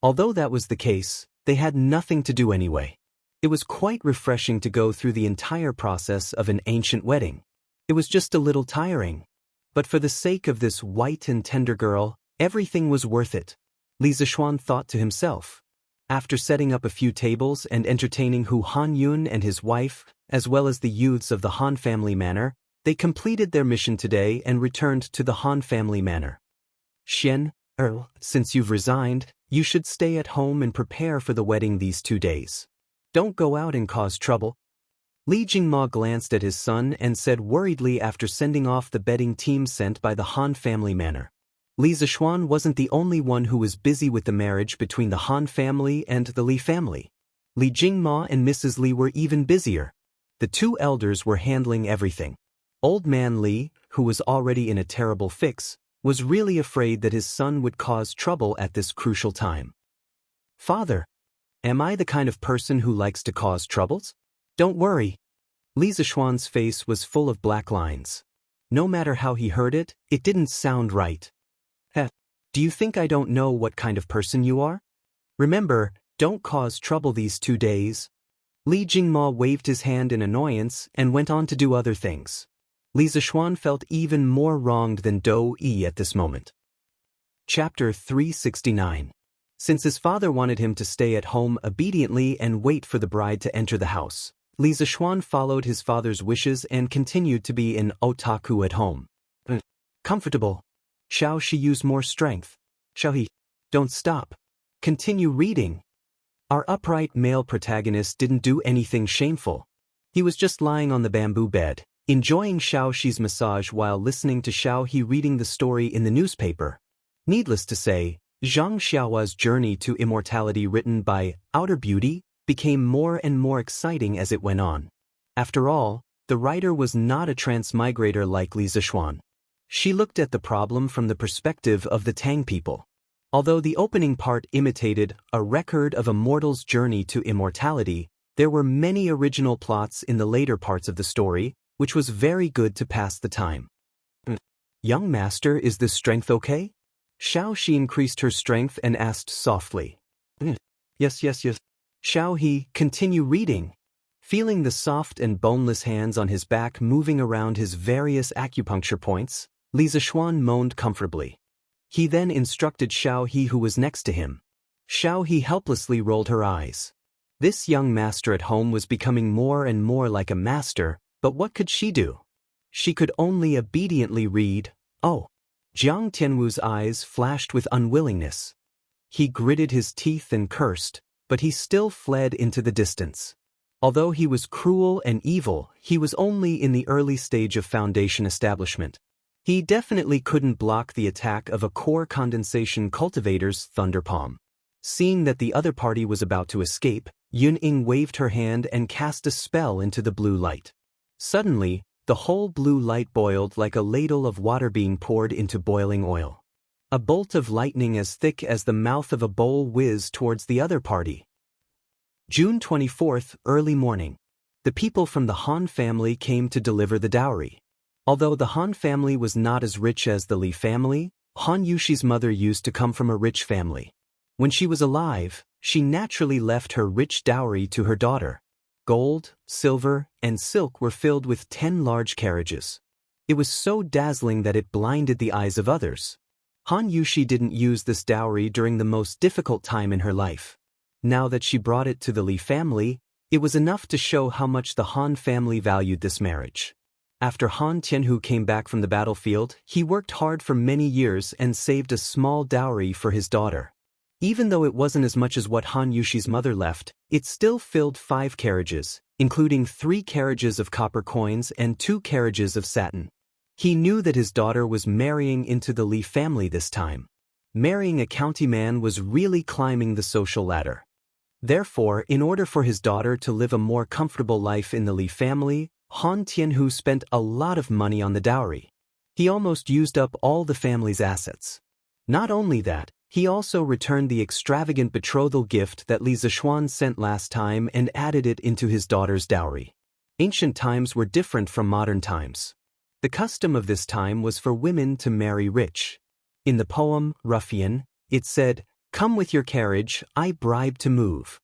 Although that was the case, they had nothing to do anyway. It was quite refreshing to go through the entire process of an ancient wedding. It was just a little tiring. But for the sake of this white and tender girl, everything was worth it. Li Zixuan thought to himself. After setting up a few tables and entertaining Hu Hanyun and his wife, as well as the youths of the Han family manor, they completed their mission today and returned to the Han family manor. Xian, since you've resigned, you should stay at home and prepare for the wedding these 2 days. Don't go out and cause trouble. Li Jingma glanced at his son and said worriedly after sending off the betting team sent by the Han family manor. Li Zixuan wasn't the only one who was busy with the marriage between the Han family and the Li family. Li Jingma and Mrs. Li were even busier. The two elders were handling everything. Old man Li, who was already in a terrible fix, was really afraid that his son would cause trouble at this crucial time. Father, am I the kind of person who likes to cause troubles? Don't worry. Li Zixuan's face was full of black lines. No matter how he heard it, it didn't sound right. Do you think I don't know what kind of person you are? Remember, don't cause trouble these 2 days. Li Jingma waved his hand in annoyance and went on to do other things. Li Zixuan felt even more wronged than Dou Yi at this moment. Chapter 369. Since his father wanted him to stay at home obediently and wait for the bride to enter the house, Li Zixuan followed his father's wishes and continued to be an otaku at home. Comfortable. Shall she use more strength? Shall he? Don't stop. Continue reading. Our upright male protagonist didn't do anything shameful. He was just lying on the bamboo bed, enjoying Xiao Shi's massage while listening to Xiao He reading the story in the newspaper. Needless to say, Zhang Xiaohua's journey to immortality written by Outer Beauty became more and more exciting as it went on. After all, the writer was not a transmigrator like Li Zixuan. She looked at the problem from the perspective of the Tang people. Although the opening part imitated a record of a mortal's journey to immortality, there were many original plots in the later parts of the story, which was very good to pass the time. Young master, is this strength okay? Xiao Shi increased her strength and asked softly. Yes. Xiao He, continue reading. Feeling the soft and boneless hands on his back moving around his various acupuncture points, Li Zixuan moaned comfortably. He then instructed Xiao He, who was next to him. Xiao He helplessly rolled her eyes. This young master at home was becoming more and more like a master, but what could she do? She could only obediently read, "Oh." Jiang Tianwu's eyes flashed with unwillingness. He gritted his teeth and cursed, but he still fled into the distance. Although he was cruel and evil, he was only in the early stage of foundation establishment. He definitely couldn't block the attack of a core condensation cultivator's thunderpalm. Seeing that the other party was about to escape, Yun-Ing waved her hand and cast a spell into the blue light. Suddenly, the whole blue light boiled like a ladle of water being poured into boiling oil. A bolt of lightning as thick as the mouth of a bowl whizzed towards the other party. June 24th, early morning. The people from the Han family came to deliver the dowry. Although the Han family was not as rich as the Li family, Han Yuxi's mother used to come from a rich family. When she was alive, she naturally left her rich dowry to her daughter. Gold, silver, and silk were filled with 10 large carriages. It was so dazzling that it blinded the eyes of others. Han Yuxi didn't use this dowry during the most difficult time in her life. Now that she brought it to the Li family, it was enough to show how much the Han family valued this marriage. After Han Tianhu came back from the battlefield, he worked hard for many years and saved a small dowry for his daughter. Even though it wasn't as much as what Han Yuxi's mother left, it still filled 5 carriages, including 3 carriages of copper coins and 2 carriages of satin. He knew that his daughter was marrying into the Li family this time. Marrying a county man was really climbing the social ladder. Therefore, in order for his daughter to live a more comfortable life in the Li family, Han Tianhu spent a lot of money on the dowry. He almost used up all the family's assets. Not only that, he also returned the extravagant betrothal gift that Li Zixuan sent last time and added it into his daughter's dowry. Ancient times were different from modern times. The custom of this time was for women to marry rich. In the poem, Ruffian, it said, "Come with your carriage, I bribe to move."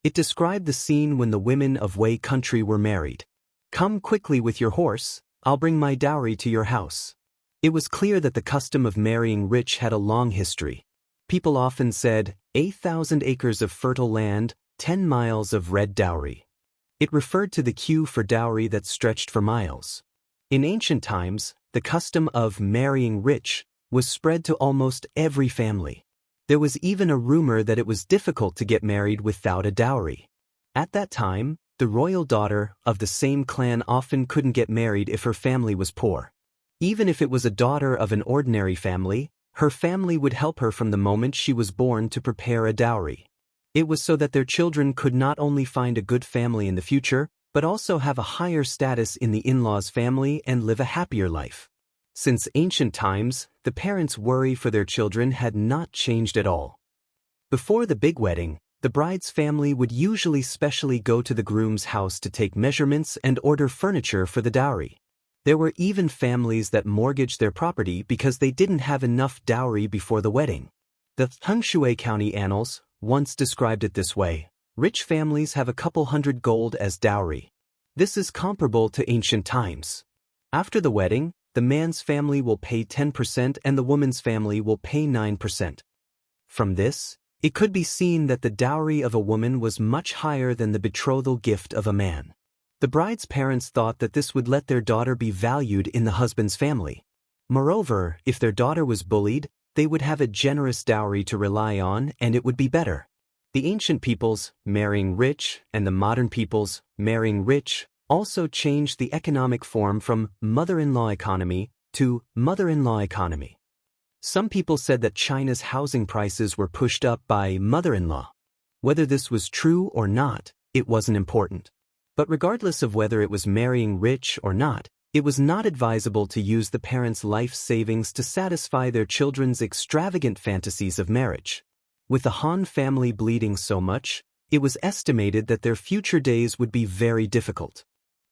It described the scene when the women of Wei country were married. "Come quickly with your horse, I'll bring my dowry to your house." It was clear that the custom of marrying rich had a long history. People often said, 8,000 acres of fertile land, 10 miles of red dowry. It referred to the queue for dowry that stretched for miles. In ancient times, the custom of marrying rich was spread to almost every family. There was even a rumor that it was difficult to get married without a dowry. At that time, the royal daughter of the same clan often couldn't get married if her family was poor. Even if it was a daughter of an ordinary family, her family would help her from the moment she was born to prepare a dowry. It was so that their children could not only find a good family in the future, but also have a higher status in the in-laws' family and live a happier life. Since ancient times, the parents' worry for their children had not changed at all. Before the big wedding, the bride's family would usually specially go to the groom's house to take measurements and order furniture for the dowry. There were even families that mortgaged their property because they didn't have enough dowry before the wedding. The Hengshui County Annals once described it this way: rich families have a couple hundred gold as dowry. This is comparable to ancient times. After the wedding, the man's family will pay 10% and the woman's family will pay 9%. From this, it could be seen that the dowry of a woman was much higher than the betrothal gift of a man. The bride's parents thought that this would let their daughter be valued in the husband's family. Moreover, if their daughter was bullied, they would have a generous dowry to rely on and it would be better. The ancient peoples, marrying rich, and the modern peoples, marrying rich, also changed the economic form from mother-in-law economy to mother-in-law economy. Some people said that China's housing prices were pushed up by mother-in-law. Whether this was true or not, it wasn't important. But regardless of whether it was marrying rich or not, it was not advisable to use the parents' life savings to satisfy their children's extravagant fantasies of marriage. With the Han family bleeding so much, it was estimated that their future days would be very difficult.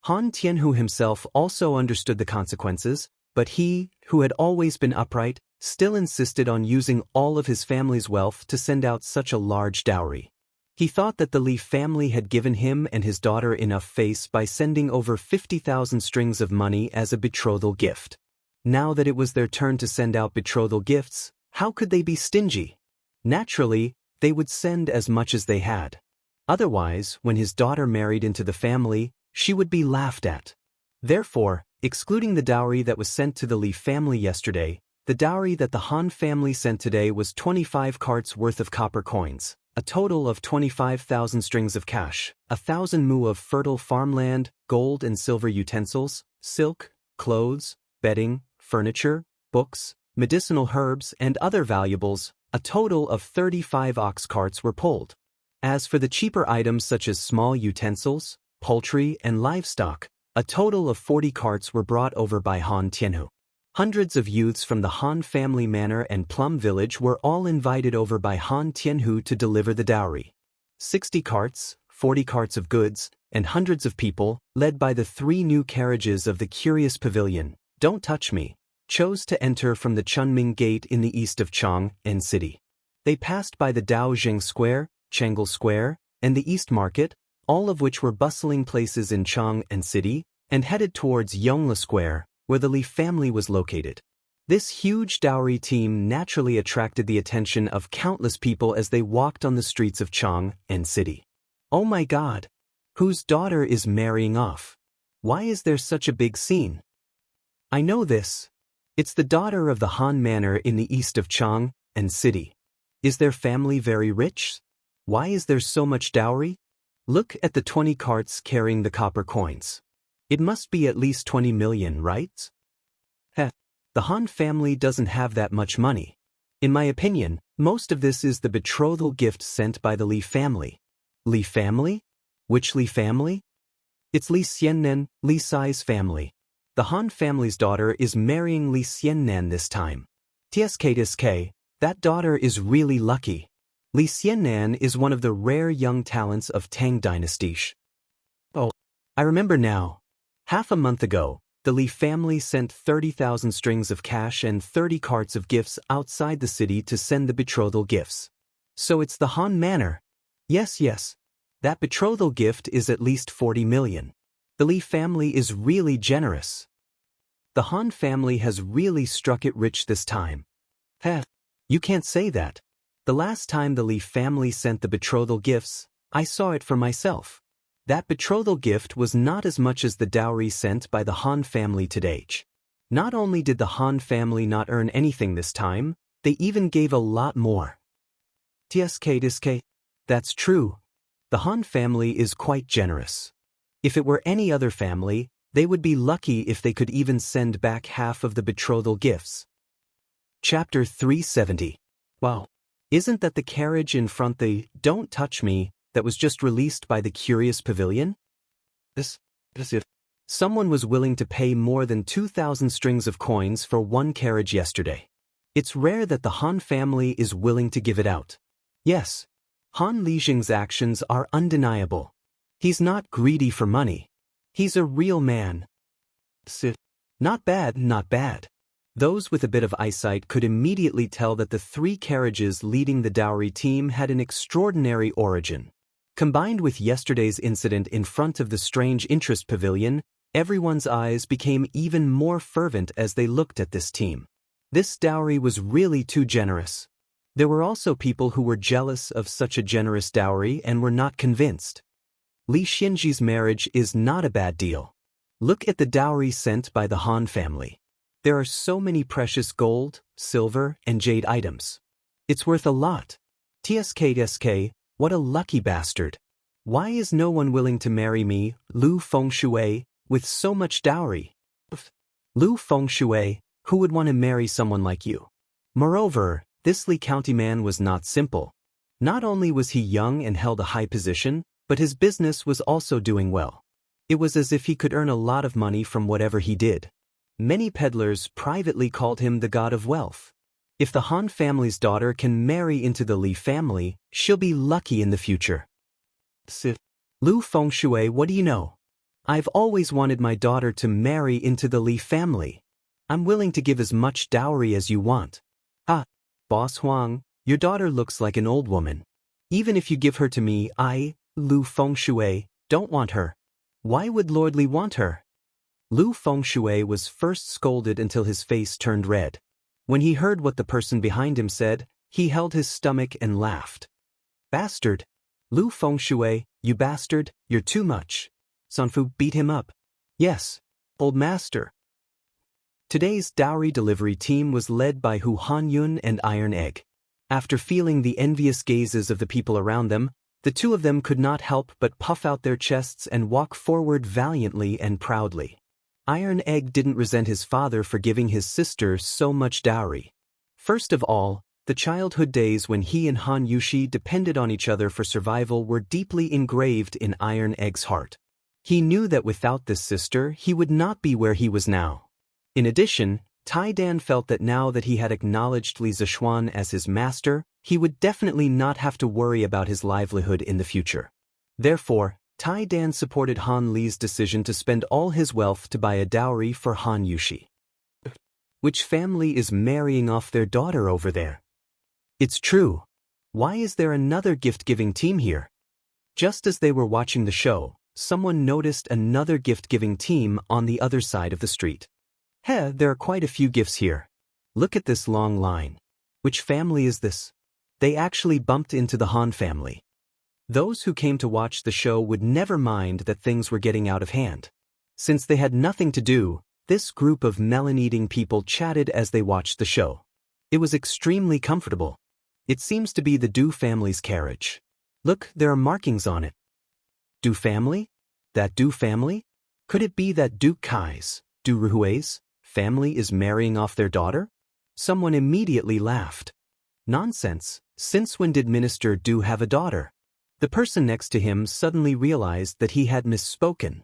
Han Tianhu himself also understood the consequences, but he, who had always been upright, still insisted on using all of his family's wealth to send out such a large dowry. He thought that the Li family had given him and his daughter enough face by sending over 50,000 strings of money as a betrothal gift. Now that it was their turn to send out betrothal gifts, how could they be stingy? Naturally, they would send as much as they had. Otherwise, when his daughter married into the family, she would be laughed at. Therefore, excluding the dowry that was sent to the Li family yesterday, the dowry that the Han family sent today was 25 carts worth of copper coins, a total of 25,000 strings of cash, 1,000 mu of fertile farmland, gold and silver utensils, silk, clothes, bedding, furniture, books, medicinal herbs and other valuables. A total of 35 ox carts were pulled. As for the cheaper items such as small utensils, poultry and livestock, a total of 40 carts were brought over by Han Tianhu. Hundreds of youths from the Han family manor and Plum village were all invited over by Han Tianhu to deliver the dowry. 60 carts, 40 carts of goods, and hundreds of people, led by the 3 new carriages of the curious pavilion, Don't Touch Me, chose to enter from the Chunming Gate in the east of Chang'an City. They passed by the Daojing Square, Chang'an Square, and the East Market, all of which were bustling places in Chang'an City, and headed towards Yongla Square, where the Li family was located. This huge dowry team naturally attracted the attention of countless people as they walked on the streets of Chang'an City. Oh my God! Whose daughter is marrying off? Why is there such a big scene? I know this. It's the daughter of the Han manor in the east of Chang'an City. Is their family very rich? Why is there so much dowry? Look at the 20 carts carrying the copper coins. It must be at least 20 million, right? Heh, the Han family doesn't have that much money. In my opinion, most of this is the betrothal gift sent by the Li family. Li family? Which Li family? It's Li Xiannan, Li Sai's family. The Han family's daughter is marrying Li Xiannan this time. TSK, that daughter is really lucky. Li Xiannan is one of the rare young talents of Tang dynasty. Oh, I remember now. Half a month ago, the Li family sent 30,000 strings of cash and 30 carts of gifts outside the city to send the betrothal gifts. So it's the Han manor. Yes. That betrothal gift is at least 40 million. The Li family is really generous. The Han family has really struck it rich this time. Heh, you can't say that. The last time the Li family sent the betrothal gifts, I saw it for myself. That betrothal gift was not as much as the dowry sent by the Han family today. Not only did the Han family not earn anything this time, they even gave a lot more. TSK, that's true. The Han family is quite generous. If it were any other family, they would be lucky if they could even send back half of the betrothal gifts. Chapter 370. Wow. Isn't that the carriage in front the Don't Touch Me that was just released by the Curious Pavilion? As if someone was willing to pay more than 2,000 strings of coins for one carriage yesterday. It's rare that the Han family is willing to give it out. Yes, Han Lijing's actions are undeniable. He's not greedy for money. He's a real man. Not bad. Those with a bit of eyesight could immediately tell that the 3 carriages leading the dowry team had an extraordinary origin. Combined with yesterday's incident in front of the Strange Interest Pavilion, everyone's eyes became even more fervent as they looked at this team. This dowry was really too generous. There were also people who were jealous of such a generous dowry and were not convinced. Li Xinji's marriage is not a bad deal. Look at the dowry sent by the Han family. There are so many precious gold, silver, and jade items. It's worth a lot. TSK, what a lucky bastard. Why is no one willing to marry me, Lu Fengshui, with so much dowry? Lu Fengshui, who would want to marry someone like you? Moreover, this Li County man was not simple. Not only was he young and held a high position, but his business was also doing well. It was as if he could earn a lot of money from whatever he did. Many peddlers privately called him the god of wealth. If the Han family's daughter can marry into the Li family, she'll be lucky in the future. Lu Fengshui, what do you know? I've always wanted my daughter to marry into the Li family. I'm willing to give as much dowry as you want. Ah, Boss Huang, your daughter looks like an old woman. Even if you give her to me, I, Lu Fengshui, don't want her. Why would Lord Li want her? Lu Fengshui was first scolded until his face turned red. When he heard what the person behind him said, he held his stomach and laughed. Bastard! Lu Fengshui, you bastard, you're too much. Sanfu beat him up. Yes, old master. Today's dowry delivery team was led by Hu Hanyun and Iron Egg. After feeling the envious gazes of the people around them, the two of them could not help but puff out their chests and walk forward valiantly and proudly. Iron Egg didn't resent his father for giving his sister so much dowry. First of all, the childhood days when he and Han Yushi depended on each other for survival were deeply engraved in Iron Egg's heart. He knew that without this sister, he would not be where he was now. In addition, Tai Dan felt that now that he had acknowledged Li Zishuan as his master, he would definitely not have to worry about his livelihood in the future. Therefore, Tai Dan supported Han Li's decision to spend all his wealth to buy a dowry for Han Yushi. Which family is marrying off their daughter over there? It's true. Why is there another gift-giving team here? Just as they were watching the show, someone noticed another gift-giving team on the other side of the street. Heh, there are quite a few gifts here. Look at this long line. Which family is this? They actually bumped into the Han family. Those who came to watch the show would never mind that things were getting out of hand. Since they had nothing to do, this group of melon-eating people chatted as they watched the show. It was extremely comfortable. It seems to be the Du family's carriage. Look, there are markings on it. Du family? That Du family? Could it be that Duke Kai's, Du Ruhui's, family is marrying off their daughter? Someone immediately laughed. Nonsense, since when did Minister Du have a daughter? The person next to him suddenly realized that he had misspoken.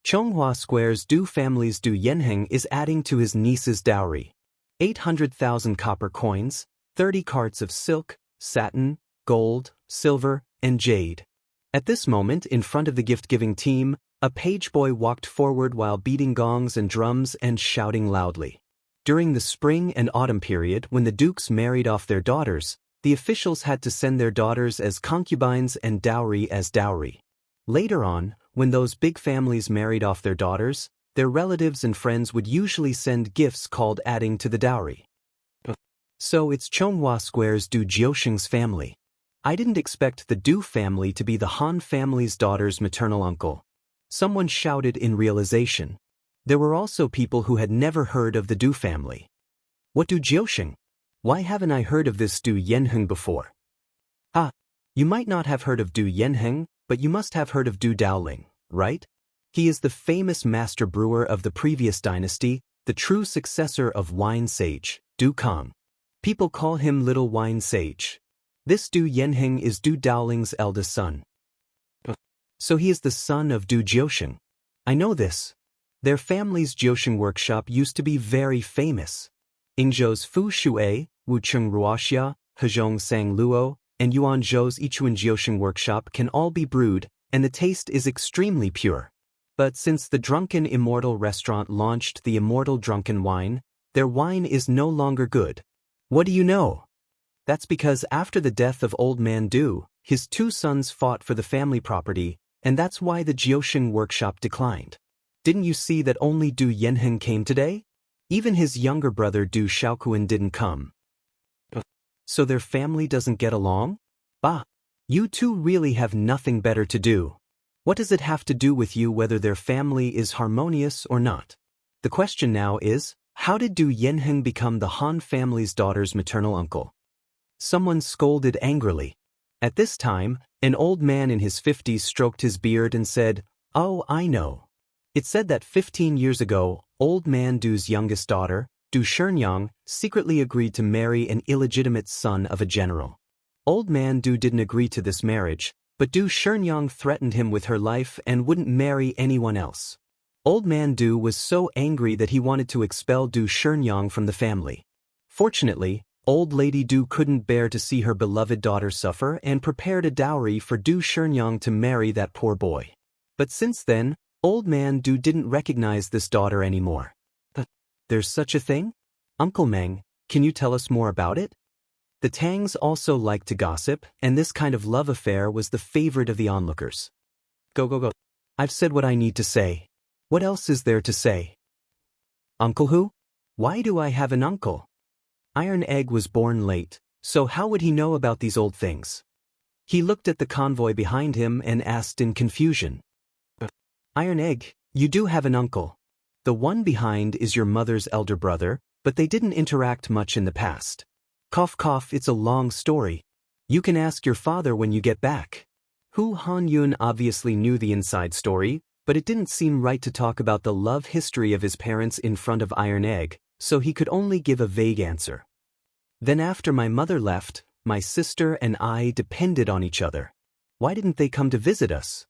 Chonghua Square's Du family's Du Yanheng is adding to his niece's dowry. 800,000 copper coins, 30 carts of silk, satin, gold, silver, and jade. At this moment, in front of the gift-giving team, a page boy walked forward while beating gongs and drums and shouting loudly. During the spring and autumn period when the dukes married off their daughters, the officials had to send their daughters as concubines and dowry as dowry. Later on, when those big families married off their daughters, their relatives and friends would usually send gifts called adding to the dowry. So it's Chonghua Square's Du Jiusheng's family. I didn't expect the Du family to be the Han family's daughter's maternal uncle. Someone shouted in realization. There were also people who had never heard of the Du family. What Du Jiusheng? Why haven't I heard of this Du Yanheng before? Ah, you might not have heard of Du Yanheng, but you must have heard of Du Daoling, right? He is the famous master brewer of the previous dynasty, the true successor of Wine Sage, Du Kang. People call him Little Wine Sage. This Du Yanheng is Du Daoling's eldest son. So he is the son of Du Jiusheng. I know this. Their family's Jiusheng workshop used to be very famous. Yingzhou's Fu Shuai, Wucheng Ruoxia, Hezhong Sang Luo, and Yuanzhou's Ichuan Jiusheng workshop can all be brewed, and the taste is extremely pure. But since the Drunken Immortal restaurant launched the Immortal Drunken Wine, their wine is no longer good. What do you know? That's because after the death of Old Man Du, his two sons fought for the family property, and that's why the Jiusheng workshop declined. Didn't you see that only Du Yanheng came today? Even his younger brother Du Shaoquan didn't come. So their family doesn't get along? Bah! You two really have nothing better to do. What does it have to do with you whether their family is harmonious or not? The question now is, how did Du Yanheng become the Han family's daughter's maternal uncle? Someone scolded angrily. At this time, an old man in his 50s stroked his beard and said, "Oh, I know. It said that 15 years ago, Old Man Du's youngest daughter, Du Shenyang, secretly agreed to marry an illegitimate son of a general. Old Man Du didn't agree to this marriage, but Du Shenyang threatened him with her life and wouldn't marry anyone else. Old Man Du was so angry that he wanted to expel Du Shenyang from the family. Fortunately, Old Lady Du couldn't bear to see her beloved daughter suffer and prepared a dowry for Du Shenyang to marry that poor boy. But since then, Old Man Du didn't recognize this daughter anymore. There's such a thing? Uncle Meng, can you tell us more about it?" The Tangs also liked to gossip, and this kind of love affair was the favorite of the onlookers. Go go go. I've said what I need to say. What else is there to say? Uncle who? Why do I have an uncle? Iron Egg was born late, so how would he know about these old things? He looked at the convoy behind him and asked in confusion. Iron Egg, you do have an uncle. The one behind is your mother's elder brother, but they didn't interact much in the past. Cough cough, it's a long story. You can ask your father when you get back. Hu Hanyun obviously knew the inside story, but it didn't seem right to talk about the love history of his parents in front of Iron Egg, so he could only give a vague answer. Then after my mother left, my sister and I depended on each other. Why didn't they come to visit us?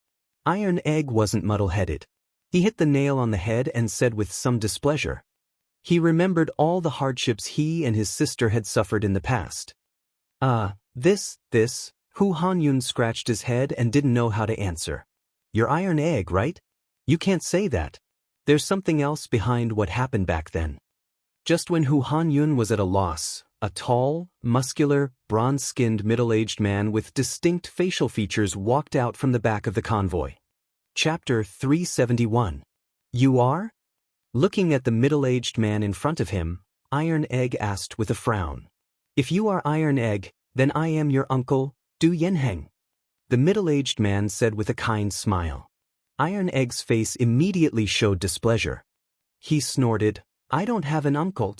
Iron Egg wasn't muddle-headed. He hit the nail on the head and said with some displeasure. He remembered all the hardships he and his sister had suffered in the past. This, Hu Hanyun scratched his head and didn't know how to answer. You're Iron Egg, right? You can't say that. There's something else behind what happened back then. Just when Hu Hanyun was at a loss, a tall, muscular, bronze-skinned middle-aged man with distinct facial features walked out from the back of the convoy. Chapter 371. You are? Looking at the middle-aged man in front of him, Iron Egg asked with a frown. If you are Iron Egg, then I am your uncle, Du Yanheng. The middle-aged man said with a kind smile. Iron Egg's face immediately showed displeasure. He snorted, I don't have an uncle.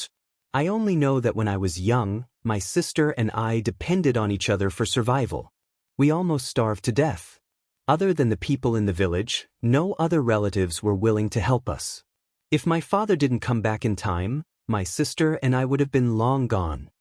I only know that when I was young, my sister and I depended on each other for survival. We almost starved to death. Other than the people in the village, no other relatives were willing to help us. If my father didn't come back in time, my sister and I would have been long gone.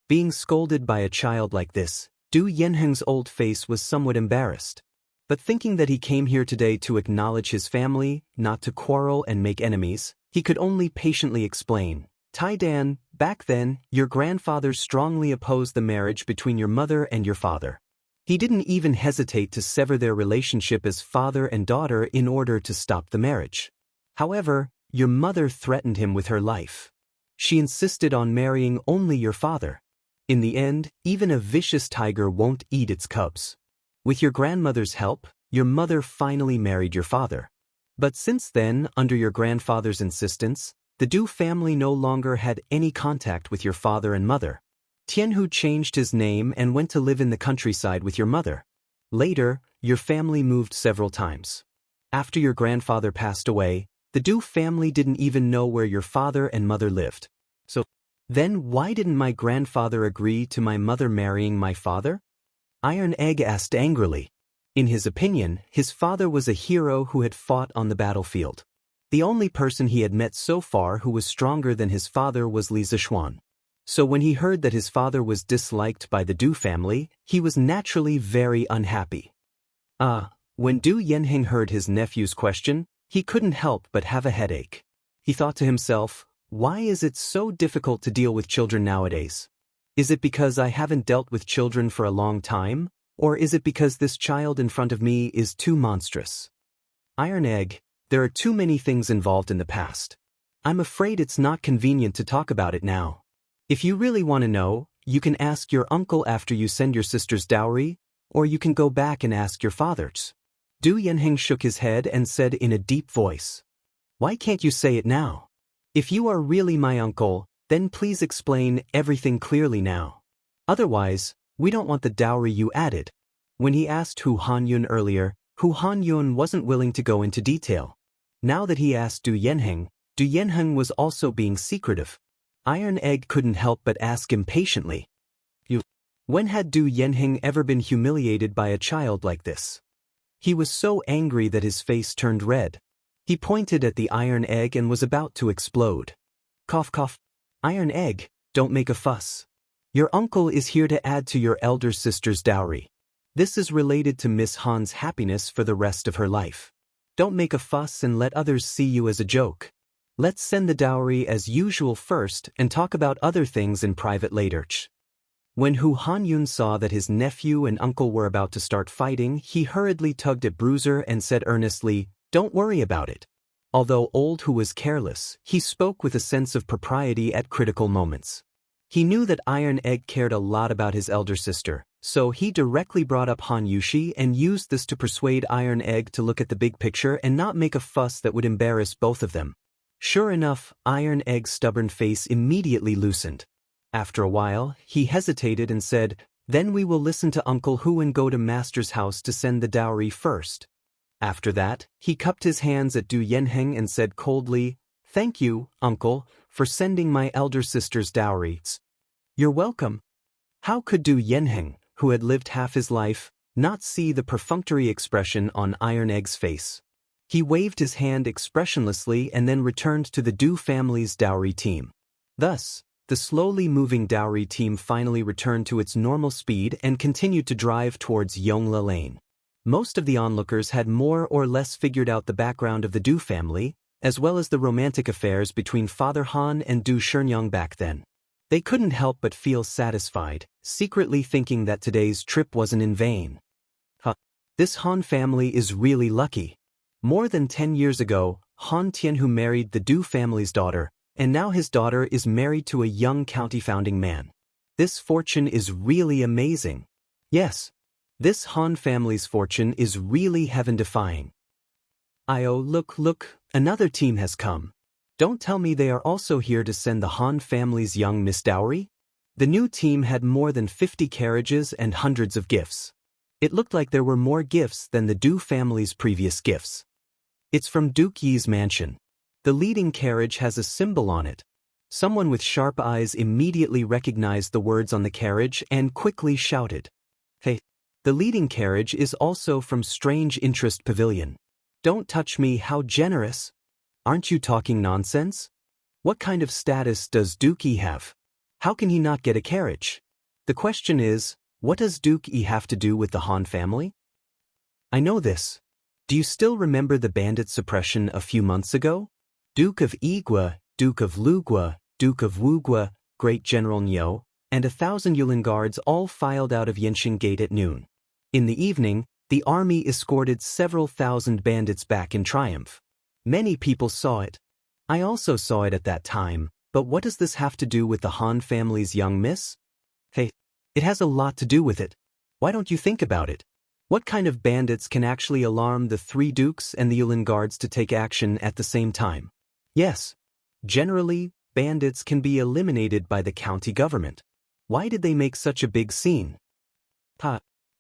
Being scolded by a child like this, Du Yanheng's old face was somewhat embarrassed. But thinking that he came here today to acknowledge his family, not to quarrel and make enemies, he could only patiently explain. Tai Dan, back then, your grandfather strongly opposed the marriage between your mother and your father. He didn't even hesitate to sever their relationship as father and daughter in order to stop the marriage. However, your mother threatened him with her life. She insisted on marrying only your father. In the end, even a vicious tiger won't eat its cubs. With your grandmother's help, your mother finally married your father. But since then, under your grandfather's insistence, the Du family no longer had any contact with your father and mother. Tianhu changed his name and went to live in the countryside with your mother. Later, your family moved several times. After your grandfather passed away, the Du family didn't even know where your father and mother lived. So, then why didn't my grandfather agree to my mother marrying my father? Iron Egg asked angrily. In his opinion, his father was a hero who had fought on the battlefield. The only person he had met so far who was stronger than his father was Li Zishuan. So when he heard that his father was disliked by the Du family, he was naturally very unhappy. When Du Yanheng heard his nephew's question, he couldn't help but have a headache. He thought to himself, why is it so difficult to deal with children nowadays? Is it because I haven't dealt with children for a long time, or is it because this child in front of me is too monstrous? Iron Egg, there are too many things involved in the past. I'm afraid it's not convenient to talk about it now. If you really want to know, you can ask your uncle after you send your sister's dowry, or you can go back and ask your father's. Du Yanheng shook his head and said in a deep voice, why can't you say it now? If you are really my uncle, then please explain everything clearly now. Otherwise, we don't want the dowry you added. When he asked Hu Hanyun earlier, Hu Hanyun wasn't willing to go into detail. Now that he asked Du Yanheng was also being secretive. Iron Egg couldn't help but ask impatiently. When had Du Yanheng ever been humiliated by a child like this? He was so angry that his face turned red. He pointed at the Iron Egg and was about to explode. Cough cough. Iron Egg, don't make a fuss. Your uncle is here to add to your elder sister's dowry. This is related to Miss Han's happiness for the rest of her life. Don't make a fuss and let others see you as a joke. Let's send the dowry as usual first and talk about other things in private later. When Hu Hanyun saw that his nephew and uncle were about to start fighting, he hurriedly tugged at Bruiser and said earnestly, don't worry about it. Although old Hu was careless, he spoke with a sense of propriety at critical moments. He knew that Iron Egg cared a lot about his elder sister, so he directly brought up Han Yushi and used this to persuade Iron Egg to look at the big picture and not make a fuss that would embarrass both of them. Sure enough, Iron Egg's stubborn face immediately loosened. After a while, he hesitated and said, "Then we will listen to Uncle Hu and go to Master's house to send the dowry first." After that, he cupped his hands at Du Yanheng and said coldly, "Thank you, Uncle, for sending my elder sister's dowries." "You're welcome." How could Du Yanheng, who had lived half his life, not see the perfunctory expression on Iron Egg's face? He waved his hand expressionlessly and then returned to the Du family's dowry team. Thus, the slowly moving dowry team finally returned to its normal speed and continued to drive towards Yongla Lane. Most of the onlookers had more or less figured out the background of the Du family, as well as the romantic affairs between Father Han and Du Shenyang back then. They couldn't help but feel satisfied, secretly thinking that today's trip wasn't in vain. This Han family is really lucky. More than 10 years ago, Han Tianhu married the Du family's daughter, and now his daughter is married to a young county-founding man. This fortune is really amazing. Yes, this Han family's fortune is really heaven-defying. Look, another team has come. Don't tell me they are also here to send the Han family's young Miss dowry? The new team had more than 50 carriages and hundreds of gifts. It looked like there were more gifts than the Du family's previous gifts. It's from Duke Yi's mansion. The leading carriage has a symbol on it. Someone with sharp eyes immediately recognized the words on the carriage and quickly shouted, "Hey, the leading carriage is also from Strange Interest Pavilion. Don't touch me, how generous. Aren't you talking nonsense? What kind of status does Duke Yi have? How can he not get a carriage? The question is, what does Duke Yi have to do with the Han family?" "I know this. Do you still remember the bandit suppression a few months ago? Duke of Igua, Duke of Lugua, Duke of Wugua, Great General Niu, and 1,000 Yulin guards all filed out of Yanxing Gate at noon. In the evening, the army escorted several thousand bandits back in triumph. Many people saw it. I also saw it at that time, but what does this have to do with the Han family's young miss? Hey, it has a lot to do with it. Why don't you think about it? What kind of bandits can actually alarm the 3 dukes and the Yulin guards to take action at the same time? Yes, generally, bandits can be eliminated by the county government. Why did they make such a big scene?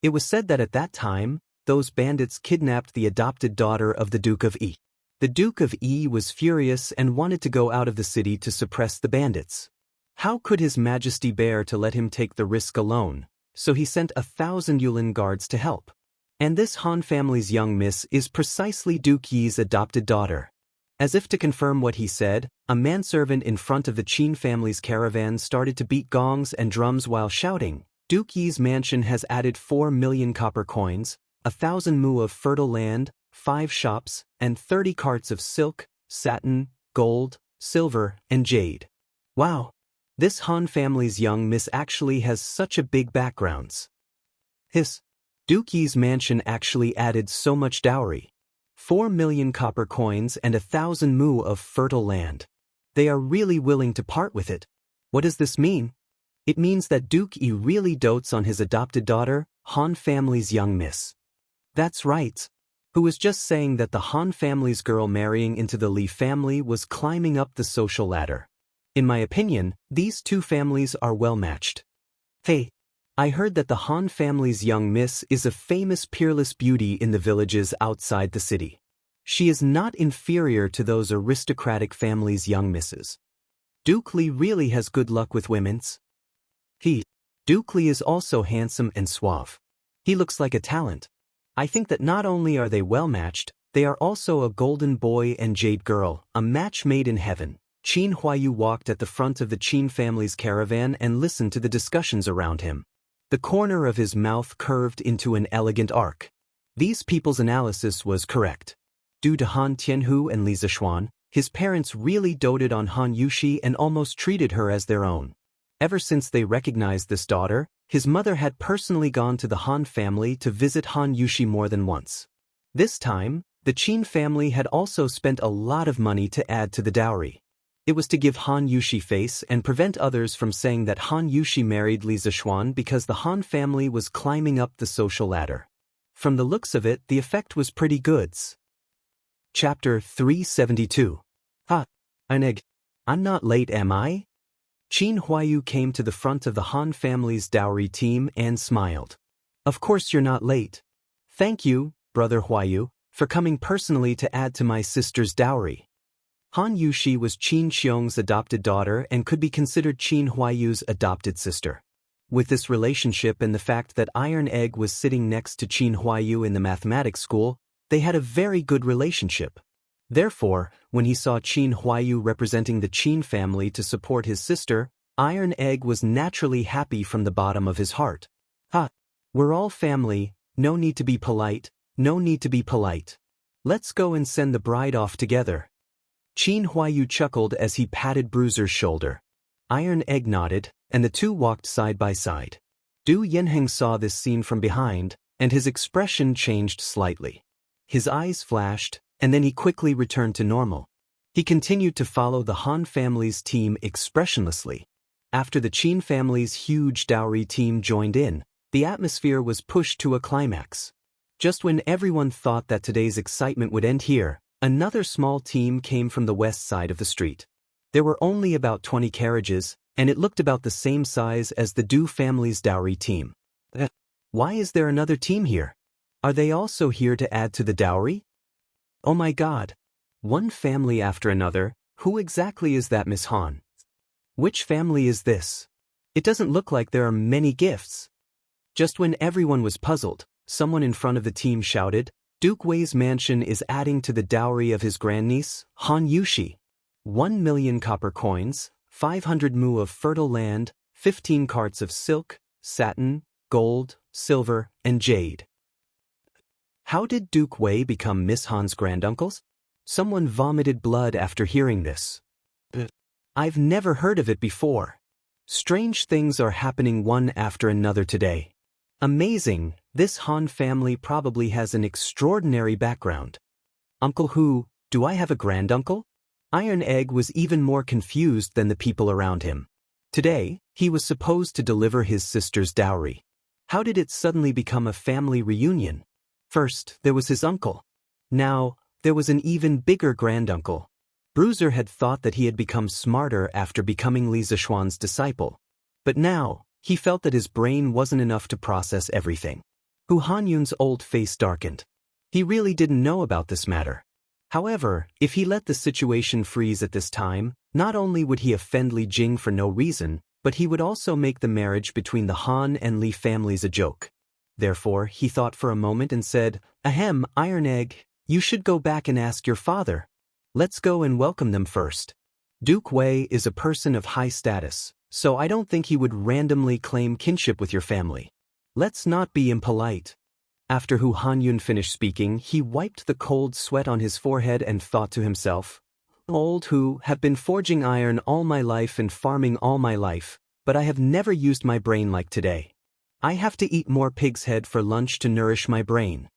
It was said that at that time, those bandits kidnapped the adopted daughter of the Duke of Yi. The Duke of Yi was furious and wanted to go out of the city to suppress the bandits. How could His Majesty bear to let him take the risk alone? So he sent 1,000 Yulin guards to help. And this Han family's young miss is precisely Duke Yi's adopted daughter. As if to confirm what he said, a manservant in front of the Qin family's caravan started to beat gongs and drums while shouting, "Duke Yi's mansion has added 4 million copper coins, 1,000 mu of fertile land, 5 shops, and 30 carts of silk, satin, gold, silver, and jade." Wow! This Han family's young miss actually has such a big backgrounds. Duke Yi's mansion actually added so much dowry. 4 million copper coins and 1,000 mu of fertile land. They are really willing to part with it. What does this mean? It means that Duke Yi really dotes on his adopted daughter, Han family's young miss. That's right. Who was just saying that the Han family's girl marrying into the Li family was climbing up the social ladder. In my opinion, these 2 families are well matched. Hey, I heard that the Han family's young miss is a famous peerless beauty in the villages outside the city. She is not inferior to those aristocratic families' young misses. Duke Li really has good luck with women's. Duke Li is also handsome and suave. He looks like a talent. I think that not only are they well matched, they are also a golden boy and jade girl, a match made in heaven. Qin Huayu walked at the front of the Qin family's caravan and listened to the discussions around him. The corner of his mouth curved into an elegant arc. These people's analysis was correct. Due to Han Tianhu and Li Zishuan, his parents really doted on Han Yushi and almost treated her as their own. Ever since they recognized this daughter, his mother had personally gone to the Han family to visit Han Yushi more than once. This time, the Qin family had also spent a lot of money to add to the dowry. It was to give Han Yushi face and prevent others from saying that Han Yushi married Li Zishuan because the Han family was climbing up the social ladder. From the looks of it, the effect was pretty good. Chapter 372. Eineg. I'm not late, am I? Qin Huayu came to the front of the Han family's dowry team and smiled. Of course you're not late. Thank you, Brother Huayu, for coming personally to add to my sister's dowry. Han Yushi was Qin Xiong's adopted daughter and could be considered Qin Huayu's adopted sister. With this relationship and the fact that Iron Egg was sitting next to Qin Huayu in the mathematics school, they had a very good relationship. Therefore, when he saw Qin Huayu representing the Qin family to support his sister, Iron Egg was naturally happy from the bottom of his heart. We're all family, no need to be polite, no need to be polite. Let's go and send the bride off together. Qin Huayu chuckled as he patted Bruiser's shoulder. Iron Egg nodded, and the two walked side by side. Du Yanheng saw this scene from behind, and his expression changed slightly. His eyes flashed, and then he quickly returned to normal. He continued to follow the Han family's team expressionlessly. After the Qin family's huge dowry team joined in, the atmosphere was pushed to a climax. Just when everyone thought that today's excitement would end here, another small team came from the west side of the street. There were only about 20 carriages, and it looked about the same size as the Du family's dowry team. Why is there another team here? Are they also here to add to the dowry? Oh my God! One family after another. Who exactly is that, Miss Han? Which family is this? It doesn't look like there are many gifts. Just when everyone was puzzled, someone in front of the team shouted, Duke Wei's mansion is adding to the dowry of his grandniece, Han Yushi. 1 million copper coins, 500 mu of fertile land, 15 carts of silk, satin, gold, silver, and jade. How did Duke Wei become Miss Han's granduncles? Someone vomited blood after hearing this. I've never heard of it before. Strange things are happening one after another today. Amazing, this Han family probably has an extraordinary background. Uncle Hu, do I have a granduncle? Iron Egg was even more confused than the people around him. Today, he was supposed to deliver his sister's dowry. How did it suddenly become a family reunion? First, there was his uncle. Now, there was an even bigger granduncle. Bruiser had thought that he had become smarter after becoming Li Zishuan's disciple. But now, he felt that his brain wasn't enough to process everything. Hu Hanyun's old face darkened. He really didn't know about this matter. However, if he let the situation freeze at this time, not only would he offend Li Jing for no reason, but he would also make the marriage between the Han and Li families a joke. Therefore, he thought for a moment and said, Ahem, Iron Egg, you should go back and ask your father. Let's go and welcome them first. Duke Wei is a person of high status, so I don't think he would randomly claim kinship with your family. Let's not be impolite. After Hu Hanyun finished speaking, he wiped the cold sweat on his forehead and thought to himself, Old Hu have been forging iron all my life and farming all my life, but I have never used my brain like today. I have to eat more pig's head for lunch to nourish my brain.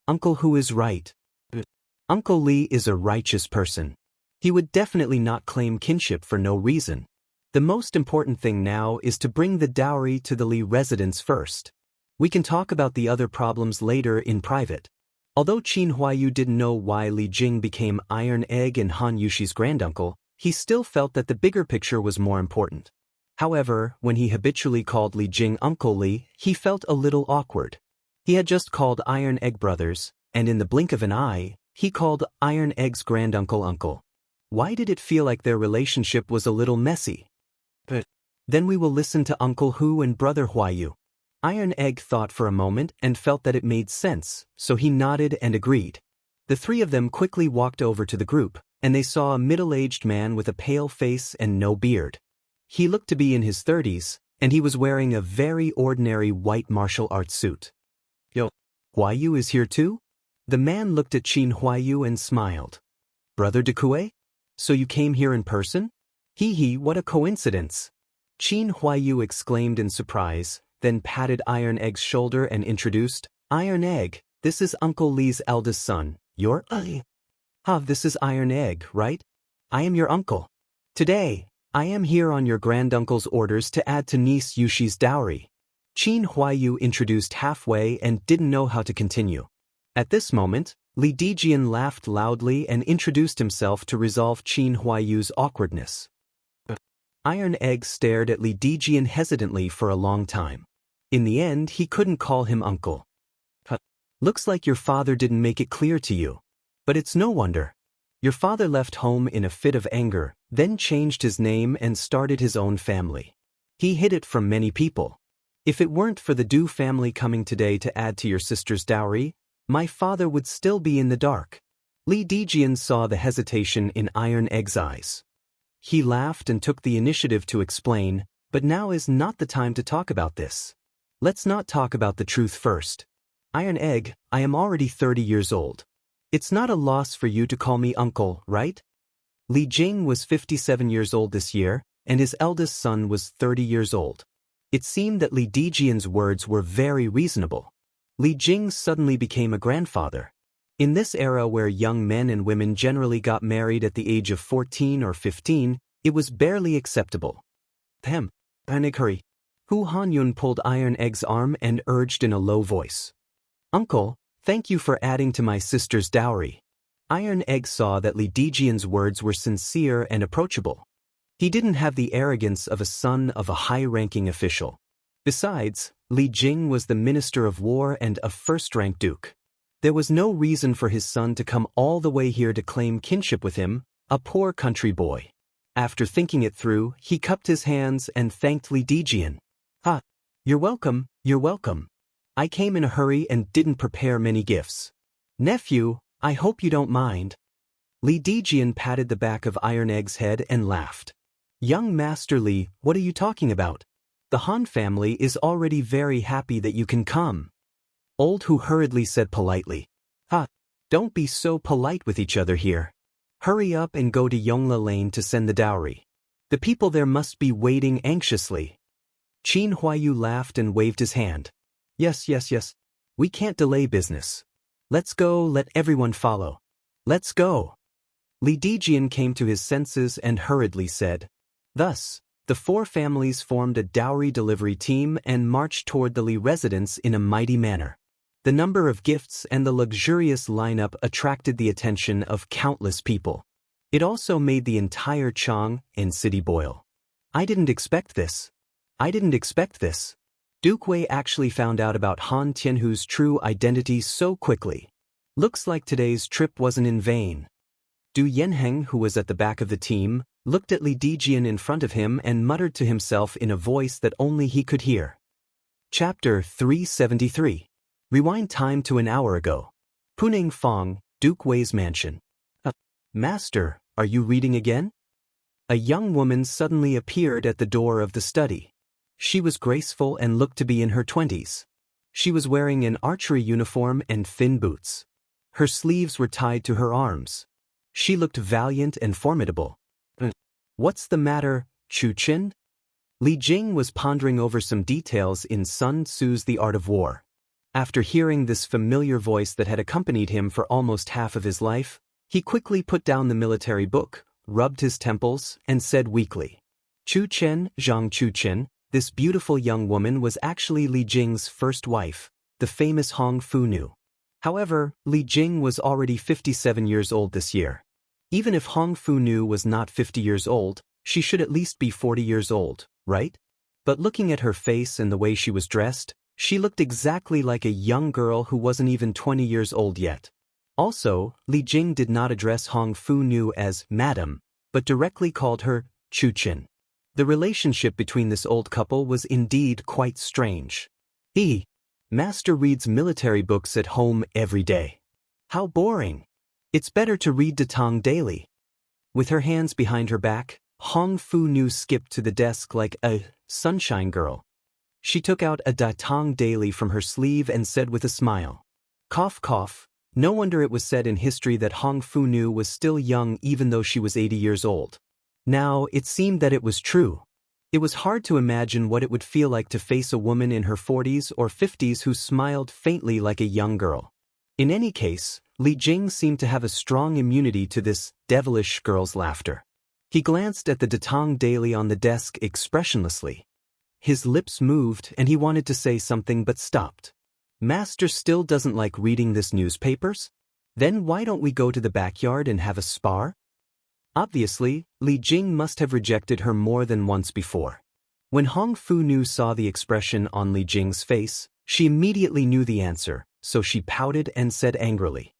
Uncle Hu is right. Uncle Li is a righteous person. He would definitely not claim kinship for no reason. The most important thing now is to bring the dowry to the Li residence first. We can talk about the other problems later in private. Although Qin Huayu didn't know why Li Jing became Iron Egg and Han Yushi's granduncle, he still felt that the bigger picture was more important. However, when he habitually called Li Jing Uncle Li, he felt a little awkward. He had just called Iron Egg brothers, and in the blink of an eye, he called Iron Egg's granduncle uncle. Why did it feel like their relationship was a little messy? Then we will listen to Uncle Hu and Brother Huayu. Iron Egg thought for a moment and felt that it made sense, so he nodded and agreed. The three of them quickly walked over to the group, and they saw a middle-aged man with a pale face and no beard. He looked to be in his 30s, and he was wearing a very ordinary white martial arts suit. Yo, Huayu is here too? The man looked at Qin Huayu and smiled. Brother Dekue? So you came here in person? Hee, what a coincidence. Qin Huayu exclaimed in surprise, then patted Iron Egg's shoulder and introduced, Iron Egg, this is Uncle Li's eldest son, this is Iron Egg, right? I am your uncle. Today, I am here on your granduncle's orders to add to niece Yushi's dowry. Qin Huayu introduced halfway and didn't know how to continue. At this moment, Li Dijian laughed loudly and introduced himself to resolve Qin Huayu's awkwardness. Iron Egg stared at Li Dijian hesitantly for a long time. In the end, he couldn't call him uncle. Looks like your father didn't make it clear to you. But it's no wonder. Your father left home in a fit of anger, then changed his name and started his own family. He hid it from many people. If it weren't for the Du family coming today to add to your sister's dowry, my father would still be in the dark. Li Dijian saw the hesitation in Iron Egg's eyes. He laughed and took the initiative to explain, but now is not the time to talk about this. Let's not talk about the truth first. Iron Egg, I am already 30 years old. It's not a loss for you to call me uncle, right? Li Jing was 57 years old this year, and his eldest son was 30 years old. It seemed that Li Dijian's words were very reasonable. Li Jing suddenly became a grandfather. In this era where young men and women generally got married at the age of 14 or 15, it was barely acceptable. Panic hurry. Hu Hanyun pulled Iron Egg's arm and urged in a low voice. Uncle, thank you for adding to my sister's dowry. Iron Egg saw that Li Dijian's words were sincere and approachable. He didn't have the arrogance of a son of a high-ranking official. Besides, Li Jing was the Minister of War and a first-rank duke. There was no reason for his son to come all the way here to claim kinship with him, a poor country boy. After thinking it through, he cupped his hands and thanked Li Dijian. You're welcome, you're welcome. I came in a hurry and didn't prepare many gifts. Nephew, I hope you don't mind. Li Dijian patted the back of Iron Egg's head and laughed. Young Master Li, what are you talking about? The Han family is already very happy that you can come. Old Hu hurriedly said politely. Don't be so polite with each other here. Hurry up and go to Yongla Lane to send the dowry. The people there must be waiting anxiously. Qin Huayu laughed and waved his hand. Yes. We can't delay business. Let's go, let everyone follow. Let's go. Li Dijian came to his senses and hurriedly said. Thus, the four families formed a dowry delivery team and marched toward the Li residence in a mighty manner. The number of gifts and the luxurious lineup attracted the attention of countless people. It also made the entire Chang and city boil. I didn't expect this. Duke Wei actually found out about Han Tianhu's true identity so quickly. Looks like today's trip wasn't in vain. Du Yanheng, who was at the back of the team, looked at Li Dijian in front of him and muttered to himself in a voice that only he could hear. Chapter 373. Rewind time to an hour ago. Puning Fong, Duke Wei's mansion. Master, are you reading again? A young woman suddenly appeared at the door of the study. She was graceful and looked to be in her 20s. She was wearing an archery uniform and thin boots. Her sleeves were tied to her arms. She looked valiant and formidable. What's the matter, Chu Qin? Li Jing was pondering over some details in Sun Tzu's The Art of War. After hearing this familiar voice that had accompanied him for almost half of his life, he quickly put down the military book, rubbed his temples, and said weakly, Chu Chen, Zhang Chu Chen, this beautiful young woman was actually Li Jing's first wife, the famous Hong Fu Nu. However, Li Jing was already 57 years old this year. Even if Hong Fu Nu was not 50 years old, she should at least be 40 years old, right? But looking at her face and the way she was dressed, she looked exactly like a young girl who wasn't even 20 years old yet. Also, Li Jing did not address Hong Fu Nu as Madam, but directly called her Chu Qin. The relationship between this old couple was indeed quite strange. Master reads military books at home every day. How boring. It's better to read Datang daily. With her hands behind her back, Hong Fu Nu skipped to the desk like a sunshine girl. She took out a Datang daily from her sleeve and said with a smile. Cough cough, no wonder it was said in history that Hong Fu Nu was still young even though she was 80 years old. Now, it seemed that it was true. It was hard to imagine what it would feel like to face a woman in her 40s or 50s who smiled faintly like a young girl. In any case, Li Jing seemed to have a strong immunity to this devilish girl's laughter. He glanced at the Datang Daily on the desk expressionlessly. His lips moved and he wanted to say something but stopped. Master still doesn't like reading this newspapers? Then why don't we go to the backyard and have a spar? Obviously, Li Jing must have rejected her more than once before. When Hong Fu Nu saw the expression on Li Jing's face, she immediately knew the answer, so she pouted and said angrily,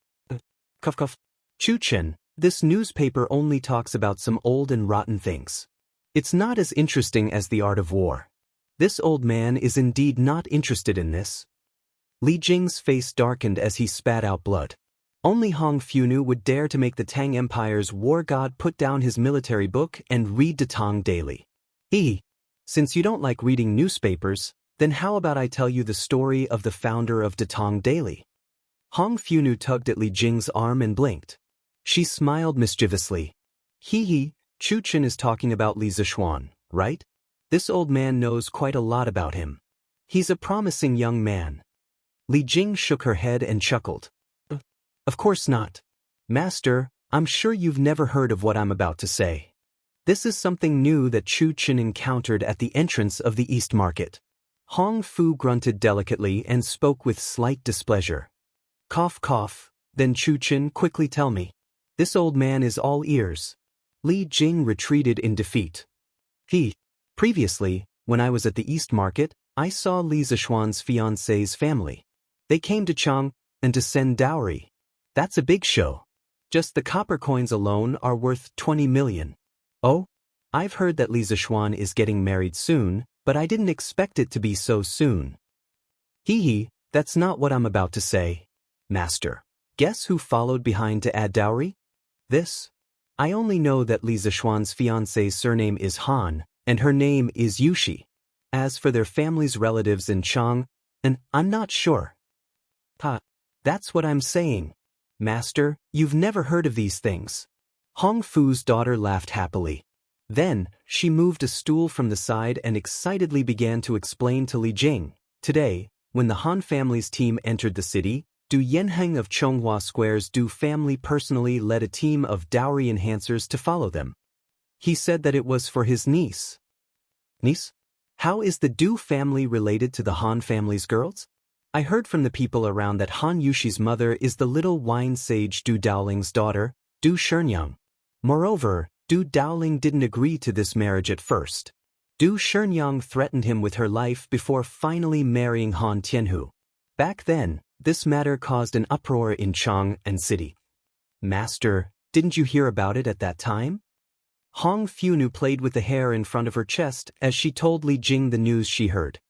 "Cuff cuff. Chu Chen, this newspaper only talks about some old and rotten things. It's not as interesting as the art of war. This old man is indeed not interested in this." Li Jing's face darkened as he spat out blood. Only Hong Fu Nu would dare to make the Tang Empire's war god put down his military book and read Datang Daily. Since you don't like reading newspapers, then how about I tell you the story of the founder of Datang Daily? Hong Fu Nu tugged at Li Jing's arm and blinked. She smiled mischievously. Chu Chen is talking about Li Zixuan, right? This old man knows quite a lot about him. He's a promising young man. Li Jing shook her head and chuckled. Of course not. Master, I'm sure you've never heard of what I'm about to say. This is something new that Chu Chen encountered at the entrance of the East Market. Hong Fu grunted delicately and spoke with slight displeasure. Cough cough, then Chu Chen, quickly tell me. This old man is all ears. Li Jing retreated in defeat. Previously, when I was at the East Market, I saw Li Zixuan's fiancée's family. They came to Chang and to send dowry. That's a big show. Just the copper coins alone are worth 20 million. Oh? I've heard that Li Zixuan is getting married soon, but I didn't expect it to be so soon. That's not what I'm about to say. Master, guess who followed behind to add dowry? This? I only know that Li Zixuan's fiancée's surname is Han, and her name is Yushi. As for their family's relatives in Chang, and I'm not sure. That's what I'm saying. Master, you've never heard of these things. Hong Fu's daughter laughed happily. Then, she moved a stool from the side and excitedly began to explain to Li Jing. Today, when the Han family's team entered the city, Du Yanheng of Chonghua Square's Du family personally led a team of dowry enhancers to follow them. He said that it was for his niece. Niece? How is the Du family related to the Han family's girls? I heard from the people around that Han Yushi's mother is the little wine sage Du Daoling's daughter, Du Shenyang. Moreover, Du Daoling didn't agree to this marriage at first. Du Shenyang threatened him with her life before finally marrying Han Tianhu. Back then, this matter caused an uproar in Chang and city. Master, didn't you hear about it at that time? Hong Fu Nu played with the hair in front of her chest as she told Li Jing the news she heard.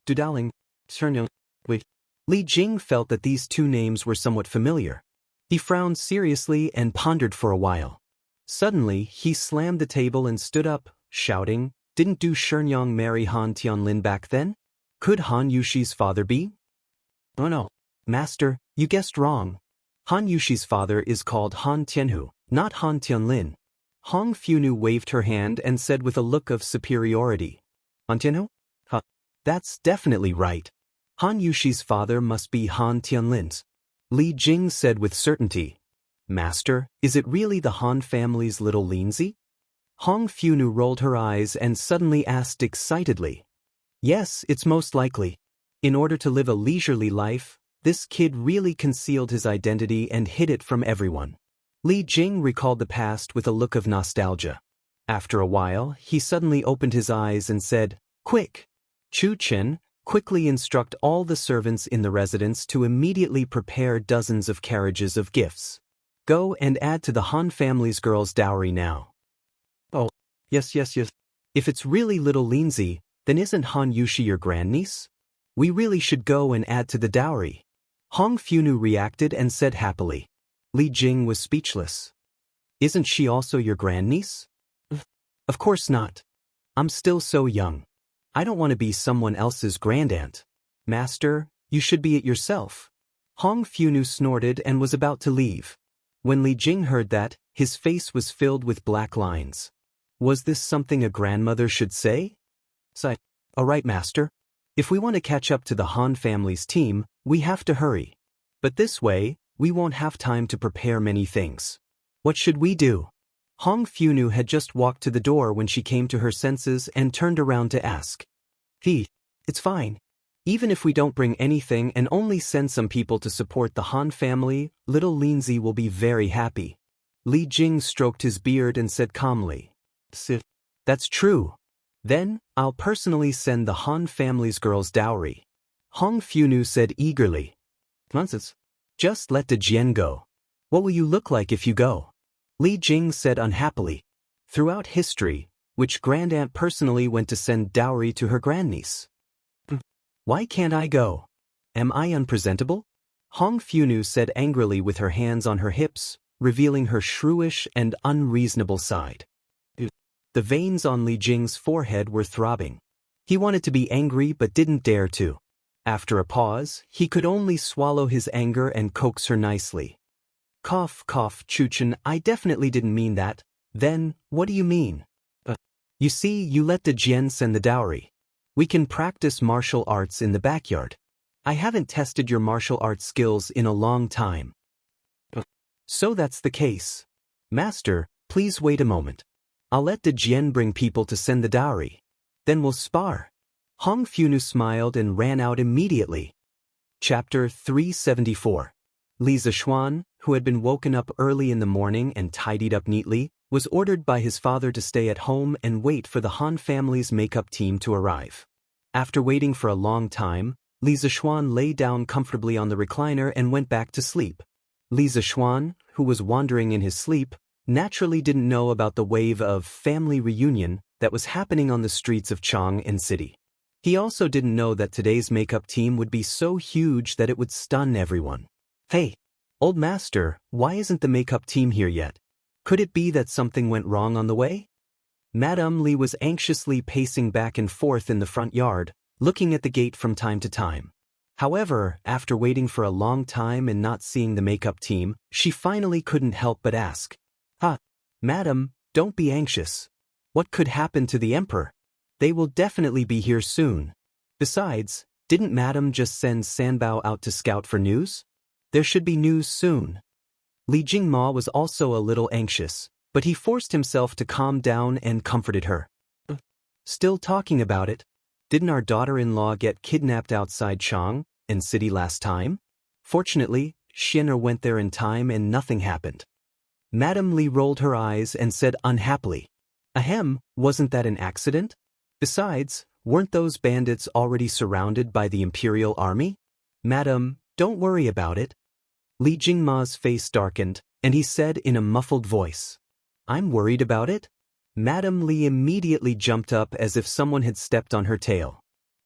Du Daoling, Shenyang, wait. Li Jing felt that these two names were somewhat familiar. He frowned seriously and pondered for a while. Suddenly, he slammed the table and stood up, shouting, "Didn't Du Shenyang marry Han Tianlin back then? Could Han Yushi's father be?" "Oh no, Master, you guessed wrong. Han Yushi's father is called Han Tianhu, not Han Tianlin." Hong Fu Nu waved her hand and said with a look of superiority, "Han Tianhu? That's definitely right. Han Yushi's father must be Han Tianlin's." Li Jing said with certainty, "Master, is it really the Han family's little Linzi?" Hong Fu Nu rolled her eyes and suddenly asked excitedly, "Yes, it's most likely. In order to live a leisurely life, this kid really concealed his identity and hid it from everyone." Li Jing recalled the past with a look of nostalgia. After a while, he suddenly opened his eyes and said, "Quick! Chu Chen, quickly instruct all the servants in the residence to immediately prepare dozens of carriages of gifts. Go and add to the Han family's girls' dowry now." "Oh, yes. If it's really little Linzi, then isn't Han Yushi your grandniece? We really should go and add to the dowry." Hong Fu Nu reacted and said happily. Li Jing was speechless. "Isn't she also your grandniece?" "Of course not. I'm still so young. I don't want to be someone else's grandaunt. Master, you should be it yourself." Hong Fu Nu snorted and was about to leave. When Li Jing heard that, his face was filled with black lines. Was this something a grandmother should say? "All right, Master. If we want to catch up to the Han family's team, we have to hurry. But this way, we won't have time to prepare many things. What should we do?" Hong Funu had just walked to the door when she came to her senses and turned around to ask. It's fine. Even if we don't bring anything and only send some people to support the Han family, little Lindsay will be very happy. Li Jing stroked his beard and said calmly. That's true. Then, I'll personally send the Han family's girls dowry. Hong Funu said eagerly. Nonsense. Just let the Jian go. What will you look like if you go? Li Jing said unhappily. Throughout history, which grandaunt personally went to send dowry to her grandniece? Why can't I go? Am I unpresentable? Hong Funu said angrily with her hands on her hips, revealing her shrewish and unreasonable side. The veins on Li Jing's forehead were throbbing. He wanted to be angry but didn't dare to. After a pause, he could only swallow his anger and coax her nicely. Cough, cough, Chuchen, I definitely didn't mean that. Then, what do you mean? You see, you let the Jian send the dowry. We can practice martial arts in the backyard. I haven't tested your martial arts skills in a long time. So that's the case. Master, please wait a moment. I'll let the Jian bring people to send the dowry. Then we'll spar. Hong Funu smiled and ran out immediately. Chapter 374. Li Zishuan, who had been woken up early in the morning and tidied up neatly, was ordered by his father to stay at home and wait for the Han family's makeup team to arrive. After waiting for a long time, Li Zishuan lay down comfortably on the recliner and went back to sleep. Li Zishuan, who was wandering in his sleep, naturally didn't know about the wave of family reunion that was happening on the streets of Chang'an City. He also didn't know that today's makeup team would be so huge that it would stun everyone. Hey, old master, why isn't the makeup team here yet? Could it be that something went wrong on the way? Madame Li was anxiously pacing back and forth in the front yard, looking at the gate from time to time. However, after waiting for a long time and not seeing the makeup team, she finally couldn't help but ask. Madam, don't be anxious. What could happen to the emperor? They will definitely be here soon. Besides, didn't Madam just send Sanbao out to scout for news? There should be news soon. Li Jingma was also a little anxious, but he forced himself to calm down and comforted her. Still talking about it? Didn't our daughter-in-law get kidnapped outside Chang'an City last time? Fortunately, Xian'er went there in time and nothing happened. Madame Li rolled her eyes and said unhappily. Ahem, wasn't that an accident? Besides, weren't those bandits already surrounded by the imperial army? Madam, don't worry about it. Li Jingma's face darkened, and he said in a muffled voice. I'm worried about it? Madame Li immediately jumped up as if someone had stepped on her tail.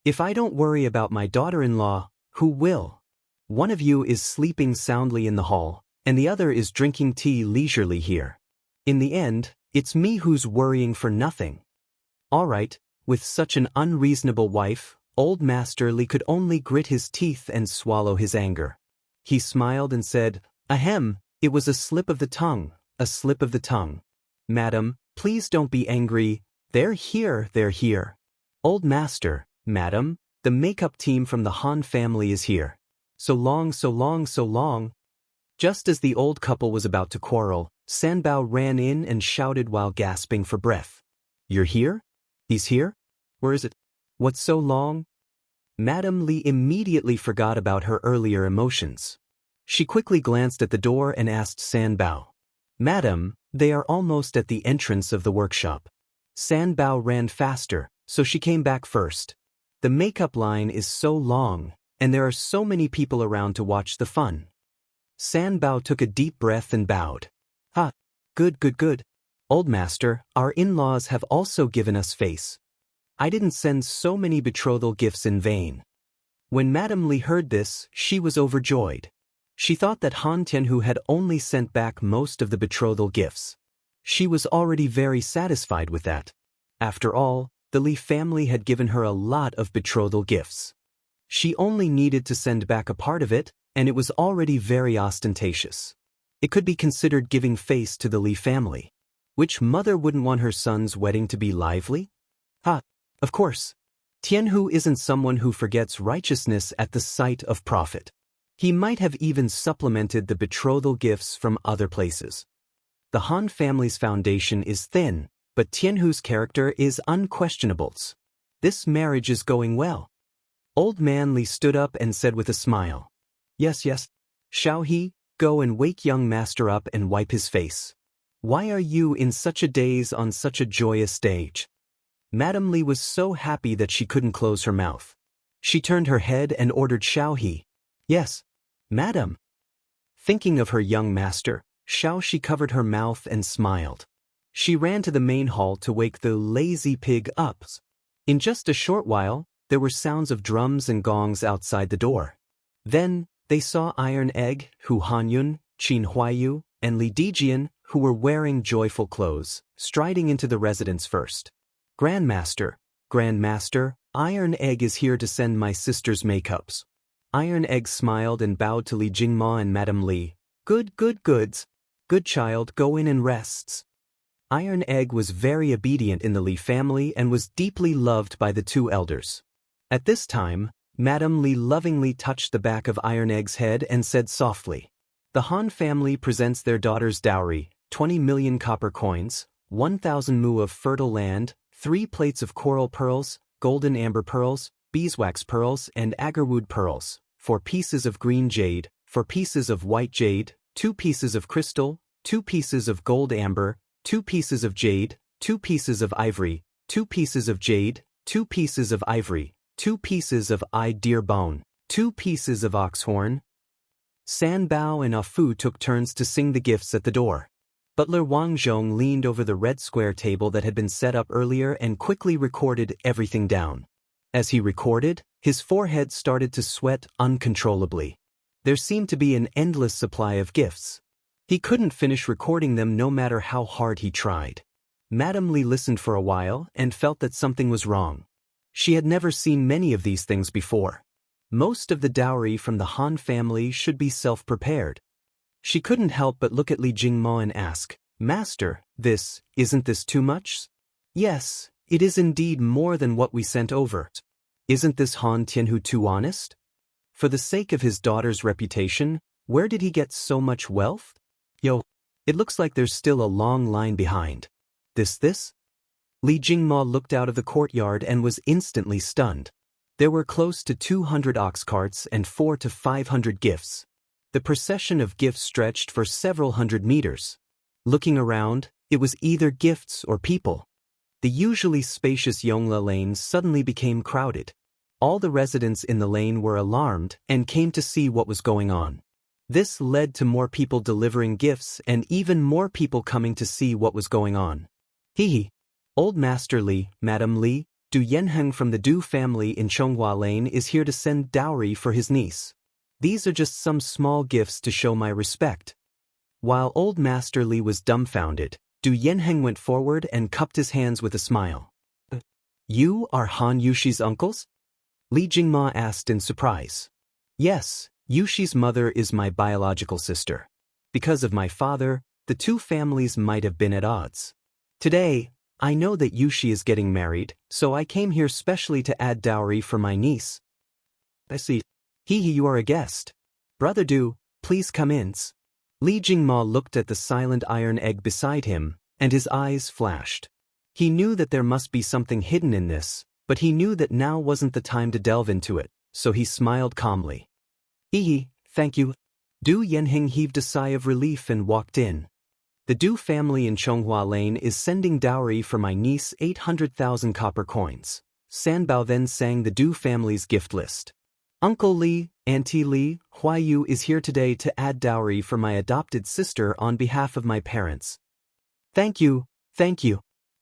If I don't worry about my daughter-in-law, who will? One of you is sleeping soundly in the hall, and the other is drinking tea leisurely here. In the end, it's me who's worrying for nothing. All right, with such an unreasonable wife, old Master Li could only grit his teeth and swallow his anger. He smiled and said, Ahem, it was a slip of the tongue, a slip of the tongue. Madam, please don't be angry. They're here, they're here. Old Master, Madam, the makeup team from the Han family is here. So long, so long, so long. Just as the old couple was about to quarrel, Sanbao ran in and shouted while gasping for breath. You're here? He's here? Where is it? What's so long? Madame Li immediately forgot about her earlier emotions. She quickly glanced at the door and asked Sanbao. Madam, they are almost at the entrance of the workshop. Sanbao ran faster, so she came back first. The makeup line is so long, and there are so many people around to watch the fun. Sanbao took a deep breath and bowed. Good, good, good. Old Master, our in-laws have also given us face. I didn't send so many betrothal gifts in vain. When Madame Li heard this, she was overjoyed. She thought that Han Tianhu had only sent back most of the betrothal gifts. She was already very satisfied with that. After all, the Li family had given her a lot of betrothal gifts. She only needed to send back a part of it, and it was already very ostentatious. It could be considered giving face to the Li family. Which mother wouldn't want her son's wedding to be lively? Of course. Tianhu isn't someone who forgets righteousness at the sight of profit. He might have even supplemented the betrothal gifts from other places. The Han family's foundation is thin, but Tianhu's character is unquestionable. This marriage is going well. Old man Li stood up and said with a smile. Yes, yes. Xiao He, go and wake young master up and wipe his face. Why are you in such a daze on such a joyous stage? Madame Li was so happy that she couldn't close her mouth. She turned her head and ordered Xiao He. Yes, madam. Thinking of her young master, Xiao Shi covered her mouth and smiled. She ran to the main hall to wake the lazy pig up. In just a short while, there were sounds of drums and gongs outside the door. Then, they saw Iron Egg, Hu Hanyun, Qin Huayu, and Li Dijian, who were wearing joyful clothes, striding into the residence first. Grandmaster, Iron Egg is here to send my sister's makeups. Iron Egg smiled and bowed to Li Jingma and Madame Li. Goods. Good child, go in and rests. Iron Egg was very obedient in the Li family and was deeply loved by the two elders. At this time, Madame Li lovingly touched the back of Iron Egg's head and said softly, "The Han family presents their daughter's dowry, 20 million copper coins, 1,000 mu of fertile land, 3 plates of coral pearls, golden amber pearls, beeswax pearls and agarwood pearls, 4 pieces of green jade, 4 pieces of white jade, 2 pieces of crystal, 2 pieces of gold amber, 2 pieces of jade, 2 pieces of ivory, 2 pieces of jade, 2 pieces of ivory, 2 pieces of deer bone, 2 pieces of ox horn." San Bao and Ah Fu took turns to sing the gifts at the door. Butler Wang Zhong leaned over the red square table that had been set up earlier and quickly recorded everything down. As he recorded, his forehead started to sweat uncontrollably. There seemed to be an endless supply of gifts. He couldn't finish recording them no matter how hard he tried. Madame Li listened for a while and felt that something was wrong. She had never seen many of these things before. Most of the dowry from the Han family should be self-prepared. She couldn't help but look at Li Jingmo and ask, "Master, isn't this too much?" "Yes, it is indeed more than what we sent over. Isn't this Han Tianhu too honest? For the sake of his daughter's reputation, where did he get so much wealth? It looks like there's still a long line behind. This? Li Jingmo looked out of the courtyard and was instantly stunned. There were close to 200 ox carts and 400 to 500 gifts. The procession of gifts stretched for several hundred meters. Looking around, it was either gifts or people. The usually spacious Yongla lane suddenly became crowded. All the residents in the lane were alarmed and came to see what was going on. This led to more people delivering gifts and even more people coming to see what was going on. Old Master Li, Madame Li, Du Yanheng from the Du family in Chonghua Lane is here to send dowry for his niece. These are just some small gifts to show my respect." While Old Master Li was dumbfounded, Du Yanheng went forward and cupped his hands with a smile. "You are Han Yushi's uncles?" Li Jingma asked in surprise. "Yes, Yushi's mother is my biological sister. Because of my father, the two families might have been at odds. Today, I know that Yushi is getting married, so I came here specially to add dowry for my niece." "I see. You are a guest. Brother Du, please come in." Li Jingma looked at the silent Iron Egg beside him, and his eyes flashed. He knew that there must be something hidden in this, but he knew that now wasn't the time to delve into it, so he smiled calmly. Thank you." Du Yanheng heaved a sigh of relief and walked in. "The Du family in Chonghua Lane is sending dowry for my niece 800,000 copper coins." Sanbao then sang the Du family's gift list. "Uncle Li, Auntie Li, Huayu is here today to add dowry for my adopted sister on behalf of my parents." Thank you.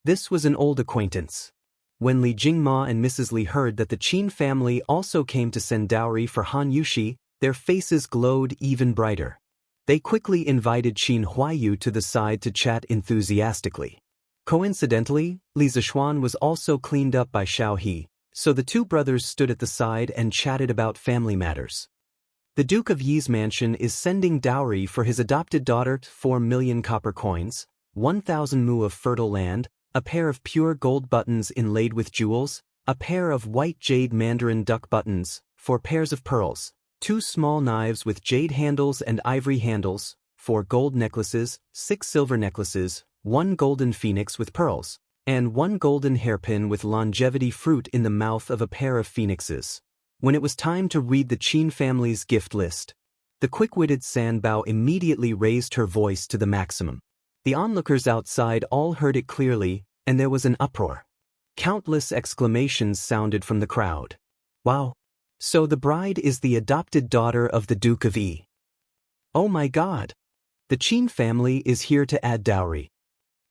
This was an old acquaintance. When Li Jingma and Mrs. Li heard that the Qin family also came to send dowry for Han Yushi, their faces glowed even brighter. They quickly invited Qin Huayu to the side to chat enthusiastically. Coincidentally, Li Zishuan was also cleaned up by Xiao He, so the two brothers stood at the side and chatted about family matters. The Duke of Yi's mansion is sending dowry for his adopted daughter 4 million copper coins, 1,000 mu of fertile land, a pair of pure gold buttons inlaid with jewels, a pair of white jade mandarin duck buttons, 4 pairs of pearls, 2 small knives with jade handles and ivory handles, 4 gold necklaces, 6 silver necklaces, 1 golden phoenix with pearls, and 1 golden hairpin with longevity fruit in the mouth of a pair of phoenixes. When it was time to read the Qin family's gift list, the quick-witted Sanbao immediately raised her voice to the maximum. The onlookers outside all heard it clearly, and there was an uproar. Countless exclamations sounded from the crowd. Wow! So the bride is the adopted daughter of the Duke of Yi. Oh my God! The Qin family is here to add dowry.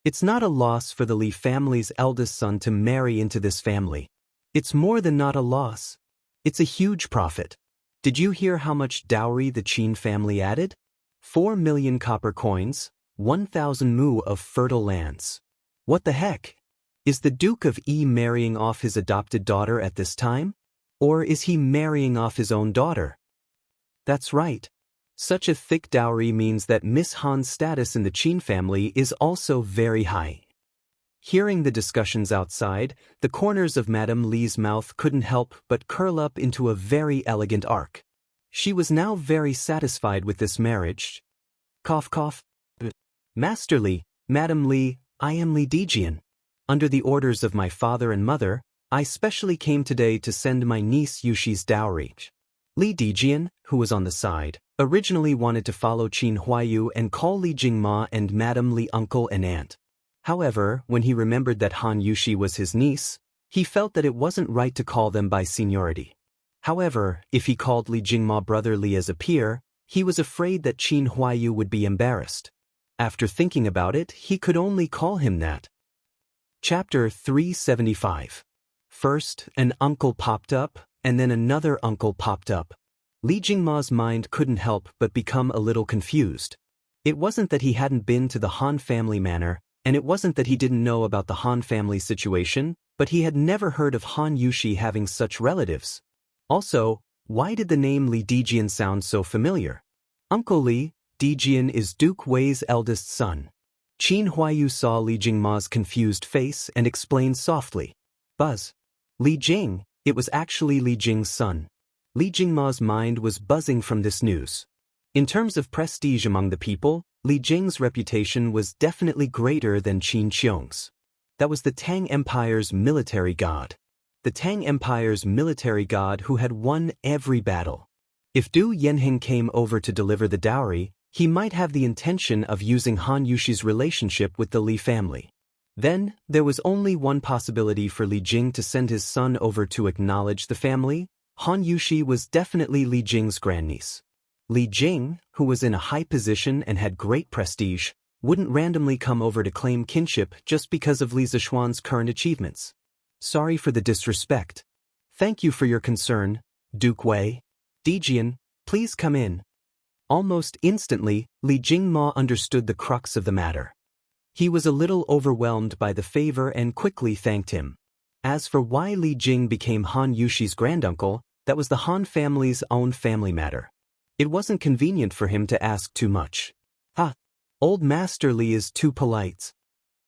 It's not a loss for the Li family's eldest son to marry into this family. It's more than not a loss. It's a huge profit. Did you hear how much dowry the Qin family added? 4 million copper coins, 1,000 mu of fertile lands. What the heck? Is the Duke of Yi marrying off his adopted daughter at this time? Or is he marrying off his own daughter? That's right. Such a thick dowry means that Miss Han's status in the Qin family is also very high. Hearing the discussions outside, the corners of Madame Li's mouth couldn't help but curl up into a very elegant arc. She was now very satisfied with this marriage. Cough cough. Master Li, Madame Li, I am Li Dijian. Under the orders of my father and mother, I specially came today to send my niece Yushi's dowry. Li Dijian, who was on the side, originally wanted to follow Qin Huayu and call Li Jingma and Madame Li uncle and aunt. However, when he remembered that Han Yushi was his niece, he felt that it wasn't right to call them by seniority. However, if he called Li Jingma brother Li as a peer, he was afraid that Qin Huayu would be embarrassed. After thinking about it, he could only call him that. Chapter 375. First, an uncle popped up, and then another uncle popped up. Li Jingma's mind couldn't help but become a little confused. It wasn't that he hadn't been to the Han family manor, and it wasn't that he didn't know about the Han family situation, but he had never heard of Han Yushi having such relatives. Also, why did the name Li Dijian sound so familiar? Uncle Li Dijian is Duke Wei's eldest son. Qin Huayu saw Li Jingma's confused face and explained softly. Buzz. Li Jing, it was actually Li Jing's son. Li Jingma's mind was buzzing from this news. In terms of prestige among the people, Li Jing's reputation was definitely greater than Qin Qiong's. That was the Tang Empire's military god. The Tang Empire's military god who had won every battle. If Du Yanheng came over to deliver the dowry, he might have the intention of using Han Yushi's relationship with the Li family. Then, there was only one possibility for Li Jing to send his son over to acknowledge the family. Han Yushi was definitely Li Jing's grandniece. Li Jing, who was in a high position and had great prestige, wouldn't randomly come over to claim kinship just because of Li Zishuan's current achievements. Sorry for the disrespect. Thank you for your concern, Duke Wei. Dijian, please come in. Almost instantly, Li Jingma understood the crux of the matter. He was a little overwhelmed by the favor and quickly thanked him. As for why Li Jing became Han Yushi's granduncle, that was the Han family's own family matter. It wasn't convenient for him to ask too much. Old Master Li is too polite.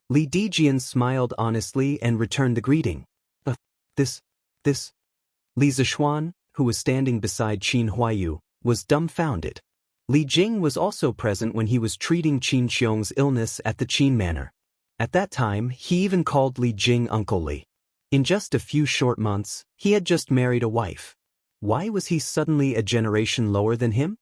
Li Dijian smiled honestly and returned the greeting. This. Li Zishuan, who was standing beside Qin Huayu, was dumbfounded. Li Jing was also present when he was treating Qin Qiong's illness at the Qin manor. At that time, he even called Li Jing Uncle Li. In just a few short months, he had just married a wife. Why was he suddenly a generation lower than him?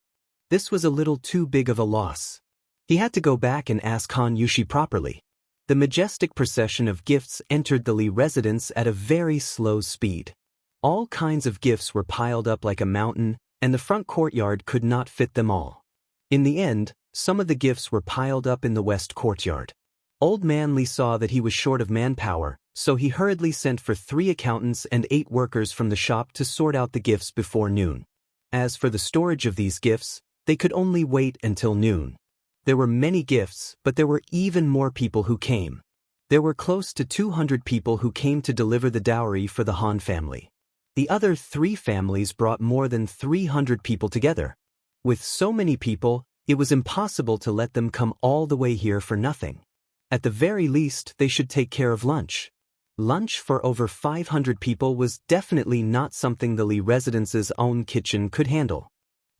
This was a little too big of a loss. He had to go back and ask Han Yushi properly. The majestic procession of gifts entered the Li residence at a very slow speed. All kinds of gifts were piled up like a mountain, and the front courtyard could not fit them all. In the end, some of the gifts were piled up in the west courtyard. Old Man Li saw that he was short of manpower, so he hurriedly sent for 3 accountants and 8 workers from the shop to sort out the gifts before noon. As for the storage of these gifts, they could only wait until noon. There were many gifts, but there were even more people who came. There were close to 200 people who came to deliver the dowry for the Han family. The other 3 families brought more than 300 people together. With so many people, it was impossible to let them come all the way here for nothing. At the very least, they should take care of lunch. Lunch for over 500 people was definitely not something the Li residence's own kitchen could handle.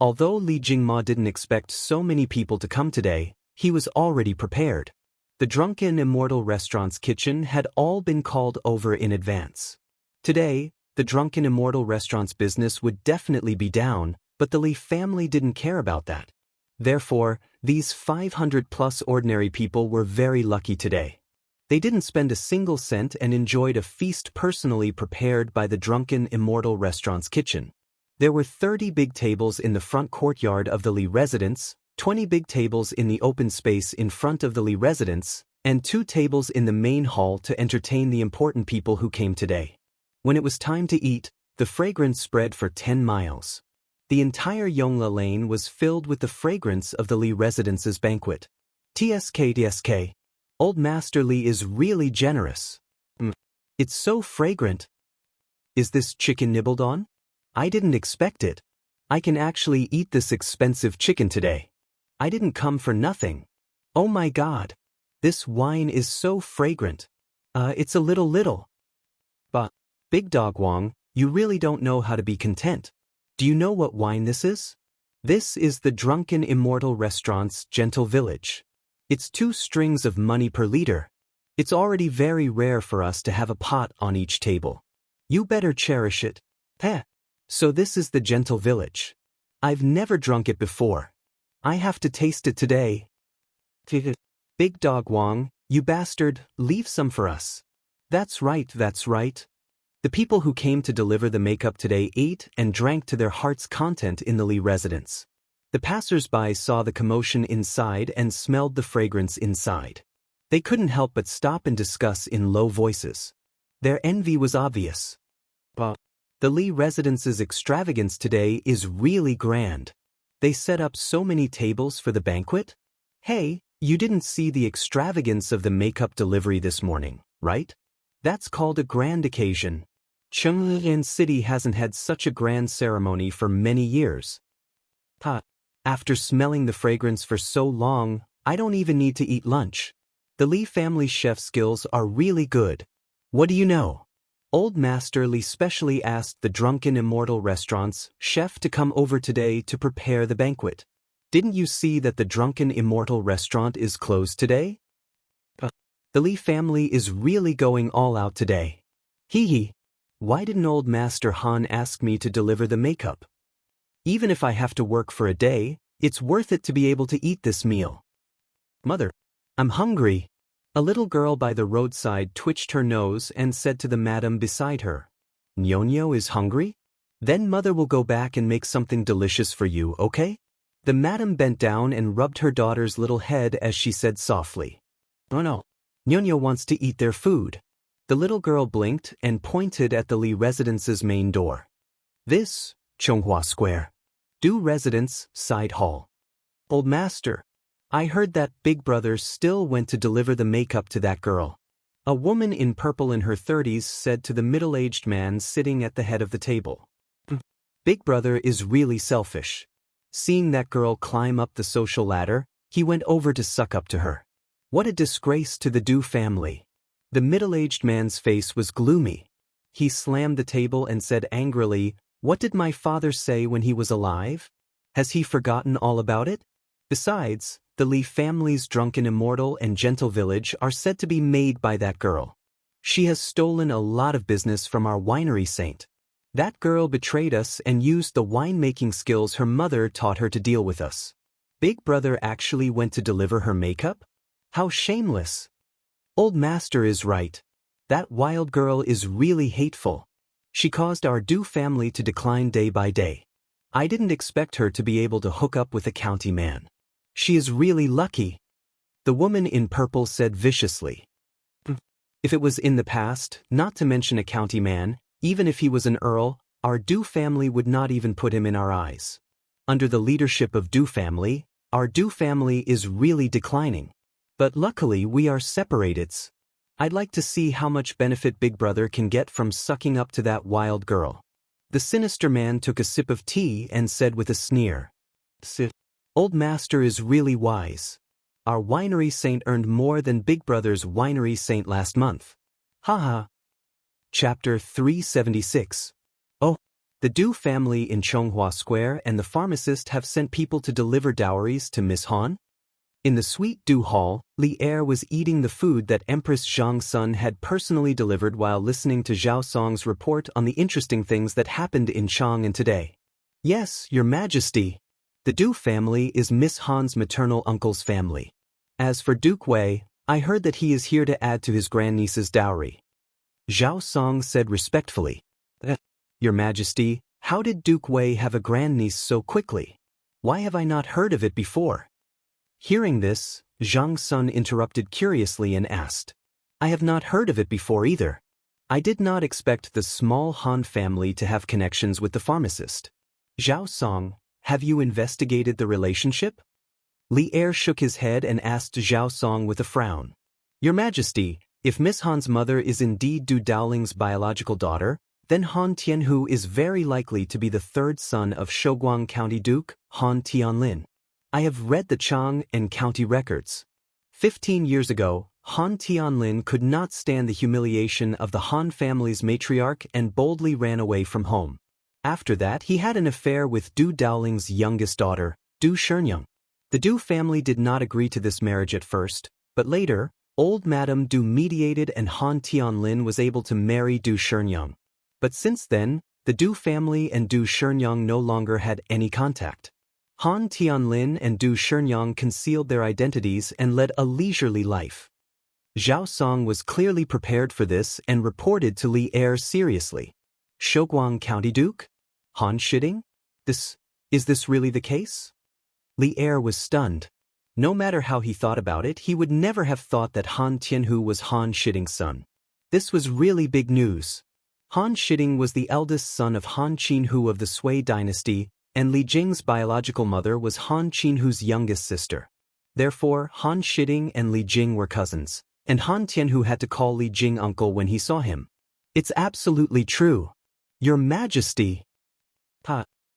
Although Li Jingma didn't expect so many people to come today, he was already prepared. The Drunken Immortal restaurant's kitchen had all been called over in advance. Today, the Drunken Immortal restaurant's business would definitely be down, but the Li family didn't care about that. Therefore, these 500-plus ordinary people were very lucky today. They didn't spend a single cent and enjoyed a feast personally prepared by the Drunken Immortal restaurant's kitchen. There were 30 big tables in the front courtyard of the Li residence, 20 big tables in the open space in front of the Li residence, and 2 tables in the main hall to entertain the important people who came today. When it was time to eat, the fragrance spread for 10 miles. The entire Yongla Lane was filled with the fragrance of the Li residence's banquet. TSK. Old Master Li is really generous. It's so fragrant. Is this chicken nibbled on? I didn't expect it. I can actually eat this expensive chicken today. I didn't come for nothing. Oh my God. This wine is so fragrant. It's a little. But, Big Dog Wang, you really don't know how to be content. Do you know what wine this is? This is the Drunken Immortal restaurant's Gentle Village. It's 2 strings of money per liter. It's already very rare for us to have a pot on each table. You better cherish it. Heh. So this is the Gentle Village. I've never drunk it before. I have to taste it today. Big Dog Wang, you bastard, leave some for us. That's right. The people who came to deliver the makeup today ate and drank to their heart's content in the Li residence. The passers-by saw the commotion inside and smelled the fragrance inside. They couldn't help but stop and discuss in low voices. Their envy was obvious. The Li residence's extravagance today is really grand. They set up so many tables for the banquet? Hey, you didn't see the extravagance of the makeup delivery this morning, right? That's called a grand occasion. Cheng'an City hasn't had such a grand ceremony for many years. After smelling the fragrance for so long, I don't even need to eat lunch. The Li family chef skills are really good. What do you know? Old Master Li specially asked the Drunken Immortal restaurant's chef to come over today to prepare the banquet. Didn't you see that the Drunken Immortal restaurant is closed today? The Li family is really going all out today. Hee. Why didn't Old Master Han ask me to deliver the makeup? Even if I have to work for a day, it's worth it to be able to eat this meal. Mother, I'm hungry. A little girl by the roadside twitched her nose and said to the madam beside her, Nyonyo is hungry? Then mother will go back and make something delicious for you, okay? The madam bent down and rubbed her daughter's little head as she said softly, Oh no, Nyonyo wants to eat their food. The little girl blinked and pointed at the Li residence's main door. This, Chonghua Square. Du residence, side hall. Old Master, I heard that Big Brother still went to deliver the makeup to that girl. A woman in purple in her 30s said to the middle-aged man sitting at the head of the table. Big Brother is really selfish. Seeing that girl climb up the social ladder, he went over to suck up to her. What a disgrace to the Du family. The middle-aged man's face was gloomy. He slammed the table and said angrily, What did my father say when he was alive? Has he forgotten all about it? Besides, the Li family's Drunken Immortal and Gentle Village are said to be made by that girl. She has stolen a lot of business from our winery saint. That girl betrayed us and used the winemaking skills her mother taught her to deal with us. Big Brother actually went to deliver her makeup? How shameless. Old Master is right. That wild girl is really hateful. She caused our Du family to decline day by day. I didn't expect her to be able to hook up with a county man. She is really lucky. The woman in purple said viciously. If it was in the past, not to mention a county man, even if he was an earl, our Du family would not even put him in our eyes. Under the leadership of Du family, our Du family is really declining. But luckily we are separated. I'd like to see how much benefit Big Brother can get from sucking up to that wild girl. The sinister man took a sip of tea and said with a sneer. Old Master is really wise. Our winery saint earned more than Big Brother's winery saint last month. Haha. Chapter 376. Oh, The Du family in Chonghua Square and the pharmacist have sent people to deliver dowries to Miss Han? In the sweet Du hall, Li Er was eating the food that Empress Zhang Sun had personally delivered while listening to Zhao Song's report on the interesting things that happened in Chang'an today. Yes, Your Majesty. The Du family is Miss Han's maternal uncle's family. As for Duke Wei, I heard that he is here to add to his grandniece's dowry. Zhao Song said respectfully. Your Majesty, how did Duke Wei have a grandniece so quickly? Why have I not heard of it before? Hearing this, Zhang Sun interrupted curiously and asked. I have not heard of it before either. I did not expect the small Han family to have connections with the pharmacist. Zhao Song, have you investigated the relationship? Li Er shook his head and asked Zhao Song with a frown. Your Majesty, if Miss Han's mother is indeed Du Daoling's biological daughter, then Han Tianhu is very likely to be the third son of Shouguang County Duke, Han Tianlin. I have read the Chang and county records. 15 years ago, Han Tianlin could not stand the humiliation of the Han family's matriarch and boldly ran away from home. After that, he had an affair with Du Daoling's youngest daughter, Du Shenyang. The Du family did not agree to this marriage at first, but later, old Madame Du mediated and Han Tianlin was able to marry Du Shenyang. But since then, the Du family and Du Shenyang no longer had any contact. Han Tianlin and Du Shenyang concealed their identities and led a leisurely life. Zhao Song was clearly prepared for this and reported to Li Er seriously. Shouguang County Duke? Han Shiding? Is this really the case? Li Er was stunned. No matter how he thought about it, he would never have thought that Han Tianhu was Han Shiding's son. This was really big news. Han Shiding was the eldest son of Han Qinhu of the Sui dynasty, and Li Jing's biological mother was Han Qinhu's youngest sister. Therefore, Han Shiding and Li Jing were cousins, and Han Tianhu had to call Li Jing uncle when he saw him. It's absolutely true. Your Majesty.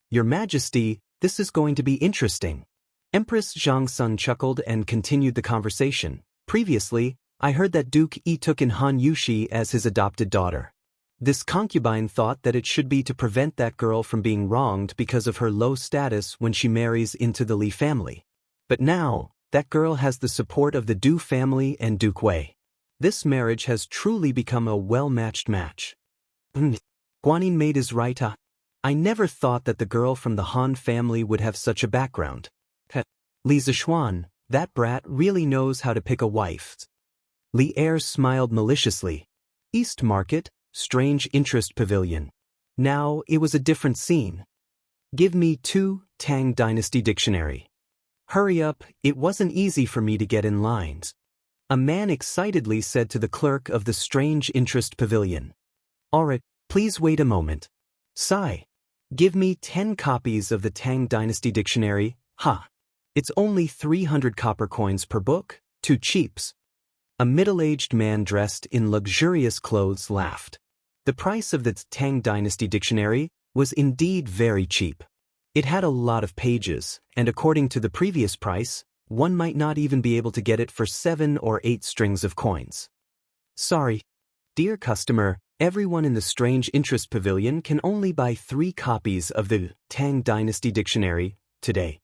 Your Majesty, this is going to be interesting. Empress Zhang Sun chuckled and continued the conversation. Previously, I heard that Duke Yi took in Han Yushi as his adopted daughter. This concubine thought that it should be to prevent that girl from being wronged because of her low status when she marries into the Li family. But now, that girl has the support of the Du family and Duke Wei. This marriage has truly become a well-matched match. Guanyin maid is right. I never thought that the girl from the Han family would have such a background. Li Zishuan, that brat really knows how to pick a wife. Li Er smiled maliciously. East Market, Strange Interest Pavilion. Now, it was a different scene. Give me 2 Tang Dynasty Dictionary. Hurry up, it wasn't easy for me to get in lines. A man excitedly said to the clerk of the Strange Interest Pavilion. Alright, please wait a moment. Sigh. Give me 10 copies of the Tang Dynasty Dictionary. It's only 300 copper coins per book, too cheaps. A middle-aged man dressed in luxurious clothes laughed. The price of the Tang Dynasty Dictionary was indeed very cheap. It had a lot of pages, and according to the previous price, one might not even be able to get it for 7 or 8 strings of coins. Sorry. Dear customer, everyone in the Strange Interest Pavilion can only buy 3 copies of the Tang Dynasty Dictionary today.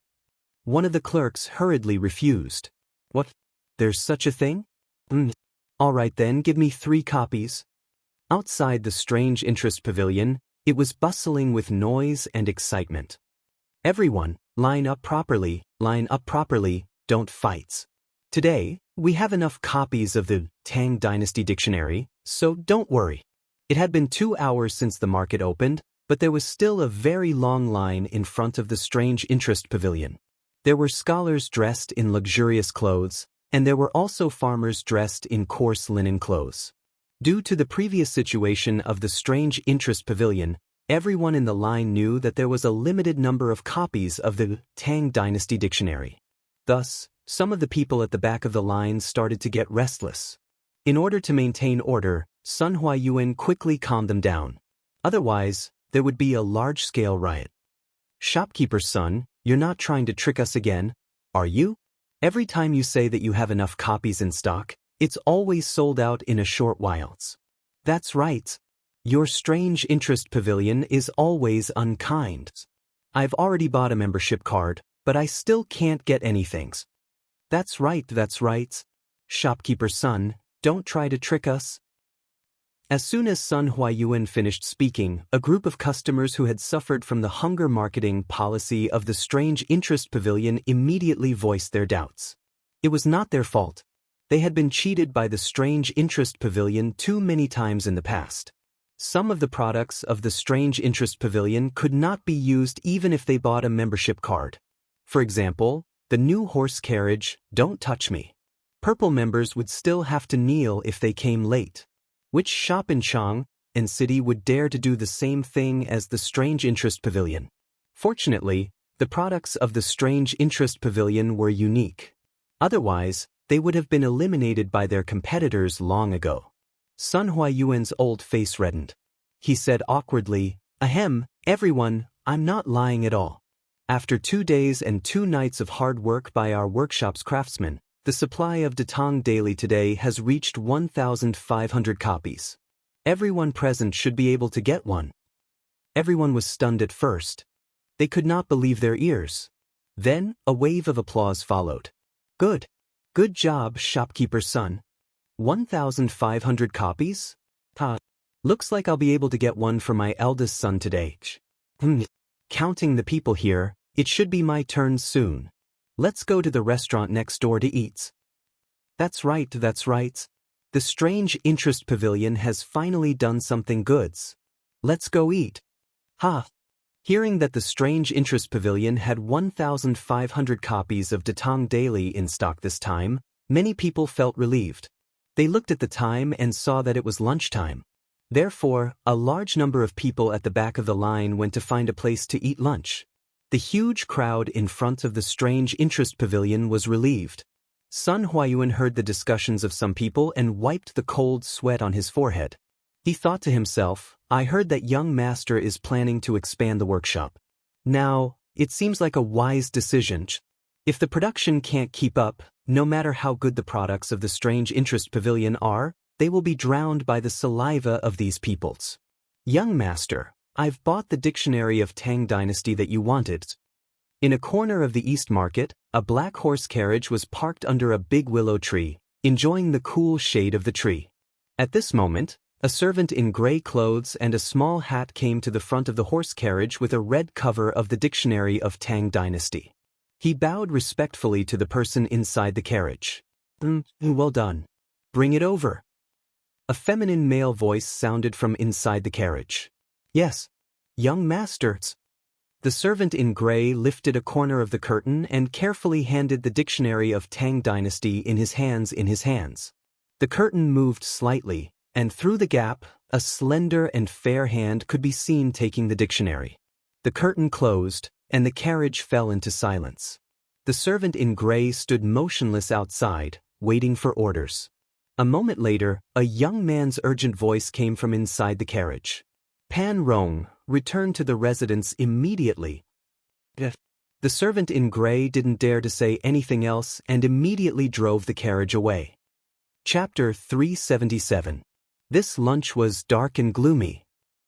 One of the clerks hurriedly refused. What? There's such a thing? All right then, give me 3 copies. Outside the Strange Interest Pavilion, it was bustling with noise and excitement. Everyone, line up properly, don't fight. Today, we have enough copies of the Tang Dynasty Dictionary, so don't worry. It had been 2 hours since the market opened, but there was still a very long line in front of the Strange Interest Pavilion. There were scholars dressed in luxurious clothes, and there were also farmers dressed in coarse linen clothes. Due to the previous situation of the Strange Interest Pavilion, everyone in the line knew that there was a limited number of copies of the Tang Dynasty Dictionary. Thus, some of the people at the back of the line started to get restless. In order to maintain order, Sun Huayuan quickly calmed them down. Otherwise, there would be a large-scale riot. Shopkeeper's son, you're not trying to trick us again, are you? Every time you say that you have enough copies in stock, it's always sold out in a short while. That's right. Your strange interest pavilion is always unkind. I've already bought a membership card, but I still can't get anything. That's right. Shopkeeper's son, don't try to trick us. As soon as Sun Huayuan finished speaking, a group of customers who had suffered from the hunger marketing policy of the strange interest pavilion immediately voiced their doubts. It was not their fault. They had been cheated by the strange interest pavilion too many times in the past. Some of the products of the strange interest pavilion could not be used even if they bought a membership card. For example, the new horse carriage, Don't Touch Me. Purple members would still have to kneel if they came late. Which shop in Jianghu and city would dare to do the same thing as the strange interest pavilion? Fortunately, the products of the strange interest pavilion were unique. Otherwise, they would have been eliminated by their competitors long ago. Sun Huayuan's old face reddened. He said awkwardly, "Ahem, everyone, I'm not lying at all. After 2 days and 2 nights of hard work by our workshop's craftsmen, the supply of Datang daily today has reached 1,500 copies. Everyone present should be able to get one." Everyone was stunned at first. They could not believe their ears. Then, a wave of applause followed. Good job, shopkeeper's son. 1,500 copies? Looks like I'll be able to get one for my eldest son today. Counting the people here, it should be my turn soon. Let's go to the restaurant next door to eat. That's right. The strange interest pavilion has finally done something good. Let's go eat. Hearing that the strange interest pavilion had 1,500 copies of Datang Daily in stock this time, many people felt relieved. They looked at the time and saw that it was lunchtime. Therefore, a large number of people at the back of the line went to find a place to eat lunch. The huge crowd in front of the strange interest pavilion was relieved. Sun Huayuan heard the discussions of some people and wiped the cold sweat on his forehead. He thought to himself, I heard that young master is planning to expand the workshop. Now, it seems like a wise decision. If the production can't keep up, no matter how good the products of the strange interest pavilion are, they will be drowned by the saliva of these peoples. Young master, I've bought the dictionary of Tang Dynasty that you wanted. In a corner of the East Market, a black horse carriage was parked under a big willow tree, enjoying the cool shade of the tree. At this moment, a servant in gray clothes and a small hat came to the front of the horse carriage with a red cover of the dictionary of Tang Dynasty. He bowed respectfully to the person inside the carriage. Well done. Bring it over. A feminine male voice sounded from inside the carriage. Yes, young masters. The servant in gray lifted a corner of the curtain and carefully handed the dictionary of Tang Dynasty in his hands. The curtain moved slightly, and through the gap, a slender and fair hand could be seen taking the dictionary. The curtain closed, and the carriage fell into silence. The servant in gray stood motionless outside, waiting for orders. A moment later, a young man's urgent voice came from inside the carriage. Pan Rong, return to the residence immediately. The servant in gray didn't dare to say anything else and immediately drove the carriage away. Chapter 377. This lunch was dark and gloomy.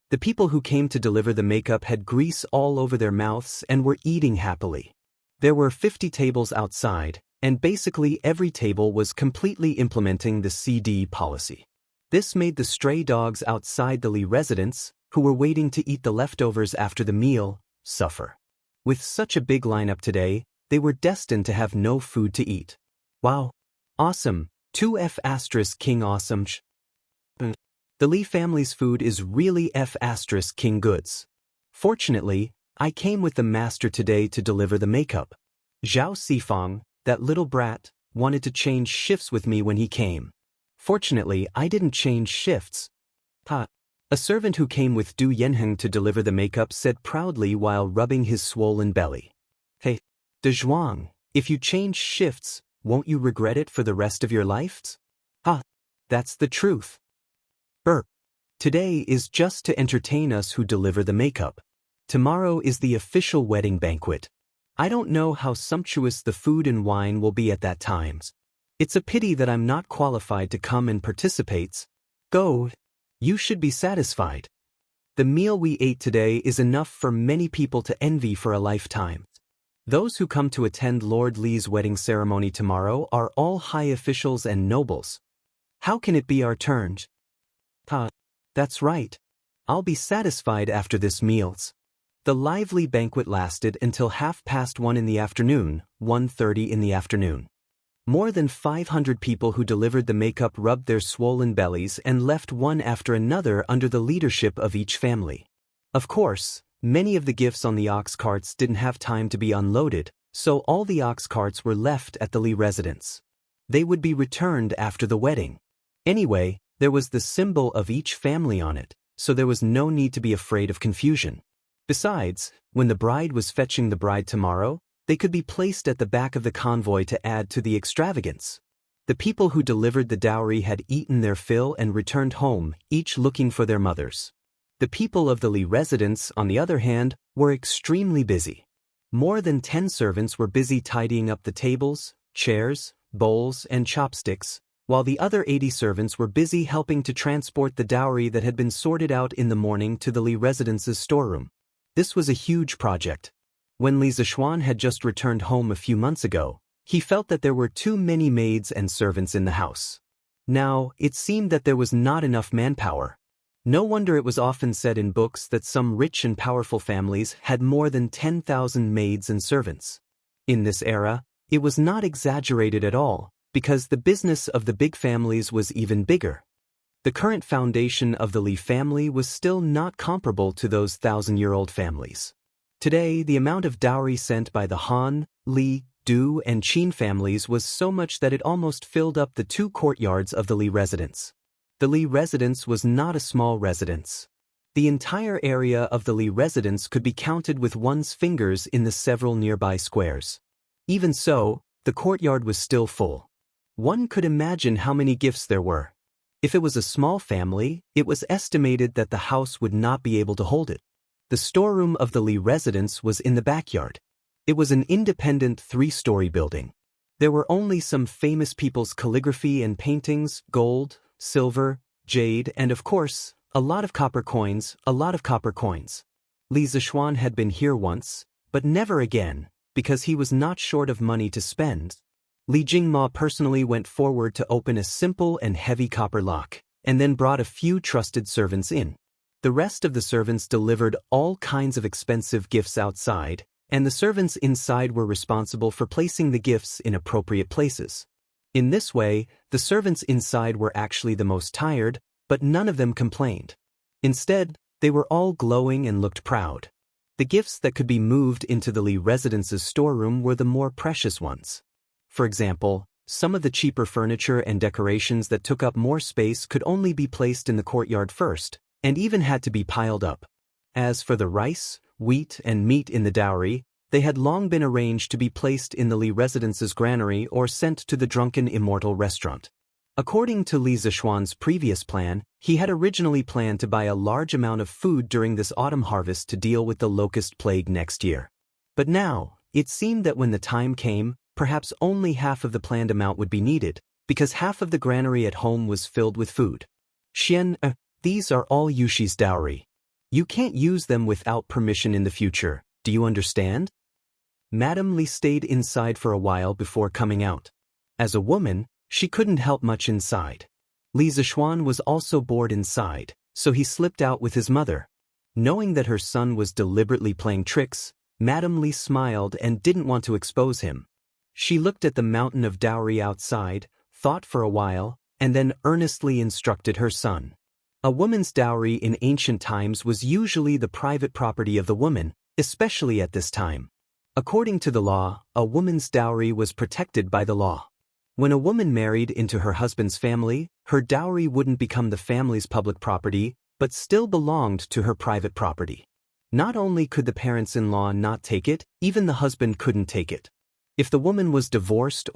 The people who came to deliver the makeup had grease all over their mouths and were eating happily. There were 50 tables outside, and basically every table was completely implementing the CD policy. This made the stray dogs outside the Li residence, who were waiting to eat the leftovers after the meal, suffer. With such a big lineup today, they were destined to have no food to eat. Wow. Awesome. 2F** King awesome. The Li family's food is really F** King goods. Fortunately, I came with the master today to deliver the makeup. Zhao Sifang, that little brat, wanted to change shifts with me when he came. Fortunately, I didn't change shifts. A servant who came with Du Yanheng to deliver the makeup said proudly while rubbing his swollen belly. Hey, De Zhuang, if you change shifts, won't you regret it for the rest of your life? That's the truth. Today is just to entertain us who deliver the makeup. Tomorrow is the official wedding banquet. I don't know how sumptuous the food and wine will be at that time. It's a pity that I'm not qualified to come and participate. Go. You should be satisfied. The meal we ate today is enough for many people to envy for a lifetime. Those who come to attend Lord Li's wedding ceremony tomorrow are all high officials and nobles. How can it be our turn? That's right. I'll be satisfied after this meals. The lively banquet lasted until 1:30 in the afternoon, 1:30 in the afternoon. More than 500 people who delivered the makeup rubbed their swollen bellies and left one after another under the leadership of each family. Of course, many of the gifts on the ox carts didn't have time to be unloaded, so all the ox carts were left at the Li residence. They would be returned after the wedding. Anyway, there was the symbol of each family on it, so there was no need to be afraid of confusion. Besides, when the bride was fetching the bride tomorrow, they could be placed at the back of the convoy to add to the extravagance. The people who delivered the dowry had eaten their fill and returned home, each looking for their mothers. The people of the Li residence, on the other hand, were extremely busy. More than 10 servants were busy tidying up the tables, chairs, bowls, and chopsticks, while the other 80 servants were busy helping to transport the dowry that had been sorted out in the morning to the Li residence's storeroom. This was a huge project. When Li Zishuan had just returned home a few months ago, he felt that there were too many maids and servants in the house. Now, it seemed that there was not enough manpower. No wonder it was often said in books that some rich and powerful families had more than 10,000 maids and servants. In this era, it was not exaggerated at all, because the business of the big families was even bigger. The current foundation of the Li family was still not comparable to those 1,000-year-old families. Today, the amount of dowry sent by the Han, Li, Du, and Qin families was so much that it almost filled up the 2 courtyards of the Li residence. The Li residence was not a small residence. The entire area of the Li residence could be counted with one's fingers in the several nearby squares. Even so, the courtyard was still full. One could imagine how many gifts there were. If it was a small family, it was estimated that the house would not be able to hold it. The storeroom of the Li residence was in the backyard. It was an independent 3-story building. There were only some famous people's calligraphy and paintings, gold, silver, jade, and of course, a lot of copper coins. Li Zishuan had been here once, but never again, because he was not short of money to spend. Li Jingma personally went forward to open a simple and heavy copper lock, and then brought a few trusted servants in. The rest of the servants delivered all kinds of expensive gifts outside, and the servants inside were responsible for placing the gifts in appropriate places. In this way, the servants inside were actually the most tired, but none of them complained. Instead, they were all glowing and looked proud. The gifts that could be moved into the Li residence's storeroom were the more precious ones. For example, some of the cheaper furniture and decorations that took up more space could only be placed in the courtyard first, and even had to be piled up. As for the rice, wheat, and meat in the dowry, they had long been arranged to be placed in the Li residence's granary or sent to the drunken Immortal restaurant. According to Li Zishuan's previous plan, he had originally planned to buy a large amount of food during this autumn harvest to deal with the locust plague next year. But now, it seemed that when the time came, perhaps only half of the planned amount would be needed, because half of the granary at home was filled with food. These are all Yushi's dowry. You can't use them without permission in the future, do you understand? Madame Li stayed inside for a while before coming out. As a woman, she couldn't help much inside. Li Zishuan was also bored inside, so he slipped out with his mother. Knowing that her son was deliberately playing tricks, Madame Li smiled and didn't want to expose him. She looked at the mountain of dowry outside, thought for a while, and then earnestly instructed her son. A woman's dowry in ancient times was usually the private property of the woman, especially at this time. According to the law, a woman's dowry was protected by the law. When a woman married into her husband's family, her dowry wouldn't become the family's public property, but still belonged to her private property. Not only could the parents-in-law not take it, even the husband couldn't take it. If the woman was divorced,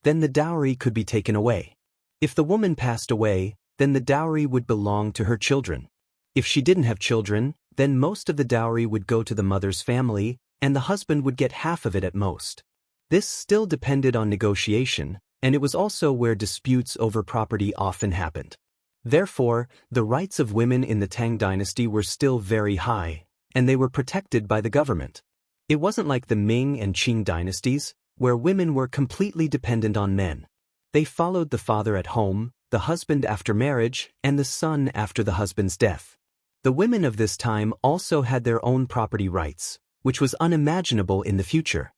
then the dowry could be taken away. If the woman passed away, then the dowry would belong to her children. If she didn't have children, then most of the dowry would go to the mother's family, and the husband would get half of it at most. This still depended on negotiation, and it was also where disputes over property often happened. Therefore, the rights of women in the Tang dynasty were still very high, and they were protected by the government. It wasn't like the Ming and Qing dynasties, where women were completely dependent on men. They followed the father at home, the husband after marriage, and the son after the husband's death. The women of this time also had their own property rights, which was unimaginable in the future.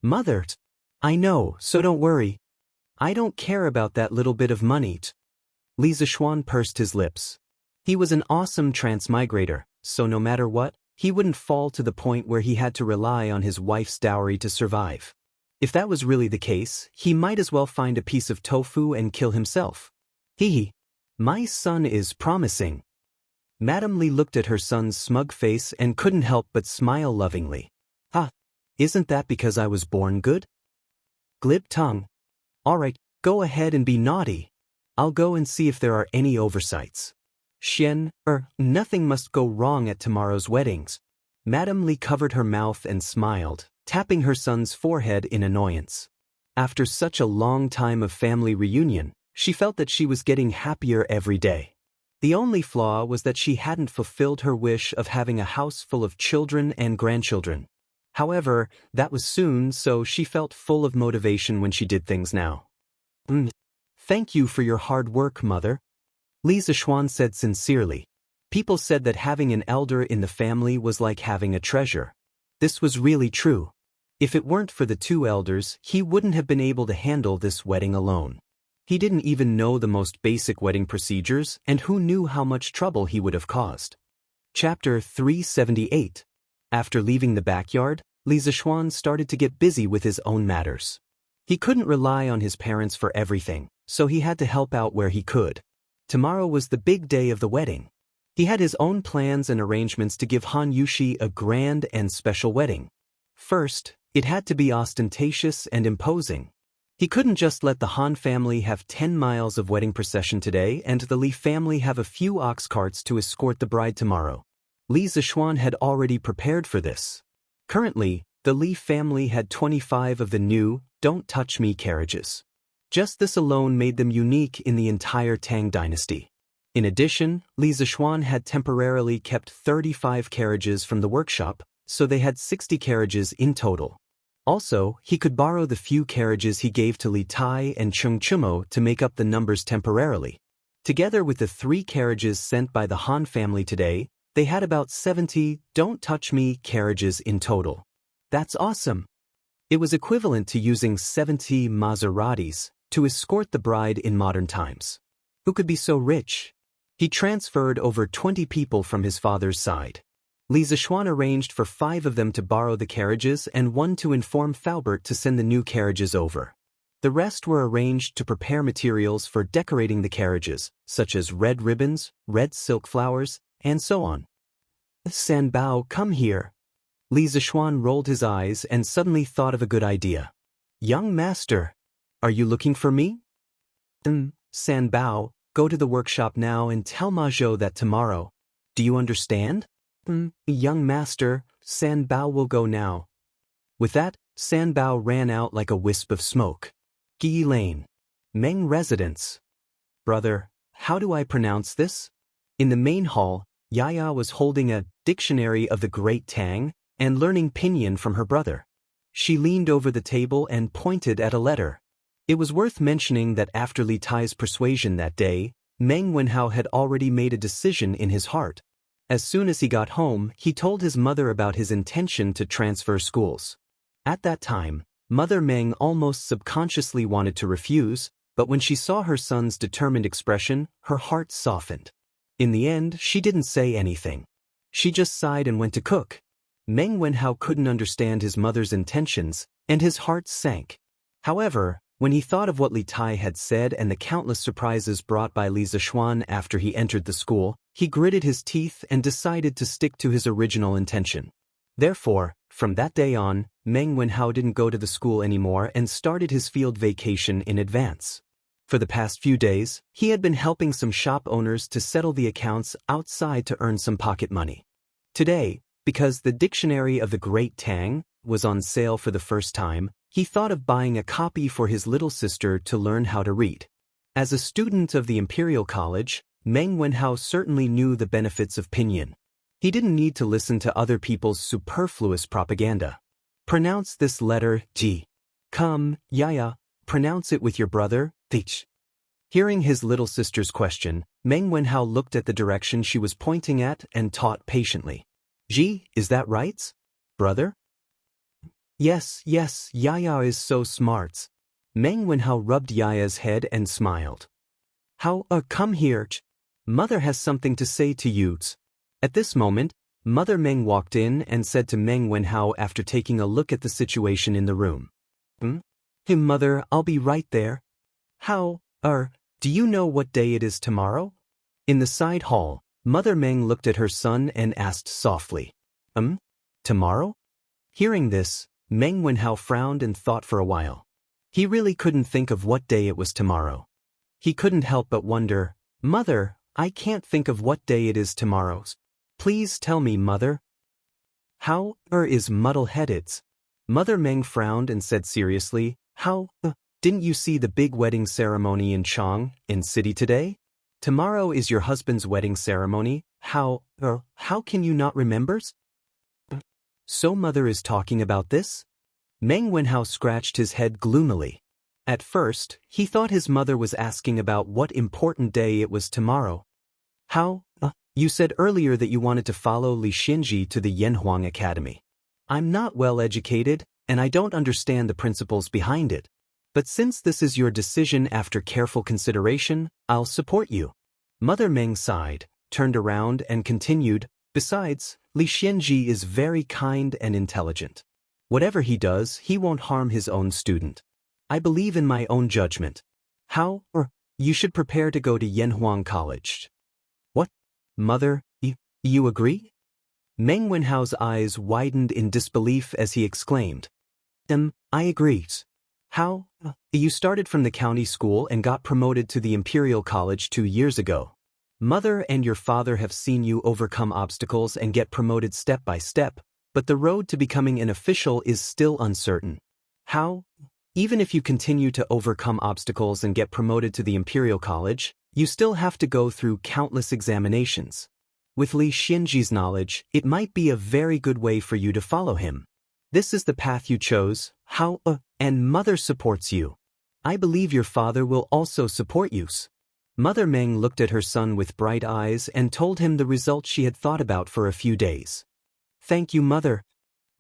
Mother, I know, so don't worry. I don't care about that little bit of money. Li Zishuan pursed his lips. He was an awesome transmigrator, so no matter what, he wouldn't fall to the point where he had to rely on his wife's dowry to survive. If that was really the case, he might as well find a piece of tofu and kill himself. Hee. My son is promising. Madame Li looked at her son's smug face and couldn't help but smile lovingly. Isn't that because I was born good? Glib tongue. Alright, go ahead and be naughty. I'll go and see if there are any oversights. Nothing must go wrong at tomorrow's weddings. Madame Li covered her mouth and smiled, tapping her son's forehead in annoyance. After such a long time of family reunion, she felt that she was getting happier every day. The only flaw was that she hadn't fulfilled her wish of having a house full of children and grandchildren. However, that was soon, so she felt full of motivation when she did things now. Thank you for your hard work, mother. Li Zishuan said sincerely. People said that having an elder in the family was like having a treasure. This was really true. If it weren't for the two elders, he wouldn't have been able to handle this wedding alone. He didn't even know the most basic wedding procedures, and who knew how much trouble he would have caused. Chapter 378. After leaving the backyard, Li Zishuan started to get busy with his own matters. He couldn't rely on his parents for everything, so he had to help out where he could. Tomorrow was the big day of the wedding. He had his own plans and arrangements to give Han Yushi a grand and special wedding. First, it had to be ostentatious and imposing. He couldn't just let the Han family have 10 miles of wedding procession today and the Li family have a few ox carts to escort the bride tomorrow. Li Zishuan had already prepared for this. Currently, the Li family had 25 of the new, Don't Touch Me carriages. Just this alone made them unique in the entire Tang dynasty. In addition, Li Zishuan had temporarily kept 35 carriages from the workshop, so they had 60 carriages in total. Also, he could borrow the few carriages he gave to Li Tai and Chung Chumo to make up the numbers temporarily. Together with the 3 carriages sent by the Han family today, they had about 70 Don't Touch Me carriages in total. That's awesome. It was equivalent to using 70 Maseratis to escort the bride in modern times. Who could be so rich? He transferred over 20 people from his father's side. Li Zishuan arranged for 5 of them to borrow the carriages and 1 to inform Faubert to send the new carriages over. The rest were arranged to prepare materials for decorating the carriages, such as red ribbons, red silk flowers, and so on. Sanbao, come here. Li Zishuan rolled his eyes and suddenly thought of a good idea. Young master, are you looking for me? Sanbao, go to the workshop now and tell Ma Zhou that tomorrow. Do you understand? Young master, Sanbao will go now. With that, Sanbao ran out like a wisp of smoke. Gi Lane. Meng residence. Brother, how do I pronounce this? In the main hall, Yaya was holding a dictionary of the Great Tang and learning pinyin from her brother. She leaned over the table and pointed at a letter. It was worth mentioning that after Li Tai's persuasion that day, Meng Wenhao had already made a decision in his heart. As soon as he got home, he told his mother about his intention to transfer schools. At that time, Mother Meng almost subconsciously wanted to refuse, but when she saw her son's determined expression, her heart softened. In the end, she didn't say anything. She just sighed and went to cook. Meng Wenhao couldn't understand his mother's intentions, and his heart sank. However, when he thought of what Li Tai had said and the countless surprises brought by Li Zishuan after he entered the school, he gritted his teeth and decided to stick to his original intention. Therefore, from that day on, Meng Wenhao didn't go to the school anymore and started his field vacation in advance. For the past few days, he had been helping some shop owners to settle the accounts outside to earn some pocket money. Today, because the Dictionary of the Great Tang was on sale for the first time, he thought of buying a copy for his little sister to learn how to read. As a student of the Imperial College, Meng Wenhao certainly knew the benefits of pinyin. He didn't need to listen to other people's superfluous propaganda. Pronounce this letter T. Come, Yaya, pronounce it with your brother, Dich. Hearing his little sister's question, Meng Wenhao looked at the direction she was pointing at and taught patiently. Ji, is that right? Brother? Yes, Yaya is so smart. Meng Wenhao rubbed Yaya's head and smiled. How, come here. Mother has something to say to you. At this moment, Mother Meng walked in and said to Meng Wenhao after taking a look at the situation in the room. Hey mother, I'll be right there. How, do you know what day it is tomorrow? In the side hall, Mother Meng looked at her son and asked softly. Tomorrow? Hearing this, Meng Wenhao frowned and thought for a while. He really couldn't think of what day it was tomorrow. He couldn't help but wonder, Mother, I can't think of what day it is tomorrow. Please tell me, Mother. How, is muddle-headed? Mother Meng frowned and said seriously, How, didn't you see the big wedding ceremony in Chang, in city today? Tomorrow is your husband's wedding ceremony, how can you not remember? So Mother is talking about this? Meng Wenhao scratched his head gloomily. At first, he thought his mother was asking about what important day it was tomorrow. How, you said earlier that you wanted to follow Li Xinji to the Yanhuang Academy. I'm not well educated, and I don't understand the principles behind it. But since this is your decision after careful consideration, I'll support you. Mother Meng sighed, turned around and continued, Besides, Li Xinji is very kind and intelligent. Whatever he does, he won't harm his own student. I believe in my own judgment. How, you should prepare to go to Yanhuang College. What? Mother, you agree? Meng Wenhao's eyes widened in disbelief as he exclaimed. I agree. How? You started from the county school and got promoted to the Imperial College 2 years ago. Mother and your father have seen you overcome obstacles and get promoted step by step, but the road to becoming an official is still uncertain. How? Even if you continue to overcome obstacles and get promoted to the Imperial College, you still have to go through countless examinations. With Li Xinji's knowledge, it might be a very good way for you to follow him. This is the path you chose, how, and Mother supports you. I believe your father will also support you. Mother Meng looked at her son with bright eyes and told him the results she had thought about for a few days. Thank you, Mother.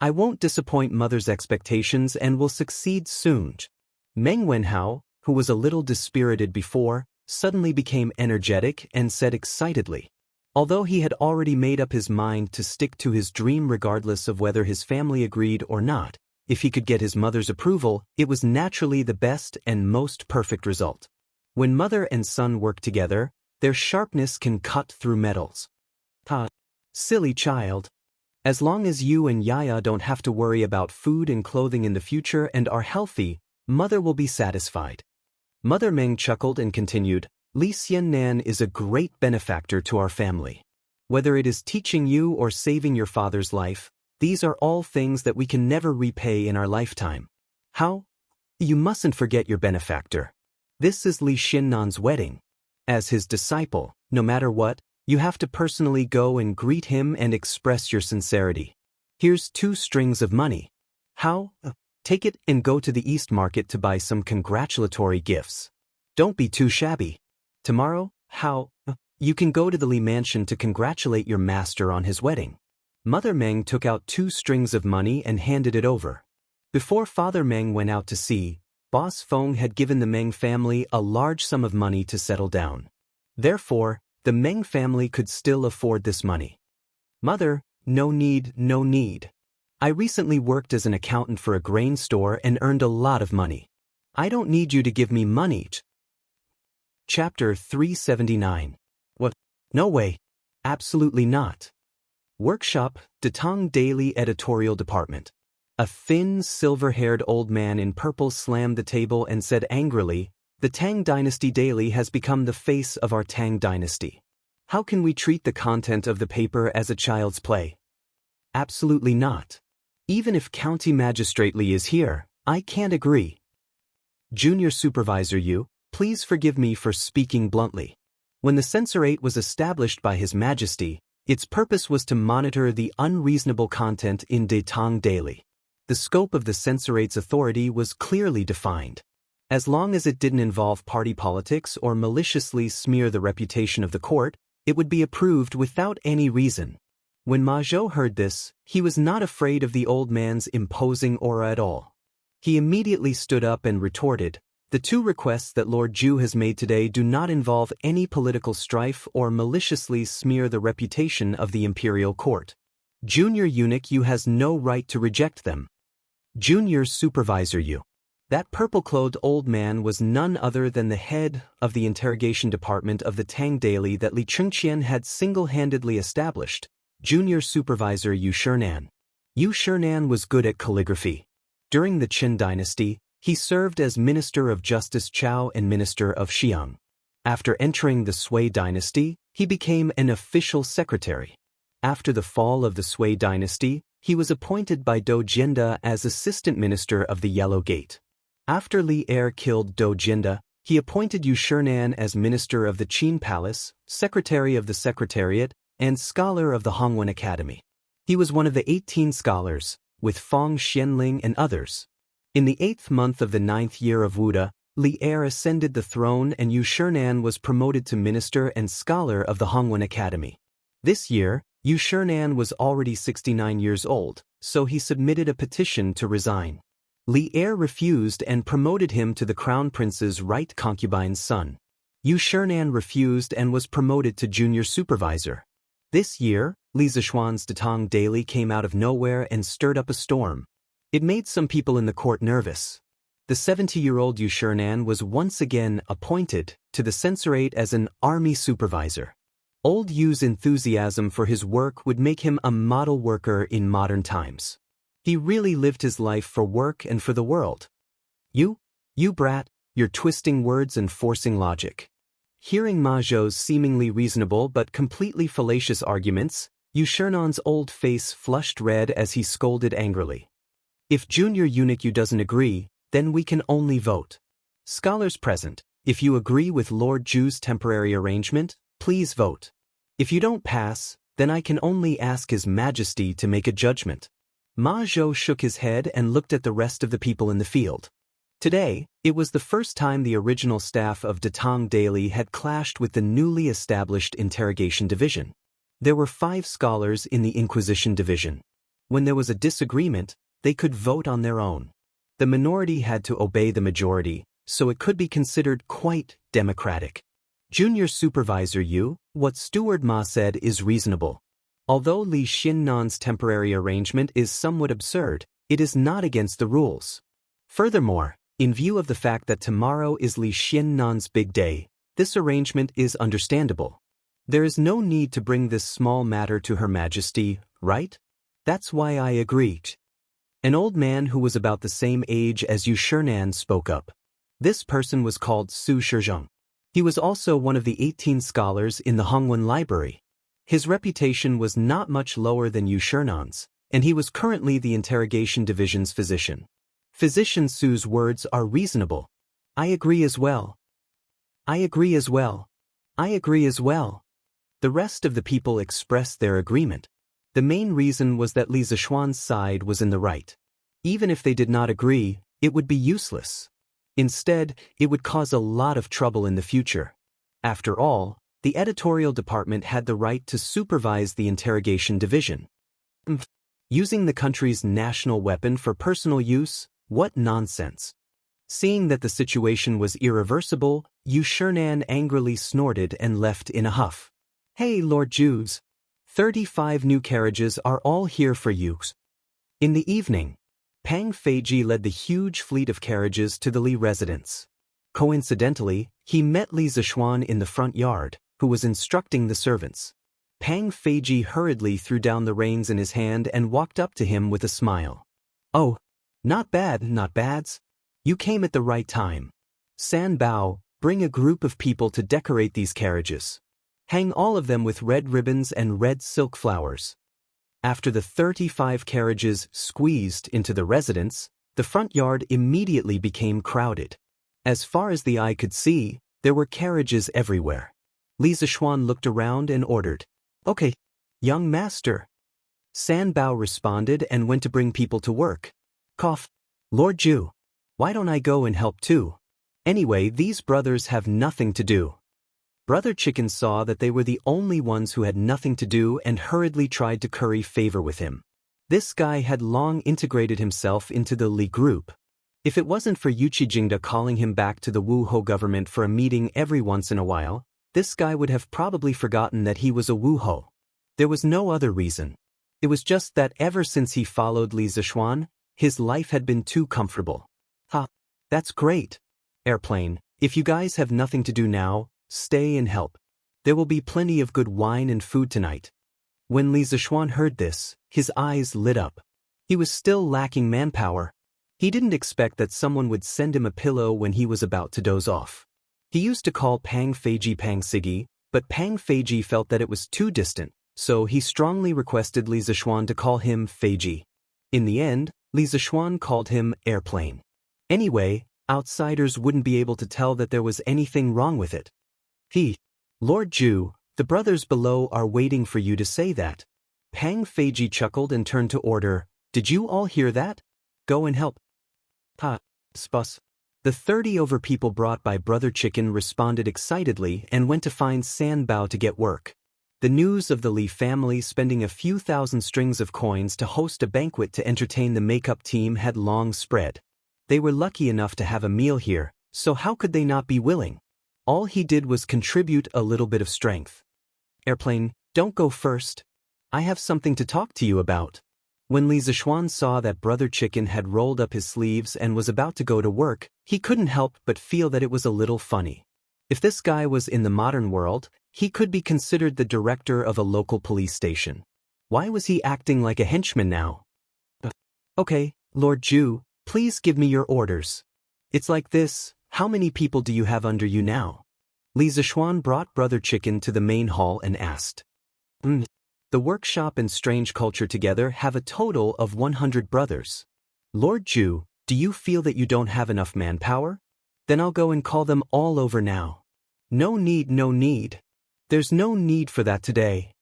I won't disappoint Mother's expectations and will succeed soon. Meng Wenhao, who was a little dispirited before, suddenly became energetic and said excitedly. Although he had already made up his mind to stick to his dream regardless of whether his family agreed or not, if he could get his mother's approval, it was naturally the best and most perfect result. When mother and son work together, their sharpness can cut through metals. Silly child. As long as you and Yaya don't have to worry about food and clothing in the future and are healthy, Mother will be satisfied. Mother Meng chuckled and continued, Li Xiannan is a great benefactor to our family. Whether it is teaching you or saving your father's life, these are all things that we can never repay in our lifetime. How? You mustn't forget your benefactor. This is Li Xiannan's wedding. As his disciple, no matter what, you have to personally go and greet him and express your sincerity. Here's 2 strings of money. How? Take it and go to the East Market to buy some congratulatory gifts. Don't be too shabby. Tomorrow, how? You can go to the Li Mansion to congratulate your master on his wedding. Mother Meng took out 2 strings of money and handed it over. Before Father Meng went out to sea, Boss Feng had given the Meng family a large sum of money to settle down. Therefore, the Meng family could still afford this money. Mother, no need. I recently worked as an accountant for a grain store and earned a lot of money. I don't need you to give me money. Chapter 379. What? No way. Absolutely not. Workshop, Datang Daily Editorial Department. A thin, silver-haired old man in purple slammed the table and said angrily, The Tang Dynasty Daily has become the face of our Tang Dynasty. How can we treat the content of the paper as a child's play? Absolutely not. Even if County Magistrate Li is here, I can't agree. Junior Supervisor Yu, please forgive me for speaking bluntly. When the censorate was established by His Majesty, its purpose was to monitor the unreasonable content in Datang daily. The scope of the censorate's authority was clearly defined. As long as it didn't involve party politics or maliciously smear the reputation of the court, it would be approved without any reason. When Ma Zhou heard this, he was not afraid of the old man's imposing aura at all. He immediately stood up and retorted, "The two requests that Lord Zhu has made today do not involve any political strife or maliciously smear the reputation of the imperial court. Junior eunuch, you has no right to reject them. Junior supervisor, you." That purple-clothed old man was none other than the head of the interrogation department of the Tang Daily that Li Chengqian had single-handedly established, Junior Supervisor Yu Shernan. Yu Shernan was good at calligraphy. During the Qin dynasty, he served as Minister of Justice Chao and Minister of Xiang. After entering the Sui dynasty, he became an official secretary. After the fall of the Sui dynasty, he was appointed by Dou Jianda as Assistant Minister of the Yellow Gate. After Li Er killed Dou Jianda, he appointed Yu Shernan as Minister of the Qin Palace, Secretary of the Secretariat, and Scholar of the Hongwen Academy. He was one of the 18 scholars, with Fang Xianling and others. In the 8th month of the 9th year of Wuda, Li Er ascended the throne and Yu Shernan was promoted to Minister and Scholar of the Hongwen Academy. This year, Yu Shernan was already 69 years old, so he submitted a petition to resign. Li Er refused and promoted him to the Crown Prince's right concubine's son. Yu Shernan refused and was promoted to junior supervisor. This year, Li Zishuan's Datang Daily came out of nowhere and stirred up a storm. It made some people in the court nervous. The 70-year-old Yu Shernan was once again appointed to the censorate as an army supervisor. Old Yu's enthusiasm for his work would make him a model worker in modern times. He really lived his life for work and for the world. You brat, you're twisting words and forcing logic." Hearing Ma Zhou's seemingly reasonable but completely fallacious arguments, Yu Shernan's old face flushed red as he scolded angrily. "If Junior Eunuch Yu doesn't agree, then we can only vote. Scholars present, if you agree with Lord Zhu's temporary arrangement, please vote. If you don't pass, then I can only ask His Majesty to make a judgment." Ma Zhou shook his head and looked at the rest of the people in the field. Today, it was the first time the original staff of Datang Daily had clashed with the newly established interrogation division. There were 5 scholars in the Inquisition division. When there was a disagreement, they could vote on their own. The minority had to obey the majority, so it could be considered quite democratic. "Junior Supervisor Yu, what Steward Ma said is reasonable. Although Li Xinnan's temporary arrangement is somewhat absurd, it is not against the rules. Furthermore, in view of the fact that tomorrow is Li Xinnan's big day, this arrangement is understandable. There is no need to bring this small matter to Her Majesty, right? That's why I agreed." An old man who was about the same age as Yu Shernan spoke up. This person was called Su Shizheng. He was also one of the 18 scholars in the Hongwen Library. His reputation was not much lower than Yu Shernan's, and he was currently the interrogation division's physician. Physician Su's words are reasonable. "I agree as well. I agree as well. I agree as well." The rest of the people expressed their agreement. The main reason was that Li Zishuan's side was in the right. Even if they did not agree, it would be useless. Instead, it would cause a lot of trouble in the future. After all, the editorial department had the right to supervise the interrogation division. Using the country's national weapon for personal use? What nonsense. Seeing that the situation was irreversible, Yu Shernan angrily snorted and left in a huff. "Hey, Lord Zhu's. 35 new carriages are all here for you." In the evening, Pang Feiji led the huge fleet of carriages to the Li residence. Coincidentally, he met Li Zishuan in the front yard, who was instructing the servants. Pang Feiji hurriedly threw down the reins in his hand and walked up to him with a smile. "Oh, not bad, not bads. You came at the right time. San Bao, bring a group of people to decorate these carriages. Hang all of them with red ribbons and red silk flowers." After the 35 carriages squeezed into the residence, the front yard immediately became crowded. As far as the eye could see, there were carriages everywhere. Li Zishuan looked around and ordered. Okay, young master. San Bao responded and went to bring people to work. Cough. Lord Ju. Why don't I go and help too? Anyway, these brothers have nothing to do. Brother Chicken saw that they were the only ones who had nothing to do and hurriedly tried to curry favor with him. This guy had long integrated himself into the Li group. If it wasn't for Yuchi Jingda calling him back to the Wu Ho government for a meeting every once in a while, this guy would have probably forgotten that he was a Wu Ho. There was no other reason. It was just that ever since he followed Li Zishuan, his life had been too comfortable. Ha! That's great. Airplane, if you guys have nothing to do now, stay and help. There will be plenty of good wine and food tonight. When Li Zishuan heard this, his eyes lit up. He was still lacking manpower. He didn't expect that someone would send him a pillow when he was about to doze off. He used to call Pang Feiji Pang Sigi, but Pang Feiji felt that it was too distant, so he strongly requested Li Zishuan to call him Feiji. In the end, Li Zishuan called him Airplane. Anyway, outsiders wouldn't be able to tell that there was anything wrong with it. Lord Ju, the brothers below are waiting for you to say that. Pang Feiji chuckled and turned to order. Did you all hear that? Go and help. Ha, spus. The 30 over people brought by Brother Chicken responded excitedly and went to find San Bao to get work. The news of the Li family spending a few thousand strings of coins to host a banquet to entertain the makeup team had long spread. They were lucky enough to have a meal here, so how could they not be willing? All he did was contribute a little bit of strength. Airplane, don't go first. I have something to talk to you about. When Li Zishuan saw that Brother Chicken had rolled up his sleeves and was about to go to work, he couldn't help but feel that it was a little funny. If this guy was in the modern world, he could be considered the director of a local police station. Why was he acting like a henchman now? Okay, Lord Ju, please give me your orders. It's like this, how many people do you have under you now? Li Zishuan brought Brother Chicken to the main hall and asked. The workshop and strange culture together have a total of 100 brothers. Lord Ju, do you feel that you don't have enough manpower? Then I'll go and call them all over now. No need, no need. There's no need for that today.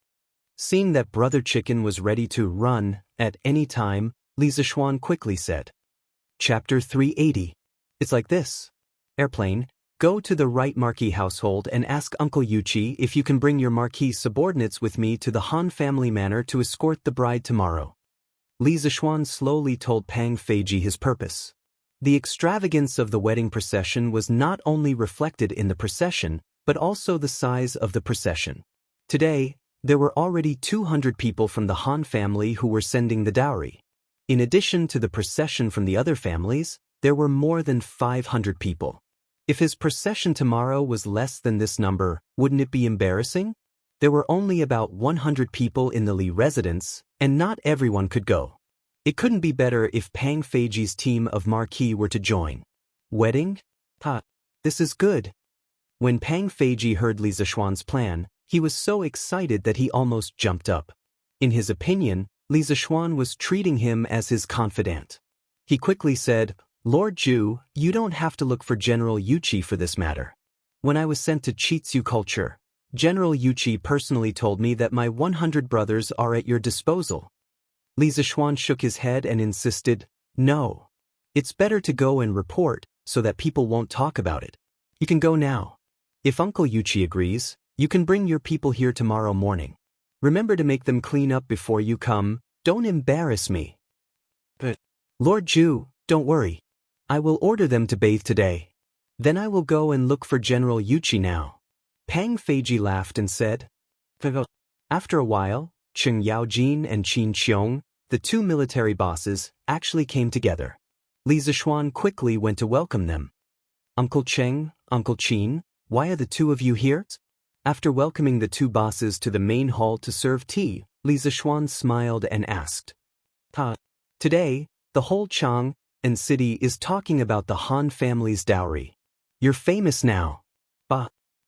Seeing that Brother Chicken was ready to run at any time, Li Zishuan quickly said. Chapter 380. It's like this. Airplane, go to the right Marquis household and ask Uncle Yuchi if you can bring your Marquis subordinates with me to the Han family manor to escort the bride tomorrow. Li Zishuan slowly told Pang Feiji his purpose. The extravagance of the wedding procession was not only reflected in the procession, but also the size of the procession. Today, there were already 200 people from the Han family who were sending the dowry. In addition to the procession from the other families, there were more than 500 people. If his procession tomorrow was less than this number, wouldn't it be embarrassing? There were only about 100 people in the Li residence, and not everyone could go. It couldn't be better if Pang Feiji's team of Marquis were to join. Wedding? Ha! This is good. When Pang Feiji heard Li Zishuan's plan, he was so excited that he almost jumped up. In his opinion, Li Zishuan was treating him as his confidant. He quickly said, Lord Ju, you don't have to look for General Yuchi for this matter. When I was sent to Chitsu culture, General Yuchi personally told me that my 100 brothers are at your disposal. Li Zishuan shook his head and insisted, no. It's better to go and report, so that people won't talk about it. You can go now. If Uncle Yuchi agrees, you can bring your people here tomorrow morning. Remember to make them clean up before you come, don't embarrass me. But, Lord Ju, don't worry. I will order them to bathe today. Then I will go and look for General Yuchi now. Pang Feiji laughed and said. After a while, Cheng Yaojin and Qin Qiong, the two military bosses, actually came together. Li Zishuan quickly went to welcome them. Uncle Cheng, Uncle Qin, why are the two of you here? After welcoming the two bosses to the main hall to serve tea, Li Zishuan smiled and asked. Today, the whole Chang and city is talking about the Han family's dowry. You're famous now.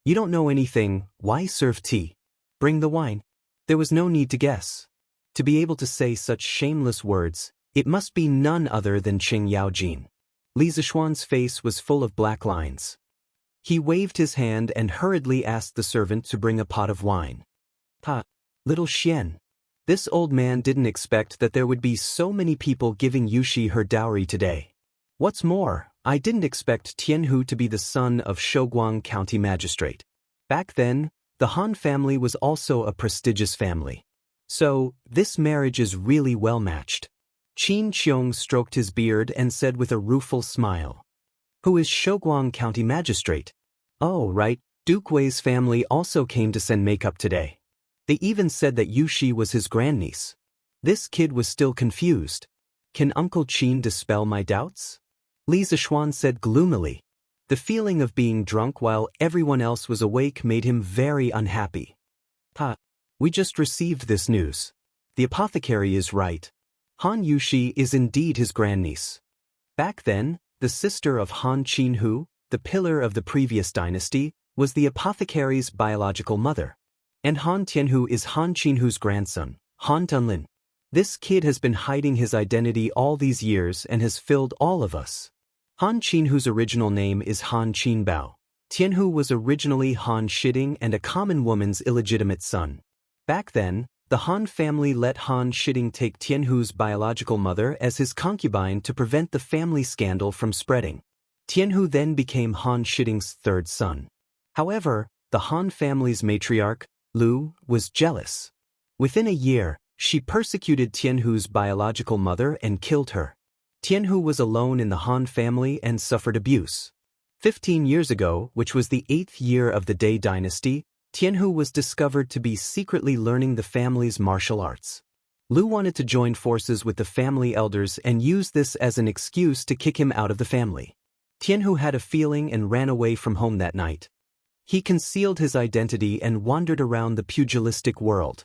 You don't know anything, why serve tea? Bring the wine. There was no need to guess. To be able to say such shameless words, it must be none other than Cheng Yaojin. Li Zishuan's face was full of black lines. He waved his hand and hurriedly asked the servant to bring a pot of wine. Ha! Little Xian. This old man didn't expect that there would be so many people giving Yushi her dowry today. What's more, I didn't expect Jianghu to be the son of Shouguang County Magistrate. Back then, the Han family was also a prestigious family. So, this marriage is really well matched. Qin Qiong stroked his beard and said with a rueful smile. Who is Shouguang County Magistrate? Oh, right, Duke Wei's family also came to send makeup today. They even said that Yushi was his grandniece. This kid was still confused. Can Uncle Qin dispel my doubts? Li Zishuan said gloomily. The feeling of being drunk while everyone else was awake made him very unhappy. Ha! We just received this news. The apothecary is right. Han Yushi is indeed his grandniece. Back then, the sister of Han Qinhu, the pillar of the previous dynasty, was the apothecary's biological mother. And Han Tianhu is Han Qinhu's grandson, Han Tunlin. This kid has been hiding his identity all these years and has filled all of us. Han Qinhu's original name is Han Qinbao. Tianhu was originally Han Shiding and a common woman's illegitimate son. Back then, the Han family let Han Shiding take Tianhu's biological mother as his concubine to prevent the family scandal from spreading. Tianhu then became Han Shiding's third son. However, the Han family's matriarch, Lu, was jealous. Within a year, she persecuted Tianhu's biological mother and killed her. Tianhu was alone in the Han family and suffered abuse. 15 years ago, which was the 8th year of the Dai dynasty, Tianhu was discovered to be secretly learning the family's martial arts. Lu wanted to join forces with the family elders and used this as an excuse to kick him out of the family. Tianhu had a feeling and ran away from home that night. He concealed his identity and wandered around the pugilistic world.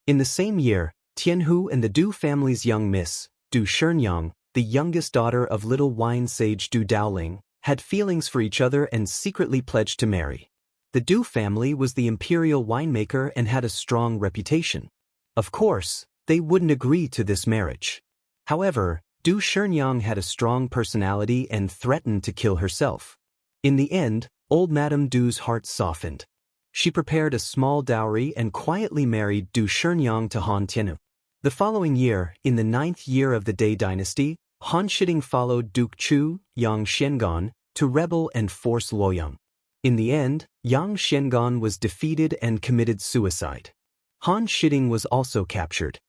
In the same year, Tianhu and the Du family's young miss, Du Shenyang, the youngest daughter of little wine sage Du Daoling, had feelings for each other and secretly pledged to marry. The Du family was the imperial winemaker and had a strong reputation. Of course, they wouldn't agree to this marriage. However, Du Shenyang had a strong personality and threatened to kill herself. In the end, old Madame Du's heart softened. She prepared a small dowry and quietly married Du Shenyang to Han Tianhu. The following year, in the 9th year of the Dai dynasty, Han Shiding followed Duke Chu, Yang Xiangan, to rebel and force Luoyang. In the end, Yang Xiangan was defeated and committed suicide. Han Shiding was also captured.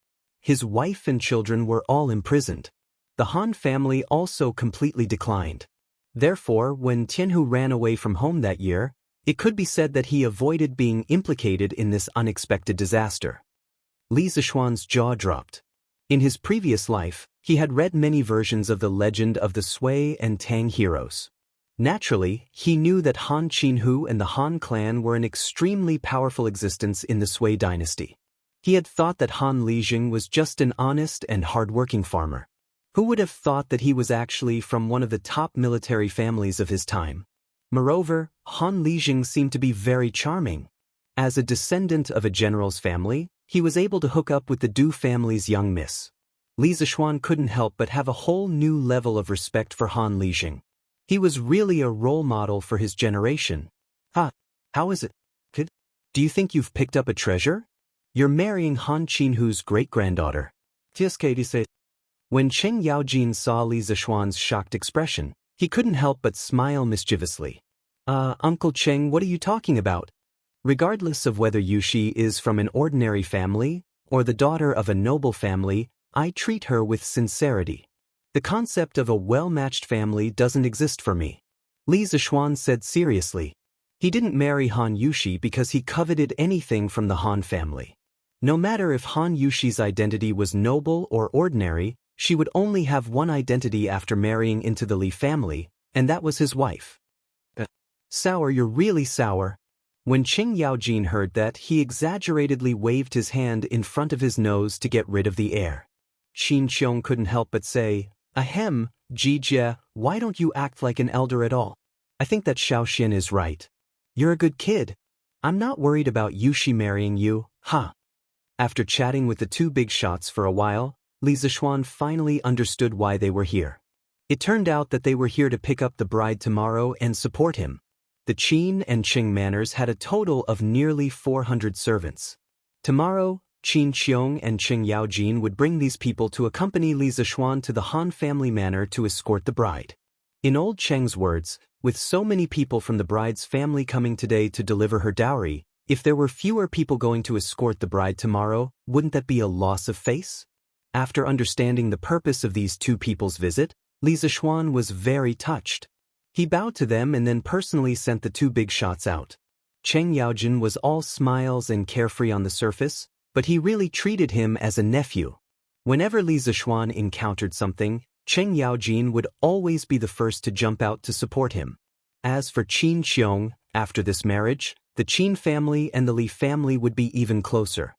His wife and children were all imprisoned. The Han family also completely declined. Therefore, when Tianhu ran away from home that year, it could be said that he avoided being implicated in this unexpected disaster. Li Zishuan's jaw dropped. In his previous life, he had read many versions of the legend of the Sui and Tang heroes. Naturally, he knew that Han Qinhu and the Han clan were an extremely powerful existence in the Sui dynasty. He had thought that Han Lijing was just an honest and hard-working farmer. Who would have thought that he was actually from one of the top military families of his time? Moreover, Han Lijing seemed to be very charming. As a descendant of a general's family, he was able to hook up with the Du family's young miss. Li Zishuan couldn't help but have a whole new level of respect for Han Lijing. He was really a role model for his generation. Ha! How is it, kid? Do you think you've picked up a treasure? You're marrying Han Qinhu's great-granddaughter. Tiskei. When Cheng Yaojin saw Li Zishuan's shocked expression, he couldn't help but smile mischievously. Uncle Cheng, what are you talking about? Regardless of whether Yushi is from an ordinary family or the daughter of a noble family, I treat her with sincerity. The concept of a well-matched family doesn't exist for me. Li Zishuan said seriously. He didn't marry Han Yushi because he coveted anything from the Han family. No matter if Han Yushi's identity was noble or ordinary, she would only have one identity after marrying into the Li family, and that was his wife. Sour, you're really sour. When Cheng Yaojin heard that, he exaggeratedly waved his hand in front of his nose to get rid of the air. Qin Qiong couldn't help but say, Ahem, Jijie, why don't you act like an elder at all? I think that Xiaoxian is right. You're a good kid. I'm not worried about Yushi marrying you, ha. After chatting with the two big shots for a while, Li Zishuan finally understood why they were here. It turned out that they were here to pick up the bride tomorrow and support him. The Qin and Qing manors had a total of nearly 400 servants. Tomorrow, Qin Qiong and Qing Yaojin would bring these people to accompany Li Zishuan to the Han family manor to escort the bride. In old Cheng's words, with so many people from the bride's family coming today to deliver her dowry, if there were fewer people going to escort the bride tomorrow, wouldn't that be a loss of face? After understanding the purpose of these two people's visit, Li Zishuan was very touched. He bowed to them and then personally sent the two big shots out. Cheng Yaojin was all smiles and carefree on the surface, but he really treated him as a nephew. Whenever Li Zishuan encountered something, Cheng Yaojin would always be the first to jump out to support him. As for Qin Qiong, after this marriage, the Qin family and the Li family would be even closer.